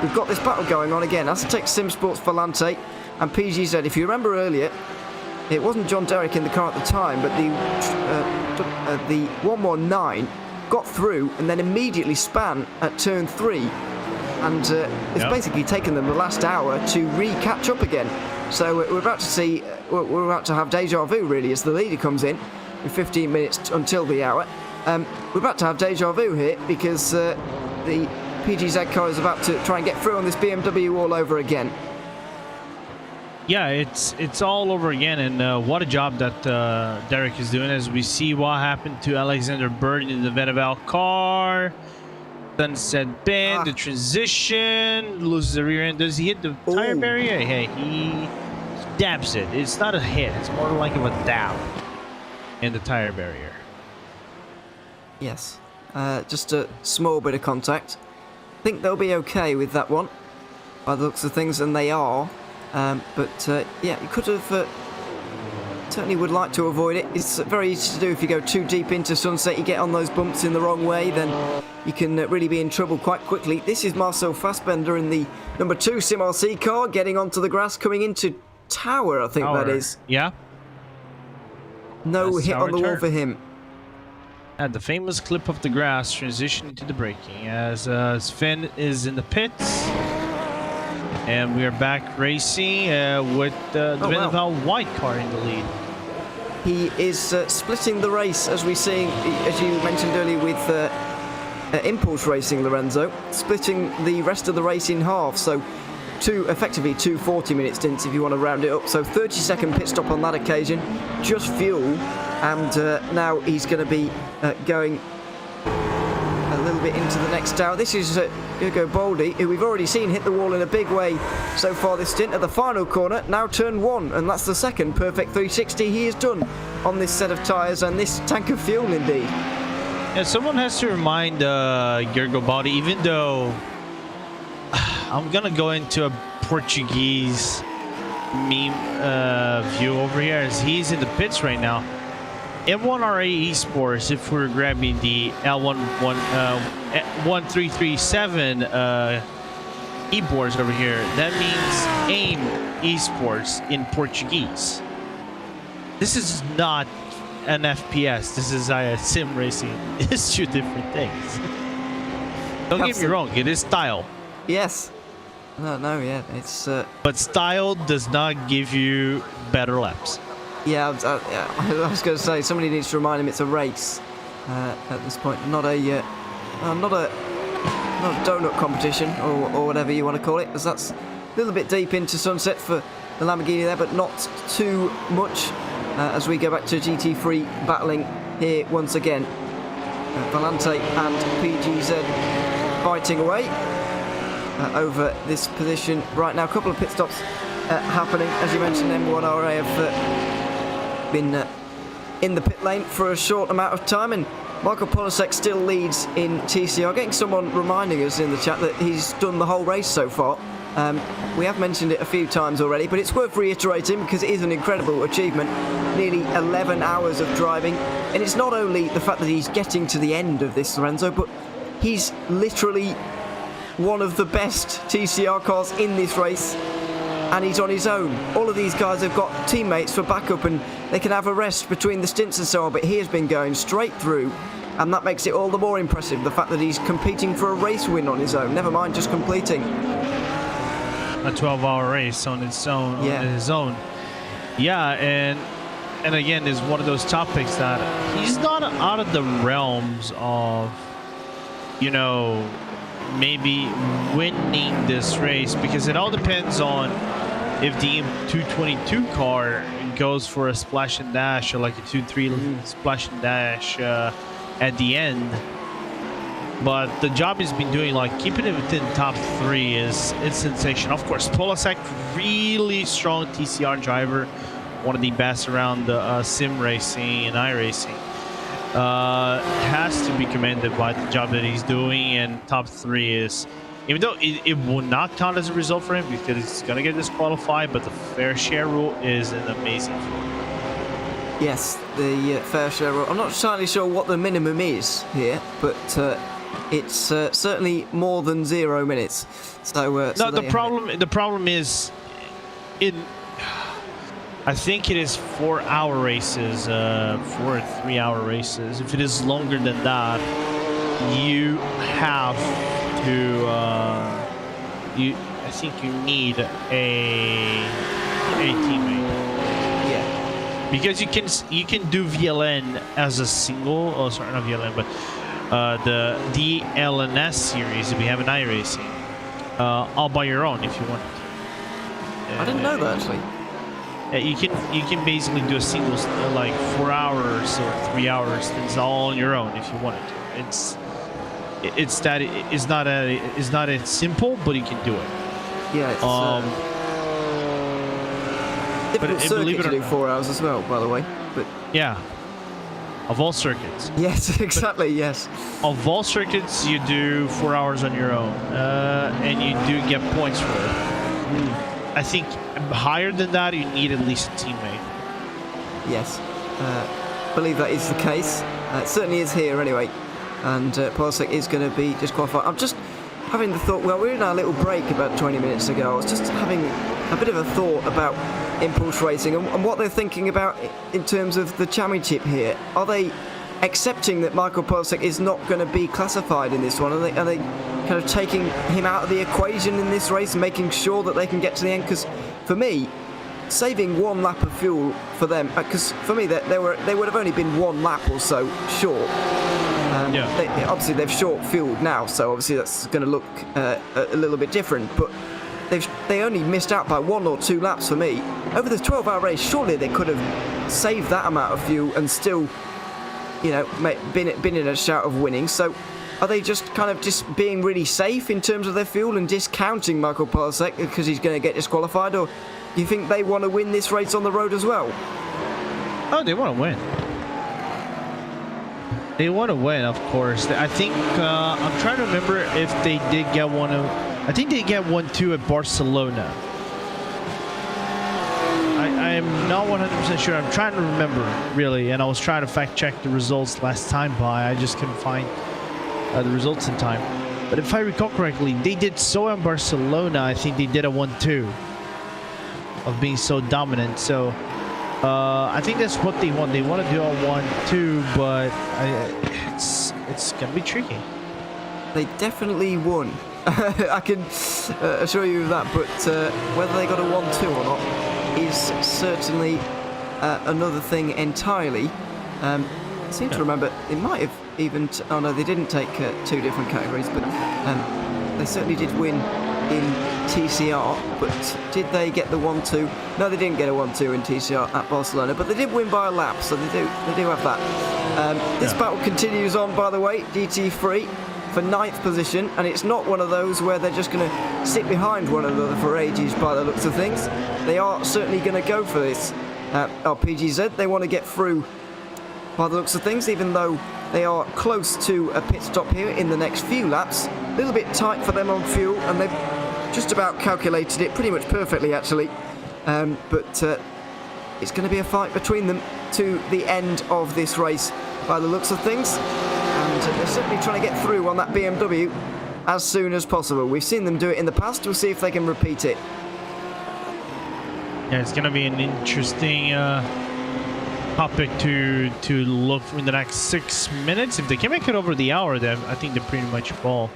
we've got this battle going on again. Aztec Sim Sports Volante and PGZ. If you remember earlier, it wasn't John Derrick in the car at the time, but the 119 got through and then immediately span at turn 3. And it's basically taken them the last hour to catch up again. So we're about to see, we're about to have deja vu really as the leader comes in with 15 minutes until the hour. We're about to have deja vu here because the PGZ car is about to try and get through on this BMW all over again. Yeah, it's all over again, and what a job that Derek is doing as we see what happened to Alexander Bird in the Veneval car. Sunset bend, the transition, loses the rear end. Does he hit the tire barrier? Hey, he dabs it. It's not a hit. It's more like of a dab in the tire barrier. Yes, just a small bit of contact. I think they'll be okay with that one by the looks of things, and they are. But yeah, you could have certainly would like to avoid it. It's very easy to do if you go too deep into Sunset. You get on those bumps in the wrong way, then you can really be in trouble quite quickly. This is Marcel Fassbender in the number 2 Sim RC car, getting onto the grass, coming into Tower, I think that is. Yeah. No That's hit on the wall turn for him. And the famous clip of the grass transitioning to the braking as Sven is in the pits. And we are back racing with the Veneval white car in the lead. He is splitting the race, as we see, as you mentioned earlier with Impulse Racing, Lorenzo, splitting the rest of the race in half. So effectively two 40-minute stints if you want to round it up. So 30-second pit stop on that occasion, just fuel, and now he's going to be going a little bit into the next tower. This is Hugo Boldi, who we've already seen hit the wall in a big way so far this stint at the final corner. Now turn 1, and that's the second perfect 360 he has done on this set of tyres and this tank of fuel indeed. Yeah, someone has to remind Gergo Boldi, even though I'm gonna go into a Portuguese meme view over here as he's in the pits right now. M1RA Esports, if we're grabbing the L1337 keyboards over here, that means AIM Esports in Portuguese. This is not an FPS, this is sim racing. It's 2 different things. Don't get me wrong, it is style. Yes. No, yeah, it's... But style does not give you better laps. Yeah, I was going to say, somebody needs to remind him it's a race at this point, not a donut competition or whatever you want to call it, because that's a little bit deep into Sunset for the Lamborghini there, but not too much as we go back to GT3 battling here once again. Volante and PGZ fighting away over this position right now. A couple of pit stops happening, as you mentioned. M1RA have been in the pit lane for a short amount of time, and Michael Polasek still leads in TCR. Getting someone reminding us in the chat that he's done the whole race so far. We have mentioned it a few times already, but it's worth reiterating because it is an incredible achievement. Nearly 11 hours of driving, and it's not only the fact that he's getting to the end of this, Lorenzo, but he's literally one of the best TCR cars in this race, and he's on his own. All of these guys have got teammates for backup, and they can have a rest between the stints and so on, but he has been going straight through, and that makes it all the more impressive, the fact that he's competing for a race win on his own, never mind just completing a 12-hour race on its own. On his own. Yeah, and again, is one of those topics that he's not out of the realms of, you know, maybe winning this race, because it all depends on if the M222 car goes for a splash and dash, or like a 2-3 splash and dash at the end. But the job he's been doing, like keeping it within top 3, it's sensational. Of course, Polasek, really strong TCR driver, one of the best around sim racing and iRacing. Has to be commended by the job that he's doing, and top 3 is, even though it will not count as a result for him because he's gonna get disqualified, but the fair share rule is an amazing tool. Yes, the fair share rule. I'm not entirely sure what the minimum is here, but it's certainly more than 0 minutes. So no, the problem is I think it is 4-hour races, 4 or 3-hour races. If it is longer than that, you have to. I think you need a teammate. Yeah. Because you can do VLN as a single. Oh, sorry, not VLN, but the DLNS series. If you have an iRacing, all by your own if you want. I didn't know that actually. You can basically do a single like 4 hours or 3 hours. It's all on your own if you wanted to. It's not as simple, but you can do it. Yeah. It's difficult circuit to do 4 hours as well, by the way. But yeah, of all circuits. Yes, exactly. Yes. Of all circuits, you do 4 hours on your own, and you do get points for it. I think higher than that, you need at least a teammate. Yes, believe that is the case. It certainly is here anyway. And Polasek is going to be disqualified. I'm just having the thought, well, we were in our little break about 20 minutes ago. I was just having a bit of a thought about Impulse Racing and what they're thinking about in terms of the championship here. Are they accepting that Michael Polasek is not going to be classified in this one? Are they kind of taking him out of the equation in this race and making sure that they can get to the end? Because for me, saving 1 lap of fuel for them, because for me they would have only been 1 lap or so short. Obviously they've short fueled now, so obviously that's going to look a little bit different, but they only missed out by 1 or 2 laps for me. Over the 12-hour race, surely they could have saved that amount of fuel and still, been in a shout of winning. So are they just kind of just being really safe in terms of their fuel and discounting Michael Polasek because he's going to get disqualified, or do you think they want to win this race on the road as well? Oh, they want to win. They want to win, of course. I think I'm trying to remember if they did get one. I think they get 1-2 at Barcelona. I am not 100% sure. I'm trying to remember really, and I was trying to fact check the results last time by. I just couldn't find the results in time. But if I recall correctly, they did so in Barcelona. I think they did a 1-2 of being so dominant. So I think that's what they want. They want to do a 1-2, but it's gonna be tricky. They definitely won. I can assure you of that. But whether they got a 1-2 or not is certainly another thing entirely. I seem to remember it might have even. Oh no, they didn't take 2 different categories, but they certainly did win in TCR. But did they get the 1-2? No, they didn't get a 1-2 in TCR at Barcelona, but they did win by a lap, so they do have that. This battle continues on, by the way. DT3 for 9th position, and it's not one of those where they're just going to sit behind one another for ages by the looks of things. They are certainly going to go for this. PGZ, they want to get through by the looks of things, even though they are close to a pit stop here in the next few laps. A little bit tight for them on fuel, and they've just about calculated it pretty much perfectly, actually. But it's going to be a fight between them to the end of this race by the looks of things. And they're certainly trying to get through on that BMW as soon as possible. We've seen them do it in the past. We'll see if they can repeat it. Yeah, it's going to be an interesting topic to look in the next 6 minutes. If they can make it over the hour, then I think they pretty much fall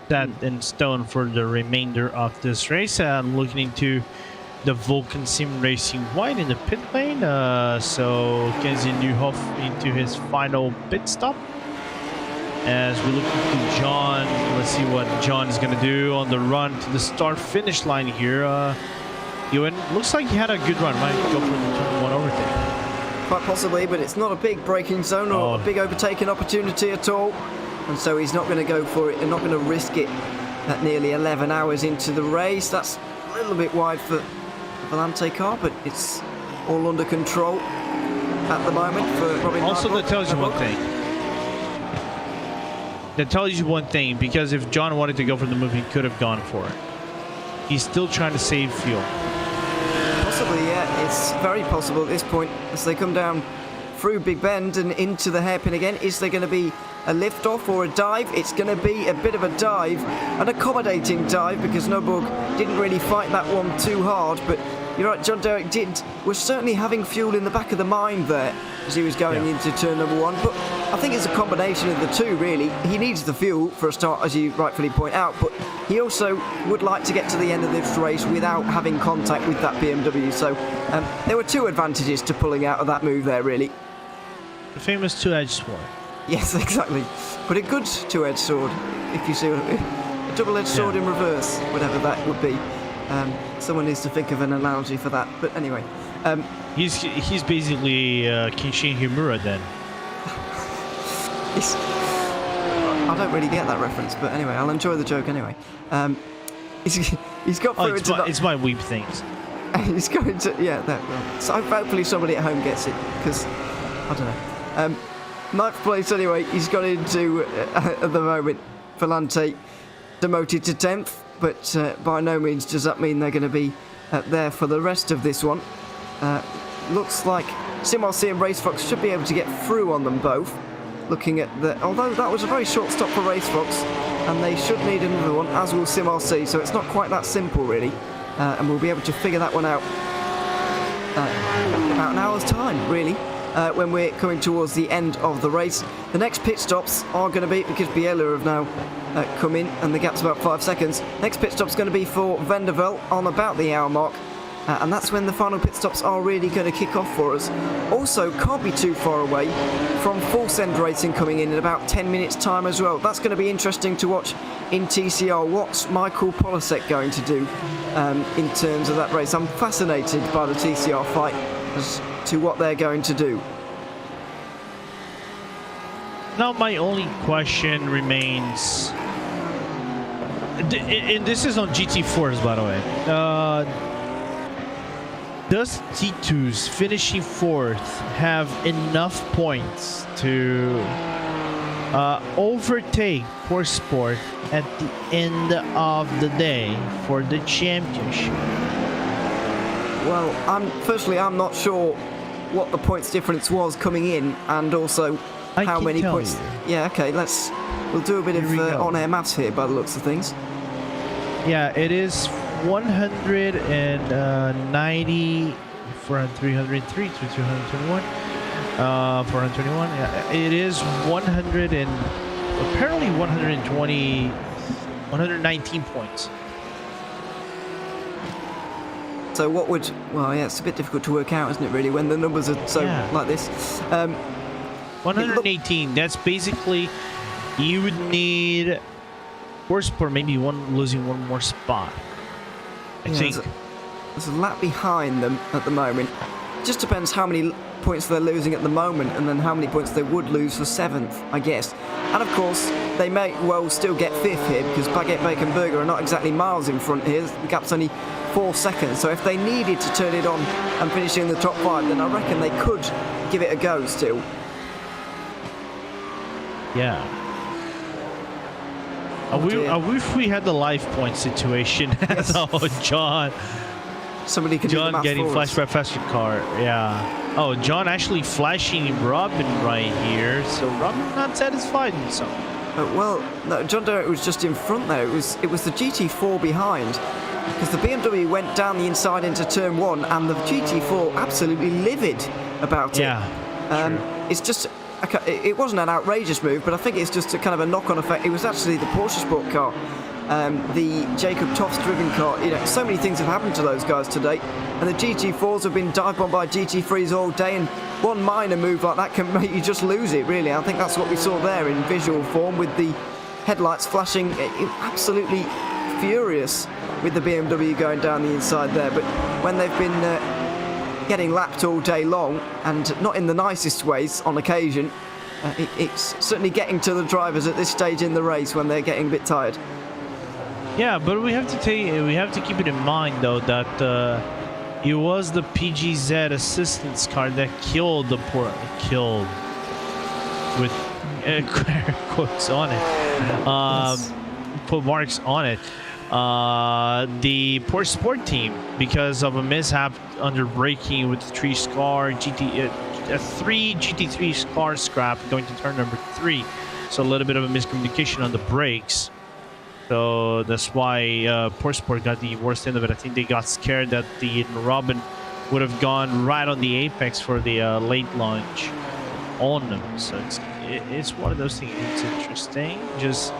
that in stone for the remainder of this race. I'm looking into the Vulcan Sim Racing White in the pit lane. So Kenzie Newhoff into his final pit stop. As we look into John, let's see what John is going to do on the run to the start-finish line here. Ewan, looks like he had a good run. Might go for the turn 1 overtake. Quite possibly, but it's not a big braking zone or a big overtaking opportunity at all. and so he's not going to go for it and not going to risk it at nearly 11 hours into the race. That's a little bit wide for the Volante car, but it's all under control at the moment for Robin. Also, that tells you one thing. That tells you one thing, because if John wanted to go for the move, he could have gone for it. He's still trying to save fuel. Possibly, yeah. It's very possible at this point as they come down through Big Bend and into the hairpin again. Is there going to be a lift off or a dive? It's going to be a bit of a dive, an accommodating dive, because Nobog didn't really fight that one too hard. But you're right, John Derek was certainly having fuel in the back of the mind there as he was going into turn number 1. But I think it's a combination of the two, really. He needs the fuel for a start, as you rightfully point out, but he also would like to get to the end of this race without having contact with that BMW. So there were two advantages to pulling out of that move there, really. The famous two-edged sword. Yes, exactly. But a good two-edged sword, if you see what I mean. A double-edged sword in reverse, whatever that would be. Someone needs to think of an analogy for that. But anyway. He's basically Kenshin Himura then. I don't really get that reference, but anyway, I'll enjoy the joke anyway. He's got through it's my weep things. He's going to, yeah. So hopefully somebody at home gets it, because I don't know. Ninth place anyway. He's got into at the moment. Volante demoted to 10th, but by no means does that mean they're going to be there for the rest of this one. Looks like SimRC and RaceFox should be able to get through on them both. Looking at although that was a very short stop for RaceFox, and they should need another one, as will SimRC, so it's not quite that simple really, and we'll be able to figure that one out about an hour's time really, when we're coming towards the end of the race. The next pit stops are going to be, because Biela have now come in and the gap's about 5 seconds, next pit stop's going to be for Vandervelde on about the hour mark. And that's when the final pit stops are really going to kick off for us. Also, can't be too far away from Full Send Racing coming in about 10 minutes time as well. That's going to be interesting to watch in TCR. What's Michael Polasek going to do in terms of that race? I'm fascinated by the TCR fight as to what they're going to do. Now my only question remains, and this is on GT4s by the way, does T2's finishing 4th have enough points to overtake Porsche Sport at the end of the day for the championship? Well, I'm not sure what the points difference was coming in, and also how many points. Yeah, okay, we'll do a bit of on-air maths here by the looks of things. Yeah, it is 190 for 303 to 221. 421. Yeah, it is 100 and apparently 119 points. So what would? Well, yeah, it's a bit difficult to work out, isn't it? Really, when the numbers are so like this. 118. That's basically, you would need worse for maybe losing one more spot. I think there's a lap behind them at the moment. Just depends how many points they're losing at the moment, and then how many points they would lose for 7th, I guess. And of course, they may well still get 5th here, because Baguette Bacon Burger are not exactly miles in front here. The gap's only 4 seconds. So if they needed to turn it on and finish in the top 5, then I reckon they could give it a go still. Yeah. I wish we had the life point situation. Yes. John getting flashed by a faster car. Yeah. Oh, John actually flashing Robin right here. So Robin not satisfied in some. Well, no, John Derek was just in front there. It was the GT4 behind, because the BMW went down the inside into turn 1, and the GT4 absolutely livid about it. Yeah. It's just. It wasn't an outrageous move, but I think it's just a kind of a knock-on effect. It was actually the Porsche Sport car, the Jacob Toft's driven car. You know, so many things have happened to those guys today, and the GT4s have been dive bombed by GT3s all day, and one minor move like that can make you just lose it, really. I think that's what we saw there in visual form, with the headlights flashing. Absolutely furious with the BMW going down the inside there, but when they've been getting lapped all day long, and not in the nicest ways on occasion, it's certainly getting to the drivers at this stage in the race when they're getting a bit tired. Yeah, but we have to keep it in mind though that it was the PGZ assistance car that killed killed with quotes on it. Yes. Put marks on it. The Porsche Sport team, because of a mishap under braking with the 3 GT3 car scrap going to turn number 3, so a little bit of a miscommunication on the brakes. So that's why Porsche Sport got the worst end of it. I think they got scared that the Robin would have gone right on the apex for the late launch on them. So it's one of those things. It's interesting. Just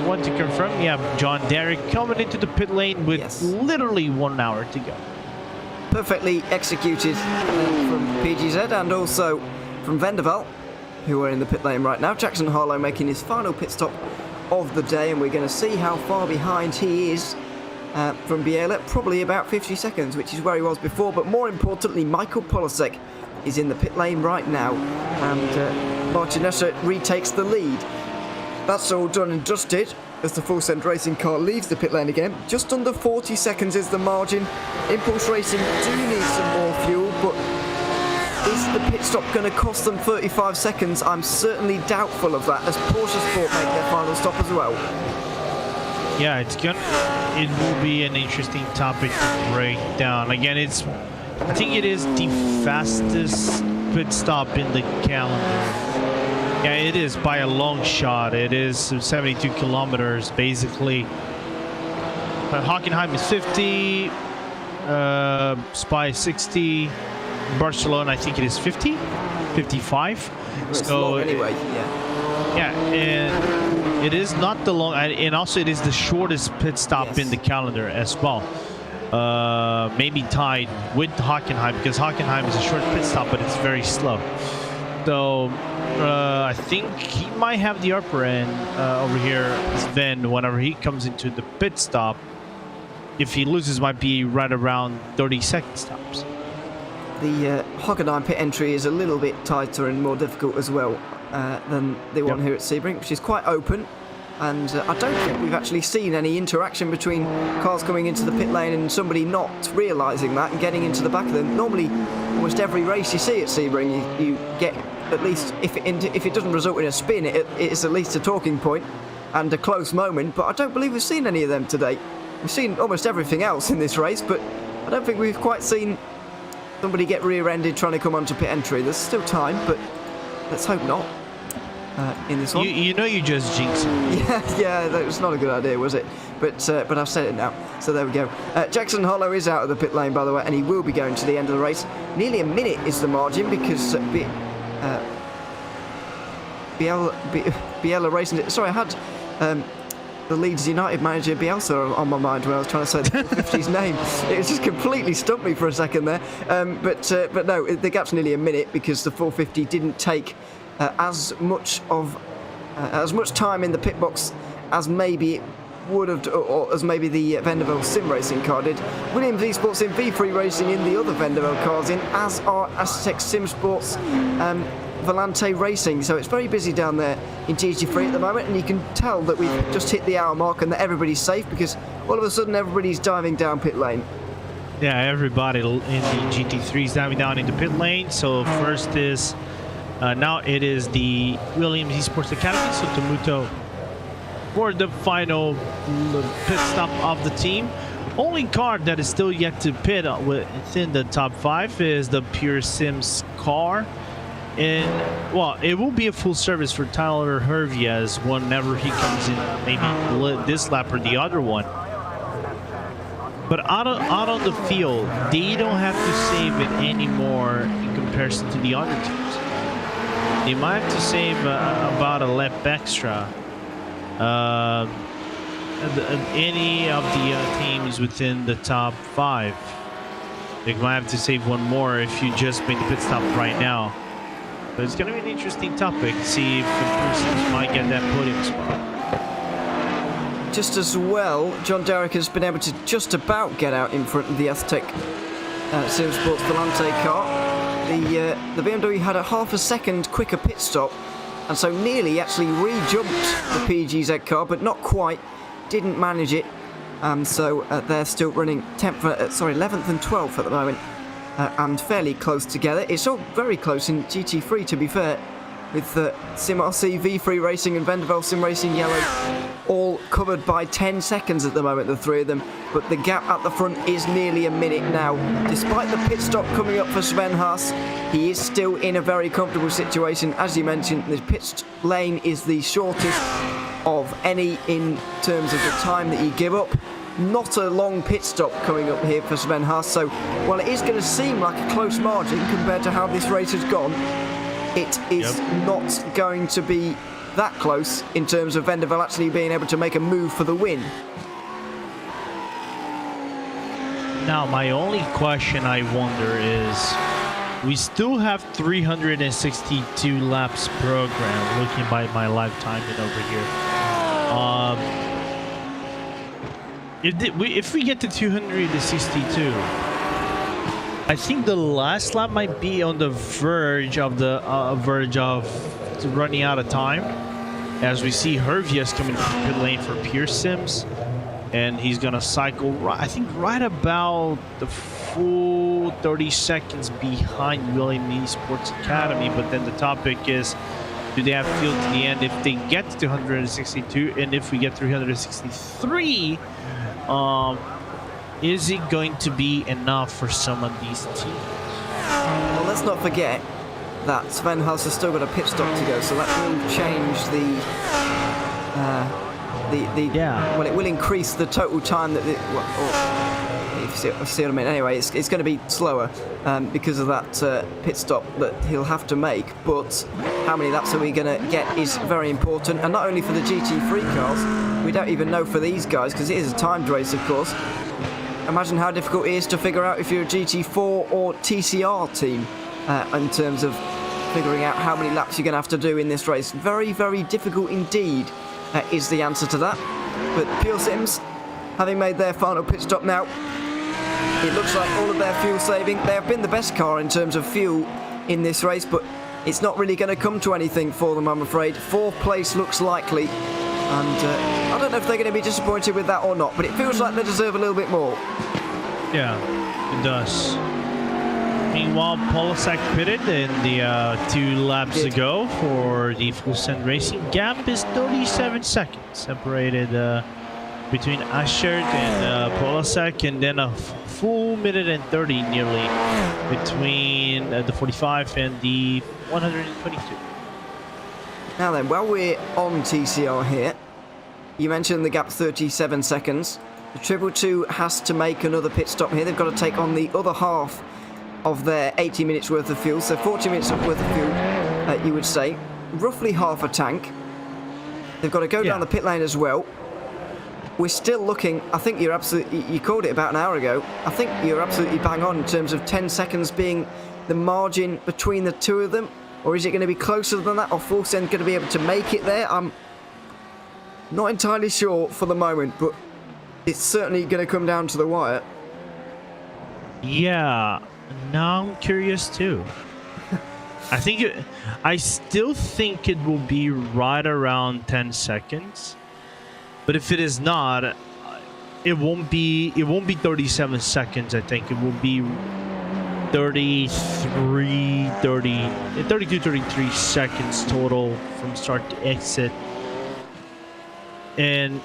want to confirm. Yeah, John Derek coming into the pit lane with literally 1 hour to go. Perfectly executed from PGZ and also from Vendeval, who are in the pit lane right now. Jackson Harlow making his final pit stop of the day, and we're going to see how far behind he is from Biela. Probably about 50 seconds, which is where he was before. But more importantly, Michael Polasek is in the pit lane right now, and Martinessa retakes the lead. That's all done and dusted as the Full Send Racing car leaves the pit lane again. Just under 40 seconds is the margin. Impulse Racing do need some more fuel, but is the pit stop going to cost them 35 seconds? I'm certainly doubtful of that, as Porsche Sport make their final stop as well. Yeah, it will be an interesting topic to break down. Again, I think it is the fastest pit stop in the calendar. Yeah, it is by a long shot. It is 72 kilometers basically. But Hockenheim is 50, Spa is 60, Barcelona I think it is 50, 55. It's so long anyway, yeah, and it is not the long, and also it is the shortest pit stop in the calendar as well. Maybe tied with Hockenheim, because Hockenheim is a short pit stop, but it's very slow. So I think he might have the upper end over here. Sven, whenever he comes into the pit stop, if he loses, might be right around 30-second stops. The Hockenheim pit entry is a little bit tighter and more difficult as well than the one here at Sebring, which is quite open. And I don't think we've actually seen any interaction between cars coming into the pit lane and somebody not realising that and getting into the back of them. Normally, almost every race you see at Sebring, you get at least, if it doesn't result in a spin, it is at least a talking point and a close moment. But I don't believe we've seen any of them today. We've seen almost everything else in this race, but I don't think we've quite seen somebody get rear-ended trying to come onto pit entry. There's still time, but let's hope not. In this one, you know, you just jinxed it. yeah, that was not a good idea, was it? But I've said it now, so there we go. Jackson Hollow is out of the pit lane, by the way, and he will be going to the end of the race. Nearly a minute is the margin, because Biela Racing. Sorry, I had the Leeds United manager Bielsa on my mind when I was trying to say the 450's name. It just completely stumped me for a second there. But no, the gap's nearly a minute, because the 450 didn't take as much time in the pit box as maybe it would have, or as maybe the Vendevel Sim Racing car did. Williams Esports in V3 Racing in the other Vendevel cars in, as are Aztec Sim Sports Volante Racing. So it's very busy down there in GT3 at the moment, and you can tell that we've just hit the hour mark and that everybody's safe, because all of a sudden everybody's diving down pit lane. Yeah, everybody in the GT3 is diving down into pit lane. So first is now it is the Williams Esports Academy, so Tomuto for the final pit stop of the team. Only car that is still yet to pit within the top 5 is the Pure Sims car. And, well, it will be a full service for Tyler Hervias whenever he comes in, maybe this lap or the other one. But out on the field, they don't have to save it anymore in comparison to the other teams. They might have to save about a lap extra. Any of the teams within the top 5. They might have to save one more if you just make the pit stop right now. But it's going to be an interesting topic to see if the persons might get that podium spot. Just as well, John Derrick has been able to just about get out in front of the Aztec Sim Sports Volante car. The BMW had a half a second quicker pit stop and so nearly actually re-jumped the PGZ car, but not quite, didn't manage it. So they're still running 11th and 12th at the moment, and fairly close together. It's all very close in GT3, to be fair, with SimRC, V3 Racing and Vendevel Sim Racing Yellow all covered by 10 seconds at the moment, the three of them. But the gap at the front is nearly a minute now. Despite the pit stop coming up for Sven Haas, he is still in a very comfortable situation. As you mentioned, the pit lane is the shortest of any in terms of the time that you give up. Not a long pit stop coming up here for Sven Haas, so while it is going to seem like a close margin compared to how this race has gone, it is not going to be that close in terms of Vendevel actually being able to make a move for the win. Now, my only question I wonder is, we still have 362 laps program, looking by my live timing over here. If we get to 262, I think the last lap might be on the verge of running out of time, as we see Hervius coming to the pit lane for Pure Sims, and he's gonna cycle I think right about the full 30 seconds behind William Esports Academy. But then the topic is, do they have fuel to the end if they get to 262, and if we get 363, is it going to be enough for some of these teams? Well, let's not forget that Sven Haas has still got a pit stop to go, so that will change well, it will increase the total time that if you see what I mean. Anyway, it's going to be slower because of that pit stop that he'll have to make. But how many laps are we going to get is very important, and not only for the GT3 cars. We don't even know for these guys, because it is a timed race, of course. Imagine how difficult it is to figure out if you're a GT4 or TCR team in terms of figuring out how many laps you're going to have to do in this race. Very, very difficult indeed is the answer to that. But Pure Sims, having made their final pit stop now, it looks like all of their fuel saving. They have been the best car in terms of fuel in this race, but it's not really going to come to anything for them, I'm afraid. 4th place looks likely, and I don't know if they're going to be disappointed with that or not, but it feels like they deserve a little bit more. Yeah, it does. Meanwhile, Polasek pitted in the 2 laps ago for the Full Send Racing. Gap is 37 seconds separated between Ashert and Polasek, and then a full minute and 30 nearly between the 45 and the 122. Now then, while we're on TCR here, you mentioned the gap's 37 seconds. The 222 has to make another pit stop here. They've got to take on the other half of their 80 minutes worth of fuel, so 40 minutes worth of fuel, you would say, roughly half a tank. They've got to go down the pit lane as well. We're still looking, I think you called it about an hour ago, I think you're absolutely bang on in terms of 10 seconds being the margin between the two of them, or is it going to be closer than that, or Full Send going to be able to make it there? I'm not entirely sure for the moment, but it's certainly going to come down to the wire. Yeah. Now I'm curious too. I still think it will be right around 10 seconds. But if it is not, it won't be 37 seconds. I think it will be 32, 33 seconds total from start to exit. And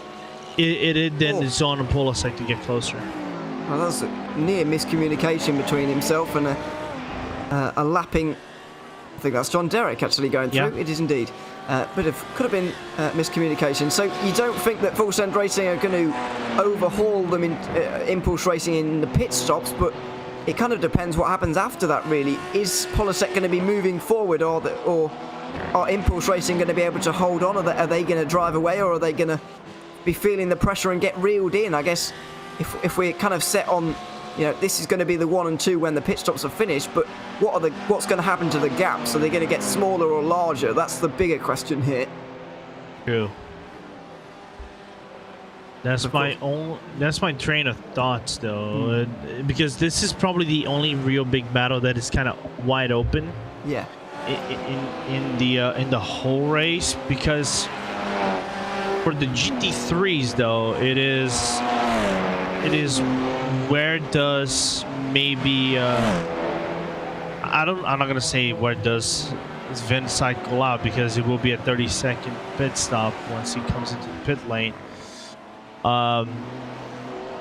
it then is on Polasek to get closer. Well, that was a near miscommunication between himself and a lapping. I think that's John Derrick actually going through. Yeah. It is indeed. But it could have been miscommunication. So you don't think that Full Send Racing are going to overhaul them in Impulse Racing in the pit stops, but it kind of depends what happens after that, really. Is Polasek going to be moving forward, or are Impulse Racing going to be able to hold on? Are they going to drive away, or are they going to be feeling the pressure and get reeled in? I guess if we're kind of set on, this is going to be the 1 and 2 when the pit stops are finished, but what's going to happen to the gaps? Are they going to get smaller or larger? That's the bigger question here. True. That's my train of thoughts, though, because this is probably the only real big battle that is kind of wide open. Yeah. in the whole race, because for the GT3s though, it is where does maybe I'm not gonna say where does Sven cycle out, because it will be a 30-second pit stop once he comes into the pit lane.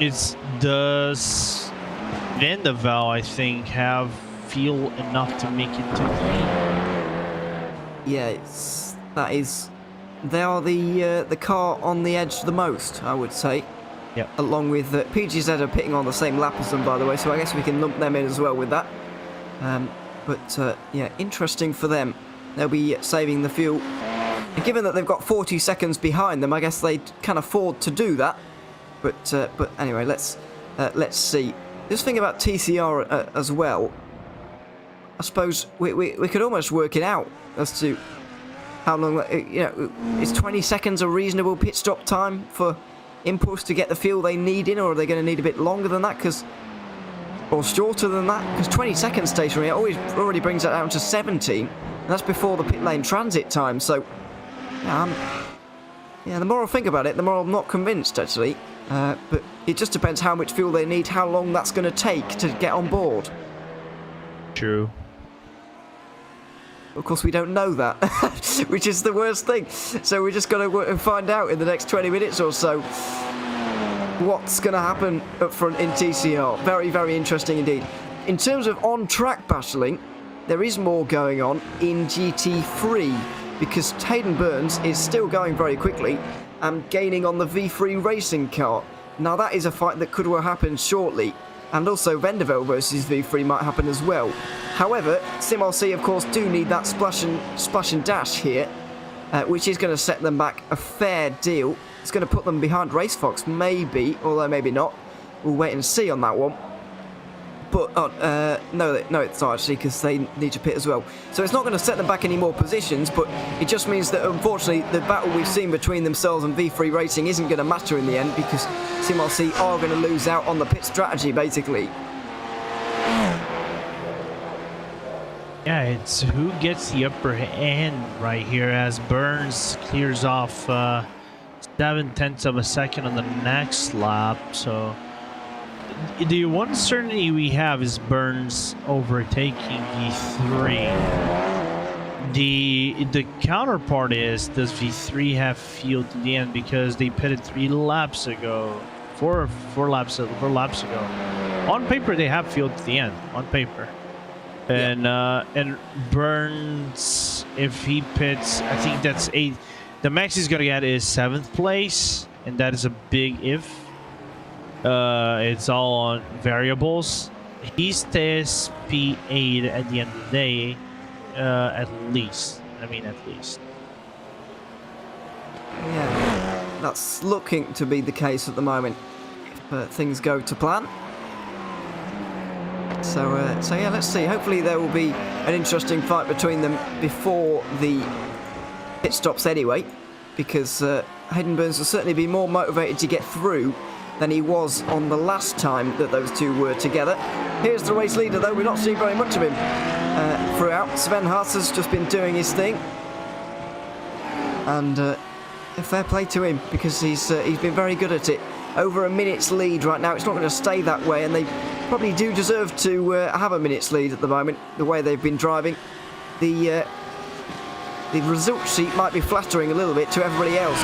It's does Vanderval, I think, have fuel enough to make it to Yeah, they are the car on the edge the most, I would say. Yep. Along with PGZ are pitting on the same lap as them, by the way, so I guess we can lump them in as well with that. Yeah, interesting for them. They'll be saving the fuel. And given that they've got 40 seconds behind them, I guess they can afford to do that. But anyway, let's see. This thing about TCR as well, I suppose we could almost work it out as to how long, is 20 seconds a reasonable pit stop time for Impulse to get the fuel they need in, or are they going to need a bit longer than that, or shorter than that? Because 20 seconds stationary already brings that down to 17, and that's before the pit lane transit time. So, yeah, the more I think about it, the more I'm not convinced, actually. But it just depends how much fuel they need, how long that's going to take to get on board. True. Of course, we don't know that, which is the worst thing. So we're just going to find out in the next 20 minutes or so what's going to happen up front in TCR. Very, very interesting indeed. In terms of on-track battling, there is more going on in GT3, because Hayden Burns is still going very quickly and gaining on the V3 racing car. Now that is a fight that could well happen shortly, and also Venderville versus V3 might happen as well. However, SimRC of course do need that splash and dash here, which is going to set them back a fair deal. It's going to put them behind RaceFox, maybe, although maybe not. We'll wait and see on that one. But no, it's not actually, because they need to pit as well. So it's not going to set them back any more positions, but it just means that unfortunately the battle we've seen between themselves and V3 Racing isn't going to matter in the end, because SimRC are going to lose out on the pit strategy basically. Yeah, it's who gets the upper hand right here, as Burns clears off 7/10 of a second on the next lap. So the one certainty we have is Burns overtaking V3. The counterpart is, does V3 have fuel to the end, because they pitted 4 laps ago. On paper, they have fuel to the end. On paper. And Burns, if he pits, I think that's 8. The max he's gonna get is 7th place, and that is a big if. It's all on variables. He stays P8 at the end of the day, at least. I mean, at least. Yeah, that's looking to be the case at the moment, if things go to plan. So yeah, let's see. Hopefully there will be an interesting fight between them before the pit stops anyway, because Hayden Burns will certainly be more motivated to get through than he was on the last time that those two were together. Here's the race leader, though. We're not seeing very much of him throughout. Sven Haas just been doing his thing, and fair play to him, because he's been very good at it. Over a minute's lead right now. It's not going to stay that way, and they probably do deserve to have a minute's lead at the moment, the way they've been driving. The result sheet might be flattering a little bit to everybody else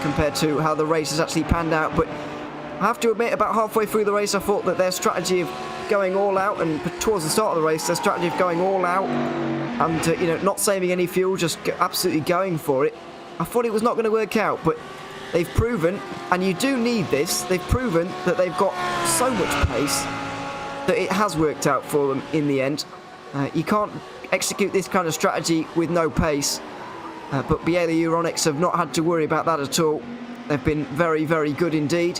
compared to how the race has actually panned out, but I have to admit, about halfway through the race, I thought that their strategy of going all out, and towards the start of the race, their strategy of going all out and not saving any fuel, just absolutely going for it, I thought it was not going to work out, but they've proven, and you do need this, they've proven that they've got so much pace that it has worked out for them in the end. You can't execute this kind of strategy with no pace, but Biela Euronics have not had to worry about that at all. They've been very, very good indeed.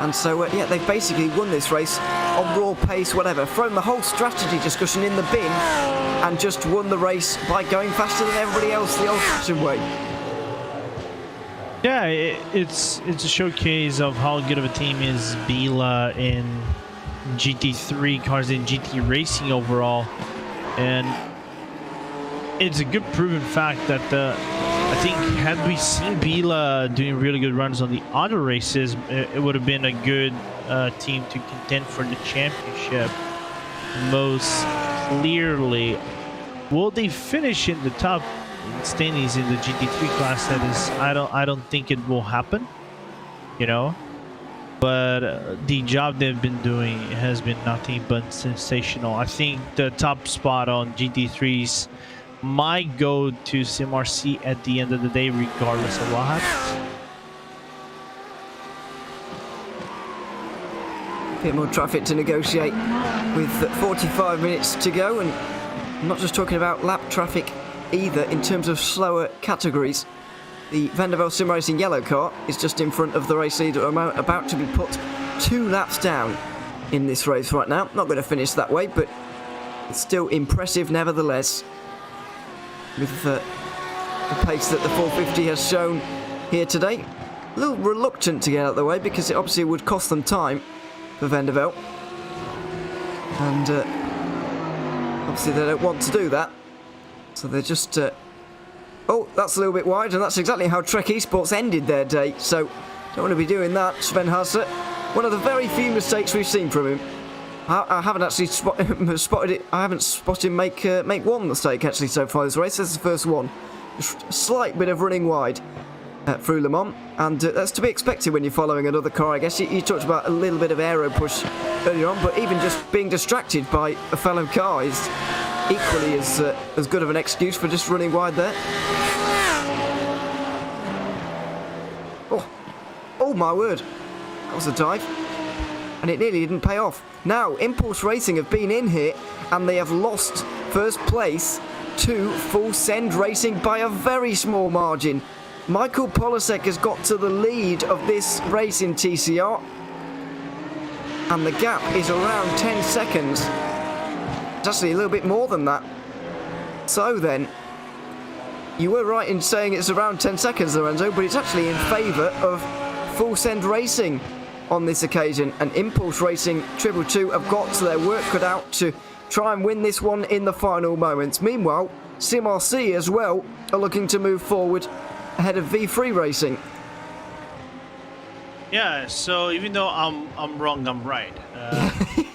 And so, yeah, they've basically won this race on raw pace, whatever, thrown the whole strategy discussion in the bin and just won the race by going faster than everybody else the old-fashioned way. Yeah, it's a showcase of how good of a team is Biela in GT3 cars, in GT racing overall. And it's a good proven fact that I think had we seen Bila doing really good runs on the other races, it would have been a good team to contend for the championship. Most clearly, will they finish in the top standings in the GT3 class? That is, I don't think it will happen, you know. But the job they've been doing has been nothing but sensational. I think the top spot on GT3s might go to SimRC at the end of the day, regardless of what happens. A bit more traffic to negotiate with 45 minutes to go, and I'm not just talking about lap traffic either in terms of slower categories. The Vanderbilt Sim Racing yellow car is just in front of the race leader, about to be put 2 laps down in this race right now. Not going to finish that way, but it's still impressive nevertheless, with the pace that the 450 has shown here today. A little reluctant to get out of the way because it obviously would cost them time for Vanderbilt, and obviously they don't want to do that, so they're just oh, that's a little bit wide, and that's exactly how Trek Esports ended their day, so don't want to be doing that. Sven Hasse, one of the very few mistakes we've seen from him. I haven't actually spotted it. I haven't spotted him make one mistake actually so far this race. This is the first one. Just a slight bit of running wide through Le Mans, and that's to be expected when you're following another car, I guess. You talked about a little bit of aero push earlier on, but even just being distracted by a fellow car is equally as good of an excuse for just running wide there. Oh my word, that was a dive, and it nearly didn't pay off. Now, Impulse Racing have been in here, and they have lost first place to Full Send Racing by a very small margin. Michael Polasek has got to the lead of this race in TCR, and the gap is around 10 seconds. It's actually a little bit more than that. So then, you were right in saying it's around 10 seconds, Lorenzo, but it's actually in favour of Full Send Racing on this occasion, and Impulse Racing 222 have got their work cut out to try and win this one in the final moments. Meanwhile, SimRC as well are looking to move forward ahead of V3 Racing. Yeah, so even though I'm wrong, I'm right.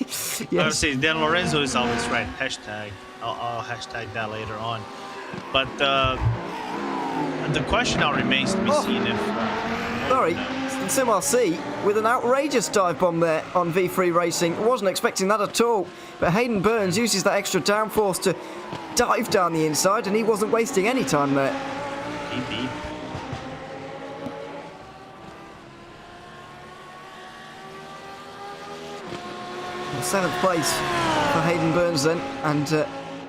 Yes. Obviously, Dan Lorenzo is always right. Hashtag. I'll hashtag that later on. But the question now remains to be seen if... Sorry, SimRC with an outrageous dive bomb there on V3 Racing. Wasn't expecting that at all. But Hayden Burns uses that extra downforce to dive down the inside, and he wasn't wasting any time there. Indeed. Seventh place for Hayden Burns then, and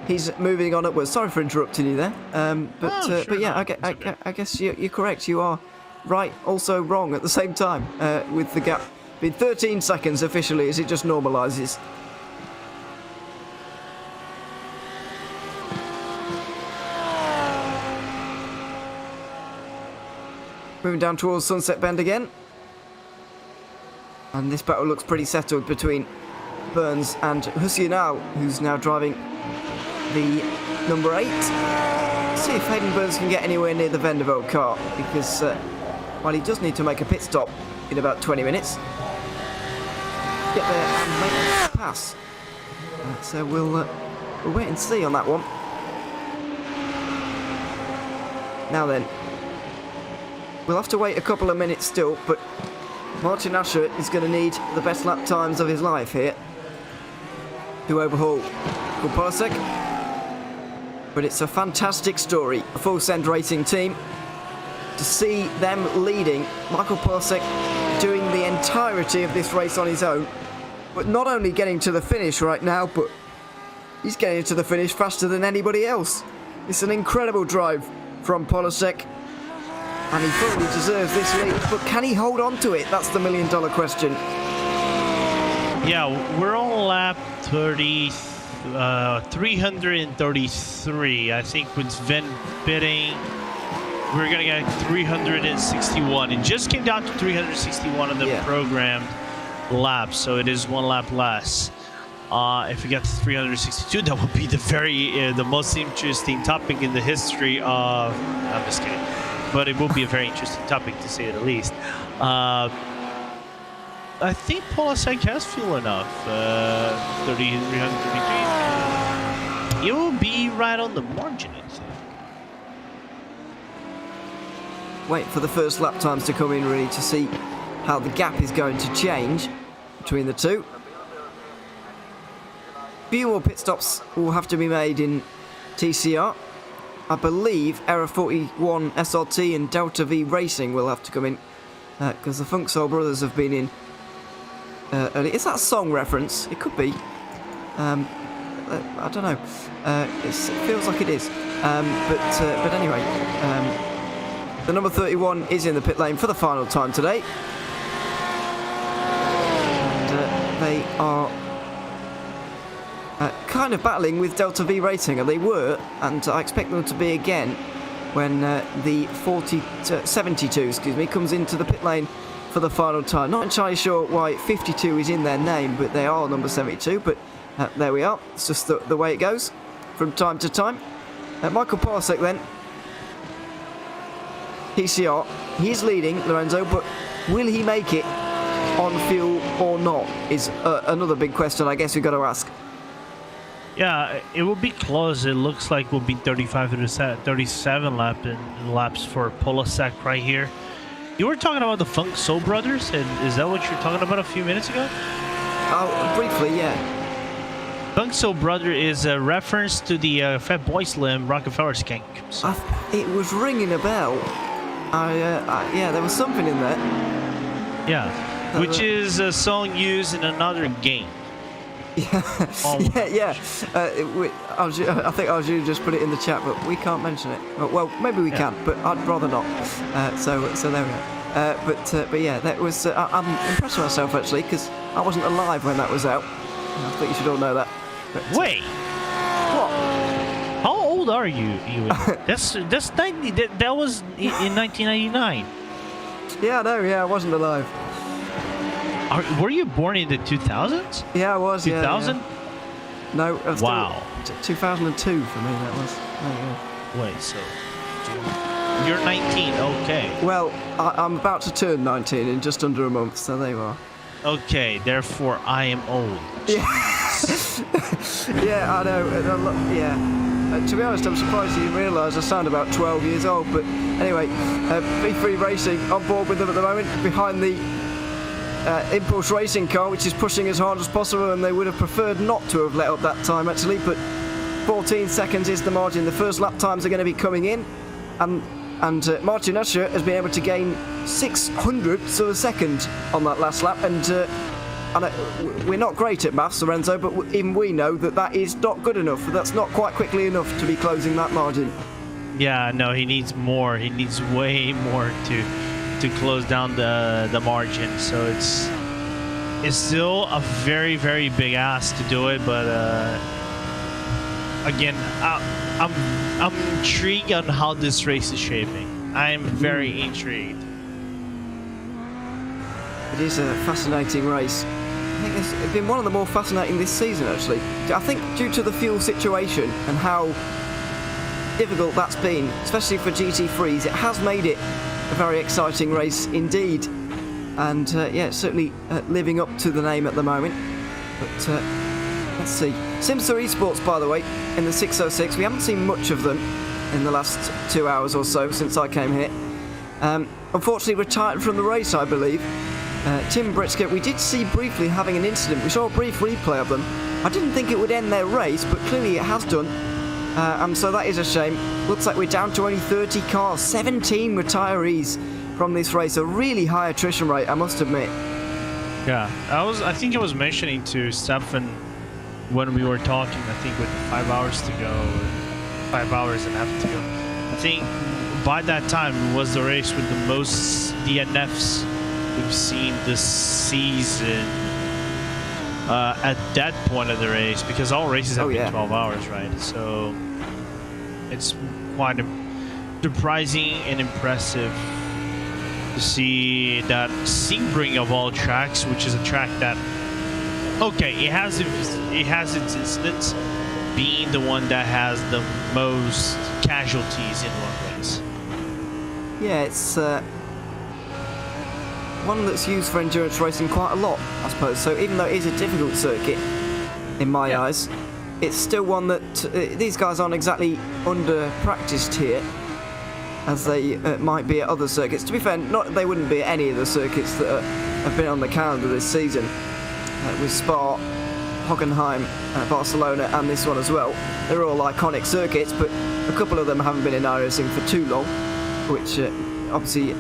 he's moving on upwards. Sorry for interrupting you there, but yeah, I guess you're correct. You are right, also wrong at the same time, with the gap being 13 seconds officially as it just normalises. Moving down towards Sunset Bend again, and this battle looks pretty settled between Burns and Hussein, who's now driving the number 8. See if Hayden Burns can get anywhere near the Vanderbilt car, because while he does need to make a pit stop in about 20 minutes, get there and make a pass. So we'll wait and see on that one. Now then, we'll have to wait a couple of minutes still, but Martin Asher is going to need the best lap times of his life here to overhaul Polasek. But it's a fantastic story, a Full Send Racing team. To see them leading, Michael Polasek doing the entirety of this race on his own, but not only getting to the finish right now, but he's getting to the finish faster than anybody else. It's an incredible drive from Polasek, and he probably deserves this lead, but can he hold on to it? That's the million-dollar question. Yeah, we're on lap 333. I think with Sven bidding, we're going to get 361. It just came down to 361 on the programmed laps, so it is one lap less. If we get to 362, that would be the most interesting topic in the history of. I'm just kidding, but it will be a very interesting topic to say the least. I think Polasek has fuel enough. 333. It will be right on the margin, I think. Wait for the first lap times to come in, really, to see how the gap is going to change between the two. Few more pit stops will have to be made in TCR. I believe Error 41 SRT and Delta V Racing will have to come in because the Funk Soul Brothers have been in early. Is that a song reference? It could be. I don't know. It feels like it is. But anyway, the number 31 is in the pit lane for the final time today. And they are kind of battling with Delta V Racing, and they were, and I expect them to be again when the 72 comes into the pit lane for the final time. Not entirely sure why 52 is in their name, but they are number 72, but there we are. It's just the way it goes from time to time. Michael Polasek then, PCR, he's leading Lorenzo, but will he make it on fuel or not is another big question I guess we've got to ask. Yeah, it will be close. It looks like we'll be 35 to 37 laps for Polasek right here. You were talking about the Funk Soul Brothers, and is that what you were talking about a few minutes ago? Oh, briefly, yeah. Funk Soul Brother is a reference to the Fat Boy Slim Rockefeller skank. So. It was ringing a bell. Yeah, there was something in there. Yeah, which is a song used in another game. Yeah, yeah. I think Arjun just put it in the chat, but we can't mention it. Well, maybe we can, but I'd rather not. So there we go. But yeah, that was. I'm impressed with myself actually because I wasn't alive when that was out. I think you should all know that. But, wait, what? How old are you? That's 90. That was in 1999. Yeah, no, yeah, I wasn't alive. Were you born in the 2000s? Yeah, I was. 2000? Yeah. No, I was wow. 2002 for me. That was. Oh, yeah. Wait, so you're 19? Okay. Well, I'm about to turn 19 in just under a month, so there you are. Okay, therefore I am old. Yeah. Yeah, I know. Yeah. To be honest, I'm surprised you didn't realise I sound about 12 years old. But anyway, B3 Racing on board with them at the moment, behind the Impulse Racing car, which is pushing as hard as possible, and they would have preferred not to have let up that time actually, but 14 seconds is the margin. The first lap times are going to be coming in, and Martin Usher has been able to gain 600ths of a second on that last lap, and we're not great at maths, Lorenzo, but even we know that is not good enough. That's not quite quickly enough to be closing that margin. Yeah, no, he needs more. He needs way more to close down the margin. So it's still a very, very big ask to do it, but again, I'm intrigued on how this race is shaping. I'm very intrigued. It is a fascinating race. I think it's been one of the more fascinating this season, actually. I think due to the fuel situation and how difficult that's been, especially for GT3s, it has made it a very exciting race indeed. And yeah, it's certainly living up to the name at the moment. But let's see. Simsa Esports, by the way, in the 606. We haven't seen much of them in the last 2 hours or so since I came here. Unfortunately retired from the race, I believe. Tim Britsker, we did see briefly having an incident. We saw a brief replay of them. I didn't think it would end their race, but clearly it has done. And so that is a shame. Looks like we're down to only 30 cars. 17 retirees from this race. A really high attrition rate, I must admit. Yeah, I think I was mentioning to Stefan when we were talking, I think with 5 hours to go, 5 hours and a half to go. I think by that time it was the race with the most DNFs we've seen this season at that point of the race, because all races have been 12 hours, right? So it's quite surprising and impressive to see that Sebring of all tracks, which is a track that Okay, it has its incidents, being the one that has the most casualties in one race. Yeah, it's one that's used for endurance racing quite a lot, I suppose. So even though it is a difficult circuit, in my eyes, it's still one that these guys aren't exactly under-practiced here, as they might be at other circuits. To be fair, they wouldn't be at any of the circuits that have been on the calendar this season, with Spa, Hockenheim, Barcelona, and this one as well. They're all iconic circuits, but a couple of them haven't been in iRacing for too long, which obviously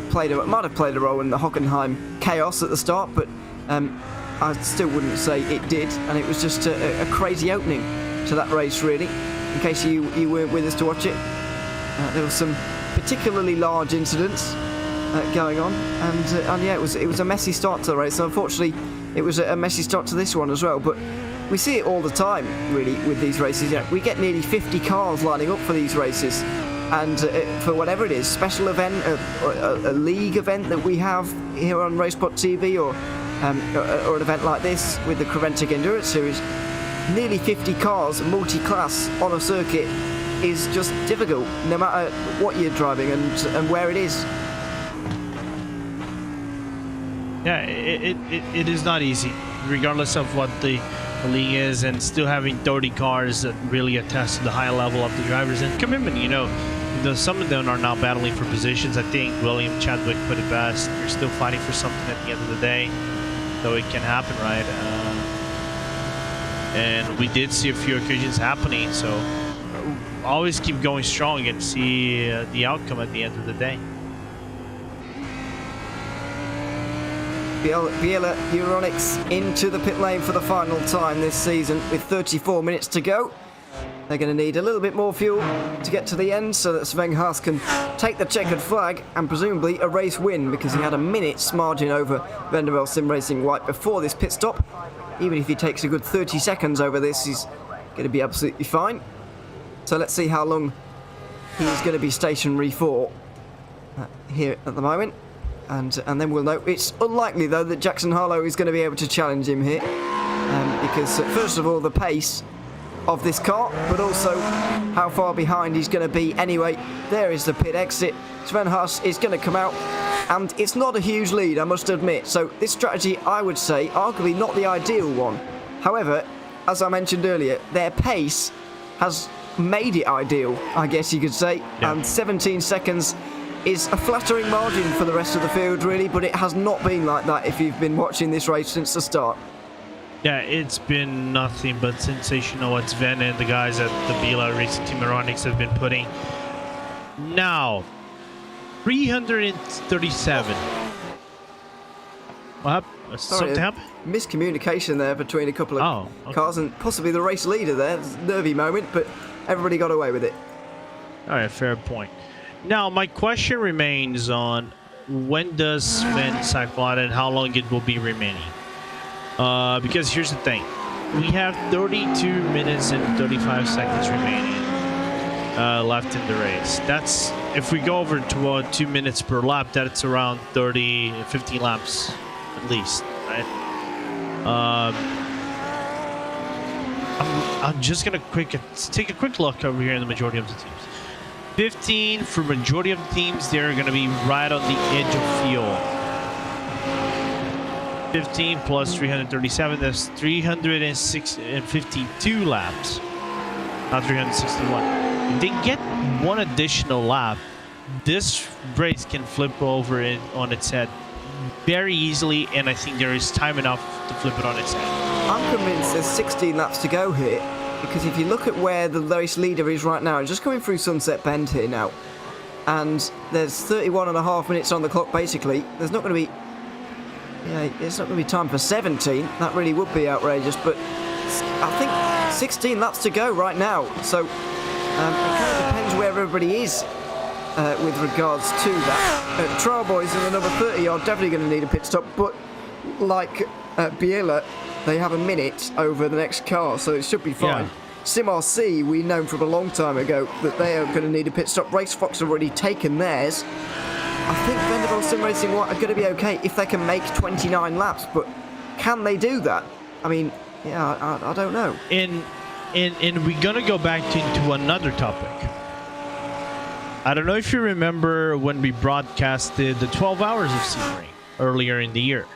might have played a role in the Hockenheim chaos at the start, but I still wouldn't say it did, and it was just a crazy opening to that race, really. In case you weren't with us to watch it, there were some particularly large incidents going on, and yeah, it was a messy start to the race. So unfortunately, it was a messy start to this one as well. But we see it all the time, really, with these races. We get nearly 50 cars lining up for these races, and for whatever it is, special event, a league event that we have here on Racepot TV, or an event like this with the Creventic Endurance Series, nearly 50 cars, multi-class on a circuit is just difficult, no matter what you're driving and where it is. Yeah, it is not easy, regardless of what the league is, and still having 30 cars that really attest to the high level of the drivers and commitment. Some of them are now battling for positions. I think William Chadwick put it best. You're still fighting for something at the end of the day, though it can happen, right? And we did see a few occasions happening, so always keep going strong and see the outcome at the end of the day. Biela Euronics into the pit lane for the final time this season with 34 minutes to go. They're going to need a little bit more fuel to get to the end so that Sven Haas can take the checkered flag and presumably a race win, because he had a minute's margin over Vanderbilt Sim Racing White before this pit stop. Even if he takes a good 30 seconds over this, he's going to be absolutely fine. So let's see how long he's going to be stationary for here at the moment. And then we'll know. It's unlikely, though, that Jackson Harlow is going to be able to challenge him here. Because, first of all, the pace of this car, but also how far behind he's going to be anyway. There is the pit exit. Sven Haas is going to come out, and it's not a huge lead, I must admit. So this strategy, I would say, arguably not the ideal one. However, as I mentioned earlier, their pace has made it ideal, I guess you could say. Yeah. And 17 seconds is a flattering margin for the rest of the field, really, but it has not been like that if you've been watching this race since the start. Yeah, it's been nothing but sensational what Sven and the guys at the Biela Racing Team Euronics have been putting. Now, 337. What happened? Something happened? Miscommunication there between a couple of cars and possibly the race leader there. It's a nervy moment, but everybody got away with it. All right, fair point. Now, my question remains on when does Sven cycle out and how long it will be remaining. Because here's the thing. We have 32 minutes and 35 seconds remaining left in the race. That's, if we go over to 2 minutes per lap, that's around 15 laps at least, right? I'm just going to take a quick look over here in the majority of the teams. 15 for majority of the teams, they're going to be right on the edge of fuel. 15 plus 337, that's 352 laps, not 361. If they get one additional lap, this race can flip over it on its head very easily, and I think there is time enough to flip it on its head. I'm convinced there's 16 laps to go here, because if you look at where the race leader is right now, just coming through Sunset Bend here now, and there's 31.5 minutes on the clock basically. There's not going to be, it's not going to be time for 17. That really would be outrageous, but I think 16 laps to go right now. So it kind of depends where everybody is with regards to that. Trial Boys and the number 30 are definitely going to need a pit stop, but like Biela, they have a minute over the next car, so it should be fine. Yeah. Sim RC, we know from a long time ago that they are going to need a pit stop. Race Fox have already taken theirs. I think Vanderbilt Sim Racing White are going to be okay if they can make 29 laps, but can they do that? I mean, Yeah, I don't know. And we're gonna go back into another topic. I don't know if you remember when we broadcasted the 12 hours of Sebring earlier in the year.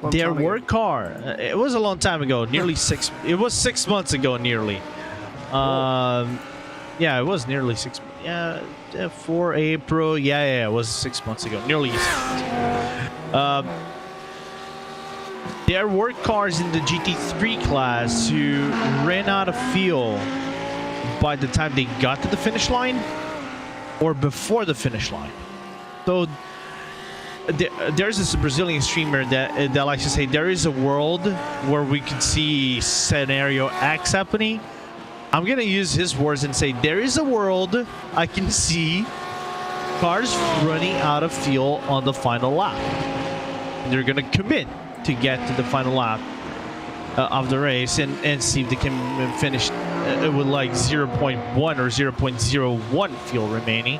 Long Their time ago. work car. It was a long time ago. Nearly 6. It was 6 months ago. Nearly. Yeah, it was nearly 6. Yeah, 4 April. Yeah. It was 6 months ago. Nearly 6 months. There were cars in the GT3 class who ran out of fuel by the time they got to the finish line or before the finish line. So there's this Brazilian streamer that likes to say there is a world where we could see scenario X happening. I'm gonna use his words and say there is a world I can see cars running out of fuel on the final lap. They're gonna commit to get to the final lap of the race and see if they can finish with like 0.1 or 0.01 fuel remaining.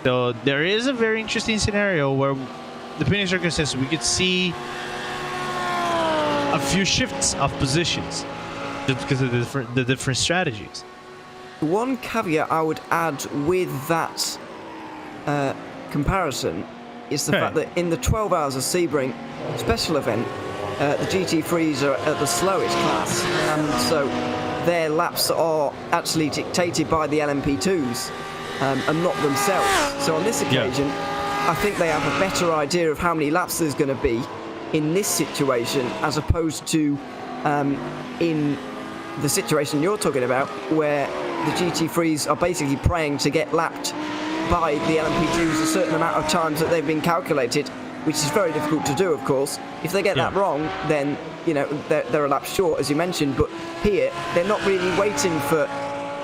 So there is a very interesting scenario where, depending on circumstances, we could see a few shifts of positions just because of the different strategies. One caveat I would add with that comparison is the fact that in the 12 hours of Sebring special event, the GT3s are at the slowest class, and so their laps are actually dictated by the LMP2s and not themselves. So on this occasion, I think they have a better idea of how many laps there's going to be in this situation as opposed to in the situation you're talking about, where the GT3s are basically praying to get lapped by the LMP2s a certain amount of times that they've been calculated, which is very difficult to do, of course. If they get that wrong, then, you know, they're a lap short, as you mentioned. But here, they're not really waiting for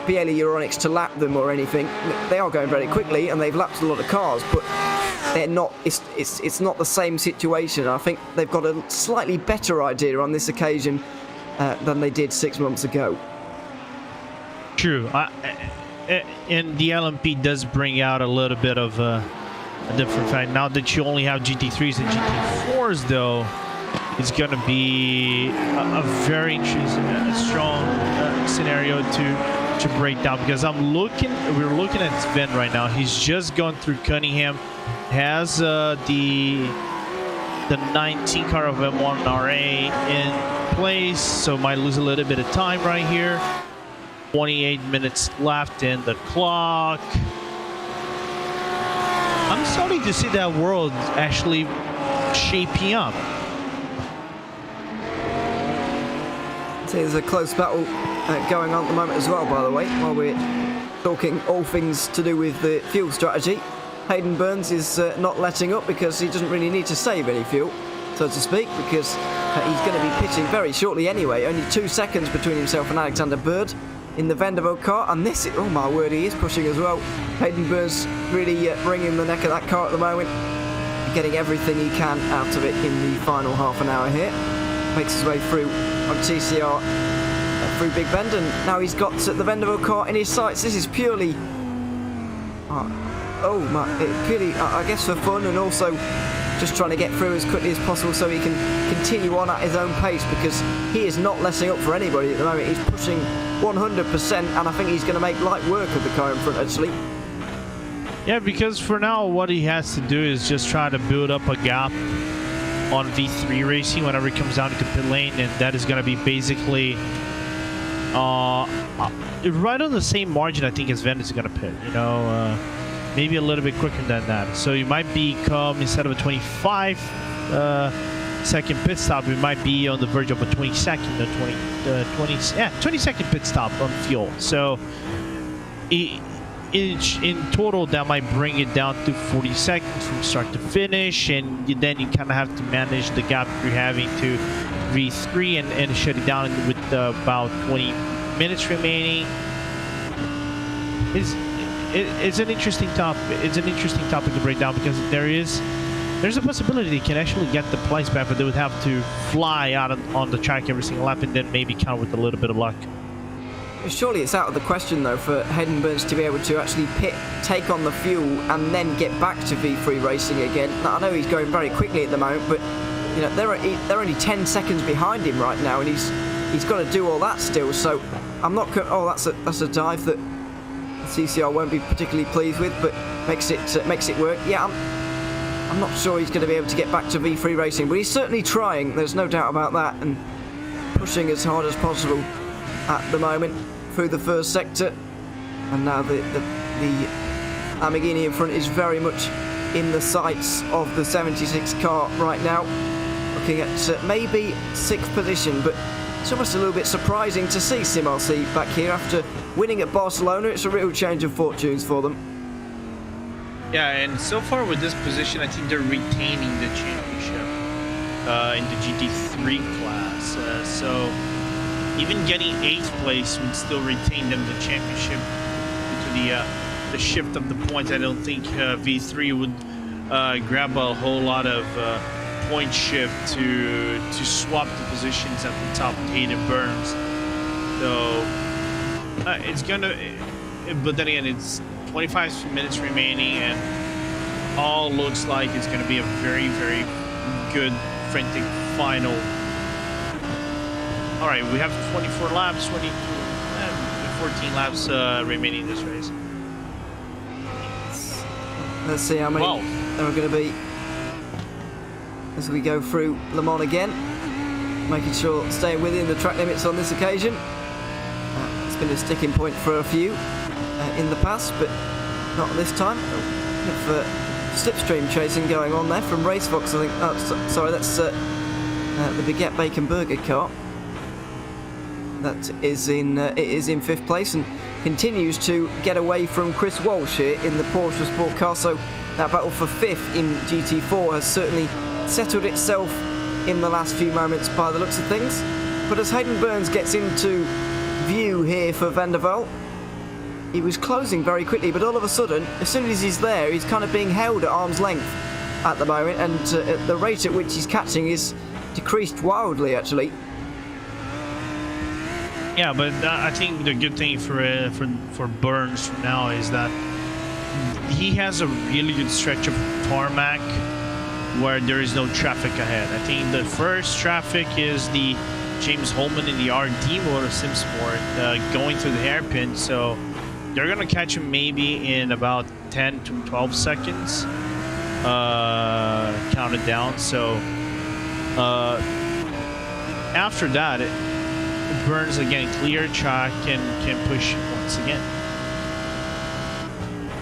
Biela Euronics to lap them or anything. They are going very quickly, and they've lapped a lot of cars, but they're not. It's not the same situation. I think they've got a slightly better idea on this occasion than they did 6 months ago. True. And the LMP does bring out a little bit of a different fact. Now that you only have GT3s and GT4s, though, it's going to be a very interesting, strong scenario to break down. Because we're looking at Sven right now. He's just gone through Cunningham, has the 19 car of M1 RA in place, so might lose a little bit of time right here. 28 minutes left in the clock. I'm starting to see that world actually shaping up. So there's a close battle going on at the moment as well, by the way, while we're talking all things to do with the fuel strategy. Hayden Burns is not letting up because he doesn't really need to save any fuel, so to speak, because he's going to be pitching very shortly anyway. Only 2 seconds between himself and Alexander Bird in the Vanderbilt car, and this, oh my word, he is pushing as well. Hayden Burns really wringing the neck of that car at the moment, getting everything he can out of it in the final half an hour here. Makes his way through on TCR through Big Bend, and now he's got the Vanderbilt car in his sights. This is purely, purely, I guess, for fun, and also just trying to get through as quickly as possible so he can continue on at his own pace, because he is not letting up for anybody at the moment. He's pushing 100%, and I think he's going to make light work of the car in front, actually. Yeah, because for now, what he has to do is just try to build up a gap on V3 racing whenever it comes down to pit lane, and that is going to be basically right on the same margin, I think, as Ven is going to pit. You know, maybe a little bit quicker than that. So you might become, instead of a 25 second pit stop, we might be on the verge of a 20-second, 20-second pit stop on fuel. So in total, that might bring it down to 40 seconds from start to finish, and then you kind of have to manage the gap you're having to V3 and shut it down with about 20 minutes remaining. It's an interesting topic. It's an interesting topic to break down, because there's a possibility they can actually get the place back, but they would have to fly out on the track every single lap and then maybe count with a little bit of luck. Surely it's out of the question, though, for Hayden Burns to be able to actually pit, take on the fuel, and then get back to V3 racing again. Now, I know he's going very quickly at the moment, but You know, they're only 10 seconds behind him right now, and he's got to do all that still. So I'm not. Oh, that's a dive that CCR won't be particularly pleased with, but makes it work. Yeah, I'm not sure he's going to be able to get back to V3 racing, but he's certainly trying. There's no doubt about that, and pushing as hard as possible at the moment through the first sector. And now the Lamborghini in front is very much in the sights of the 76 car right now, looking at maybe 6th position, but it's almost a little bit surprising to see SimRC back here after winning at Barcelona. It's a real change of fortunes for them. Yeah, and so far with this position, I think they're retaining the championship in the GT3 class. So even getting 8th place would still retain them the championship due to the shift of the points. I don't think V3 would grab a whole lot of point shift to swap the positions at the top with Hayden Burns. So it's gonna, but then again, it's 25 minutes remaining, and all looks like it's gonna be a very, very good frantic final. All right, we have 24 laps, 14 laps remaining in this race. Let's see how many there are going to be as we go through Le Mans again, making sure staying within the track limits on this occasion. It's been a sticking point for a few in the past, but not this time. A bit of slipstream chasing going on there from Racefox, I think. Oh, sorry, that's the Baguette Bacon Burger car. That is in 5th place and continues to get away from Chris Walsh here in the Porsche Sport Car. So that battle for 5th in GT4 has certainly settled itself in the last few moments by the looks of things. But as Hayden Burns gets into view here for Van der Waal, he was closing very quickly, but all of a sudden, as soon as he's there, he's kind of being held at arm's length at the moment, and the rate at which he's catching is decreased wildly, actually. Yeah, but I think the good thing for Burns now is that he has a really good stretch of tarmac where there is no traffic ahead. I think the first traffic is the James Holman in the RD mode of SimSport going through the hairpin, so they're gonna catch him maybe in about 10 to 12 seconds counted down. So after that, Burns again clear track and can push once again.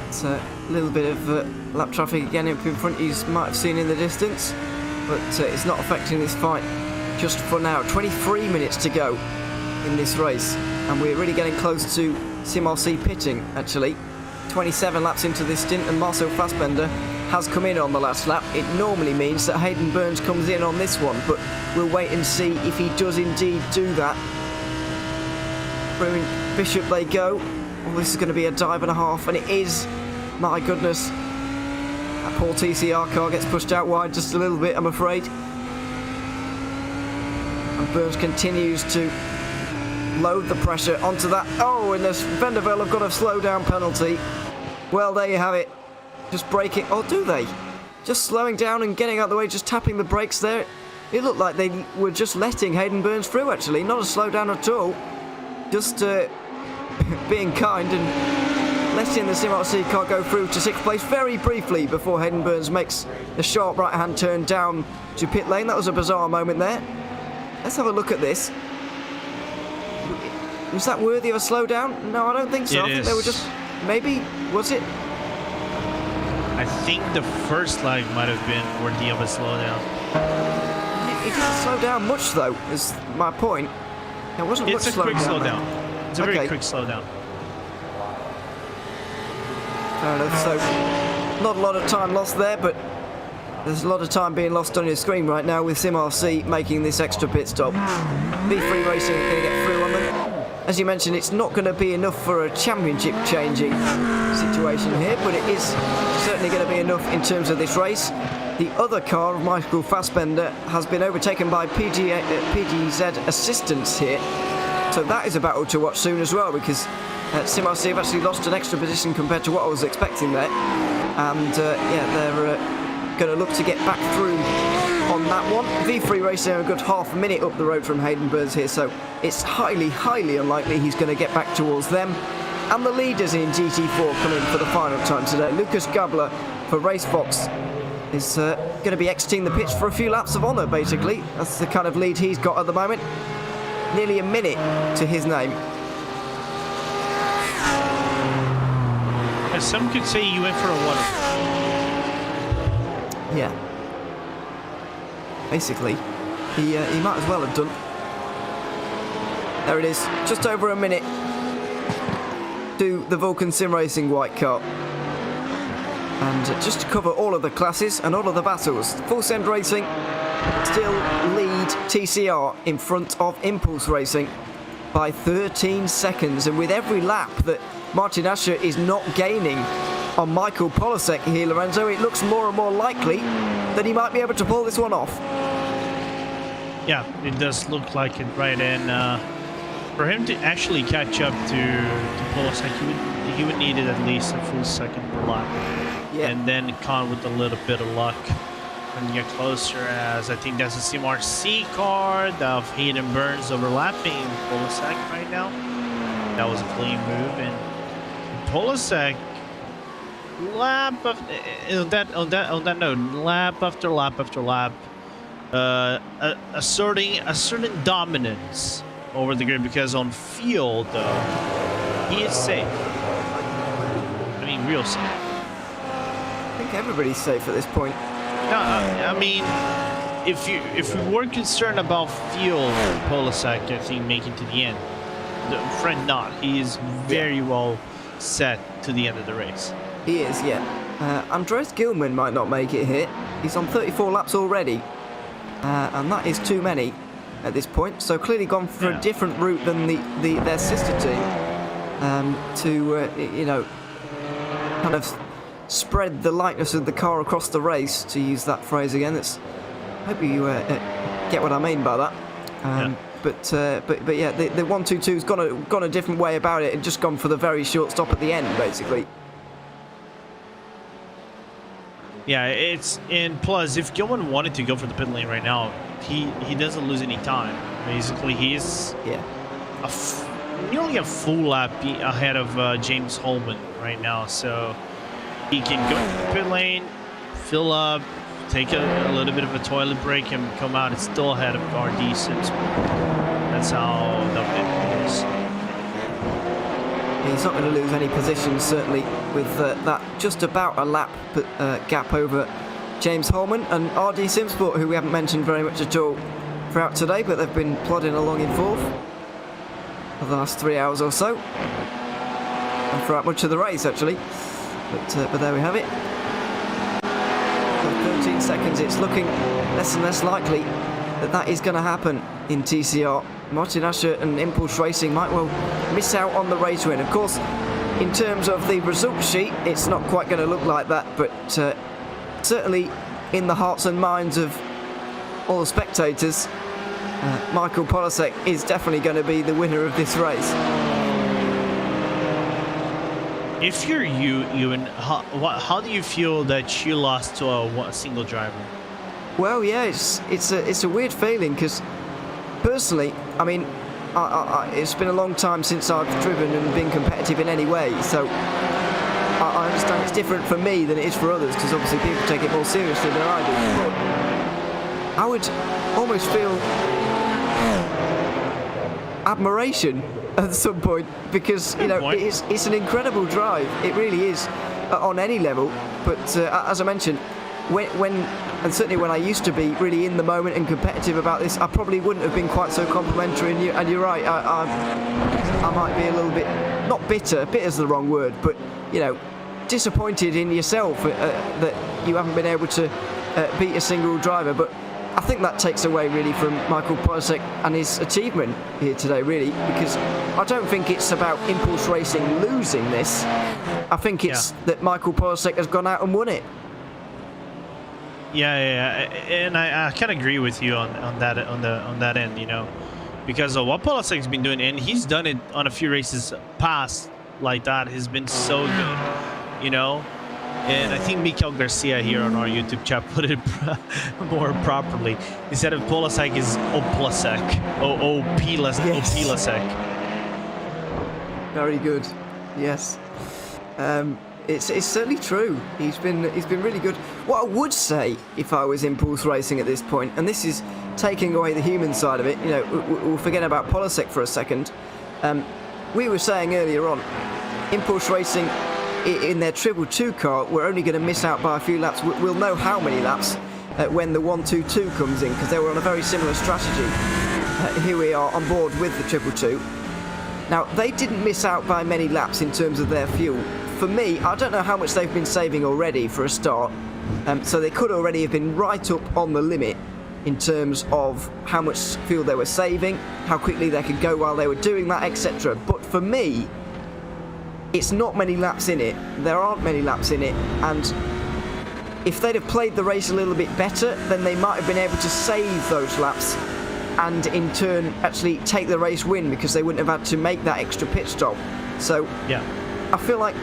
It's a little bit of lap traffic again up in front, you might have seen in the distance, but it's not affecting this fight just for now. 23 minutes to go in this race, and we're really getting close to SimRC pitting, actually. 27 laps into this stint, and Marcel Fassbender has come in on the last lap. It normally means that Hayden Burns comes in on this one, but we'll wait and see if he does indeed do that. Through Bishop they go. Oh, this is going to be a dive and a half, and it is. My goodness. That poor TCR car gets pushed out wide just a little bit, I'm afraid. And Burns continues to load the pressure onto that. Oh, and the Van der Waal have got a slow down penalty. Well, there you have it. Just braking. Oh, do they? Just slowing down and getting out of the way, just tapping the brakes there. It looked like they were just letting Hayden Burns through, actually. Not a slow down at all. Just being kind and letting the SimRC car go through to 6th place very briefly before Hayden Burns makes a sharp right-hand turn down to pit lane. That was a bizarre moment there. Let's have a look at this. Was that worthy of a slowdown? No, I don't think so. I think they were just... Maybe? Was it? I think the first leg might have been worthy of a slowdown. It didn't slow down much, though, is my point. It wasn't much slowdown. It's a quick slowdown. It's a very quick slowdown. Fair enough. So, not a lot of time lost there, but there's a lot of time being lost on your screen right now with SimRC making this extra pit stop. V3 Racing are going to get through on them. As you mentioned, it's not going to be enough for a championship changing situation here, but it is certainly going to be enough in terms of this race. The other car of Michael Fassbender has been overtaken by PGZ Assistance here, so that is a battle to watch soon as well, because SimRC have actually lost an extra position compared to what I was expecting there, and yeah, they're going to look to get back through on that one. V3 Racing are a good half a minute up the road from Hayden Burns here, so it's highly, highly unlikely he's going to get back towards them. And the leaders in GT4 come in for the final time today. Lucas Gabler for Racefox is going to be exiting the pitch for a few laps of honour, basically. That's the kind of lead he's got at the moment. Nearly a minute to his name. As some could say, you went for a one. Yeah. Basically, he might as well have done. There it is, just over a minute to the Vulcan Sim Racing white car. And just to cover all of the classes and all of the battles, Full Send Racing still lead TCR in front of Impulse Racing by 13 seconds. And with every lap that Martin Asher is not gaining on Michael Polasek here, Lorenzo, it looks more and more likely that he might be able to pull this one off. Yeah, it does look like it, right? And for him to actually catch up to Polasek, he would need it at least a full second per lap. Yeah. And then Khan with a little bit of luck when you get closer, as I think that's a CMRC card of Hayden Burns overlapping Polasek right now. That was a clean move, and Polasek lap of, on that note, lap after lap after lap, asserting dominance over the grid, because on field though he is safe. I mean, real safe. I think everybody's safe at this point. No, I mean, if we were concerned about field, Polasek, I think, making to the end, Fred not. He is very well set to the end of the race. He is, yeah. Andres Gilman might not make it here. He's on 34 laps already, and that is too many at this point. So clearly gone for a different route than their sister team, to you know, kind of spread the lightness of the car across the race, to use that phrase again. That's, hope you get what I mean by that. But yeah, the 122's gone a different way about it and just gone for the very short stop at the end, basically. Yeah, it's in. Plus, if Gilman wanted to go for the pit lane right now, he doesn't lose any time. Basically, he's nearly a full lap ahead of James Holman right now, so he can go to the pit lane, fill up, take a little bit of a toilet break, and come out. It's still ahead of RD Sims. That's how that is. He's not going to lose any positions, certainly, with that just about a lap gap over James Holman and RD Simsport, who we haven't mentioned very much at all throughout today, but they've been plodding along in fourth for the last 3 hours or so, and throughout much of the race, actually. But there we have it. 13 seconds, it's looking less and less likely that is going to happen in TCR. Martin Asher and Impulse Racing might well miss out on the race win. Of course, in terms of the result sheet, it's not quite going to look like that, but certainly in the hearts and minds of all the spectators, Michael Polasek is definitely going to be the winner of this race. If you're Ewan, how do you feel that you lost to a single driver? Well, yeah, it's a weird feeling, because personally, I mean, it's been a long time since I've driven and been competitive in any way, so I understand it's different for me than it is for others, because obviously people take it more seriously than I do. But I would almost feel admiration at some point, because you know it's an incredible drive. It really is on any level. But as I mentioned, when and certainly when I used to be really in the moment and competitive about this, I probably wouldn't have been quite so complimentary. And you're right, I might be a little bit, not bitter. Bitter's the wrong word, but you know, disappointed in yourself that you haven't been able to beat a single driver. But I think that takes away really from Michael Polasek and his achievement here today, really, because I don't think it's about Impulse Racing losing this. I think it's that Michael Polasek has gone out and won it. Yeah, and I kind of agree with you on that end, you know, because of what Polasek's been doing, and he's done it on a few races past like that, has been so good, you know. And I think Mikael Garcia here on our YouTube chat put it more properly. He said Polasek is Oplasek. Oplasek. Very good. Yes. It's certainly true. He's been really good. What I would say if I was Impulse Racing at this point, and this is taking away the human side of it, you know, we'll forget about Polasek for a second. We were saying earlier on, Impulse Racing in their 222 car, we're only going to miss out by a few laps. We'll know how many laps when the 122 comes in, because they were on a very similar strategy. Here we are on board with the 222. Now, they didn't miss out by many laps in terms of their fuel. For me, I don't know how much they've been saving already for a start, so they could already have been right up on the limit in terms of how much fuel they were saving, how quickly they could go while they were doing that, etc. But for me, it's not many laps in it. There aren't many laps in it, and if they'd have played the race a little bit better, then they might have been able to save those laps and in turn actually take the race win, because they wouldn't have had to make that extra pit stop. So yeah, I feel like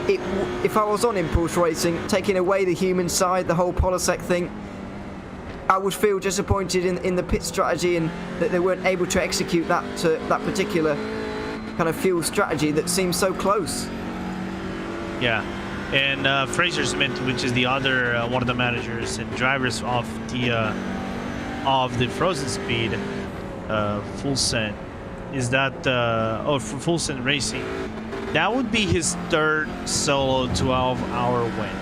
if I was on Impulse Racing, taking away the human side, the whole Polasek thing, I would feel disappointed in the pit strategy, and that they weren't able to execute that particular kind of fuel strategy that seems so close. Yeah, and Fraser Smith, which is the other one of the managers and drivers of the Frozen Speed, Fulsen, is that for Fulsen Racing, that would be his third solo 12-hour win.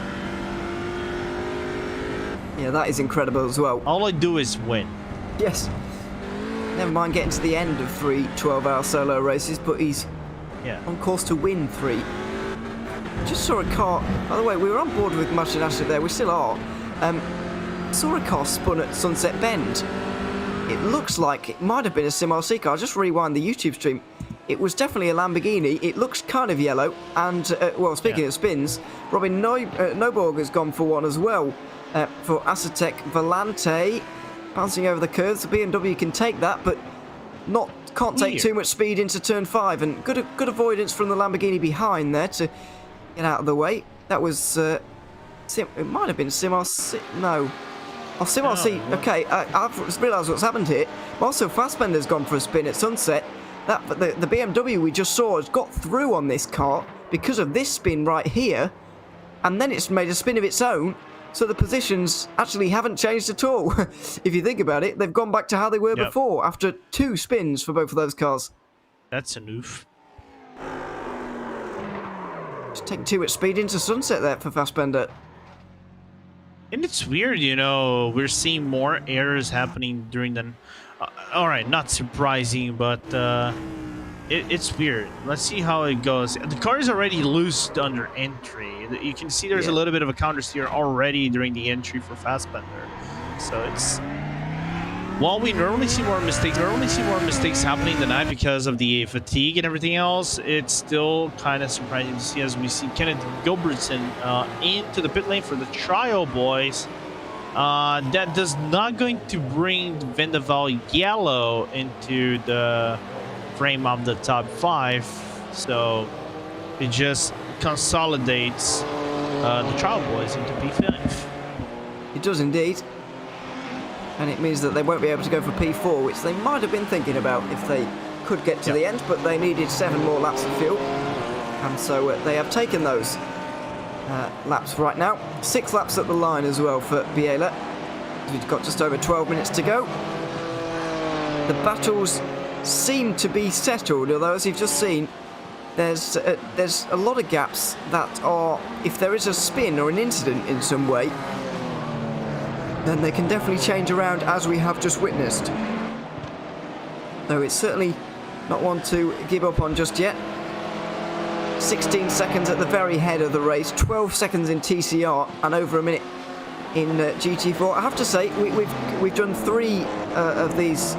Yeah, that is incredible as well. All I do is win. Yes. Never mind getting to the end of 3 12-hour solo races, but he's on course to win 3. Just saw a car. By the way, we were on board with Martin Ashton there. We still are. Saw a car spun at Sunset Bend. It looks like it might have been a Sim RC car. I'll just rewind the YouTube stream. It was definitely a Lamborghini. It looks kind of yellow. And, well, speaking of spins, Robin Neuborg has gone for one as well. For Acetec Volante, bouncing over the curves. The BMW can take that, but can't take too much speed into turn 5. And good avoidance from the Lamborghini behind there to get out of the way. That was it might have been Sim RC. No. Oh, Sim RC. Okay, I've realised what's happened here. Also, Fassbender's gone for a spin at Sunset. The BMW we just saw has got through on this car because of this spin right here, and then it's made a spin of its own. So the positions actually haven't changed at all. If you think about it, they've gone back to how they were before after 2 spins for both of those cars. That's a noof. Just taking too much speed into Sunset there for Fassbender. And it's weird, you know, we're seeing more errors happening during the... all right, not surprising, but it's weird. Let's see how it goes. The car is already loose under entry. You can see there's a little bit of a counter steer already during the entry for Fassbender. So it's... While we normally see more mistakes happening tonight because of the fatigue and everything else, it's still kind of surprising to see as we see Kenneth Gilbertson into the pit lane for the trial, boys. That does not going to bring Vendaval Yellow into the frame of the top 5, so it just consolidates the trial boys into P5. It does indeed. And it means that they won't be able to go for P4, which they might have been thinking about if they could get to the end, but they needed 7 more laps of fuel. And so they have taken those laps right now. 6 laps at the line as well for Biela. We've got just over 12 minutes to go. The battles seem to be settled, although as you've just seen, there's a lot of gaps that are, if there is a spin or an incident in some way, then they can definitely change around, as we have just witnessed. Though it's certainly not one to give up on just yet. 16 seconds at the very head of the race, 12 seconds in TCR, and over a minute in GT4. I have to say, we've done 3 of these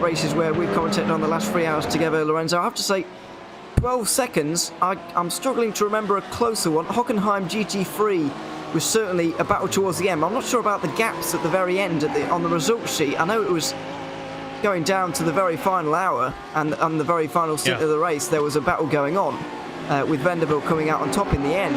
races where we've commentated on the last 3 hours together, Lorenzo. I have to say, 12 seconds, I'm struggling to remember a closer one. Hockenheim GT3 was certainly a battle towards the end. I'm not sure about the gaps at the very end on the results sheet. I know it was going down to the very final hour and the very final stint of the race. There was a battle going on. with Vanderbilt coming out on top in the end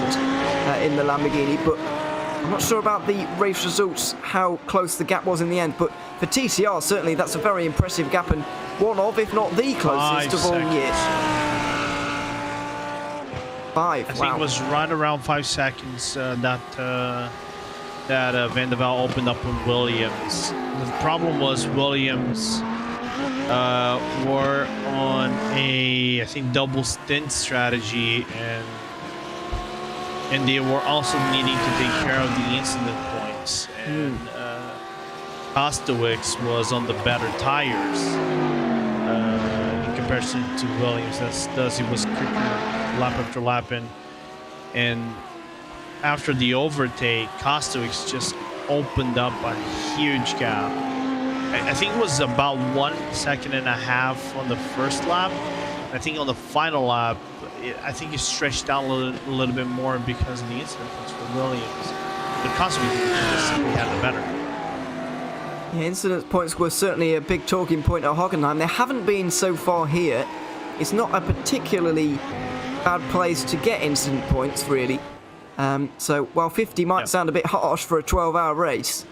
in the Lamborghini, but I'm not sure about the race results, how close the gap was in the end, but for TCR, certainly that's a very impressive gap and one of, if not the closest of all years. 5, I think it was right around 5 seconds that Vanderbilt opened up on Williams. The problem was Williams were on a, I think, double stint strategy, and they were also needing to take care of the incident points. And Kostowicz was on the better tires in comparison to Williams. Thus, he was quicker lap after lap, and after the overtake, Kostowicz just opened up a huge gap. I think it was about 1.5 seconds on the first lap. I think on the final lap, I think it stretched out a little bit more because of the incident points for Williams. But Kostowicz just simply had the better. Yeah, incident points were certainly a big talking point at Hockenheim. They haven't been so far here. It's not a particularly bad place to get incident points, really. So while 50 might sound a bit harsh for a 12-hour race,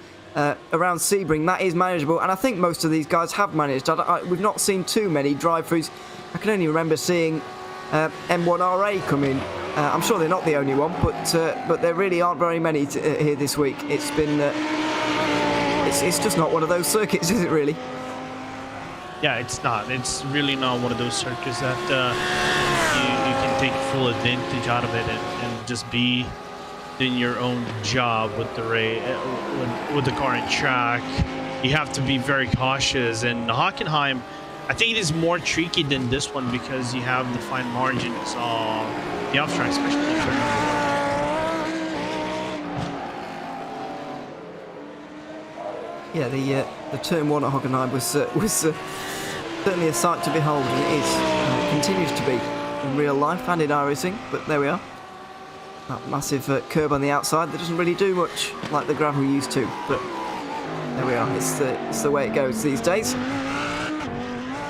around Sebring, that is manageable, and I think most of these guys have managed. We've not seen too many drive-throughs. I can only remember seeing M1RA come in. I'm sure they're not the only one, but there really aren't very many here this week. It's been it's just not one of those circuits, is it really? Yeah, it's not. It's really not one of those circuits that you can take full advantage out of it and just be in your own job with the with the car in track. You have to be very cautious, and Hockenheim, I think it is more tricky than this one because you have the fine margins on the off track, especially in turn number 1. Yeah, the turn 1 at Hockenheim was certainly a sight to behold, and it is. It continues to be in real life and in iRacing, but there we are. That massive curb on the outside that doesn't really do much like the gravel used to, but there we are. It's the way it goes these days.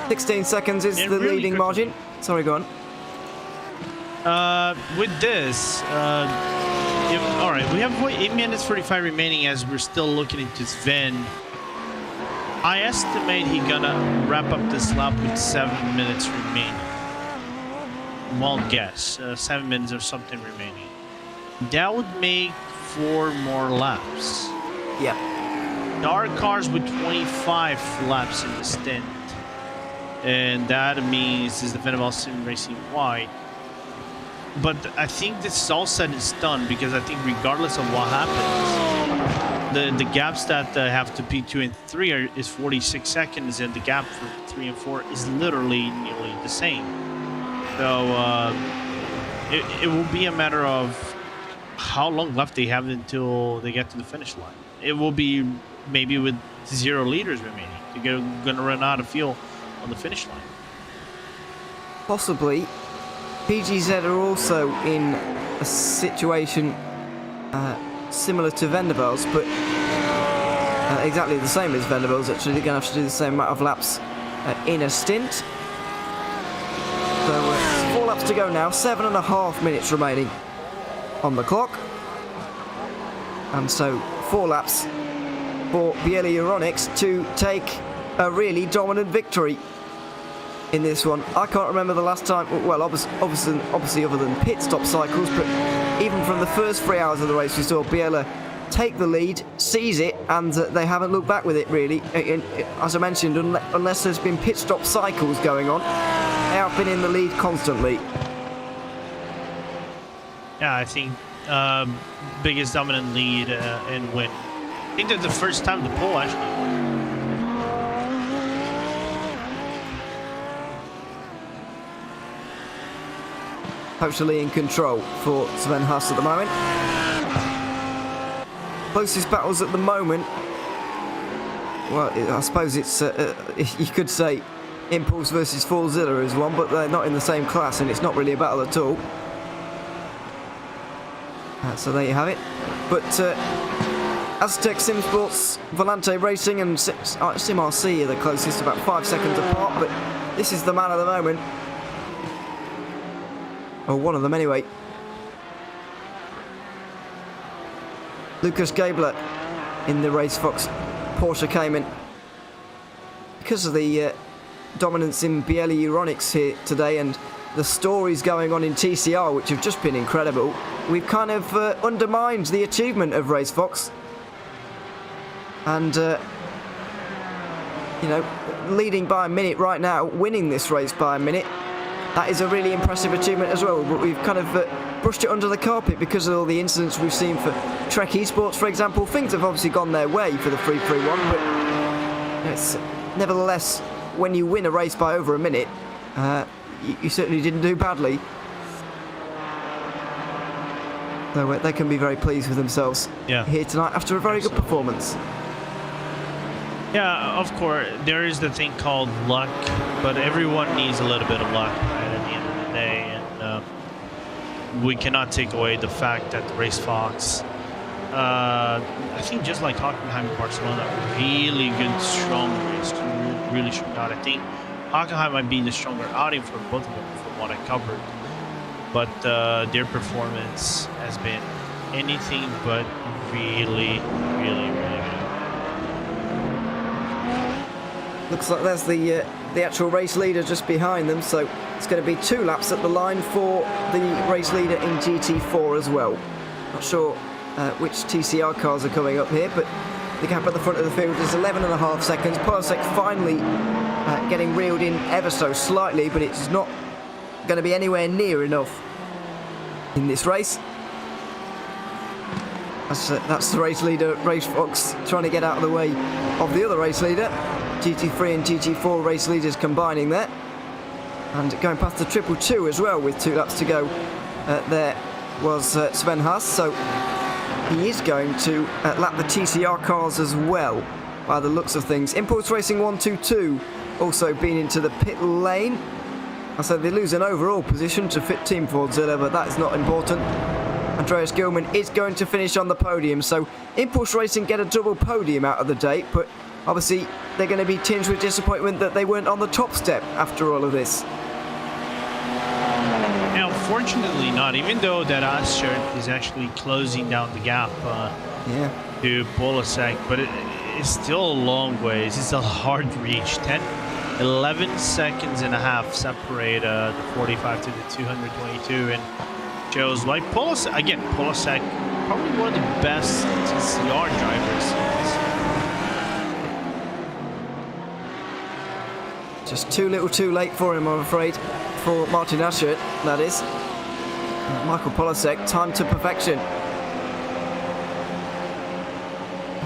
16 seconds is the really leading margin. Sorry, go on. With this, all right, we have 8 minutes 45 remaining as we're still looking into Sven. I estimate he's gonna wrap up this lap with 7 minutes remaining. Wild guess, 7 minutes or something remaining. That would make 4 more laps. Yeah. There are cars with 25 laps in the stint, and that means is the Vanderbilt Sim Racing White. But I think this is all said and done because I think regardless of what happens, the gaps that have to P2 and 3 is 46 seconds, and the gap for 3 and 4 is literally nearly the same. So it will be a matter of how long left they have until they get to the finish line. It will be maybe with 0 liters remaining. They're going to run out of fuel on the finish line. Possibly. PGZ are also in a situation similar to Vanderbilt's, but exactly the same as Vanderbilt's. Actually, they're going to have to do the same amount of laps in a stint. So 4 laps to go now, 7.5 minutes remaining on the clock. And so 4 laps for Biela Euronics to take a really dominant victory in this one. I can't remember the last time, well, obviously other than pit stop cycles, but even from the first 3 hours of the race, we saw Biela take the lead, seize it, and they haven't looked back with it, really. As I mentioned, unless there's been pit stop cycles going on, they have been in the lead constantly. Yeah, I think biggest dominant lead and win. I think that's the first time the pole actually. Totally in control for Sven Haas at the moment. Closest battles at the moment. Well, I suppose it's you could say Impulse versus Fallzilla is one, but they're not in the same class, and it's not really a battle at all. So there you have it. But Aztec Sim Sports, Volante Racing, and Sim RC are the closest, about 5 seconds apart. But this is the man of the moment. Or one of them anyway. Lucas Gabler in the Race Fox Porsche Cayman. Because of the dominance in BLE Euronics here today and the stories going on in TCR, which have just been incredible, we've kind of undermined the achievement of Race Fox. And, you know, leading by a minute right now, winning this race by a minute, that is a really impressive achievement as well. But we've kind of brushed it under the carpet because of all the incidents we've seen for Trek Esports, for example. Things have obviously gone their way for the 331, but it's nevertheless, when you win a race by over a minute, you certainly didn't do badly. So they can be very pleased with themselves here tonight after a very good performance. Yeah, of course, there is the thing called luck, but everyone needs a little bit of luck right, at the end of the day, and we cannot take away the fact that Race Fox, I think just like Hockenheim and Barcelona, really good, strong race, really strong out. I think Hockenheim might be the stronger outing for both of them from what I covered, but their performance has been anything but really good. Looks like there's the actual race leader just behind them, so it's going to be 2 laps at the line for the race leader in GT4 as well. Not sure which TCR cars are coming up here, but the gap at the front of the field is 11.5 seconds. Polasek finally getting reeled in ever so slightly, but it's not going to be anywhere near enough in this race. That's the race leader, Race Fox, trying to get out of the way of the other race leader. GT3 and GT4 race leaders combining there. And going past the 222 as well with 2 laps to go. There was Sven Haas, so he is going to lap the TCR cars as well, by the looks of things. Impulse Racing 122 also been into the pit lane. So they lose an overall position to Fit Team Fordzilla, but that is not important. Andreas Gilman is going to finish on the podium, so Impulse Racing get a double podium out of the day, but obviously they're going to be tinged with disappointment that they weren't on the top step after all of this. Now, fortunately not, even though that Haas shirt is actually closing down the gap to Polasek, but it's still a long ways. It's a hard reach. 11 seconds and a half separate the 45 to the 222, and shows like Polasek, probably one of the best TCR drivers. Just too little too late for him, I'm afraid, for Martin Aschert, that is. Michael Polasek, time to perfection.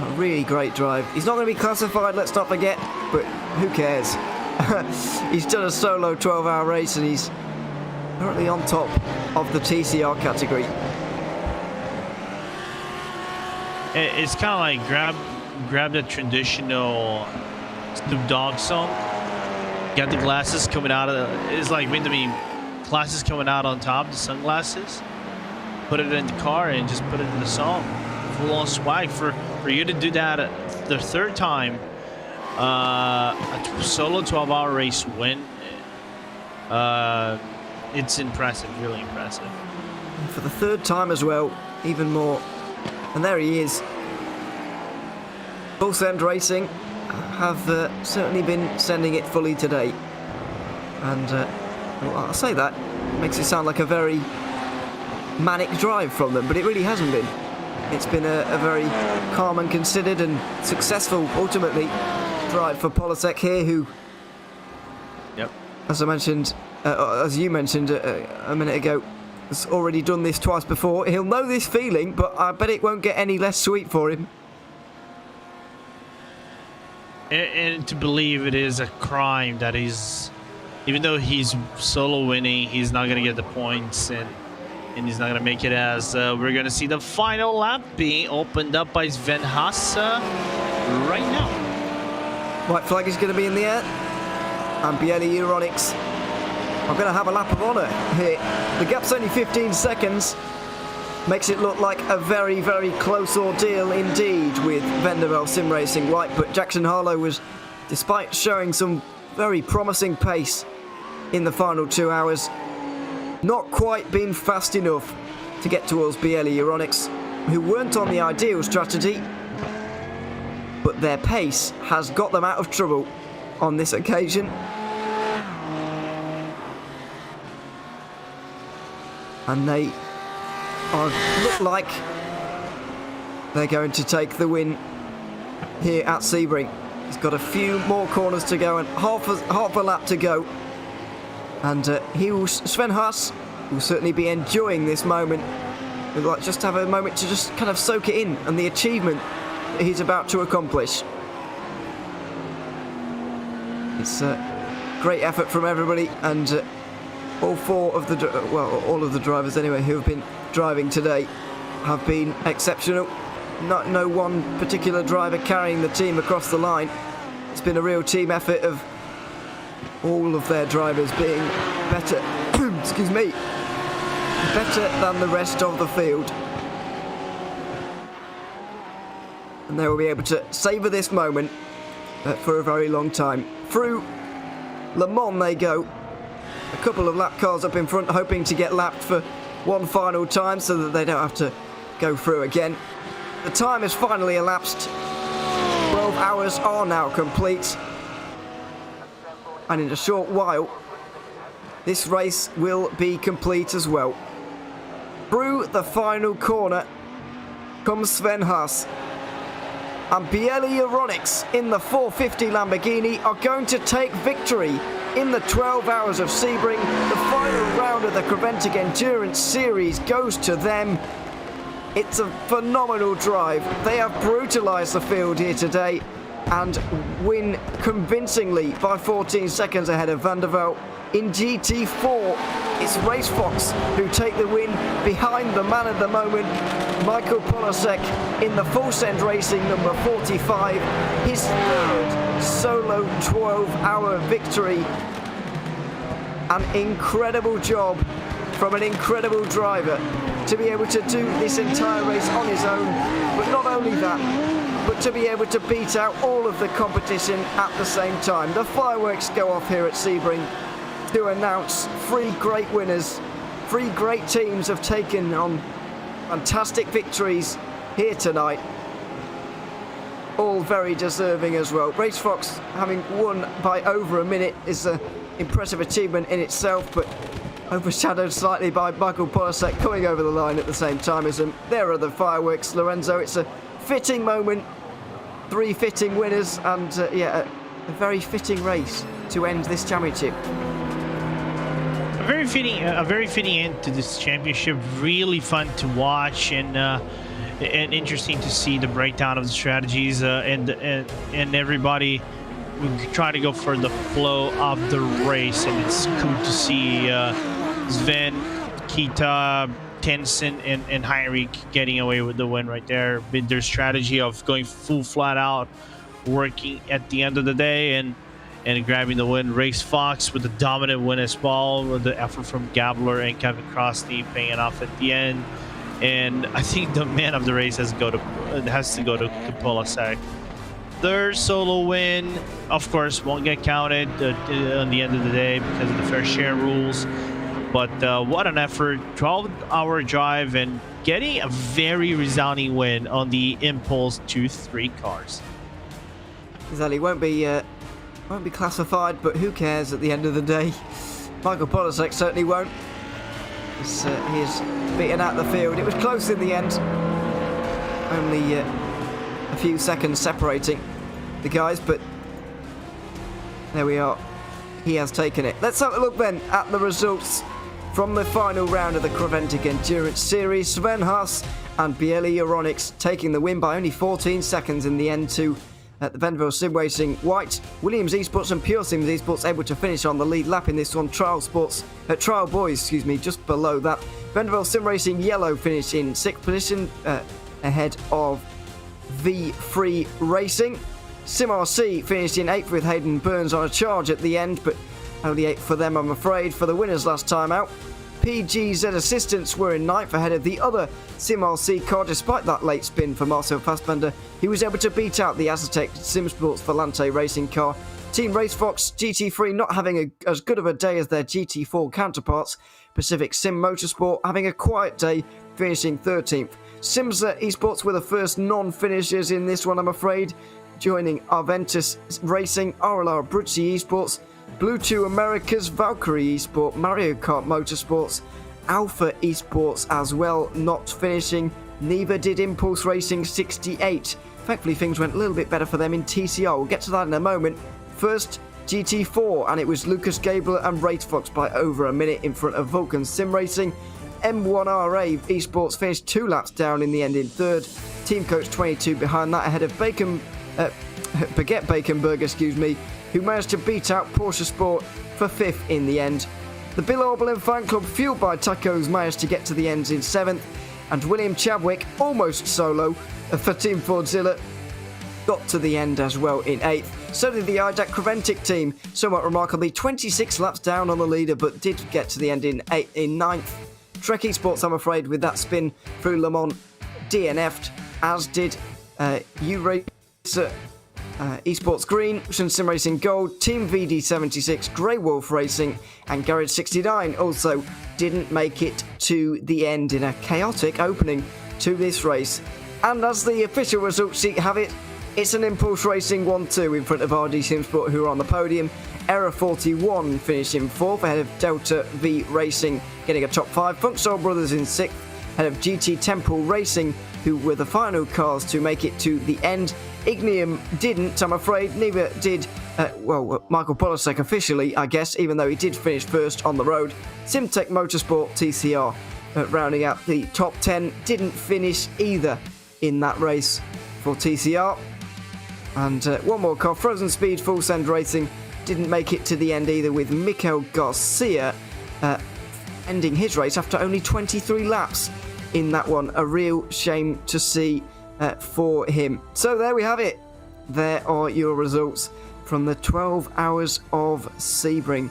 A really great drive. He's not going to be classified, let's not forget, but who cares? He's done a solo 12-hour race and he's currently on top of the TCR category. It's kind of like grab the traditional Snoop Dogg song. Got the glasses coming out of it's like when glasses coming out on top, the sunglasses. Put it in the car and just put it in the song. Full on swag for you to do that the 3rd time. A solo 12-hour race win. It's impressive, really impressive. And for the 3rd time as well, even more. And there he is. Full Send Racing have certainly been sending it fully today. And well, I'll say that makes it sound like a very manic drive from them, but it really hasn't been. It's been a very calm and considered and successful, ultimately, drive for Polasek here, who, as I mentioned, as you mentioned a minute ago, has already done this twice before. He'll know this feeling, but I bet it won't get any less sweet for him. And to believe it is a crime that he's, even though he's solo winning, he's not going to get the points and he's not going to make it, as we're going to see the final lap being opened up by Sven Haas right now. White flag is going to be in the air, and BLE Euronics are going to have a lap of honour here. The gap's only 15 seconds. Makes it look like a very, very close ordeal indeed with Vanderbilt Sim Racing White, but Jackson Harlow was, despite showing some very promising pace in the final 2 hours, not quite been fast enough to get towards BLE Euronics, who weren't on the ideal strategy, but their pace has got them out of trouble on this occasion. And they look like they're going to take the win here at Sebring. He's got a few more corners to go and half a lap to go. And Sven Haas will certainly be enjoying this moment. He'd like just have a moment to just kind of soak it in and the achievement that he's about to accomplish. It's a great effort from everybody, and all of the drivers anyway who have been driving today have been exceptional. No one particular driver carrying the team across the line. It's been a real team effort of all of their drivers being better, excuse me, better than the rest of the field. And they will be able to savour this moment for a very long time. Through Le Mans they go. A couple of lap cars up in front, hoping to get lapped for one final time so that they don't have to go through again. The time has finally elapsed. 12 hours are now complete. And in a short while, this race will be complete as well. Through the final corner comes Sven Haas. And BLE Euronics in the 450 Lamborghini are going to take victory in the 12 hours of Sebring. The final round of the Creventic Endurance Series goes to them. It's a phenomenal drive. They have brutalised the field here today and win convincingly by 14 seconds ahead of Van der Velde. In GT4, it's RaceFox who take the win behind the man of the moment, Michael Polasek, in the Full Send Racing number 45, his third solo 12-hour victory. An incredible job from an incredible driver to be able to do this entire race on his own, but not only that, but to be able to beat out all of the competition at the same time. The fireworks go off here at Sebring to announce 3 great winners. 3 great teams have taken on fantastic victories here tonight. All very deserving as well. RaceFox having won by over a minute is an impressive achievement in itself, but overshadowed slightly by Michael Polasek coming over the line at the same time as him. There are the fireworks, Lorenzo. It's a fitting moment. 3 fitting winners and a very fitting race to end this championship. A very fitting end to this championship. Really fun to watch and interesting to see the breakdown of the strategies and everybody try to go for the flow of the race. And it's cool to see Sven, Kita, Tenson, and Heinrich getting away with the win right there. With their strategy of going full flat out, working at the end of the day and grabbing the win. RaceFox with the dominant win as well, with the effort from Gabler and Kevin Crossley paying off at the end. And I think the man of the race has to go to Polasek. Their solo win, of course, won't get counted on the end of the day because of the fair share rules. But what an effort, 12-hour drive and getting a very resounding win on the Impulse 2-3 cars. Exactly, won't be classified, but who cares at the end of the day? Michael Polasek certainly won't. He is beaten out the field. It was close in the end. Only a few seconds separating the guys, but there we are. He has taken it. Let's have a look then at the results from the final round of the Creventic Endurance Series. Sven Haas and BLE Euronics taking the win by only 14 seconds in the end to the Vanderbilt Sim Racing White. Williams Esports and Pure Sims Esports able to finish on the lead lap in this one. Trial Boys, just below that. Vanderbilt Sim Racing Yellow finished in 6th position ahead of V3 Racing. Sim RC finished in 8th with Hayden Burns on a charge at the end, but only 8th for them, I'm afraid, for the winners last time out. PGZ Assistants were in 9th ahead of the other Sim RC car. Despite that late spin for Marcel Fassbender, he was able to beat out the Aztec Sim Sports Volante racing car Team RaceFox GT3 not having as good of a day as their GT4 counterparts. Pacific Sim Motorsport having a quiet day, finishing 13th. Simsa Esports were the first non-finishers in this one, I'm afraid. Joining Arventus Racing, RLR Abruzzi Esports, Blue 2 Americas, Valkyrie Esport, Mario Kart Motorsports, Alpha Esports as well, not finishing. Neither did Impulse Racing 68. Thankfully, things went a little bit better for them in TCR. We'll get to that in a moment. First, GT4, and it was Lucas Gable and RaceFox by over a minute in front of Vulcan Sim Racing. M1RA Esports finished 2 laps down in the end in third. Team Coach 22 behind that, ahead of Baguette Baconberg, who managed to beat out Porsche Sport for 5th in the end. The Bill Oberlin fan club, fueled by Tacos, managed to get to the ends in 7th, and William Chadwick, almost solo, for Team Fordzilla, got to the end as well in 8th. So did the IDAC Creventic team, somewhat remarkably 26 laps down on the leader, but did get to the end in 9th. Trek Esports, I'm afraid, with that spin through Le Mans, DNF'd, as did U-Racer Esports Green, Sim Racing Gold, Team VD76, Grey Wolf Racing, and Garage 69 also didn't make it to the end in a chaotic opening to this race. And as the official results sheet have it, it's an Impulse Racing 1-2 in front of RD Simsport, who are on the podium. Error 41 finishing 4th, ahead of Delta V Racing getting a top 5. Funksol Brothers in 6th, ahead of GT Temple Racing, who were the final cars to make it to the end. Ignium didn't, I'm afraid. Neither did, Michael Polisek officially, I guess, even though he did finish first on the road. Simtech Motorsport TCR, rounding out the top 10, didn't finish either in that race for TCR. And one more car, Frozen Speed Full Send Racing, didn't make it to the end either, with Mikel Garcia ending his race after only 23 laps in that one. A real shame to see for him. So there we have it. There are your results from the 12 hours of Sebring.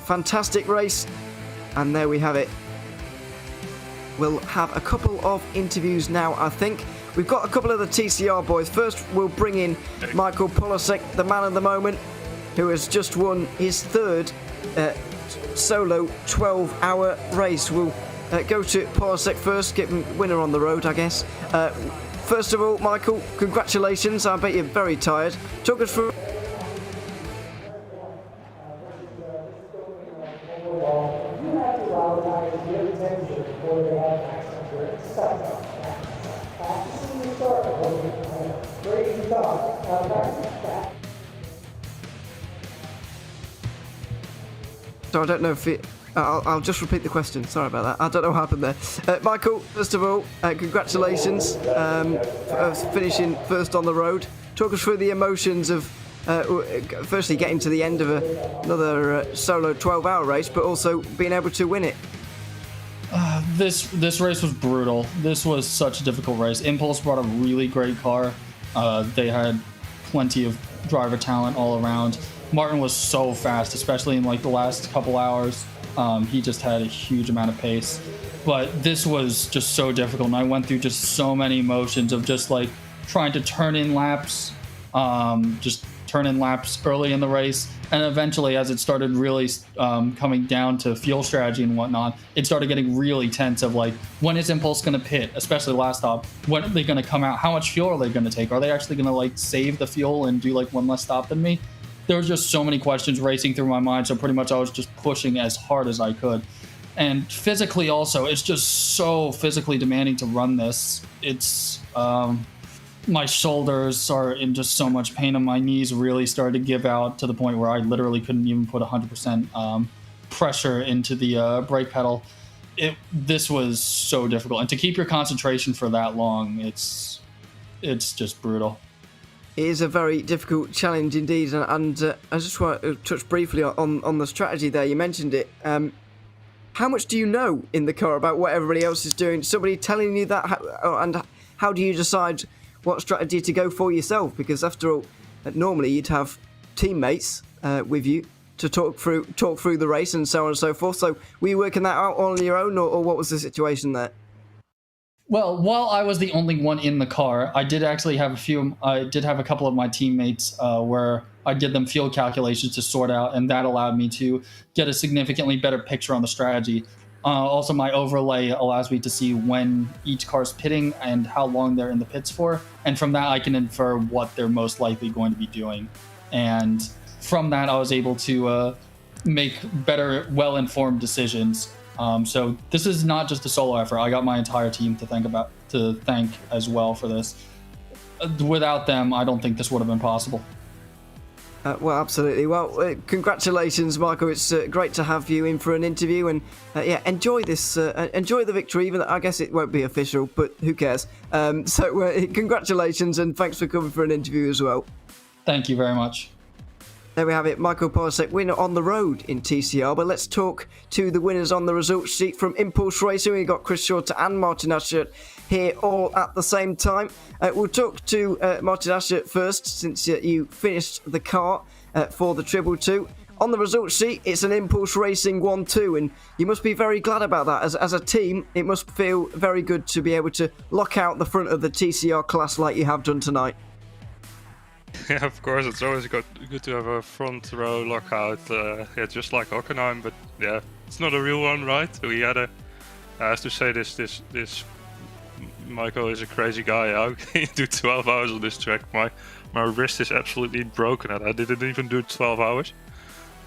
Fantastic race, and there we have it. We'll have a couple of interviews now, I think. We've got a couple of the TCR boys. First, we'll bring in Michael Polisek, the man of the moment, who has just won his 3rd solo 12-hour race. We'll go to Polisek first, get winner on the road, I guess. First of all, Michael, congratulations. I bet you're very tired. Talk us through. So I don't know if it... I'll just repeat the question. Sorry about that. I don't know what happened there. Michael, first of all, congratulations for finishing first on the road. Talk us through the emotions of firstly getting to the end of another solo 12-hour race, but also being able to win it. This race was brutal. This was such a difficult race. Impulse brought a really great car. They had plenty of driver talent all around. Martin was so fast, especially in like the last couple hours. He just had a huge amount of pace. But this was just so difficult, and I went through just so many emotions of just like trying to turn in laps, early in the race, and eventually as it started really coming down to fuel strategy and whatnot, it started getting really tense of like, when is Impulse going to pit, especially last stop? When are they going to come out? How much fuel are they going to take? Are they actually going to like save the fuel and do like one less stop than me? There was just so many questions racing through my mind, so pretty much I was just pushing as hard as I could. And physically also, it's just so physically demanding to run this. It's my shoulders are in just so much pain, and my knees really started to give out to the point where I literally couldn't even put 100% pressure into the brake pedal. This was so difficult, and to keep your concentration for that long, it's just brutal. It is a very difficult challenge indeed, and I just want to touch briefly on the strategy there. You mentioned it. How much do you know in the car about what everybody else is doing? Somebody telling you that, and how do you decide what strategy to go for yourself? Because after all, normally you'd have teammates with you to talk through the race and so on and so forth. So were you working that out on your own, or what was the situation there? Well, while I was the only one in the car, I did have a couple of my teammates where I'd give them field calculations to sort out, and that allowed me to get a significantly better picture on the strategy. Also, my overlay allows me to see when each car's pitting and how long they're in the pits for, and from that I can infer what they're most likely going to be doing. And from that, I was able to make better, well-informed decisions. So this is not just a solo effort. I got my entire team to thank as well for this. Without them, I don't think this would have been possible. Well, absolutely. Well, congratulations, Michael. It's great to have you in for an interview, and enjoy this. Enjoy the victory. Even I guess it won't be official, but who cares? Congratulations, and thanks for coming for an interview as well. Thank you very much. There we have it, Michael Parsec, winner on the road in TCR. But let's talk to the winners on the results sheet from Impulse Racing. We've got Chris Shorter and Martin Asher here all at the same time. We'll talk to Martin Asher first, since you finished the car for the Triple Two. On the results sheet, it's an Impulse Racing 1-2, and you must be very glad about that. As a team, it must feel very good to be able to lock out the front of the TCR class like you have done tonight. Yeah, of course, it's always good to have a front row lockout, just like Hockenheim, but yeah, it's not a real one, right? We had I have to say this Michael is a crazy guy. How can you do 12 hours on this track? My wrist is absolutely broken, and I didn't even do 12 hours.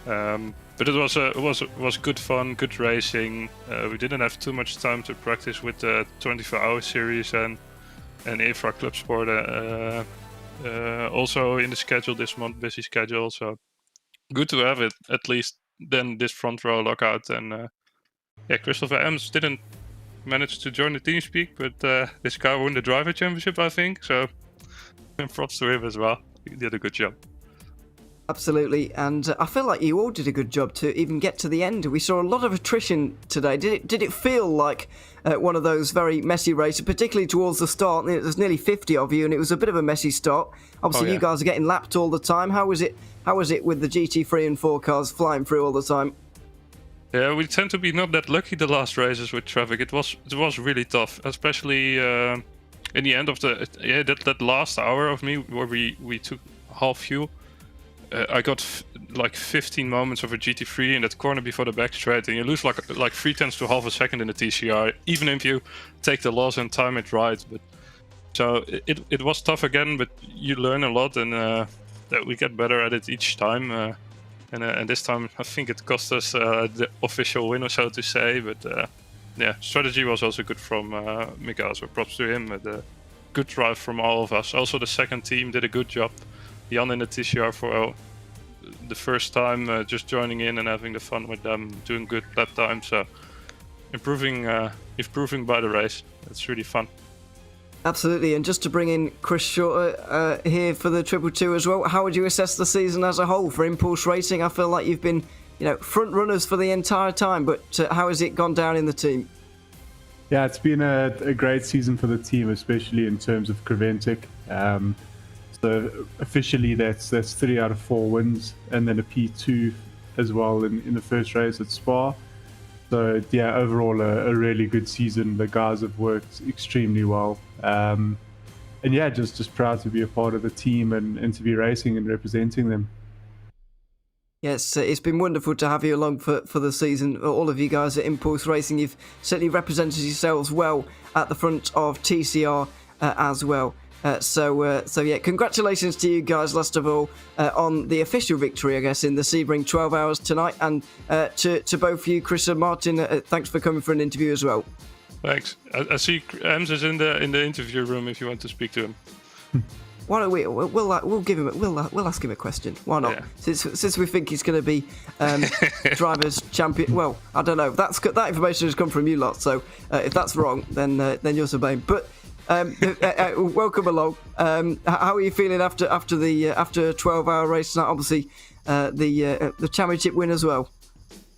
But it was good fun, good racing. We didn't have too much time to practice with the 24-hour series and Infra Club Sport. Also in the schedule this month, busy schedule, so good to have it at least. Then this front row lockout, and Christopher Ems didn't manage to join the TeamSpeak, but this guy won the driver championship, I think. So props to him as well. He did a good job. Absolutely, and I feel like you all did a good job to even get to the end. We saw a lot of attrition today. Did it feel like one of those very messy races, particularly towards the start? There's nearly 50 of you, and it was a bit of a messy start. Obviously, You guys are getting lapped all the time. How was it with the GT3 and 4 cars flying through all the time? Yeah, we tend to be not that lucky the last races with traffic. It was really tough, especially in the end of that last hour of me where we took half fuel. I got like 15 moments of a GT3 in that corner before the back straight, and you lose like 0.3 to half a second in the TCR, even if you take the loss and time it right. But so it was tough again, but you learn a lot, and that we get better at it each time. And this time I think it cost us the official winner, so to say. But strategy was also good from Mikael, so props to him. But good drive from all of us. Also the second team did a good job. Jan in the TCR for the first time, just joining in and having the fun with them, doing good lap time, so improving by the race. It's really fun. Absolutely, and just to bring in Chris Shorter here for the Triple Two as well, how would you assess the season as a whole for Impulse Racing? I feel like you've been, front runners for the entire time, but how has it gone down in the team? Yeah, it's been a great season for the team, especially in terms of Creventic. So officially that's 3 out of 4 wins, and then a P2 as well in the first race at Spa. So yeah, overall a really good season. The guys have worked extremely well. And yeah, just proud to be a part of the team and to be racing and representing them. Yes, it's been wonderful to have you along for the season. All of you guys at Impulse Racing, you've certainly represented yourselves well at the front of TCR as well. So yeah, congratulations to you guys, last of all, on the official victory, I guess, in the Sebring 12 hours tonight. And to both you, Chris and Martin, thanks for coming for an interview as well. Thanks. I see Ems is in the interview room if you want to speak to him. Why don't we'll give him we'll ask him a question. Why not? Yeah. Since we think he's going to be drivers champion. Well, I don't know. That information has come from you lot. So if that's wrong, then you're to blame. But welcome along. How are you feeling after a 12-hour race tonight? Obviously, the championship win as well.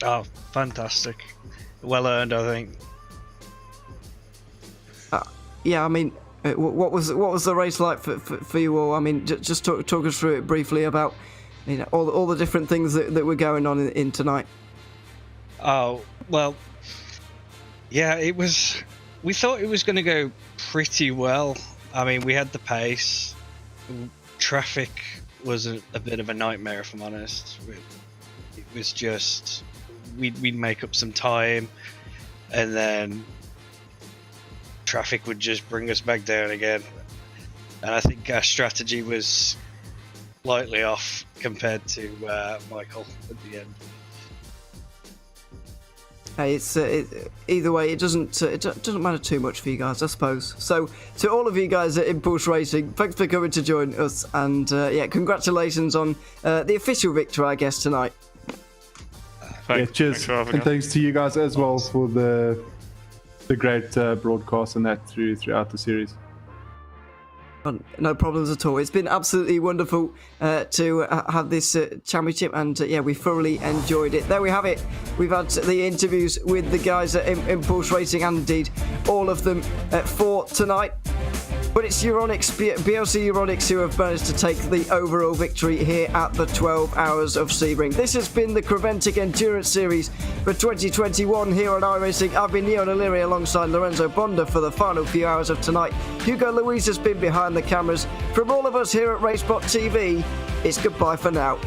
Oh, fantastic! Well earned, I think. Yeah, I mean, what was the race like for you all? I mean, just talk us through it briefly about all the different things that were going on in tonight. Oh well, yeah, it was. We thought it was going to go pretty well. I mean, we had the pace. Traffic was a bit of a nightmare, if I'm honest. It was just we'd make up some time, and then traffic would just bring us back down again. And I think our strategy was slightly off compared to Michael at the end. Hey, it's either way. It doesn't matter too much for you guys, I suppose. So, to all of you guys at Impulse Racing, thanks for coming to join us, and yeah, congratulations on the official victory, I guess, tonight. Thanks cheers, for having and us. thanks to you guys as well for the great broadcast and that throughout the series. No problems at all. It's been absolutely wonderful to have this championship, and yeah, we thoroughly enjoyed it. There we have it. We've had the interviews with the guys at Impulse Racing, and indeed all of them for tonight. But it's Euronics, BLC Euronics, who have managed to take the overall victory here at the 12 Hours of Sebring. This has been the Creventic Endurance Series for 2021 here on iRacing. I've been Neon O'Leary alongside Lorenzo Bonda for the final few hours of tonight. Hugo Luis has been behind the cameras. From all of us here at Racebot TV, it's goodbye for now.